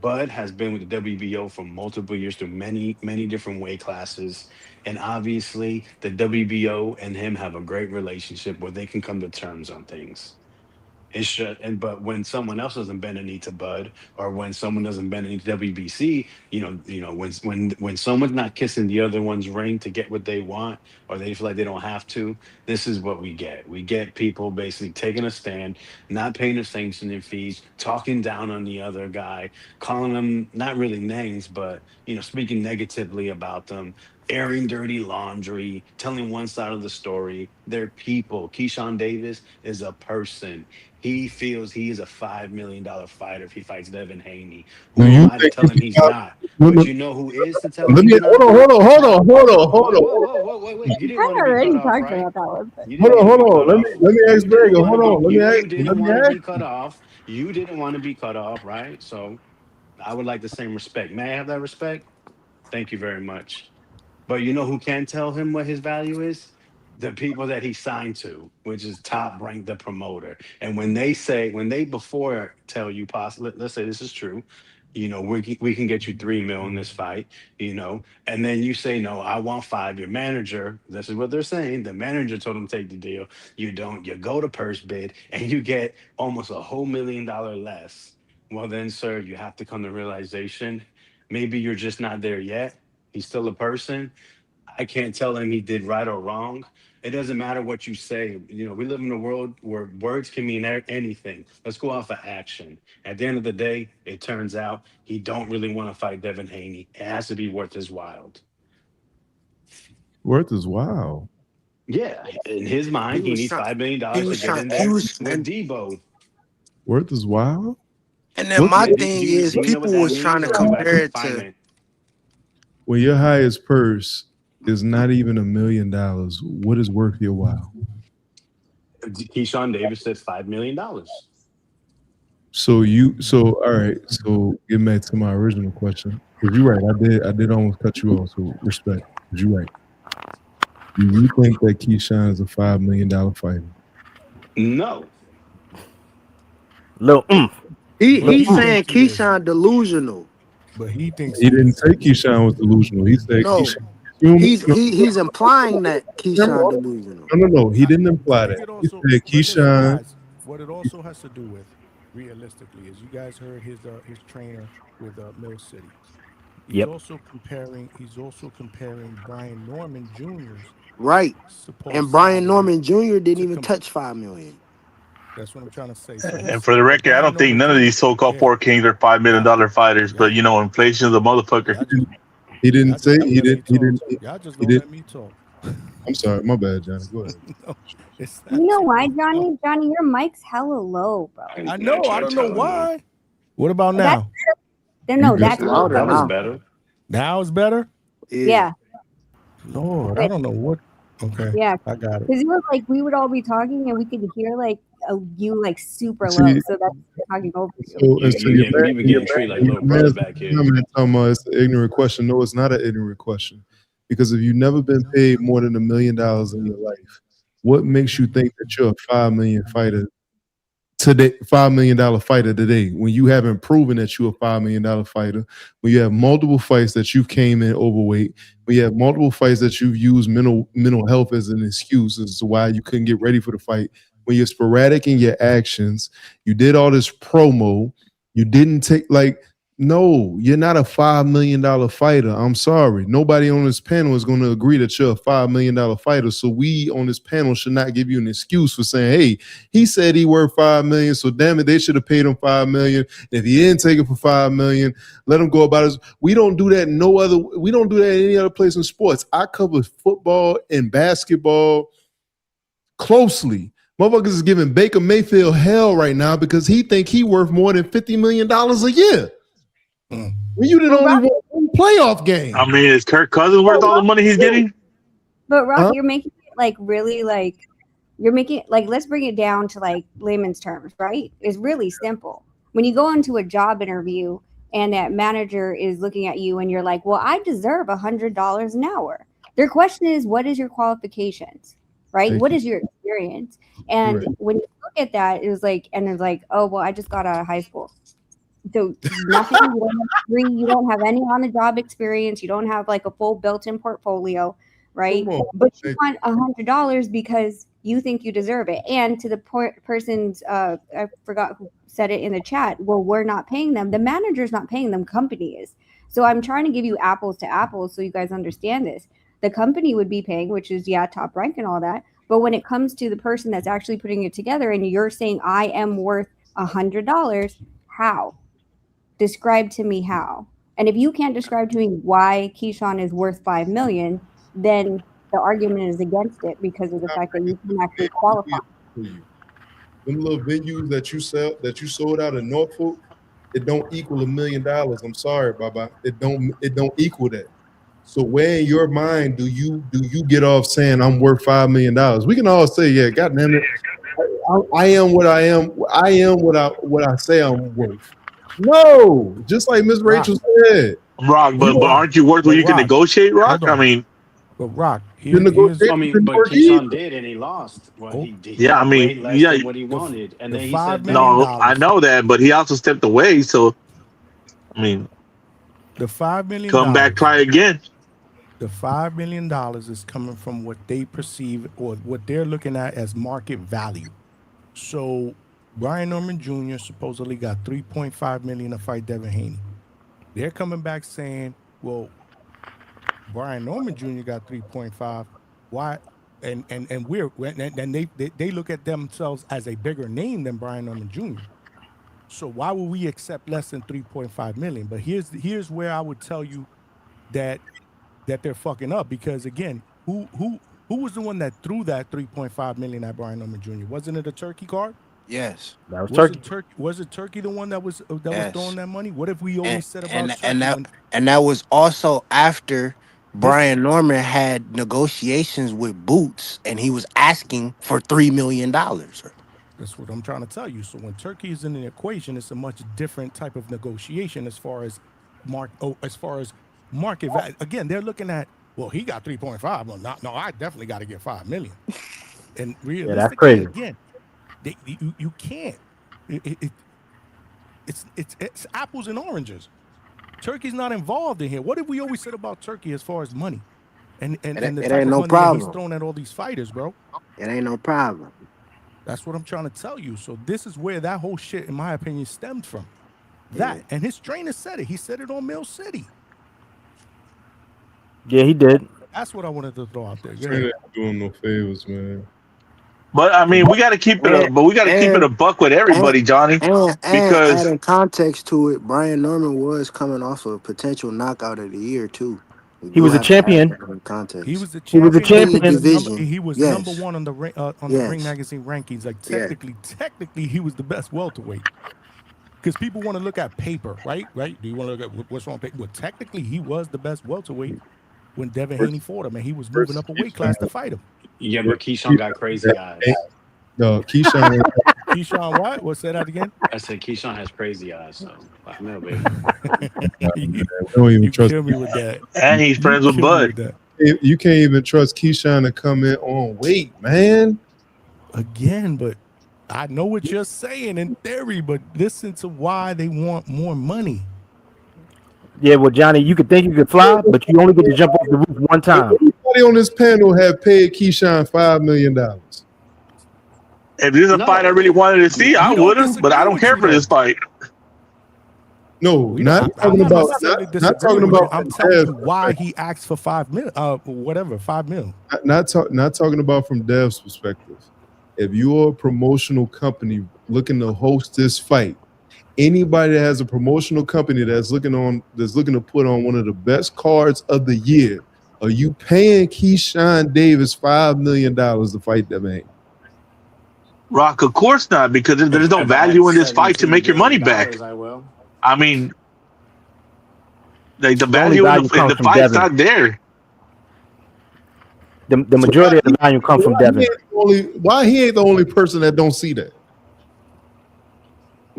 Bud has been with the WBO for multiple years through many, many different weight classes. And obviously, the WBO and him have a great relationship where they can come to terms on things. But when someone else doesn't bend a knee to Bud, or when someone doesn't bend a knee to WBC, when someone's not kissing the other one's ring to get what they want, or they feel like they don't have to, this is what we get. We get people basically taking a stand, not paying their sanctioning fees, talking down on the other guy, calling them not really names, but speaking negatively about them, airing dirty laundry, telling one side of the story. They're people. Keyshawn Davis is a person. He feels he is a $5 million fighter if he fights Devin Haney. Who am I to tell him he's not? But you know who is to tell him he's not? Hold on. Whoa. You didn't want to be cut off, right? Hold on. Let me ask Berger. Hold on. You didn't want to be cut off. You didn't want to be cut off, right? So I would like the same respect. May I have that respect? Thank you very much. But you know who can tell him what his value is? The people that he signed to, which is Top Rank, the promoter. And when they before tell you, let's say this is true, we can get you $3 million in this fight, and then you say, no, I want 5. Your manager, this is what they're saying. The manager told him to take the deal. You don't, you go to purse bid and you get almost $1 million less. Well, then, sir, you have to come to realization, maybe you're just not there yet. He's still a person. I can't tell him he did right or wrong. It doesn't matter what you say. We live in a world where words can mean anything. Let's go off of action. At the end of the day, it turns out he don't really want to fight Devin Haney. It has to be worth his while. Worth his while. Yeah, in his mind, he needs $5 million to get in there with Debo. Worth his while. And then my thing is, people was trying to compare it to. When your highest purse is not even $1 million, what is worth your while? Keyshawn Davis said $5 million. So all right. So getting back to my original question, because you're right, I did almost cut you off. So respect, because you're right. Do you think that Keyshawn is a $5 million fighter? No. He's saying Keyshawn delusional. But he thinks he didn't say Keyshawn was delusional. He said no. He's implying that Keyshawn delusional. No. He didn't imply that. He said Keyshawn. What it also has to do with, realistically, is you guys heard his trainer with Mill City. He's also comparing Brian Norman Jr.'s right, and Brian Norman Jr. didn't even touch $5 million. That's what I'm trying to say. And for the record, I don't think none of these so-called Four Kings are $5 million fighters. But inflation is a motherfucker. He didn't say he didn't. Y'all just don't let me talk. I'm sorry, my bad, Johnny. Go ahead. You know why, Johnny? Johnny, your mic's hella low, bro. I know. I don't know why. What about now? That's louder. That was better. Now it's better. Yeah. Lord, I don't know what. Okay. Yeah. I got it. Because it was like we would all be talking and we could hear you super low, so that's talking over you. So you're it's an ignorant question. No, it's not an ignorant question. Because if you've never been paid more than $1 million in your life, what makes you think that you're a $5 million fighter today? $5 million fighter today, when you haven't proven that you're a $5 million fighter, when you have multiple fights that you came in overweight, when you have multiple fights that you've used mental health as an excuse as to why you couldn't get ready for the fight. When you're sporadic in your actions, you did all this promo, you didn't take no, you're not a $5 million fighter. I'm sorry. Nobody on this panel is going to agree that you're a $5 million fighter. So we on this panel should not give you an excuse for saying, hey, he said he worth $5 million. So damn it, they should have paid him $5 million. If he didn't take it for $5 million, let him go about it. We don't do that we don't do that in any other place in sports. I cover football and basketball closely. Motherfuckers is giving Baker Mayfield hell right now because he think he worth more than $50 million a year. When you did only one playoff game. I mean, is Kirk Cousins worth all the money he's getting? But Rock, you're making it like really like you're making it like let's bring it down to like layman's terms, right? It's really simple. When you go into a job interview and that manager is looking at you and you're like, well, I deserve $100 an hour. Their question is, what is your qualifications? Right? What is your experience? And when you look at that, it was like, and it's like, oh, well, I just got out of high school. So nothing, you don't have a degree, you don't have any on the job experience, you don't have like a full built-in portfolio, right? But you want $100 because you think you deserve it. And to the person's, I forgot who said it in the chat, well, we're not paying them. The manager's not paying them, company is. So I'm trying to give you apples to apples so you guys understand this. The company would be paying, which is, yeah, top rank and all that. But when it comes to the person that's actually putting it together and you're saying, I am worth $100, how? Describe to me how. And if you can't describe to me why Keyshawn is worth $5 million, then the argument is against it because of the fact that you can actually qualify. Them little venues that you sold out in Norfolk, it don't equal $1 million. I'm sorry, Baba. It don't equal that. So where in your mind do you get off saying I'm worth $5 million? We can all say, yeah, goddamn it, I am what I am. I am what I say I'm worth. No, just like Miss Rachel said. Rock, but aren't you worth where you can negotiate, Rock? I mean, but Rock, but Keyshawn did, and he lost. Well, he did. Yeah, I mean, yeah, what he wanted, and then he said, "No, I know that," but he also stepped away. So, I mean, the $5 million. Come back, try again. The $5 million is coming from what they perceive or what they're looking at as market value. So, Brian Norman Jr. supposedly got $3.5 million to fight Devin Haney. They're coming back saying, "Well, Brian Norman Jr. got 3.5. Why?" And they look at themselves as a bigger name than Brian Norman Jr. So why would we accept less than 3.5 million? But here's where I would tell you that they're fucking up, because again, who was the one that threw that 3.5 million at Brian Norman Jr.? Wasn't it a Turkey card? Yes, that was Turkey. Was it Turkey the one that was throwing that money? What if we always said about Turkey? And that was also after Brian Norman had negotiations with Boots, and he was asking for $3 million. That's what I'm trying to tell you. So when Turkey is in the equation, it's a much different type of negotiation as far as market value. Again, they're looking at, well, he got 3.5. Well, no, I definitely got to get 5 million. And realistically, that's crazy. Again, you can't. It's apples and oranges. Turkey's not involved in here. What have we always said about Turkey as far as money? And the type of money that he's throwing at all these fighters, bro. It ain't no problem. That's what I'm trying to tell you. So this is where that whole shit, in my opinion, stemmed from. That. And his trainer said it. He said it on Mill City. Yeah, he did. That's what I wanted to throw out there. Trainer ain't doing no favors, man. But I mean, we got to keep it a buck with everybody, Johnny. Because adding context to it, Brian Norman was coming off a potential knockout of the year too. He was a champion. He was a champion. He was Yes. number one on the Ring Magazine rankings. Like technically, he was the best welterweight. Because people want to look at paper, right? Do you want to look at what's on paper? Well, technically, he was the best welterweight when Devin Haney fought him, and he was moving up a weight class to fight him. Yeah, but Keyshawn got crazy eyes. No, Keyshawn. Keyshawn what? What's that again? I said Keyshawn has crazy eyes, so I know, baby. Don't even trust me with that. And he's friends with Bud. You can't even trust Keyshawn to come in on weight, man. Again, but I know what you're saying in theory, but listen to why they want more money. Yeah, well, Johnny, you could think you could fly, but you only get to jump off the roof one time. Everybody on this panel have paid Keyshawn $5 million. If there's a fight I really wanted to see, I would have, but I don't care for this fight. No, not talking about. I'm telling you why he asked for 5 mil. Whatever, 5 mil. Not talking about from Dev's perspective. If you're a promotional company looking to host this fight, anybody that has a promotional company that's looking to put on one of the best cards of the year, are you paying Keyshawn Davis $5 million to fight that man? Rock, of course not, because there's no value in this fight to make your money back. I mean, like the value in the fight's not there. the majority of the value comes from Devin. Why he ain't the only person that don't see that?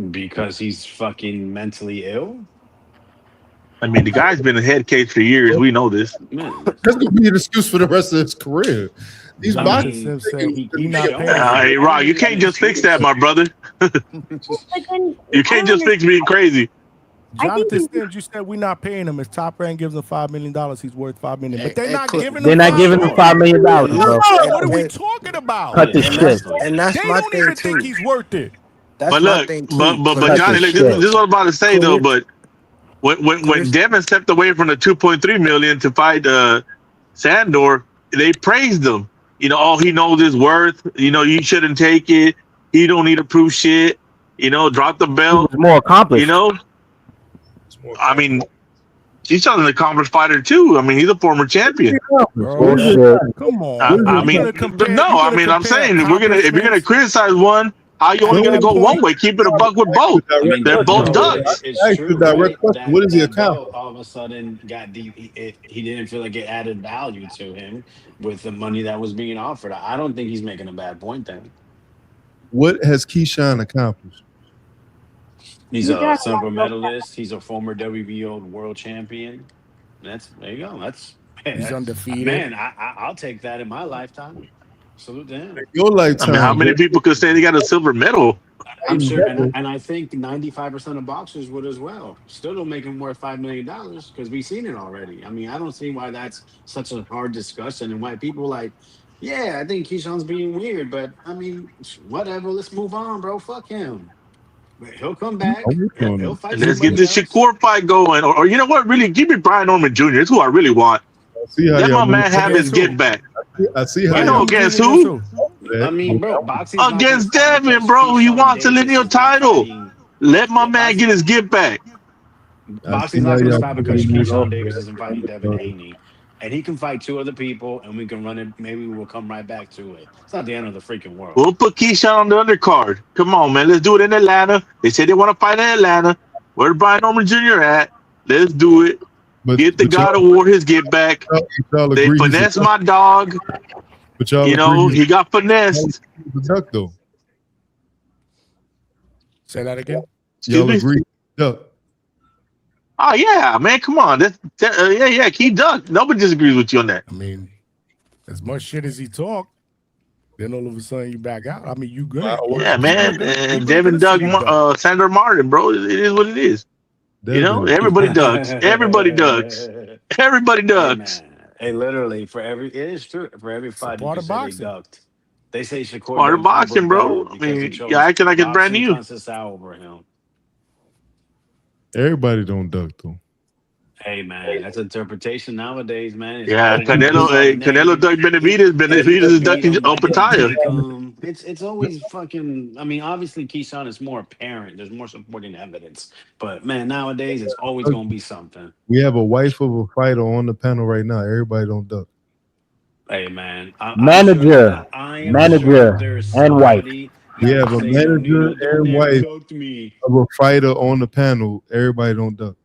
Because he's fucking mentally ill. I mean, the guy's been a head case for years. We know this. That's gonna be an excuse for the rest of his career. These boxers. Hey, Rob, you can't just fix that, my brother. You can't just fix being crazy. Jonathan Sims, you said we're not paying him. His top rank gives him $5 million. He's worth $5 million, but they're not giving him. They're not giving him $5 million, bro. What are we talking about? Cut this shit. And that's They my don't thing even too. think he's worth it. That's But my look, thing too. but Johnny, look, this is what I'm about to say though. But when Devin stepped away from the 2.3 million to fight Sandor, they praised him. You know, oh, he knows his worth. You know, you shouldn't take it. He don't need to prove shit. You know, drop the belt. He's more accomplished. You know, I mean, he's an accomplished fighter too. I mean, he's a former champion. Bullshit. Come on. I mean, I'm saying if you're gonna criticize one, how you only gonna go one way? Keep it a buck with both. They're both ducks. It's true, direct question. What is the that account? belt all of a sudden got deep. He didn't feel like it added value to him with the money that was being offered. I don't think he's making a bad point then. What has Keyshawn accomplished? He's a silver medalist. He's a former WBO world champion. There you go. He's undefeated. Man, I'll take that in my lifetime. Salute to him. Your lifetime. I mean, how many people could say they got a silver medal? I'm sure, and I think 95% of boxers would as well. Still don't make him worth $5 million because we've seen it already. I mean, I don't see why that's such a hard discussion and why people like, yeah, I think Keyshawn's being weird, but I mean, whatever. Let's move on, bro. Fuck him. He'll come back. He'll fight. And let's get this Shakur fight going. Or you know what? Really, give me Brian Norman Jr. That's who I really want. Let my man have his get back. I see how you know against who? I mean, bro, boxing against Devin, bro. You want to lineal title? Let my man get his get back. Boxing's not going to stop because Keyshawn Davis isn't fighting Devin Haney. And he can fight two other people, and we can run it. Maybe we will come right back to it. It's not the end of the freaking world. We'll put Keyshawn on the undercard. Come on, man. Let's do it in Atlanta. They say they want to fight in Atlanta. Where's Brian Norman Jr. at? Let's do it. Get the God of War his get back. They finesse my dog. But y'all, you know, he got finessed. Duck though. Say that again. Y'all agree? Duck. Oh yeah, man, come on. Yeah, keep duck. Nobody disagrees with you on that. I mean, as much shit as he talked, then all of a sudden you back out. I mean, you good. Yeah, man. Devin Duck, Sandor Martin, bro. It is what it is. You know, everybody ducks. Everybody ducks. Everybody ducks. Hey, literally, it is true. For every fight, you can say they ducked. They say Shakur. Part of boxing, bro. I mean, you're acting like it's brand new. Over him. Everybody don't duck though. Hey man, that's interpretation nowadays, man. Yeah, Canelo duck Benavidez. Benavidez is ducking Opataya. It's always fucking. I mean, obviously Keyshawn is more apparent. There's more supporting evidence, but man, nowadays it's always gonna be something. We have a wife of a fighter on the panel right now. Everybody don't duck. Hey man, manager, and wife. We have a manager and wife of a fighter on the panel. Everybody don't duck.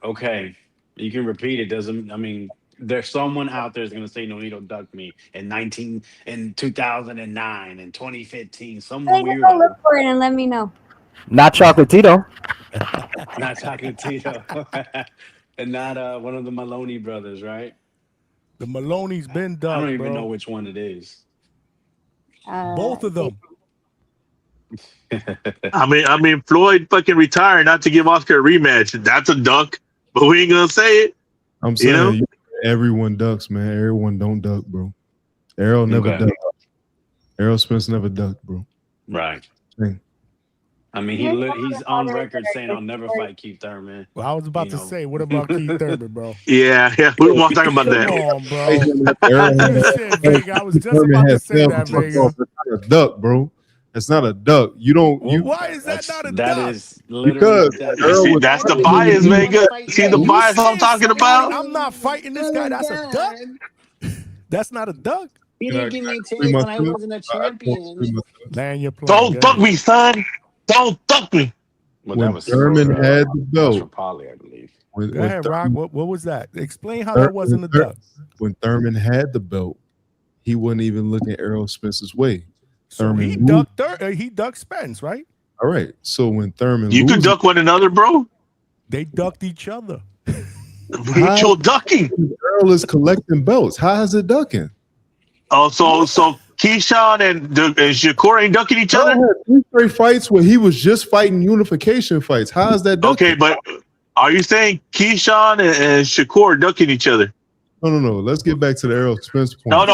Okay, you can repeat it. I mean, there's someone out there that's gonna say Nonito ducked me in 2009 and 2015. Someone weird. Go look for it and let me know. Not Chocolatito. Not Chocolatito. And not one of the Maloney brothers, right? The Maloney's been ducked. I don't even know which one it is. Both of them. I mean, Floyd fucking retired not to give Oscar a rematch. That's a duck, but we ain't gonna say it. I'm saying everyone ducks, man. Everyone don't duck, bro. Errol never ducked. Errol Spence never ducked, bro. Right. Dang. I mean, he's on record saying I'll never fight Keith Thurman. Well, I was about to say, what about Keith Thurman, bro? Yeah, we don't want to talk about that. Come on, bro. I was just about to say that, Vega. That's a duck, bro. That's not a duck. You don't. Why is that not a duck? That is literally because that's the bias, Vega. See the bias I'm talking about? I'm not fighting this guy. That's a duck. That's not a duck. He didn't give me a chance when I wasn't a champion. Land your plane. Don't duck me, son. Don't duck me. Well, that was Thurman had the belt. for Polly, I believe. Go ahead, Rock. What was that? Explain how Thur- that wasn't a Thur- duck. When Thurman had the belt, he wasn't even looking Errol Spence's way. So Thurman he moved. ducked Spence, right? All right. So when Thurman You could duck one another, bro. They ducked each other. Mutual ducking. Errol is collecting belts. How is it ducking? Oh, so Keyshawn and Shakur ain't ducking each other? Had 3 straight fights where he was just fighting unification fights. How is that ducking? Okay, but are you saying Keyshawn and Shakur ducking each other? No. Let's get back to the Errol Spence point. No.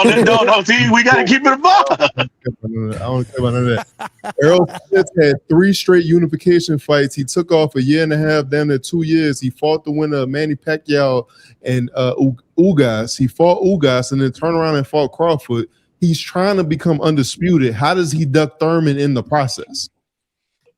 See, we got to keep it above. I don't care about none of that. Errol Spence had 3 straight unification fights. He took off a year and a half, down to 2 years. He fought the winner of Manny Pacquiao and Ugas. He fought Ugas and then turned around and fought Crawford. He's trying to become undisputed. How does he duck Thurman in the process?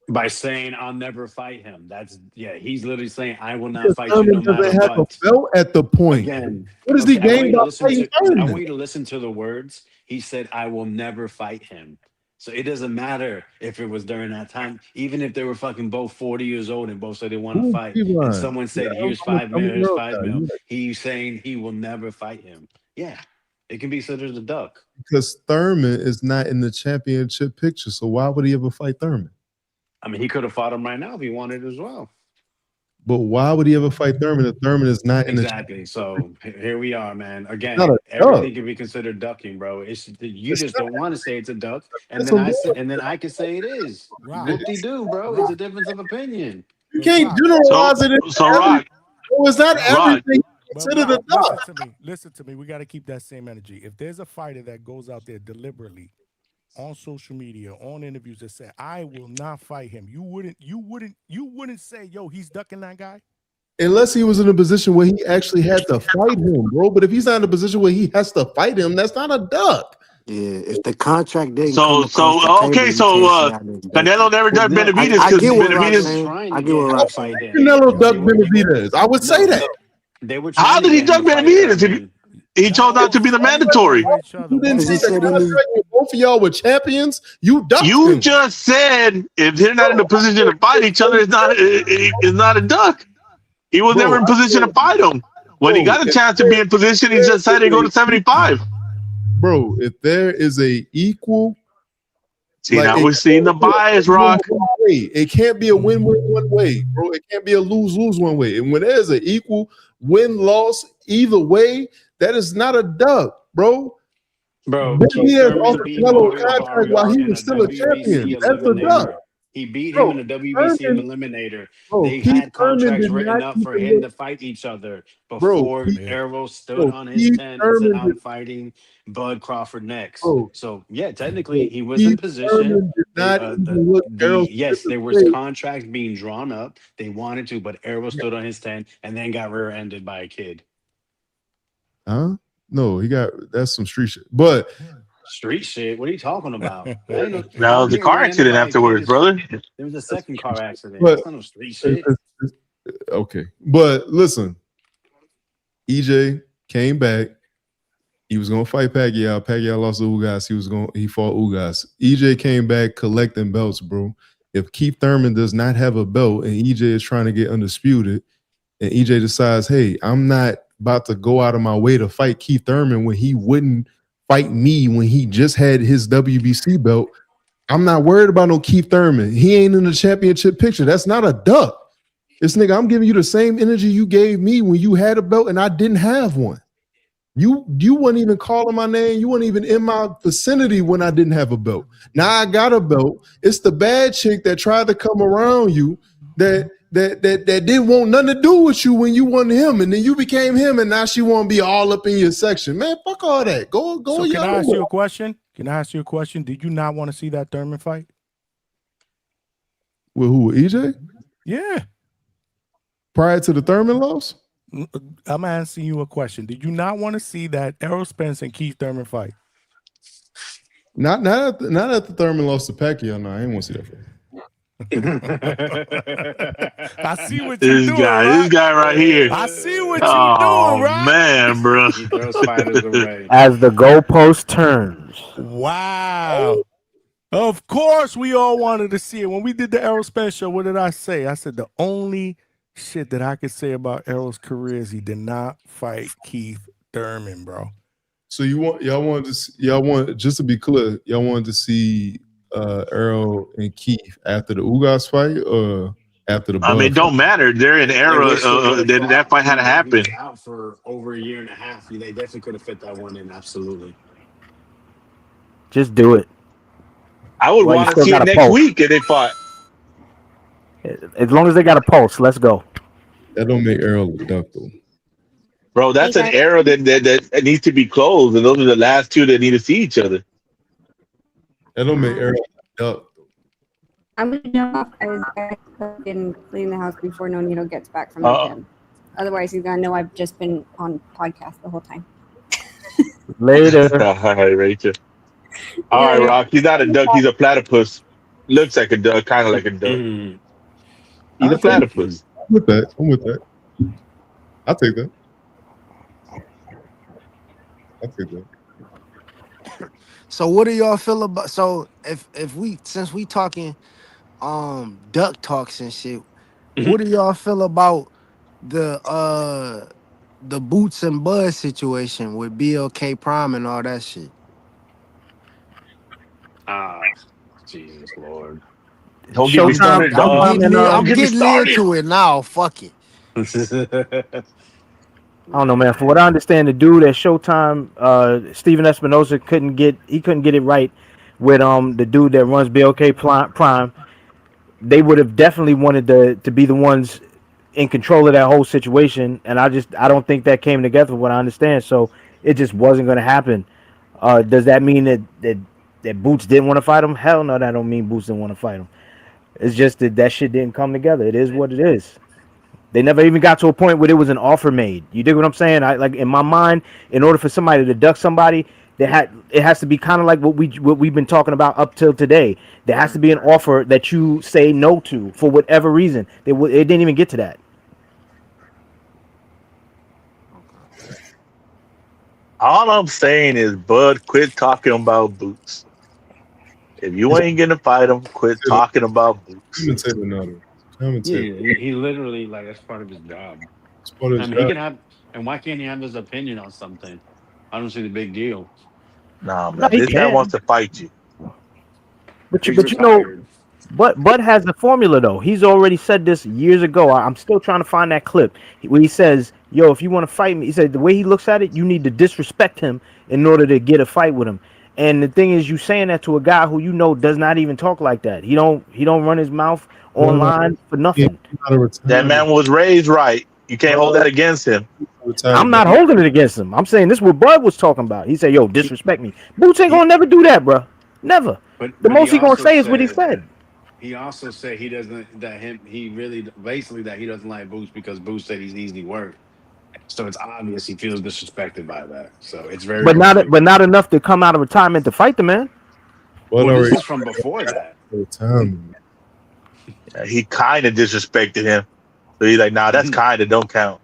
By saying I'll never fight him. He's literally saying I will not fight you Thurman no matter doesn't have what. a belt at the point. Again, what is he gained by fighting I Thurman? want you to listen to the words. He said I will never fight him. So it doesn't matter if it was during that time, even if they were fucking both 40 years old and both said they want to fight. And someone said, here's $5 million, here's $5 million. He's saying he will never fight him. Yeah, it can be considered a duck. Because Thurman is not in the championship picture. So why would he ever fight Thurman? I mean, he could have fought him right now if he wanted as well. But why would he ever fight Thurman if Thurman is not in the Exactly. So here we are, man. Again, Not a everything duck. can be considered ducking, bro. You just don't want to say it's a duck, and then I can say it is. Whoop-de-doo, bro. It's a difference of opinion. You can't generalize it. So Rock. Oh, it's not everything considered a duck. Listen to me. We got to keep that same energy. If there's a fighter that goes out there deliberately on social media, on interviews that say, I will not fight him, you wouldn't say, yo, he's ducking that guy? Unless he was in a position where he actually had to fight him, bro. But if he's not in a position where he has to fight him, that's not a duck. Yeah, if the contract didn't So Canelo never ducked Benavidez because Benavidez. I get what Rock saying. Canelo ducked Benavidez. I would say that. How did he duck Benavidez? He chose not to be the mandatory. You didn't see the contract when both of y'all were champions. You ducked You him. just said if they're not in a position to fight each other, it's not a duck. He was never in position to fight him. When he got a chance to be in position, he just decided to go to 75. Bro, if there is a equal, see, now we're seeing the bias, Rock. It can't be a win-win one way, bro. It can't be a lose-lose one way. And when there's an equal win-loss either way, that is not a duck, bro. Bro, he has off the Canelo contract while he was still a champion. That's a duck. He beat him in the WBC eliminator. They had contracts written up for him to fight each other before Errol stood on his tent and said, I'm fighting Bud Crawford next. So, yeah, technically, he was in position. Yes, there was contracts being drawn up. They wanted to, but Errol stood on his tent and then got rear-ended by a kid. Huh? No, that's some street shit. But street shit? What are you talking about? That was a car accident afterwards, brother. There was a second car accident. But, That's not no street shit. Okay. But listen, EJ came back. He was gonna fight Pacquiao. Pacquiao lost to Ugas. He fought Ugas. EJ came back collecting belts, bro. If Keith Thurman does not have a belt and EJ is trying to get undisputed, and EJ decides, hey, I'm not about to go out of my way to fight Keith Thurman when he wouldn't fight me when he just had his WBC belt. I'm not worried about no Keith Thurman. He ain't in the championship picture. That's not a duck. This nigga, I'm giving you the same energy you gave me when you had a belt and I didn't have one. You weren't even calling my name. You weren't even in my vicinity when I didn't have a belt. Now I got a belt. It's the bad chick that tried to come around you that didn't want nothing to do with you when you wanted him, and then you became him, and now she want to be all up in your section. Man, fuck all that. Go. So can I ask you a question? Did you not want to see that Thurman fight? With who? EJ? Yeah. Prior to the Thurman loss? I'm asking you a question. Did you not want to see that Errol Spence and Keith Thurman fight? Not at the Thurman loss to Pacquiao. No, I didn't want to see that fight. I see what you're doing. This guy right here. I see what you're doing, right? Man, bro. As the goalpost turns. Wow. Of course, we all wanted to see it. When we did the Errol Spence show, what did I say? I said the only shit that I could say about Errol's career is he did not fight Keith Thurman, bro. So y'all want just to be clear, y'all wanted to see Errol and Keith after the Ugas fight or after the I mean, it Bud don't fight? matter. They're in era that fight had to happen. Out for over a year and a half. They definitely could have fit that one in. Absolutely. Just do it. I would Well, you want to still see got it a next pulse. week if they fought. As long as they got a pulse, let's go. That don't make Errol a duck though. Bro, that's an era that needs to be closed, and those are the last two that need to see each other. That don't make Errol a duck. I'm gonna jump off. I was getting clean the house before Nonito gets back from the gym. Otherwise, he's gonna know I've just been on podcast the whole time. Later. All right, Rachel. All right, Rock. He's not a duck. He's a platypus. Looks like a duck, kind of like a duck. He's a platypus. I'm with that. I'll take that. So what do y'all feel about? So if we since we talking duck talks and shit, what do y'all feel about the Boots and Buzz situation with BLK Prime and all that shit? Jesus Lord. Don't get me started, dog. I'm getting into it now. Fuck it. I don't know, man. From what I understand, the dude at Showtime, Steven Espinosa, couldn't get it right with the dude that runs BLK Prime. They would have definitely wanted to be the ones in control of that whole situation, and I don't think that came together from what I understand. So it just wasn't going to happen. Does that mean that Boots didn't want to fight him? Hell no, that don't mean Boots didn't want to fight him. It's just that shit didn't come together. It is what it is. They never even got to a point where there was an offer made. You dig what I'm saying? Like in my mind, in order for somebody to duck somebody, it has to be kind of like what we've been talking about up till today. There has to be an offer that you say no to for whatever reason. It didn't even get to that. All I'm saying is, Bud, quit talking about Boots. If you ain't gonna fight him, quit talking about Boots. Yeah, he literally that's part of his job. It's part of his He job. can have, and why can't he have his opinion on something? I don't see the big deal. Nah, man, this guy wants to fight you. But you know, Bud has the formula though. He's already said this years ago. I'm still trying to find that clip where he says, "Yo, if you want to fight me," he said the way he looks at it, you need to disrespect him in order to get a fight with him. And the thing is, you saying that to a guy who you know does not even talk like that. He don't run his mouth online for nothing. That man was raised right. You can't hold that against him. I'm not holding it against him. I'm saying this is what Bud was talking about. He said, "Yo, disrespect me." Boots ain't gonna never do that, bro. Never. But the most he gonna say is what he said. He also said he doesn't that he doesn't like Boots because Boots said he's easy work. So it's obvious he feels disrespected by that. So it's very. But not enough to come out of retirement to fight the man. Well, this is from before that. Yeah, he kind of disrespected him. So he's like, "Nah, that's kind of don't count."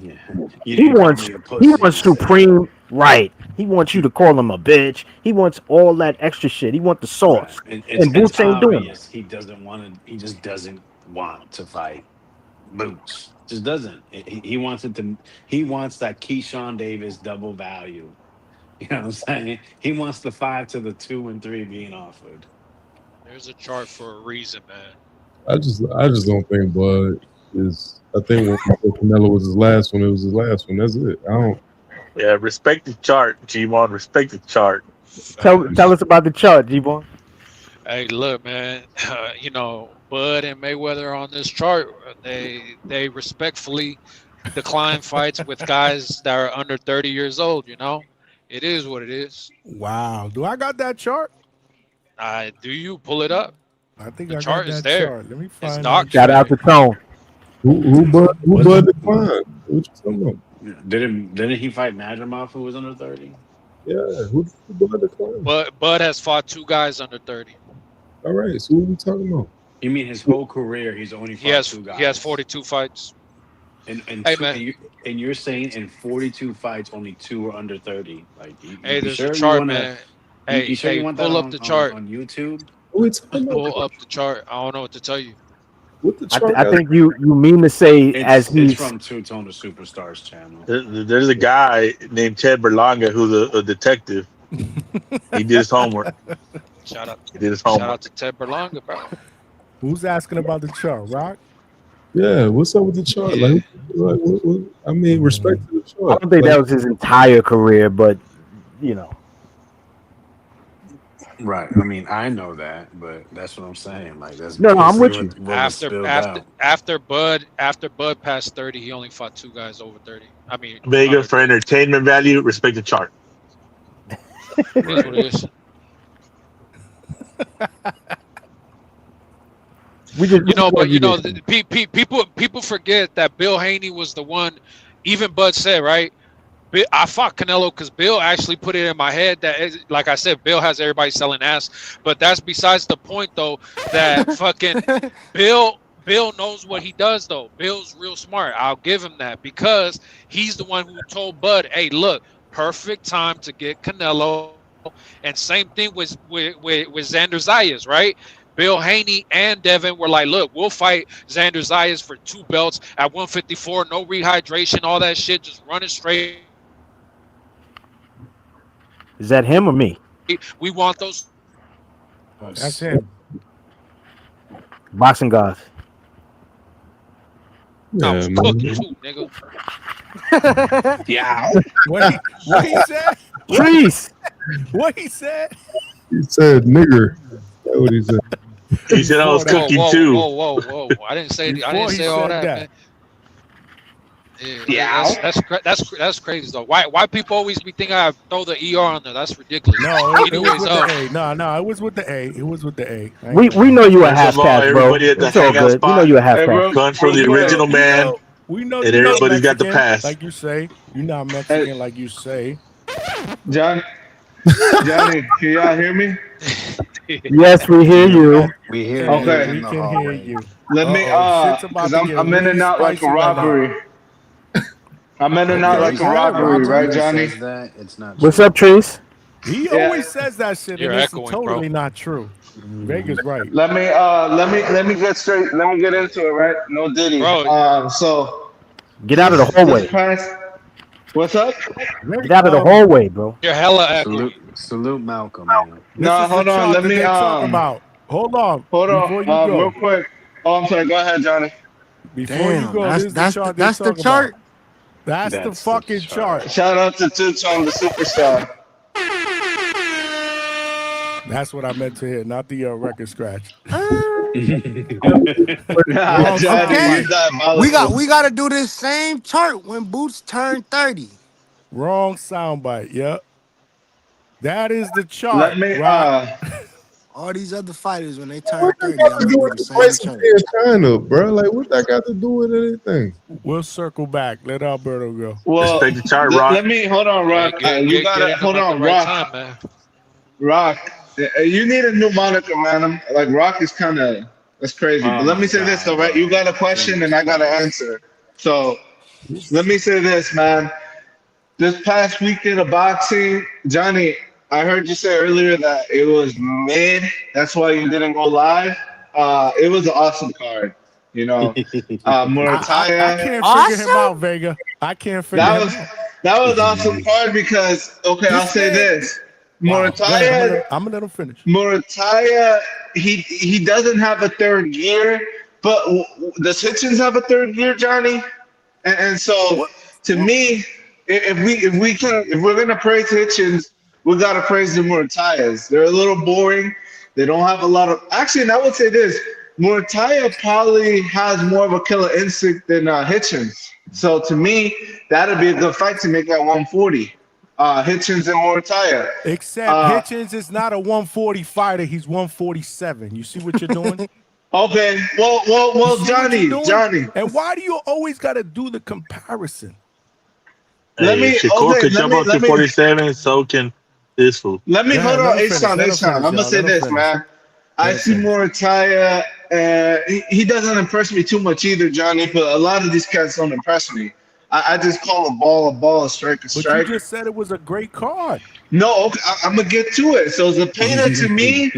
Yeah. He wants supreme right. He wants you to call him a bitch. He wants all that extra shit. He wants the sauce. Right. And Boots ain't doing it. He just doesn't want to fight Boots. Just doesn't. He wants it to. He wants that Keyshawn Davis double value. You know what I'm saying? He wants the 5 to the 2 and 3 being offered. There's a chart for a reason, man. I just don't think Bud is. I think when Canelo was his last one, it was his last one. That's it. I don't. Yeah, respect the chart, G-Mon. Respect the chart. Tell us about the chart, G-Bon. Hey, look, man. You know, Bud and Mayweather on this chart, they respectfully decline fights with guys that are under 30 years old. You know, it is what it is. Wow. Do I got that chart? Do you pull it up? I think the I chart got is that there. chart. Let me It's find doctored. Shout out to Tone. Who Bud declined? What you talking about? Didn't he fight Madrimov who was under 30? Yeah, who Bud declined? Bud has fought 2 guys under 30. All right, so what are we talking about? You mean his whole career? He's only fought 2 guys. He has 42 fights. And Hey, man. you're saying in 42 fights, only 2 are under 30. Like, Hey, there's a chart, man. Hey, you sure you want pull that up the chart. on YouTube? What are we talking about? Pull up the chart. I don't know what to tell you. What the I think you mean to say as It's he's from Two Tone Superstars channel. There's a guy named Ted Berlanga who's a detective. He did his homework. Shout out, He did his shout homework. out to Ted Berlanga, bro. Who's asking about the chart, Rock? Yeah, what's up with the chart? Like what, I mean, respect to the chart. I don't think that was his entire career, but you know. Right. I mean, I know that, but that's what I'm saying. Like that's No, I'm with you. After Bud passed 30, he only fought 2 guys over 30. I mean, Vega, for entertainment value, respect the chart. That's what it is. People forget that Bill Haney was the one. Even Bud said, right? I fought Canelo because Bill actually put it in my head that, like I said, Bill has everybody selling ass. But that's besides the point, though. That fucking Bill knows what he does, though. Bill's real smart. I'll give him that because he's the one who told Bud, "Hey, look, perfect time to get Canelo." And same thing with Xander Zayas, right? Bill Haney and Devin were like, look, we'll fight Xander Zayas for 2 belts at 154, no rehydration, all that shit, just running straight. Is that him or me? We want those. That's him. Boxing gods. I was cooking too, nigga. Yeah. What he said? Trees. What he said? He said nigger. That's what he said. He said I was cooking too. Whoa. I didn't say all that, man. Yeah. That's crazy though. Why people always be thinking I throw the ER on there? That's ridiculous. No, it was with the A. No, it was with the A. It was with the A. We know you a half caste, bro. Everybody at the It's all Hangout good. We spot. know you a half caste. Going for the original man. We know And you're not everybody's got the Mexican, pass. like you say. You're not Mexican, like you say. Johnny, can y'all hear me? Yes, we hear you. We hear Okay. We can hear you. Let me, because I'm in and out like a robbery. I'm in and out like a robbery, right, Johnny? It's not. What's up, Trees? He always says that shit, and it's totally not true. Vega's right. Let me get straight. Let me get into it, right? No Diddy. So Get out of the hallway. What's up? Get out of the hallway, bro. You're hella echoing. Salute Malcolm, man. No, hold on. Let me Hold on. Hold on. Before you go. Real quick. Oh, I'm sorry. Go ahead, Johnny. Before you go, this is the chart. That's the chart. That's the fucking chart. Shout out to Tuchon, the superstar. That's what I meant to hear, not the record scratch. We got to do this same chart when Boots turn 30. Wrong soundbite. Yep. That is the chart. Let me all these other fighters when they turn 30, I'm gonna do the same chart. China, bro. Like, what that got to do with anything? We'll circle back. Let Alberto go. Well, respect the chart, Rock. let me hold on, Rock. You gotta hold on, Rock. Time, man. Rock, you need a new moniker, man. Like Rock is kind of that's crazy. But let me say this though, right? You got a question and I got an answer. So let me say this, man. This past weekend of boxing, Johnny, I heard you say earlier that it was mid. That's why you didn't go live. It was an awesome card. You know, Muratalla. I can't figure him out, Vega. I can't figure him out. That was awesome card because, okay, I'll say this. Muratalla, I'm gonna let him finish. Muratalla, he doesn't have a third gear, but does Hitchens have a third gear, Johnny? And so, to me, if we're gonna praise Hitchens, we gotta praise the Muratallas. They're a little boring. They don't have a lot of. Actually, and I would say this: Muratalla probably has more of a killer instinct than Hitchens. So to me, that'd be a good fight to make at 140. Hitchens and Muratalla. Except Hitchens is not a 140 fighter. He's 147. You see what you're doing? Okay. Well, Johnny. And why do you always got to do the comparison? Shakur could jump up to 47, so can this fool. Let me hold on, H-Town. I'm gonna say this, man. I see Muratalla. He doesn't impress me too much either, Johnny. But a lot of these cats don't impress me. I just call a ball, a strike a strike. But you just said it was a great card. No, okay, I'm gonna get to it. So Zepeda, to me,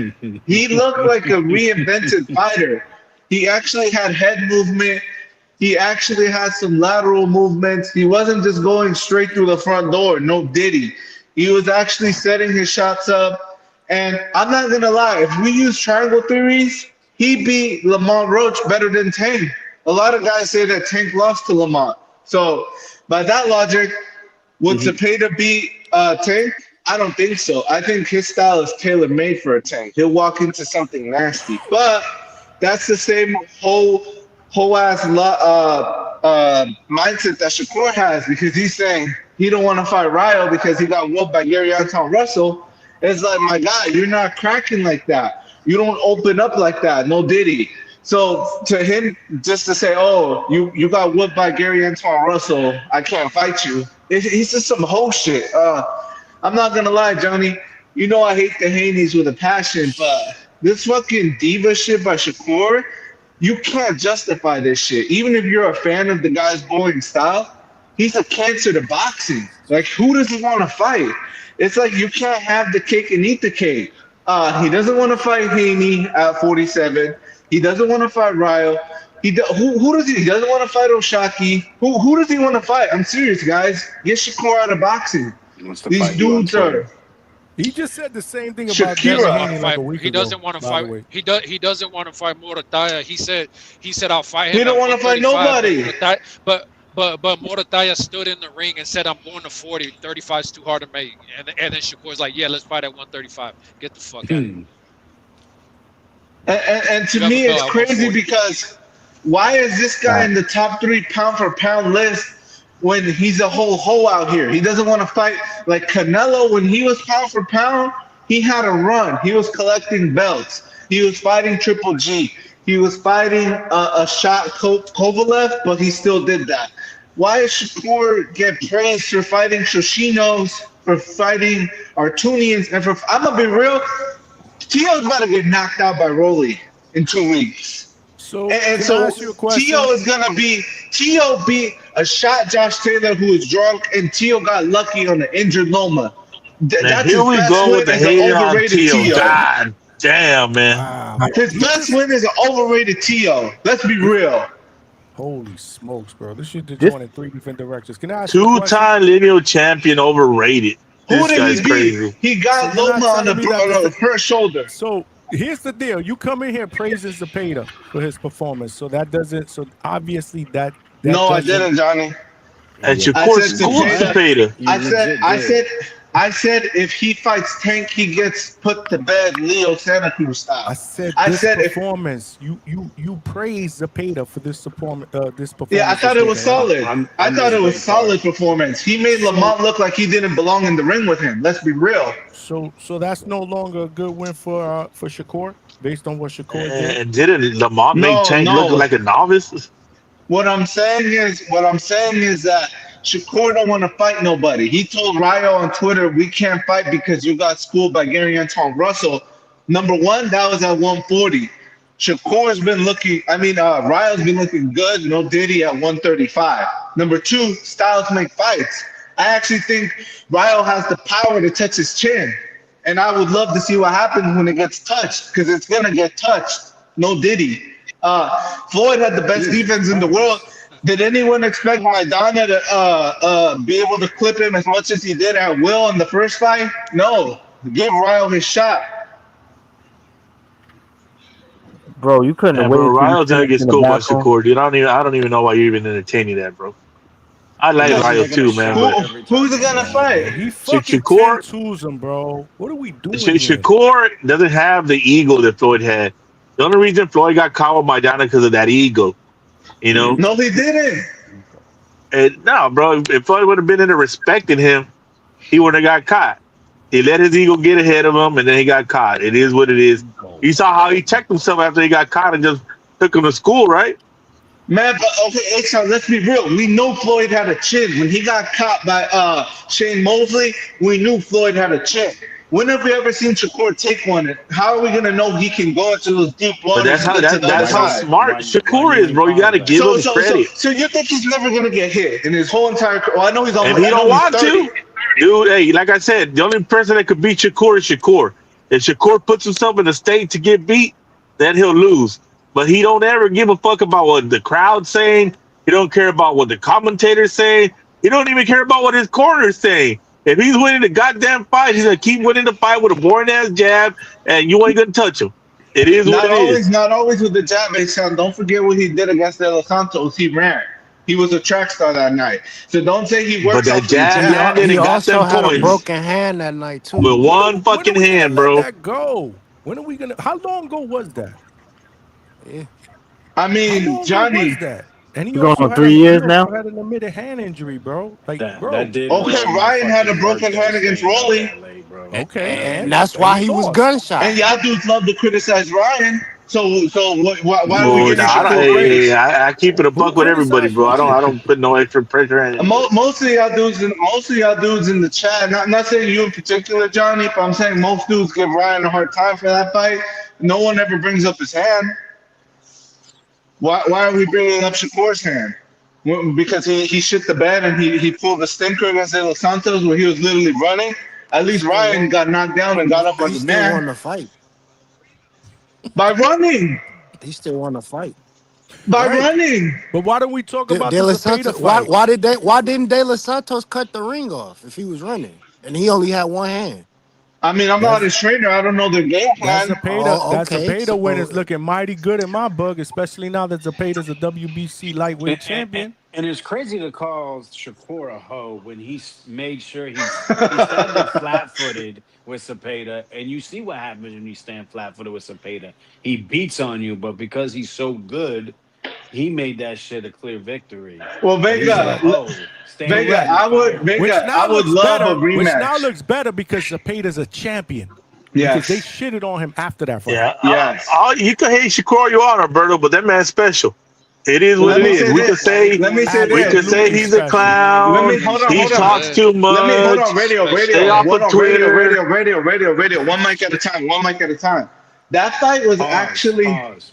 he looked like a reinvented fighter. He actually had head movement. He actually had some lateral movements. He wasn't just going straight through the front door. No diddy. He was actually setting his shots up. And I'm not going to lie. If we use triangle theories, he beat Lamont Roach better than Tank. A lot of guys say that Tank lost to Lamont. So by that logic, would Zepeda beat Tank? I don't think so. I think his style is tailor-made for a Tank. He'll walk into something nasty. But that's the same whole ass mindset that Shakur has, because he's saying he don't want to fight Ryo because he got whooped by Gary Anton Russell. It's like, my guy, you're not cracking like that. You don't open up like that. No diddy. So to him, just to say, oh, you got whooped by Gary Anton Russell, I can't fight you. It's just some whole shit. I'm not gonna lie, Johnny. You know I hate the Haney's with a passion, but this fucking diva shit by Shakur, you can't justify this shit. Even if you're a fan of the guy's boring style, he's a cancer to boxing. Like, who does he want to fight? It's like you can't have the cake and eat the cake. He doesn't want to fight Haney at 47. He doesn't want to fight Ryo. He doesn't want to fight Oshaki. Who does he want to fight? I'm serious, guys. Get Shakur out of boxing. These dudes are. He just said the same thing about Haney like a week He doesn't want to fight. He doesn't want to fight Muratalla. He said I'll fight him. He don't want to fight nobody. But Muratalla stood in the ring and said, I'm going to 40. 35 is too hard to make. And then Shakur's like, yeah, let's fight at 135. Get the fuck out of here. And to me, it's crazy because why is this guy in the top 3 pound for pound list when he's a whole hoe out here? He doesn't want to fight like Canelo. When he was pound for pound, he had a run. He was collecting belts. He was fighting Triple G. He was fighting a shot Kovalev, but he still did that. Why does Shakur get praised for fighting Shoshinos, for fighting Artunians, and for, I'm gonna be real, Tio's about to get knocked out by Rolly in 2 weeks. So, so Tio is gonna be, Tio beat a shot Josh Taylor who is drunk, and Tio got lucky on the injured Loma. That's here we go with the hater on Tio. God damn, man. His best win is an overrated Tio. Let's be real. Holy smokes, bro. This shit is going in 3 different directions. Can I ask Two-time lineal champion overrated. Who This did guy's he beat? crazy. He got Loma on the her shoulder. So here's the deal. You come in here praising Zepeda for his performance. So that doesn't, so obviously that no, I didn't, Johnny. And Shakur schooled Zepeda. I said if he fights Tank, he gets put to bed Leo Santa Cruz style. I said performance. You praise Zepeda for this performance. Yeah, I thought it was solid. I thought it was solid performance. He made Lamont look like he didn't belong in the ring with him. Let's be real. So that's no longer a good win for Shakur based on what Shakur did. And didn't Lamont make Tank look like a novice? What I'm saying is that Shakur don't want to fight nobody. He told Ryo on Twitter, we can't fight because you got schooled by Gary Anton Russell. Number one, that was at 140. Shakur's been looking, Ryo's been looking good, no diddy at 135. Number two, styles make fights. I actually think Ryo has the power to touch his chin. And I would love to see what happens when it gets touched, because it's going to get touched. No diddy. Floyd had the best defense in the world. Did anyone expect Maidana to be able to clip him as much as he did at will in the first fight? No. Give Ryo his shot. Bro, you couldn't have waited. Ryo's gonna get schooled by Shakur, dude. I don't even know why you're even entertaining that, bro. I like Ryo too, man. Who's he gonna fight? He fucking tattoos him, bro. What are we doing? Shakur doesn't have the ego that Floyd had. The only reason Floyd got caught with Maidana because of that ego. You know? No, he didn't. And no, bro. If Floyd would have been in there respecting him, he wouldn't have got caught. He let his ego get ahead of him, and then he got caught. It is what it is. You saw how he checked himself after he got caught and just took him to school, right? Man, but okay, Exxon, let's be real. We know Floyd had a chin. When he got caught by Shane Mosley, we knew Floyd had a chin. When have we ever seen Shakur take one? How are we gonna know he can go into those deep waters? But that's how smart Shakur is, bro. You gotta give him credit. So you think he's never gonna get hit in his whole entire career? Well, I know he's on. And he don't want to, dude. Hey, like I said, the only person that could beat Shakur is Shakur. If Shakur puts himself in a state to get beat, then he'll lose. but he don't ever give a fuck about what the crowd's saying. He don't care about what the commentators say. He don't even care about what his corner's saying. If he's winning the goddamn fight, he's gonna keep winning the fight with a boring ass jab, and you ain't gonna touch him. It is what it is. Not always with the jab, son. Don't forget what he did against De Los Santos. He ran. He was a track star that night. So don't say he worked. But that jab, he also had a broken hand that night too. With one fucking hand, bro. Let that go. When are we gonna? How long ago was that? Yeah. I mean, Johnny. Was that? And he You're going also on had 3 years now? Had an admitted hand injury, bro. Like, bro. Okay, Ryan had a broken hand against Rolly. Okay, and that's why he was gunshot. And y'all dudes love to criticize Ryan. So why do we give I keep it a buck with everybody, bro. I don't put no extra pressure on it. Most of y'all dudes in the chat, not saying you in particular, Johnny, but I'm saying most dudes give Ryan a hard time for that fight. No one ever brings up his hand. Why are we bringing up Shakur's hand? Well, because he shit the bed and he pulled the stinker against De Los Santos where he was literally running. At least Ryan got knocked down and got up like a man. He still won the fight. By running. He still won the fight. By running. But why don't we talk about De the Los Zepeda Santos? fight? Why didn't De Los Santos cut the ring off if he was running and he only had one hand? I mean, I'm not his trainer. I don't know their game plan. That Zepeda win is looking mighty good in my book, especially now that Zepeda's a WBC Lightweight Champion. And it's crazy to call Shakur a hoe when he made sure he started flat-footed with Zepeda, and you see what happens when you stand flat-footed with Zepeda. He beats on you, but because he's so good, he made that shit a clear victory. Well, Vega, I would love a rematch. Which now looks better because Zepeda's a champion. Yes. Because they shitted on him after that fight. Yeah. Yes. You can hate Shakur all you want, Roberto, but that man's special. It is what it is. We can say he's a clown. He talks too much. Hold on, radio. Stay off of Twitter. Radio. One mic at a time. That fight was actually.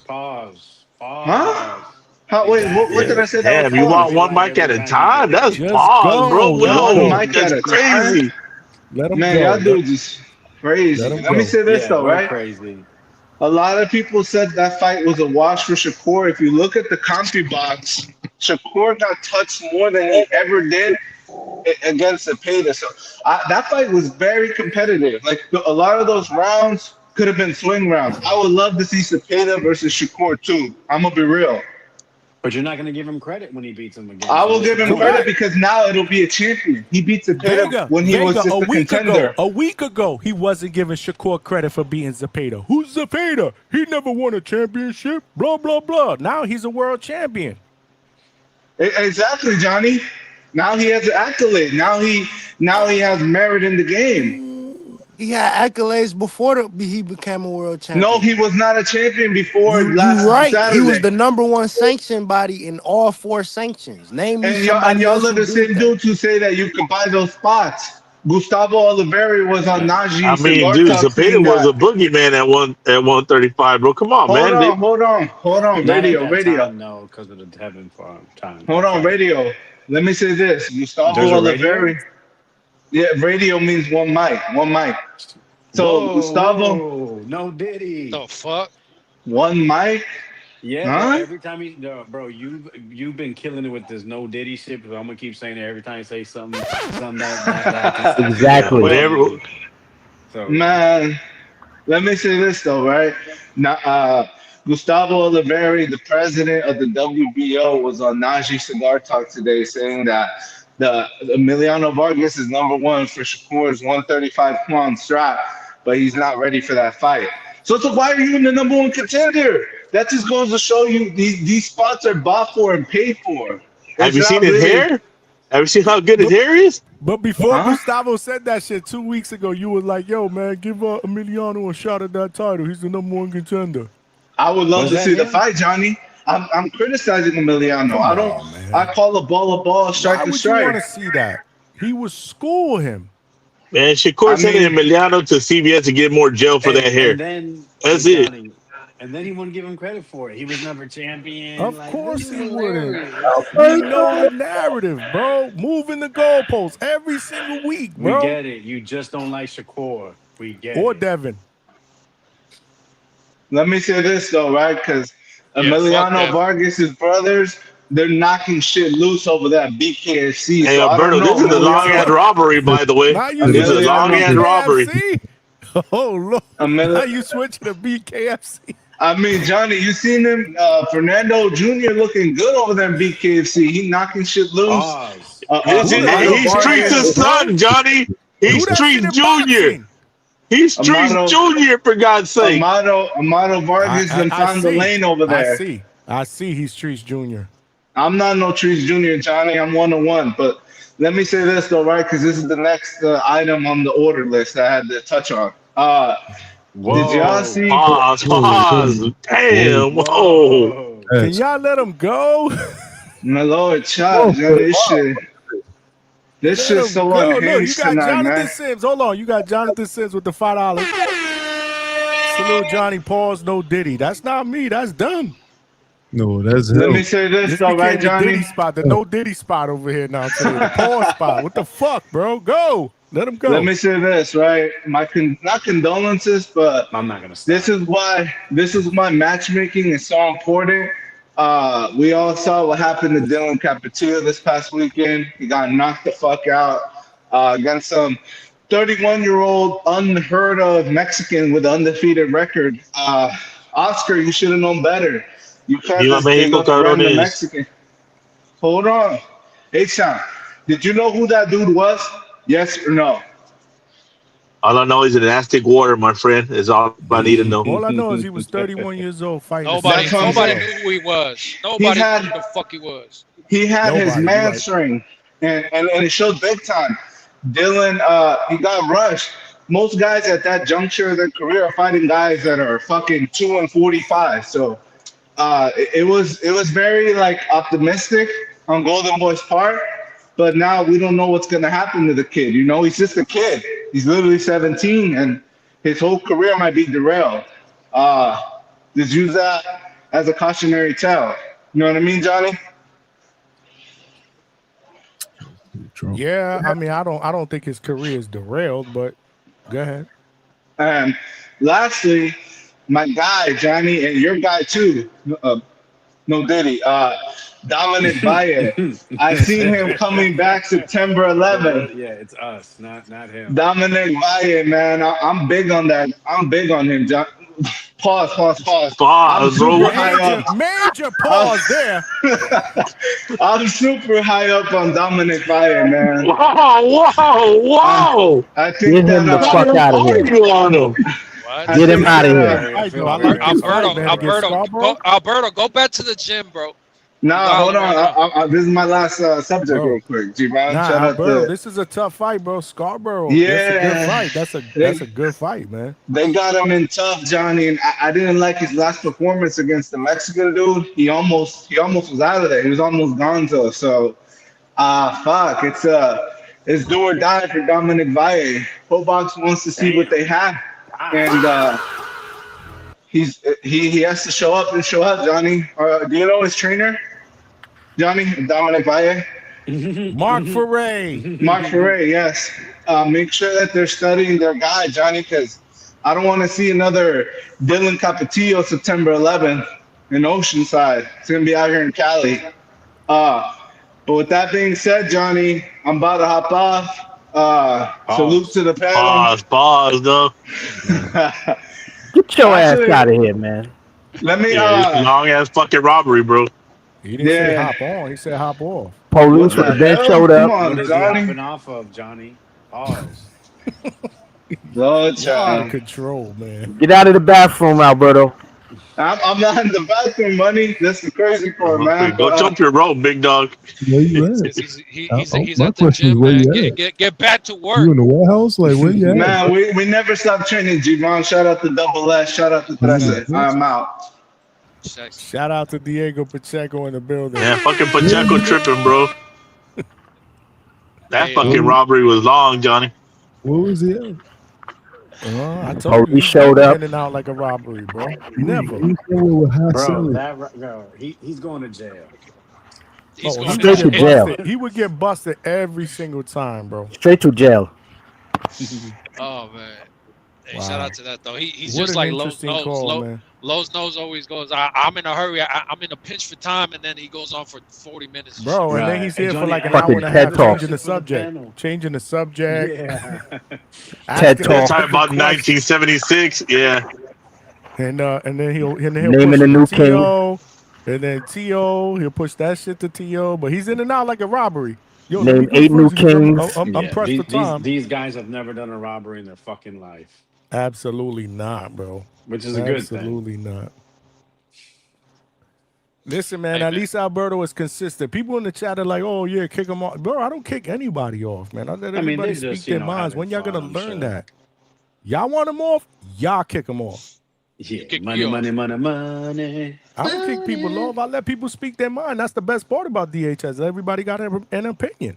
Pause. Huh? Wait, what did I say? Damn, you want one mic at a time? That's pause, bro. One mic at a crazy. Man, y'all dudes is crazy. Let me say this though, right? Crazy. A lot of people said that fight was a wash for Shakur. If you look at the CompuBox, Shakur got touched more than he ever did against Zepeda. So that fight was very competitive. Like a lot of those rounds could have been swing rounds. I would love to see Zepeda versus Shakur too. I'm gonna be real. But you're not going to give him credit when he beats him again. I will give him credit because now it'll be a champion. He beat Zepeda when he was just a contender. A week ago, he wasn't giving Shakur credit for beating Zepeda. Who's Zepeda? He never won a championship. Blah, blah, blah. Now he's a world champion. Exactly, Johnny. Now he has an accolade. Now he has merit in the game. He had accolades before he became a world champion. No, he was not a champion before last Saturday. He was the #1 sanctioned body in all 4 sanctions. Name me and y'all are the same dudes who say that you can buy those spots. Gustavo Oliveira was on Najee. I mean, dude, Zepeda was a boogeyman at 135, bro. Come on, man. Hold on. Radio. No, because of the heaven farm time. Hold on, radio. Let me say this. Gustavo Oliveira. Yeah, radio means one mic. So Gustavo, no Diddy. The fuck? One mic? Yeah, every time bro, you've been killing it with this no Diddy shit. But I'm gonna keep saying it every time you say something that exactly. Whatever. So, man, let me say this though, right? Now, Gustavo Oliveira, the president of the WBO, was on Najee Cigar Talk today saying that the Emiliano Vargas is #1 for Shakur's 135-pound strap, but he's not ready for that fight. So why are you in the #1 contender? That just goes to show you these spots are bought for and paid for. Have you seen his hair? Have you seen how good his hair is? But before Gustavo said that shit 2 weeks ago, you were like, yo, man, give Emiliano a shot at that title. He's the #1 contender. I would love to see the fight, Johnny. I'm criticizing Emiliano. I call a ball, strike a strike. You want to see that? He would school him. Man, Shakur sending Emiliano to CBS to get more gel for that hair. That's it. And then he wouldn't give him credit for it. He was never champion. Of course he wouldn't. We know the narrative, bro. Moving the goalposts every single week, bro. We get it. You just don't like Shakur. We get it. Or Devin. Let me say this though, right? Because Emiliano Vargas' brothers, they're knocking shit loose over that BKFC. Hey, So I don't Alberto, know this is a long-ass robbery, by the way. Now you This is a long-ass robbery. BKFC? Oh, Lord. Now you switching to BKFC. I mean, Johnny, you seen him, Fernando Jr. looking good over there in BKFC. He knocking shit loose. He's Treats' son, Johnny. He's Treats Jr. He's Treats Jr., for God's sake. Amado Vargas and found the lane over there. I see he's Treats Jr. I'm not no Treats Jr., Johnny. I'm 101. But let me say this, though, right? Because this is the next item on the order list I had to touch on. Did y'all see? Pause. Damn. Whoa. Can y'all let him go? My Lord, child, this shit's so unhinged you got tonight, Jonathan man. Sims. Hold on. You got Jonathan Sims with the $5. Salute Johnny. Pause. No Diddy. That's not me. That's them. No, that's Let hell. me say this, though, right, became the Johnny? Diddy spot, the no Diddy spot over here now. Today. The pause spot. What the fuck, bro? Go. Let him go. Let me say this, right? Not condolences, but I'm not gonna. This is why matchmaking is so important. We all saw what happened to Dylan Capetillo this past weekend. He got knocked the fuck out against some 31-year-old unheard of Mexican with an undefeated record. Oscar, you should have known better. You can't just dig up a random Mexican. Hold on. Hey, Sean, did you know who that dude was? Yes or no? All I know is in Aztec water, my friend, is all I need to know. All I know is he was 31 years old fighting. Nobody knew who he was. Nobody knew who the fuck he was. He had his man-string, and it showed big time. Dylan, he got rushed. Most guys at that juncture of their career are fighting guys that are fucking 2-45. So it was very optimistic on Golden Boy's part. But now we don't know what's gonna happen to the kid. You know, he's just a kid. He's literally 17, and his whole career might be derailed. Just use that as a cautionary tale. You know what I mean, Johnny? Yeah, I mean, I don't think his career is derailed, but go ahead. And lastly, my guy Johnny, and your guy too. No Diddy. Dominic Valle. I seen him coming back September 11th. Yeah, it's us, not him. Dominic Valle, man, I'm big on that. I'm big on him. Pause. I'm super high up. Major pause there. I'm super high up on Dominic Valle, man. Whoa. I think Get him the fuck out of here. Get him out of here. Alberto, go back to the gym, bro. Nah, hold on. This is my last subject, real quick. G-Man, shout out bro, to this is a tough fight, bro. Scarborough. Yeah. That's a good fight. That's a good fight, man. They got him in tough, Johnny, and I didn't like his last performance against the Mexican dude. He almost was out of there. He was almost gonzo. So, fuck, it's do or die for Dominic Valle. Box wants to see what they have, and he has to show up, Johnny. Do you know his trainer? Johnny, Dominic Valle. Mark Foray. Mark Foray, yes. Make sure that they're studying their guy, Johnny, because I don't want to see another Dylan Capetillo September 11th in Oceanside. It's going to be out here in Cali. But with that being said, Johnny, I'm about to hop off. Salute to the panel. Pause, though. Get your ass out of here, man. Let me. Long-ass fucking robbery, bro. He didn't say hop on. He said hop off. Police with the bench showed up. What is he hopping off of, Johnny? Pause. Lord, out of control, man. Get out of the bathroom, Alberto. I'm not in the bathroom, money. That's the crazy part, man. Go jump your rope, big dog. Where you at? He's My at the question is, gym, where man. you at? Get back to work. You in the warehouse? Like, where you at? Man, we never stop training, G-Ron. Shout out to Double S. Shout out to Trece. I'm out. Shout out to Diego Pacheco in the building. Yeah, fucking Pacheco tripping, bro. That fucking robbery was long, Johnny. Where was he at? I told you, he showed up. In and out like a robbery, bro. Never. Bro, he's going to jail. Straight to jail. He would get busted every single time, bro. Straight to jail. Oh man. Hey, shout out to that though. He's What just an like Lowe's interesting nose. call, man. Lowe's nose always goes, I'm in a hurry. I'm in a pinch for time, and then he goes on for 40 minutes. Bro, and then he's here for like an Fucking hour and a TED half Talk. changing the subject. Changing the subject. Yeah. TED Asking Talk. Talking about different questions. 1976. Yeah. And then he'll Naming push the it new to king. T.O. And then T.O. he'll push that shit to T.O. But he's in and out like a robbery. Yo, let me Name go 8 new first because kings. I'm pressed for time. These guys have never done a robbery in their fucking life. Absolutely not, bro. Which is a good thing. Absolutely not. Listen, man, at least Alberto is consistent. People in the chat are like, oh, yeah, kick him off. Bro, I don't kick anybody off, man. I let everybody they're speak just, their minds. When y'all going to learn that? Y'all want them off? Y'all kick them off. Yeah, money. I don't kick people off. I let people speak their mind. That's the best part about DHS. Everybody got an opinion.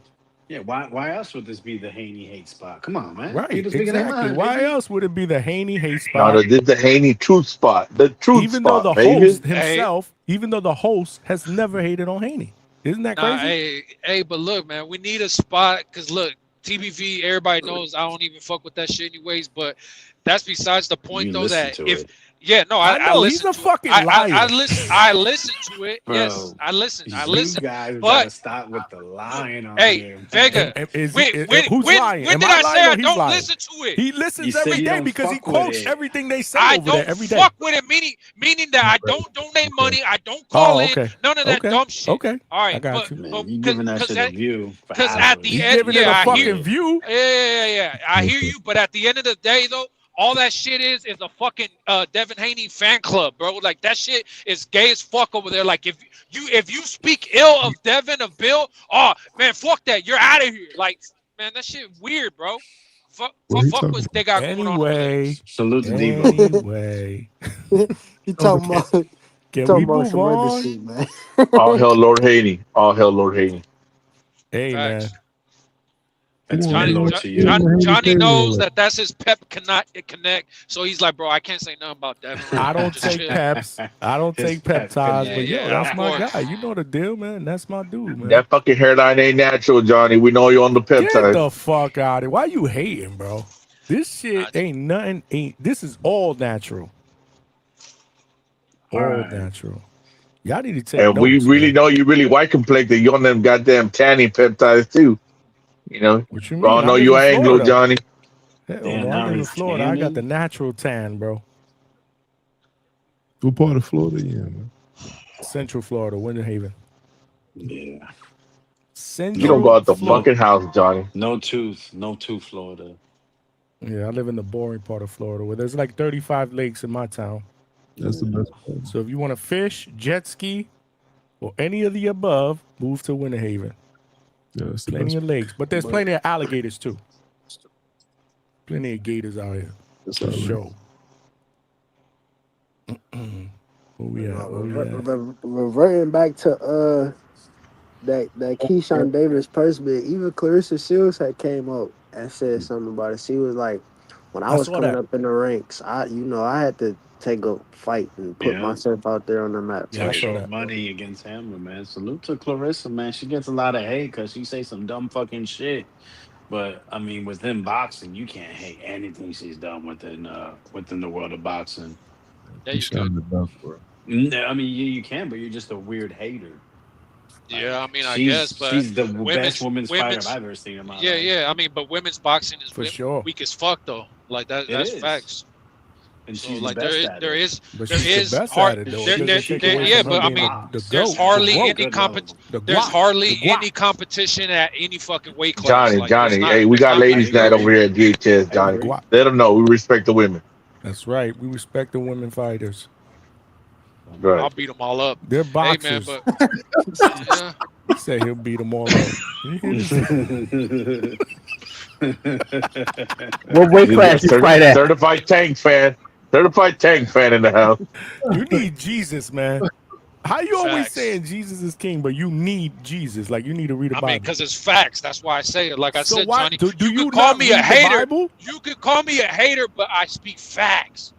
Yeah, why else would this be the Haney hate spot? Come on, man. Right, People speaking their exactly. mind, Why baby. else would it be the Haney hate No, spot? this is the Haney truth spot. The truth Even spot, though the baby. host himself, even though the host has never hated on Haney. Isn't that crazy? Hey, but look, man, we need a spot because look, TBV, everybody knows I don't even fuck with that shit anyways. But that's besides the point, though. That if I know, listen he's a to fucking it. liar. I listen to it. Bro, yes, I listen. You guys But gotta stop with the lying on hey, here. Vega, Who's when lying? did Am I say lying or I he's don't lying? listen to it? He listens You said every you day don't because he fuck with quotes it. everything they say I over there don't every day. fuck with it, meaning that I don't donate money. I don't call in. okay. None of that Okay. dumb shit. Okay. All right, I got but you. Man, you giving that shit a view for because at hours. the He's end, giving it a I fucking hear, view. yeah. I hear you, but at the end of the day, though, all that shit is a fucking Devin Haney fan club, bro. Like that shit is gay as fuck over there. Like if you speak ill of Devin, of Bill, oh man, fuck that. You're out of here. Like man, that shit weird, bro. Fuck what they got going on over there. Anyway. Salute to Devo. Anyway. He talking about Can talking we about move some other on? shit, man. All hell Lord Haney. All hell Lord Haney. Hey, man. Facts. Johnny knows that's his pep connect. So he's like, bro, I can't say nothing about Devin. I don't Just take chill. peps. I don't His take pep peptides, connect. but yo, Yeah, that's of my course. guy. You know the deal, man. That's my dude, man. That fucking hairline ain't natural, Johnny. We know you on the Get peptide. the fuck out of here. Why you hating, bro? This shit ain't nothing. This is all natural. All natural. Y'all need to take And notes, we really man. know you really white complected. You on them goddamn tanning peptides too. You know. What you We all mean? I know live you in Anglo, Florida. Johnny. Hell Damn, no, I now live in he's Florida. I got tanning? the natural tan, bro. What part of Florida you in, man? Central Florida, Winter Haven. Yeah. Central You don't go out the Florida. fucking house, Johnny. No tooth, Florida. Yeah, I live in the boring part of Florida where there's like 35 lakes in my town. That's the best part. So if you want to fish, jet ski, or any of the above, move to Winter Haven. Yeah, that's the Plenty best of lakes, but there's plenty of alligators too. Plenty of gators out here. That's For all right. sure. Where we at? Reverting back to that Keyshawn Davis purse bid, even Clarissa Shields had came up and said something about it. She was like, when I I was saw coming that. up in the ranks, I had to take a fight and put Yeah. myself out there on the map. Yeah, I saw Show that. money against Hammer, man. Salute to Clarissa, man. She gets a lot of hate because she say some dumb fucking shit. But I mean, with him boxing, you can't hate anything she's done within the world of boxing. There you go. I mean, you can, but you're just a weird hater. Yeah, I mean, I guess, but she's the best women's fighter I've ever seen in my life. Yeah. I mean, but women's boxing is For sure. weak as fuck, though. Like that. It That's is. facts. And So she's like the best at there it. is But there she's is the best hard. at it, though. There, It there, doesn't take there, away yeah, from but her I being mean, the there's GOAT, hardly the any GOAT. The there's guap. hardly The guap. any competition at any fucking weight class. Johnny, Like, there's Johnny. not, Hey, we there's got not many. ladies night over here at DHS, Johnny. agree. Let them know we respect the women. That's right. We respect the women fighters. Right. I'll beat them all up. They're Hey man, boxers. but yeah. He said he'll beat them all up. You hear this? What weight class you fight at? Certified tank fan. Certified tank fan in the house. You need Jesus, man. How you always Facts. saying Jesus is king, but you need Jesus? Like you need to read the I Bible. mean, because it's facts. That's why I say it. Like I So said, why- Johnny, do you could call not me a read the hater. Bible? You could call me a hater, but I speak facts.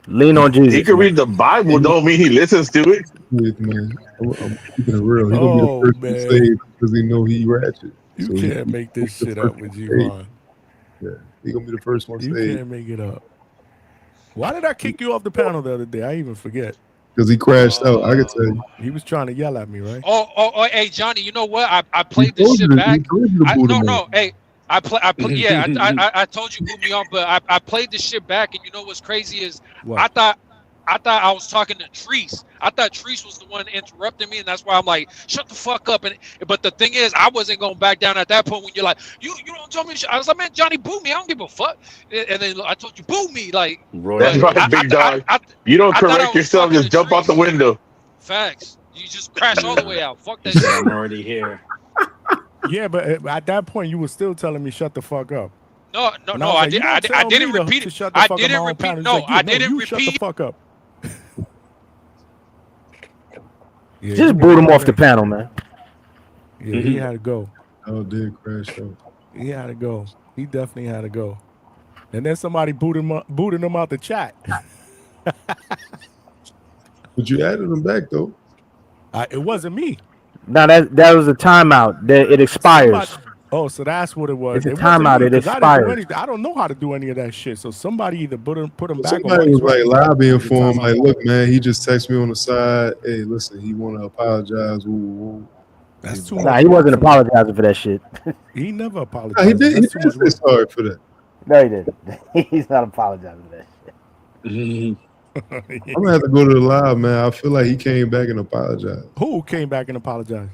Lean on He Jesus. can read the Bible, don't mean he listens to it. Man, I'm keeping it real. He gonna be the first one saved because he know he ratchet. You So he- can't make this the shit first up with one you, saved. Ron. Yeah, he gonna be the first one You saved. can't make it up. Why did I kick you off the panel the other day? I even forget. Because he crashed out. I could tell you. He was trying to yell at me, right? Oh, hey, Johnny, you know what? I He played this told shit you back. to boot him off. Hey, yeah, I told you boot me on, but I played this shit back, and you know what's crazy is What? I thought I was talking to Treese. I thought Treese was the one interrupting me, and that's why I'm like, shut the fuck up. But the thing is, I wasn't going back down at that point when you're like, you don't tell me. I was like, man, Johnny, boo me. I don't give a fuck. And then I told you, boo me. Like, That's right, big dog. You don't correct yourself, just jump out the window. Facts. You just crash all the way out. Fuck that shit. I'm already here. Yeah, but at that point, you were still telling me shut the fuck up. No, I didn't repeat it. I didn't repeat. No, I didn't repeat. Shut the fuck up. Yeah, Just boot him off the panel, man. Yeah, he had to go. Oh, did crash out. He had to go. He definitely had to go. And then somebody booted him out the chat. But you added him back though. It wasn't me. Now that was a timeout. That it expires. Oh, so that's what it was. It's a timeout. It expires. I don't know how to do any of that shit. So somebody either put him back. Somebody was like lobbying for him. Like, look, man, he just texted me on the side. Hey, listen, he want to apologize. Ooh. That's too Nah, much. he wasn't apologizing for that shit. He never apologized. Nah, he did. He did say sorry for that. No, he didn't. He's not apologizing for that shit. I'm gonna have to go to the live, man. I feel like he came back and apologized. Who came back and apologized?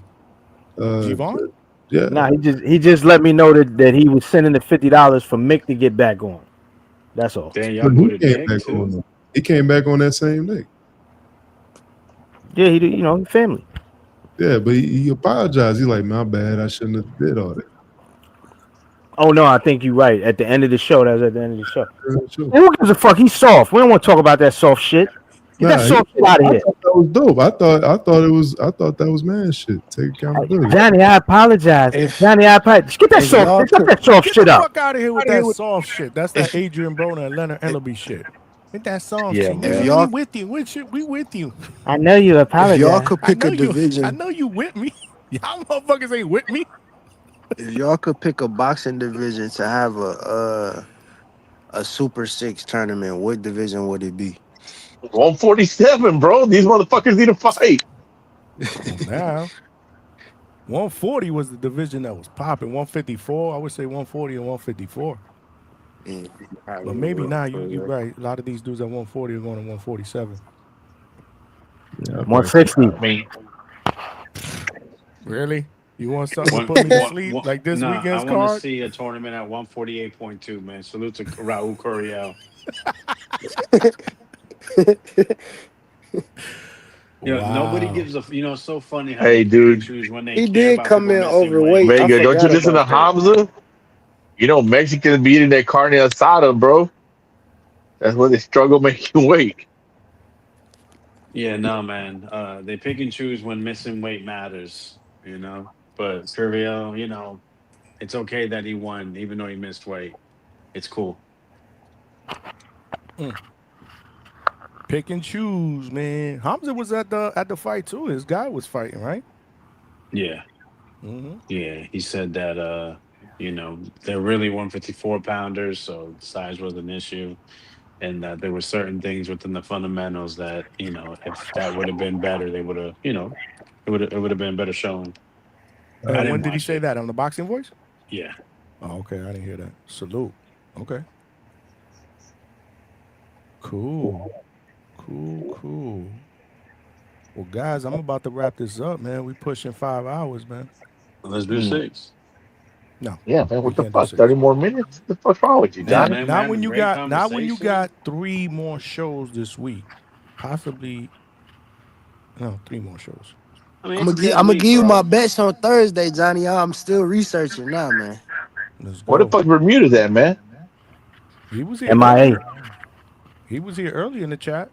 Javon? Yeah. Nah, he just let me know that he was sending the $50 for Mick to get back on. That's all. Damn, But he came back on. He came back on that same day. Yeah, he family. Yeah, but he apologized. He's like, my bad. I shouldn't have did all that. Oh no, I think you're right. At the end of the show, that was at the end of the show. Sure. Man, who gives a fuck? He's soft. We don't want to talk about that soft shit. Get that soft shit out of here. I thought that was dope. I thought that was man shit. Take accountability. Johnny, I apologize. Johnny, I apologize. Get that soft. Get that soft shit Get the up. fuck out of here with that soft shit. That's that Adrian Broner and Leonard Ellaby shit. Get that soft shit. If y'all- We with you. We with you. I know you apologize. If y'all could pick I a know you- division, I know you with me. Y'all motherfuckers ain't with me. if y'all could pick a boxing division to have a Super 6 tournament, what division would it be? 147, bro. These motherfuckers need to fight. Now, 140 was the division that was popping. 154, I would say 140 and 154. But maybe now you're right. A lot of these dudes at 140 are going to 147. 160. Really? You want something to put me to sleep like this weekend's I want to card? see a tournament at 148.2, man. Salute to Raul Curiel. Nobody gives a. It's so funny how Hey, people dude. choose when they He care did about come people in missing overweight. weight. Vega, don't you forgot listen to about that. Hamza? You know Mexicans be eating their carne asada, bro. That's where they struggle making weight. Yeah, no, man. They pick and choose when missing weight matters, But Curiel, it's okay that he won, even though he missed weight. It's cool. Pick and choose, man. Hamza was at the fight too. His guy was fighting, right? Yeah. Mm-hmm. Yeah, he said that they're really 154 pounders, so size was an issue, and that there were certain things within the fundamentals that if that would have been better, they would have it would have been better shown. And when did he say that on the Boxing Voice? Yeah. Oh, okay. I didn't hear that. Salute. Okay. Cool. Well, guys, I'm about to wrap this up, man. We pushing 5 hours, man. Let's do 6. No. Yeah, man. What we the can't do fuck? 6. 30 more minutes? What the fuck's wrong with you, Johnny? Not when you got 3 more shows this week. Possibly 3 more shows. I'm gonna give you my bets on Thursday, Johnny. I'm still reaching now, man. What the fuck Bermuda's at, man? He was here. MIA. He was here early in the chat.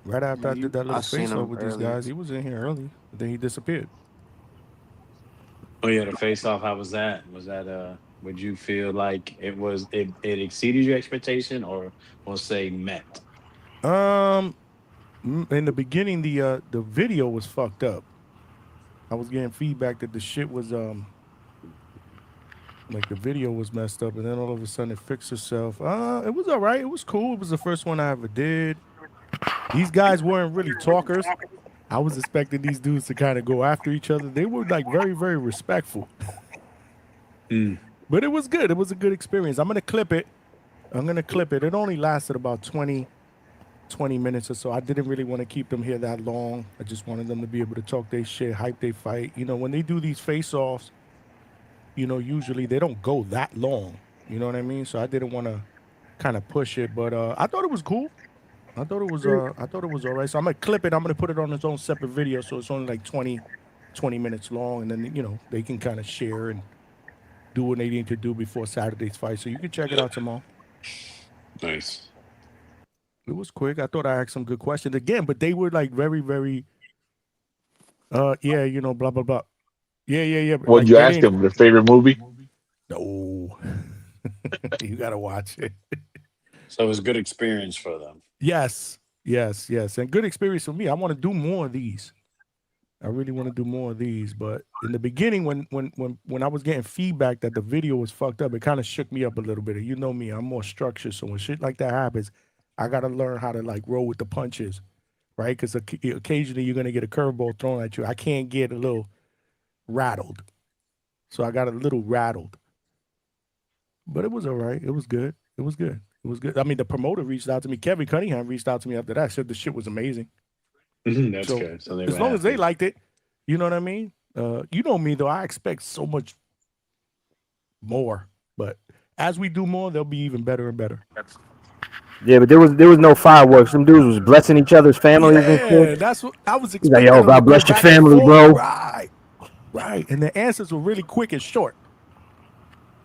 Right after I did that little seen face-off him with these earlier. guys. He was in here early. Then he disappeared. Oh yeah, the face-off. How was that? Was that would you feel like it exceeded your expectation, or we'll say met? In the beginning, the video was fucked up. I was getting feedback that the shit was Like the video was messed up, and then all of a sudden it fixed itself. It was all right. It was cool. It was the first one I ever did. These guys weren't really talkers. I was expecting these dudes to kind of go after each other. They were like very, very respectful. But it was good. It was a good experience. I'm gonna clip it. It only lasted about 20 minutes or so. I didn't really want to keep them here that long. I just wanted them to be able to talk their shit, hype their fight. You know, when they do these face-offs, you know, usually they don't go that long. You know what I mean? So I didn't want to kind of push it, but I thought it was cool. I thought it was all right. So I'm gonna clip it. I'm gonna put it on its own separate video, so it's only like 20 minutes long, and then you know they can kind of share and do what they need to do before Saturday's fight. So you can check it out tomorrow. Nice. It was quick. I thought I asked some good questions again, but they were like very, very. Yeah, you know, blah blah blah. Yeah. What did you ask them? Their favorite movie? No, you gotta watch it. So it was a good experience for them. Yes, and good experience for me. I want to do more of these. I really want to do more of these. But in the beginning, when I was getting feedback that the video was fucked up, it kind of shook me up a little bit. You know me, I'm more structured. So when shit like that happens, I gotta learn how to like roll with the punches, right? Because occasionally you're gonna get a curveball thrown at you. I can't get a little rattled, so I got a little rattled. But it was all right. It was good. I mean, the promoter reached out to me. Kevin Cunningham reached out to me after that. Said the shit was amazing. That's good. So as long as they liked it, you know what I mean? You know me, though. I expect so much more. But as we do more, they'll be even better and better. Yeah, but there was no fireworks. Some dudes was blessing each other's families and Yeah, shit. that's what I was He's expecting. like, yo, them to God go bless your back and family, forth. bro. Right. And the answers were really quick and short.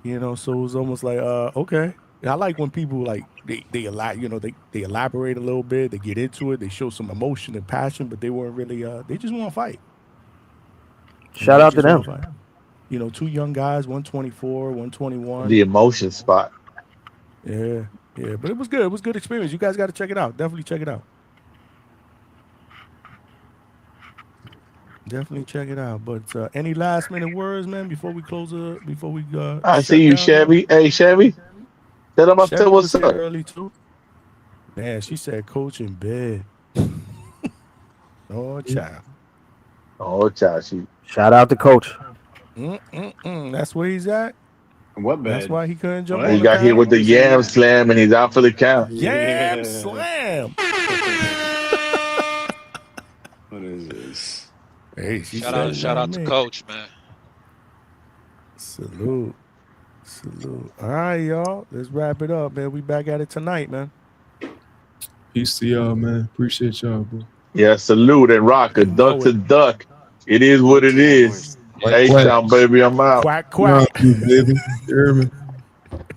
You know, so it was almost like, okay. I like when people like they elaborate a little bit, they get into it, they show some emotion and passion, but they weren't really they just want to fight. Shout out to them. You know, two young guys, 124, 121. The emotion spot. Yeah, but it was good. It was a good experience. You guys got to check it out. Definitely check it out. Definitely check it out. But any last minute words, man, before we close before we I see you, Chevy. Hey, Chevy. Tell them I said what's up. Early too. Man, she said coach in bed. Oh, child. Shout out to Coach. That's where he's at. What bed? That's why he couldn't jump. He got hit with the yam slam, and he's out for the count. Yam slam. What is this? Hey, shout out to Coach, man. Salute. All right, y'all. Let's wrap it up, man. We back at it tonight, man. Peace to y'all, man. Appreciate y'all, bro. Yeah, salute and rock. A duck to duck. It is what it is. Hey, Town, baby, I'm out. Quack. Baby. You hear me?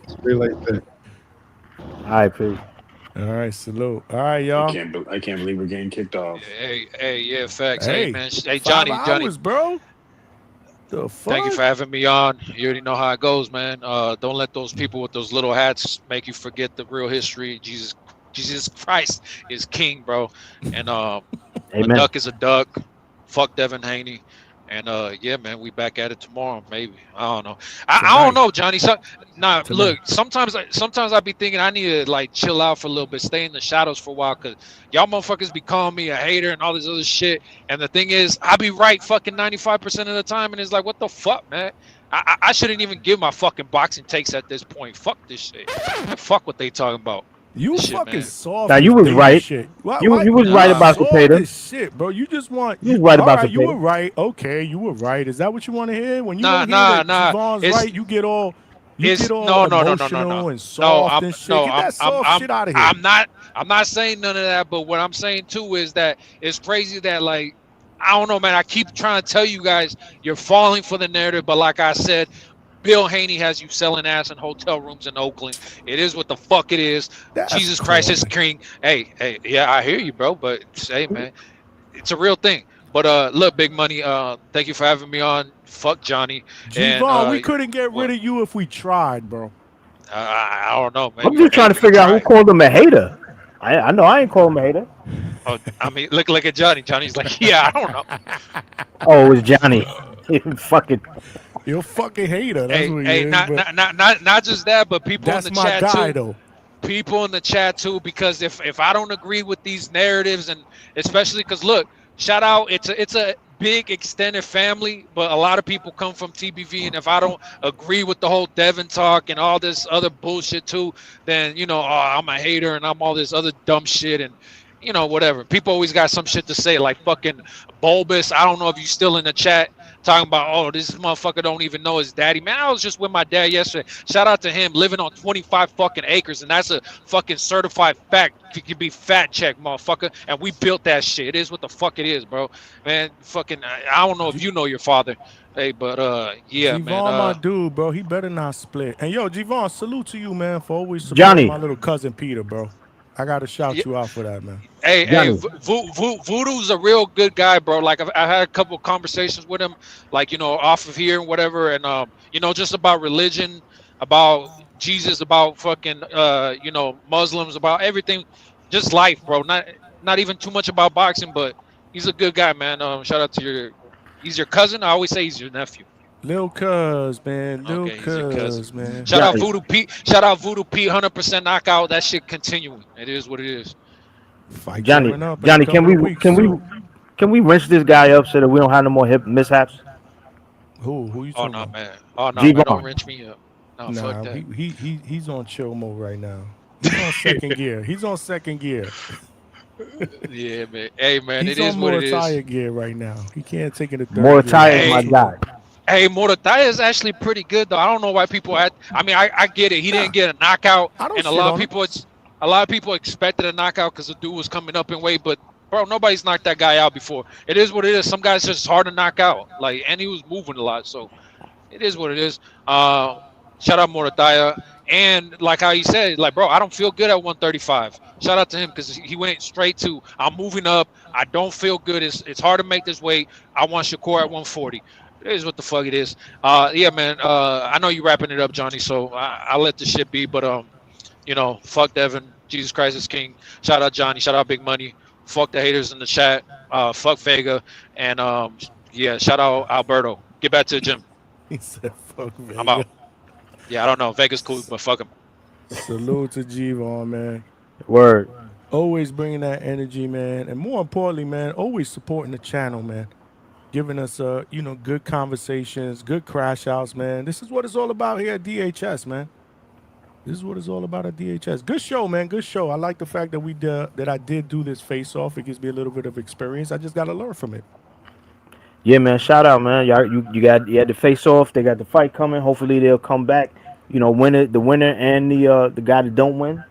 Straight like that. All right, peace. All right, salute. All right, y'all. I can't believe we're getting kicked off. Yeah, facts. Hey, Hey, man. Hey, Johnny. 5 hours, bro. The fuck? Thank you for having me on. You already know how it goes, man. Don't let those people with those little hats make you forget the real history. Jesus Christ is king, bro. And a duck is a duck. Fuck Devin Haney. And yeah, man, we back at it tomorrow, maybe. I don't know. I don't know, Johnny. Look, sometimes I be thinking I need to like chill out for a little bit, stay in the shadows for a while, cause y'all motherfuckers be calling me a hater and all this other shit. And the thing is, I be right fucking 95% of the time, and it's like, what the fuck, man? I shouldn't even give my fucking boxing takes at this point. Fuck this shit. Fuck what they talking about. You This shit, fucking man. soft. Now you was right. Shit. You was right about Zepeda. Shit, bro. You just want. You was right about Zepeda. You Zepeda. were right. Okay, you were right. Is that what you want to hear? When you Nah, don't hear that nah. Javon's It's- right, you get all. No. Emotional and soft and shit. Get that soft shit out of here. I'm not saying none of that, but what I'm saying too is that it's crazy that like I don't know, man. I keep trying to tell you guys you're falling for the narrative, but like I said, Bill Haney has you selling ass in hotel rooms in Oakland. It is what the fuck it is. Jesus Christ is king. Hey, yeah, I hear you, bro. But hey, man, it's a real thing. But look, Big Money, thank you for having me on. Fuck Johnny. Javon, we couldn't get rid of you if we tried, bro. I don't know, man. I'm just trying to figure out who called him a hater. I know I ain't called him a hater. Oh, I mean, look at Johnny. Johnny's like, yeah, I don't know. Oh, it was Johnny. Fucking. You're a fucking hater. That's what Hey, you is. But not just that, but people in that's the my chat guy, too. though. People in the chat too, because if I don't agree with these narratives, and especially because look, shout out, it's a big extended family, but a lot of people come from TBV, and if I don't agree with the whole Devin talk and all this other bullshit too, then I'm a hater and I'm all this other dumb shit and whatever. People always got some shit to say, like fucking Bulbous. I don't know if you still in the chat talking about, oh, this motherfucker don't even know his daddy. Man, I was just with my dad yesterday. Shout out to him, living on 25 fucking acres, and that's a fucking certified fact. You can be fact checked, motherfucker. And we built that shit. It is what the fuck it is, bro. Man, fucking, I don't know if you know your father. Hey, but yeah, Javon, man. my dude, bro, he better not split. And yo, Javon, salute to you, man, for always supporting Johnny. my little cousin Peter, bro. I gotta shout you out for that, man. Hey, Johnny. Voodoo's a real good guy, bro. Like I had a couple of conversations with him, like off of here and whatever, and just about religion, about Jesus, about fucking Muslims, about everything, just life, bro. Not even too much about boxing, but he's a good guy, man. Shout out to he's your cousin. I always say he's your nephew. Lil Cuz, man. Lil Okay, he's your Cuz, cousin. man. Shout out Voodoo Pete. Shout out Voodoo Pete. 100% knockout. That shit continuing. It is what it is. Fight Johnny, coming up in Johnny, a couple of weeks, too. can we rinse this guy up so that we don't have no more hip mishaps? Who you talking about? Man. Oh no, G-Von. man. Don't wrench me up. No, fuck Nah, that. he's on chill mode right now. He's on second gear. He's on second gear. Yeah, man. Hey, man, He's it is on what it is. Muratalla gear right now. He can't take it to third Muratalla gear. is my guy. Hey, Muratalla is actually pretty good though. I don't know why people I get it. He didn't get a knockout, I don't and a shit lot on of him. people expected a knockout because the dude was coming up in weight. But bro, nobody's knocked that guy out before. It is what it is. Some guys just hard to knock out. Like, and he was moving a lot, so it is what it is. Shout out Muratalla. And like how he said, like, bro, I don't feel good at 135. Shout out to him because he went straight to, I'm moving up. I don't feel good. It's hard to make this weight. I want Shakur at 140. It is what the fuck it is. Yeah, man. I know you wrapping it up, Johnny. So I'll let the shit be. But fuck Devin. Jesus Christ is King. Shout out Johnny. Shout out Big Money. Fuck the haters in the chat. Fuck Vega. And yeah, shout out Alberto. Get back to the gym. He said, "Fuck Vega." I'm out. Yeah, I don't know. Vega's cool, but fuck him. Salute to Javon, man. Word. Always bringing that energy, man, and more importantly, man, always supporting the channel, man. Giving us, good conversations, good crash outs, man. This is what it's all about here at DHS, man. This is what it's all about at DHS. Good show, man. Good show. I like the fact that I did do this face off. It gives me a little bit of experience. I just got to learn from it. Yeah, man. Shout out, man. You had the face off. They got the fight coming. Hopefully they'll come back. The winner and the guy that don't win.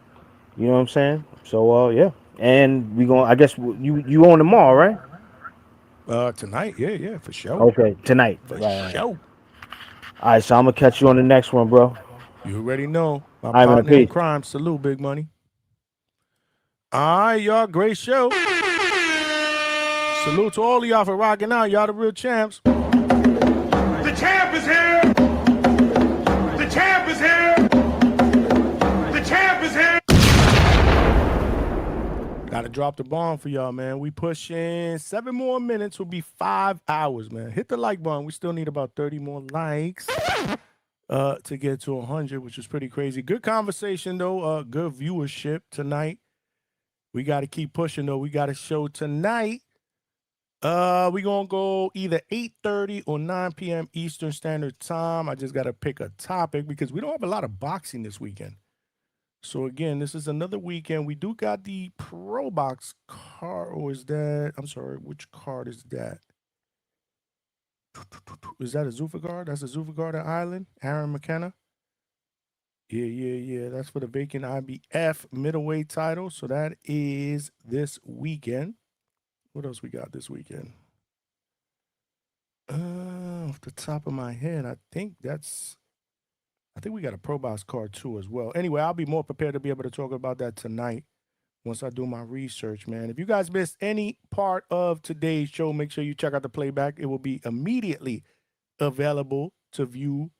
You know what I'm saying? So yeah. And I guess you on tomorrow, right? Tonight, yeah, for sure. Okay, tonight. For Right. sure. All right, so I'm gonna catch you on the next one, bro. You already know. My right, man, partner in peace. crime. Salute, Big Money. All right, y'all. Great show. Salute to all of y'all for rocking out. Y'all the real champs. The champ is here. The champ is here. The champ is here. Gotta drop the bomb for y'all, man. We pushing 7 more minutes. Will be 5 hours, man. Hit the like button. We still need about 30 more likes to get to 100, which is pretty crazy. Good conversation, though. Good viewership tonight. We got to keep pushing, though. We got a show tonight. We're going to go either 8:30 or 9 p.m. Eastern Standard Time. I just got to pick a topic because we don't have a lot of boxing this weekend. So, again, this is another weekend. We do got the Pro Box card, or is that, I'm sorry, which card is that? Is that a Zuffa card? That's a Zuffa card at Island, Aaron McKenna. Yeah. That's for the vacant IBF middleweight title. So that is this weekend. What else we got this weekend? Off the top of my head, I think we got a Pro Box card too as well. Anyway, I'll be more prepared to be able to talk about that tonight once I do my research, man. If you guys missed any part of today's show, make sure you check out the playback. It will be immediately available to view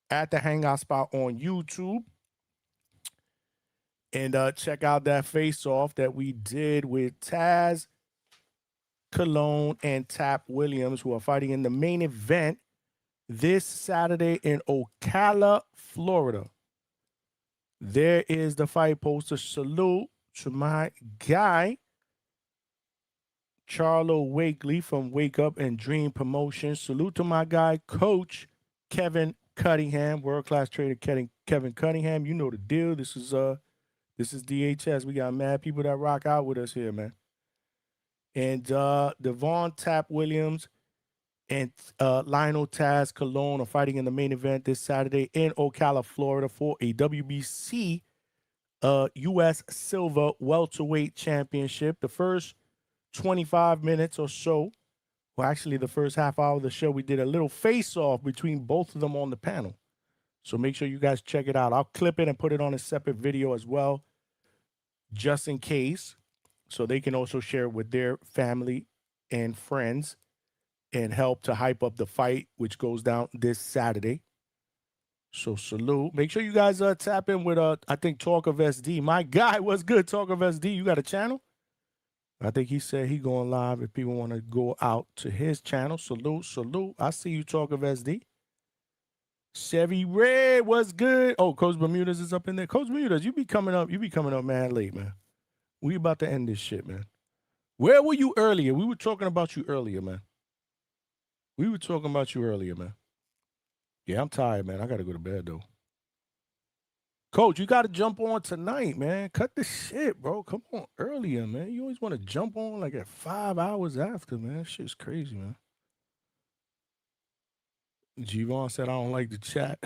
at the Hangout spot on YouTube. And check out that face-off that we did with Taz Cologne and Tap Williams, who are fighting in the main event this Saturday in Ocala, Florida. There is the fight poster. Salute to my guy, Charlo Wakely from Wake Up and Dream Promotions. Salute to my guy, Coach Kevin Cunningham, world-class trader Kevin Cunningham. You know the deal. This is DHS. We got mad people that rock out with us here, man. And Devon Tap Williams and Lionel Taz Colon are fighting in the main event this Saturday in Ocala, Florida for a WBC U.S. Silver Welterweight Championship. The first 25 minutes or so, well, actually the first half hour of the show, we did a little face-off between both of them on the panel. So make sure you guys check it out. I'll clip it and put it on a separate video as well, just in case, so they can also share it with their family and friends and help to hype up the fight, which goes down this Saturday. So salute. Make sure you guys tap in with, I think, Talk of SD. My guy, what's good, Talk of SD? You got a channel? I think he said he going live if people want to go out to his channel. Salute, salute. I see you, Talk of SD. Chevy Red, what's good? Oh, Coach Bermudez is up in there. Coach Bermudez, you be coming up mad late, man. We about to end this shit, man. Where were you earlier? We were talking about you earlier, man. Yeah, I'm tired, man. I got to go to bed, though. Coach, you got to jump on tonight, man. Cut the shit, bro. Come on earlier, man. You always want to jump on like at 5 hours after, man. Shit's crazy, man. G-Von said, I don't like the chat.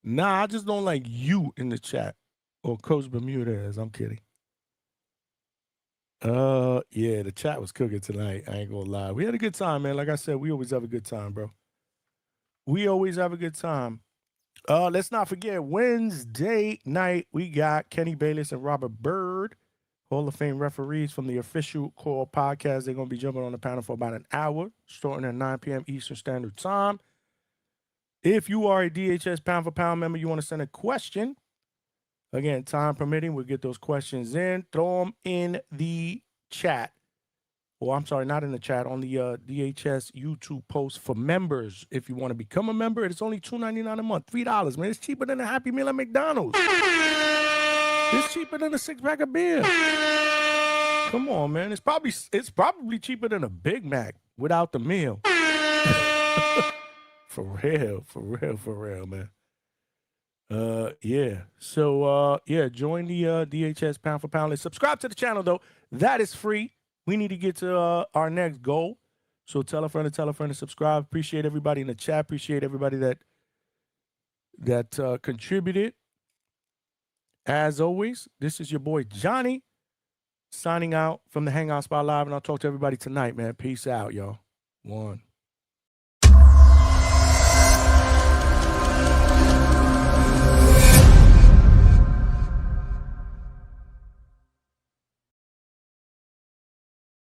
Nah, I just don't like you in the chat. Or Coach Bermudez. I'm kidding. Yeah, the chat was cooking tonight. I ain't gonna lie. We had a good time, man. Like I said, we always have a good time, bro. We always have a good time. Let's not forget, Wednesday night, we got Kenny Bayless and Robert Byrd, Hall of Fame referees from the Official Call podcast. They're going to be jumping on the panel for about an hour, starting at 9 p.m. Eastern Standard Time. If you are a DHS Pound for Pound member, you want to send a question, again, time permitting, we'll get those questions in. Throw them in the chat. Or I'm sorry, not in the chat, on the DHS YouTube post for members. If you want to become a member, it's only $2.99 a month, $3, man. It's cheaper than a Happy Meal at McDonald's. It's cheaper than a 6-pack of beer. Come on, man. It's probably cheaper than a Big Mac without the meal. For real, man. Yeah. So, yeah, join the DHS Pound for Pound list. Subscribe to the channel, though. That is free. We need to get to our next goal. So tell a friend to subscribe. Appreciate everybody in the chat. Appreciate everybody that contributed. As always, this is your boy Johnny signing out from the Hangout Spot Live, and I'll talk to everybody tonight, man. Peace out, y'all. One.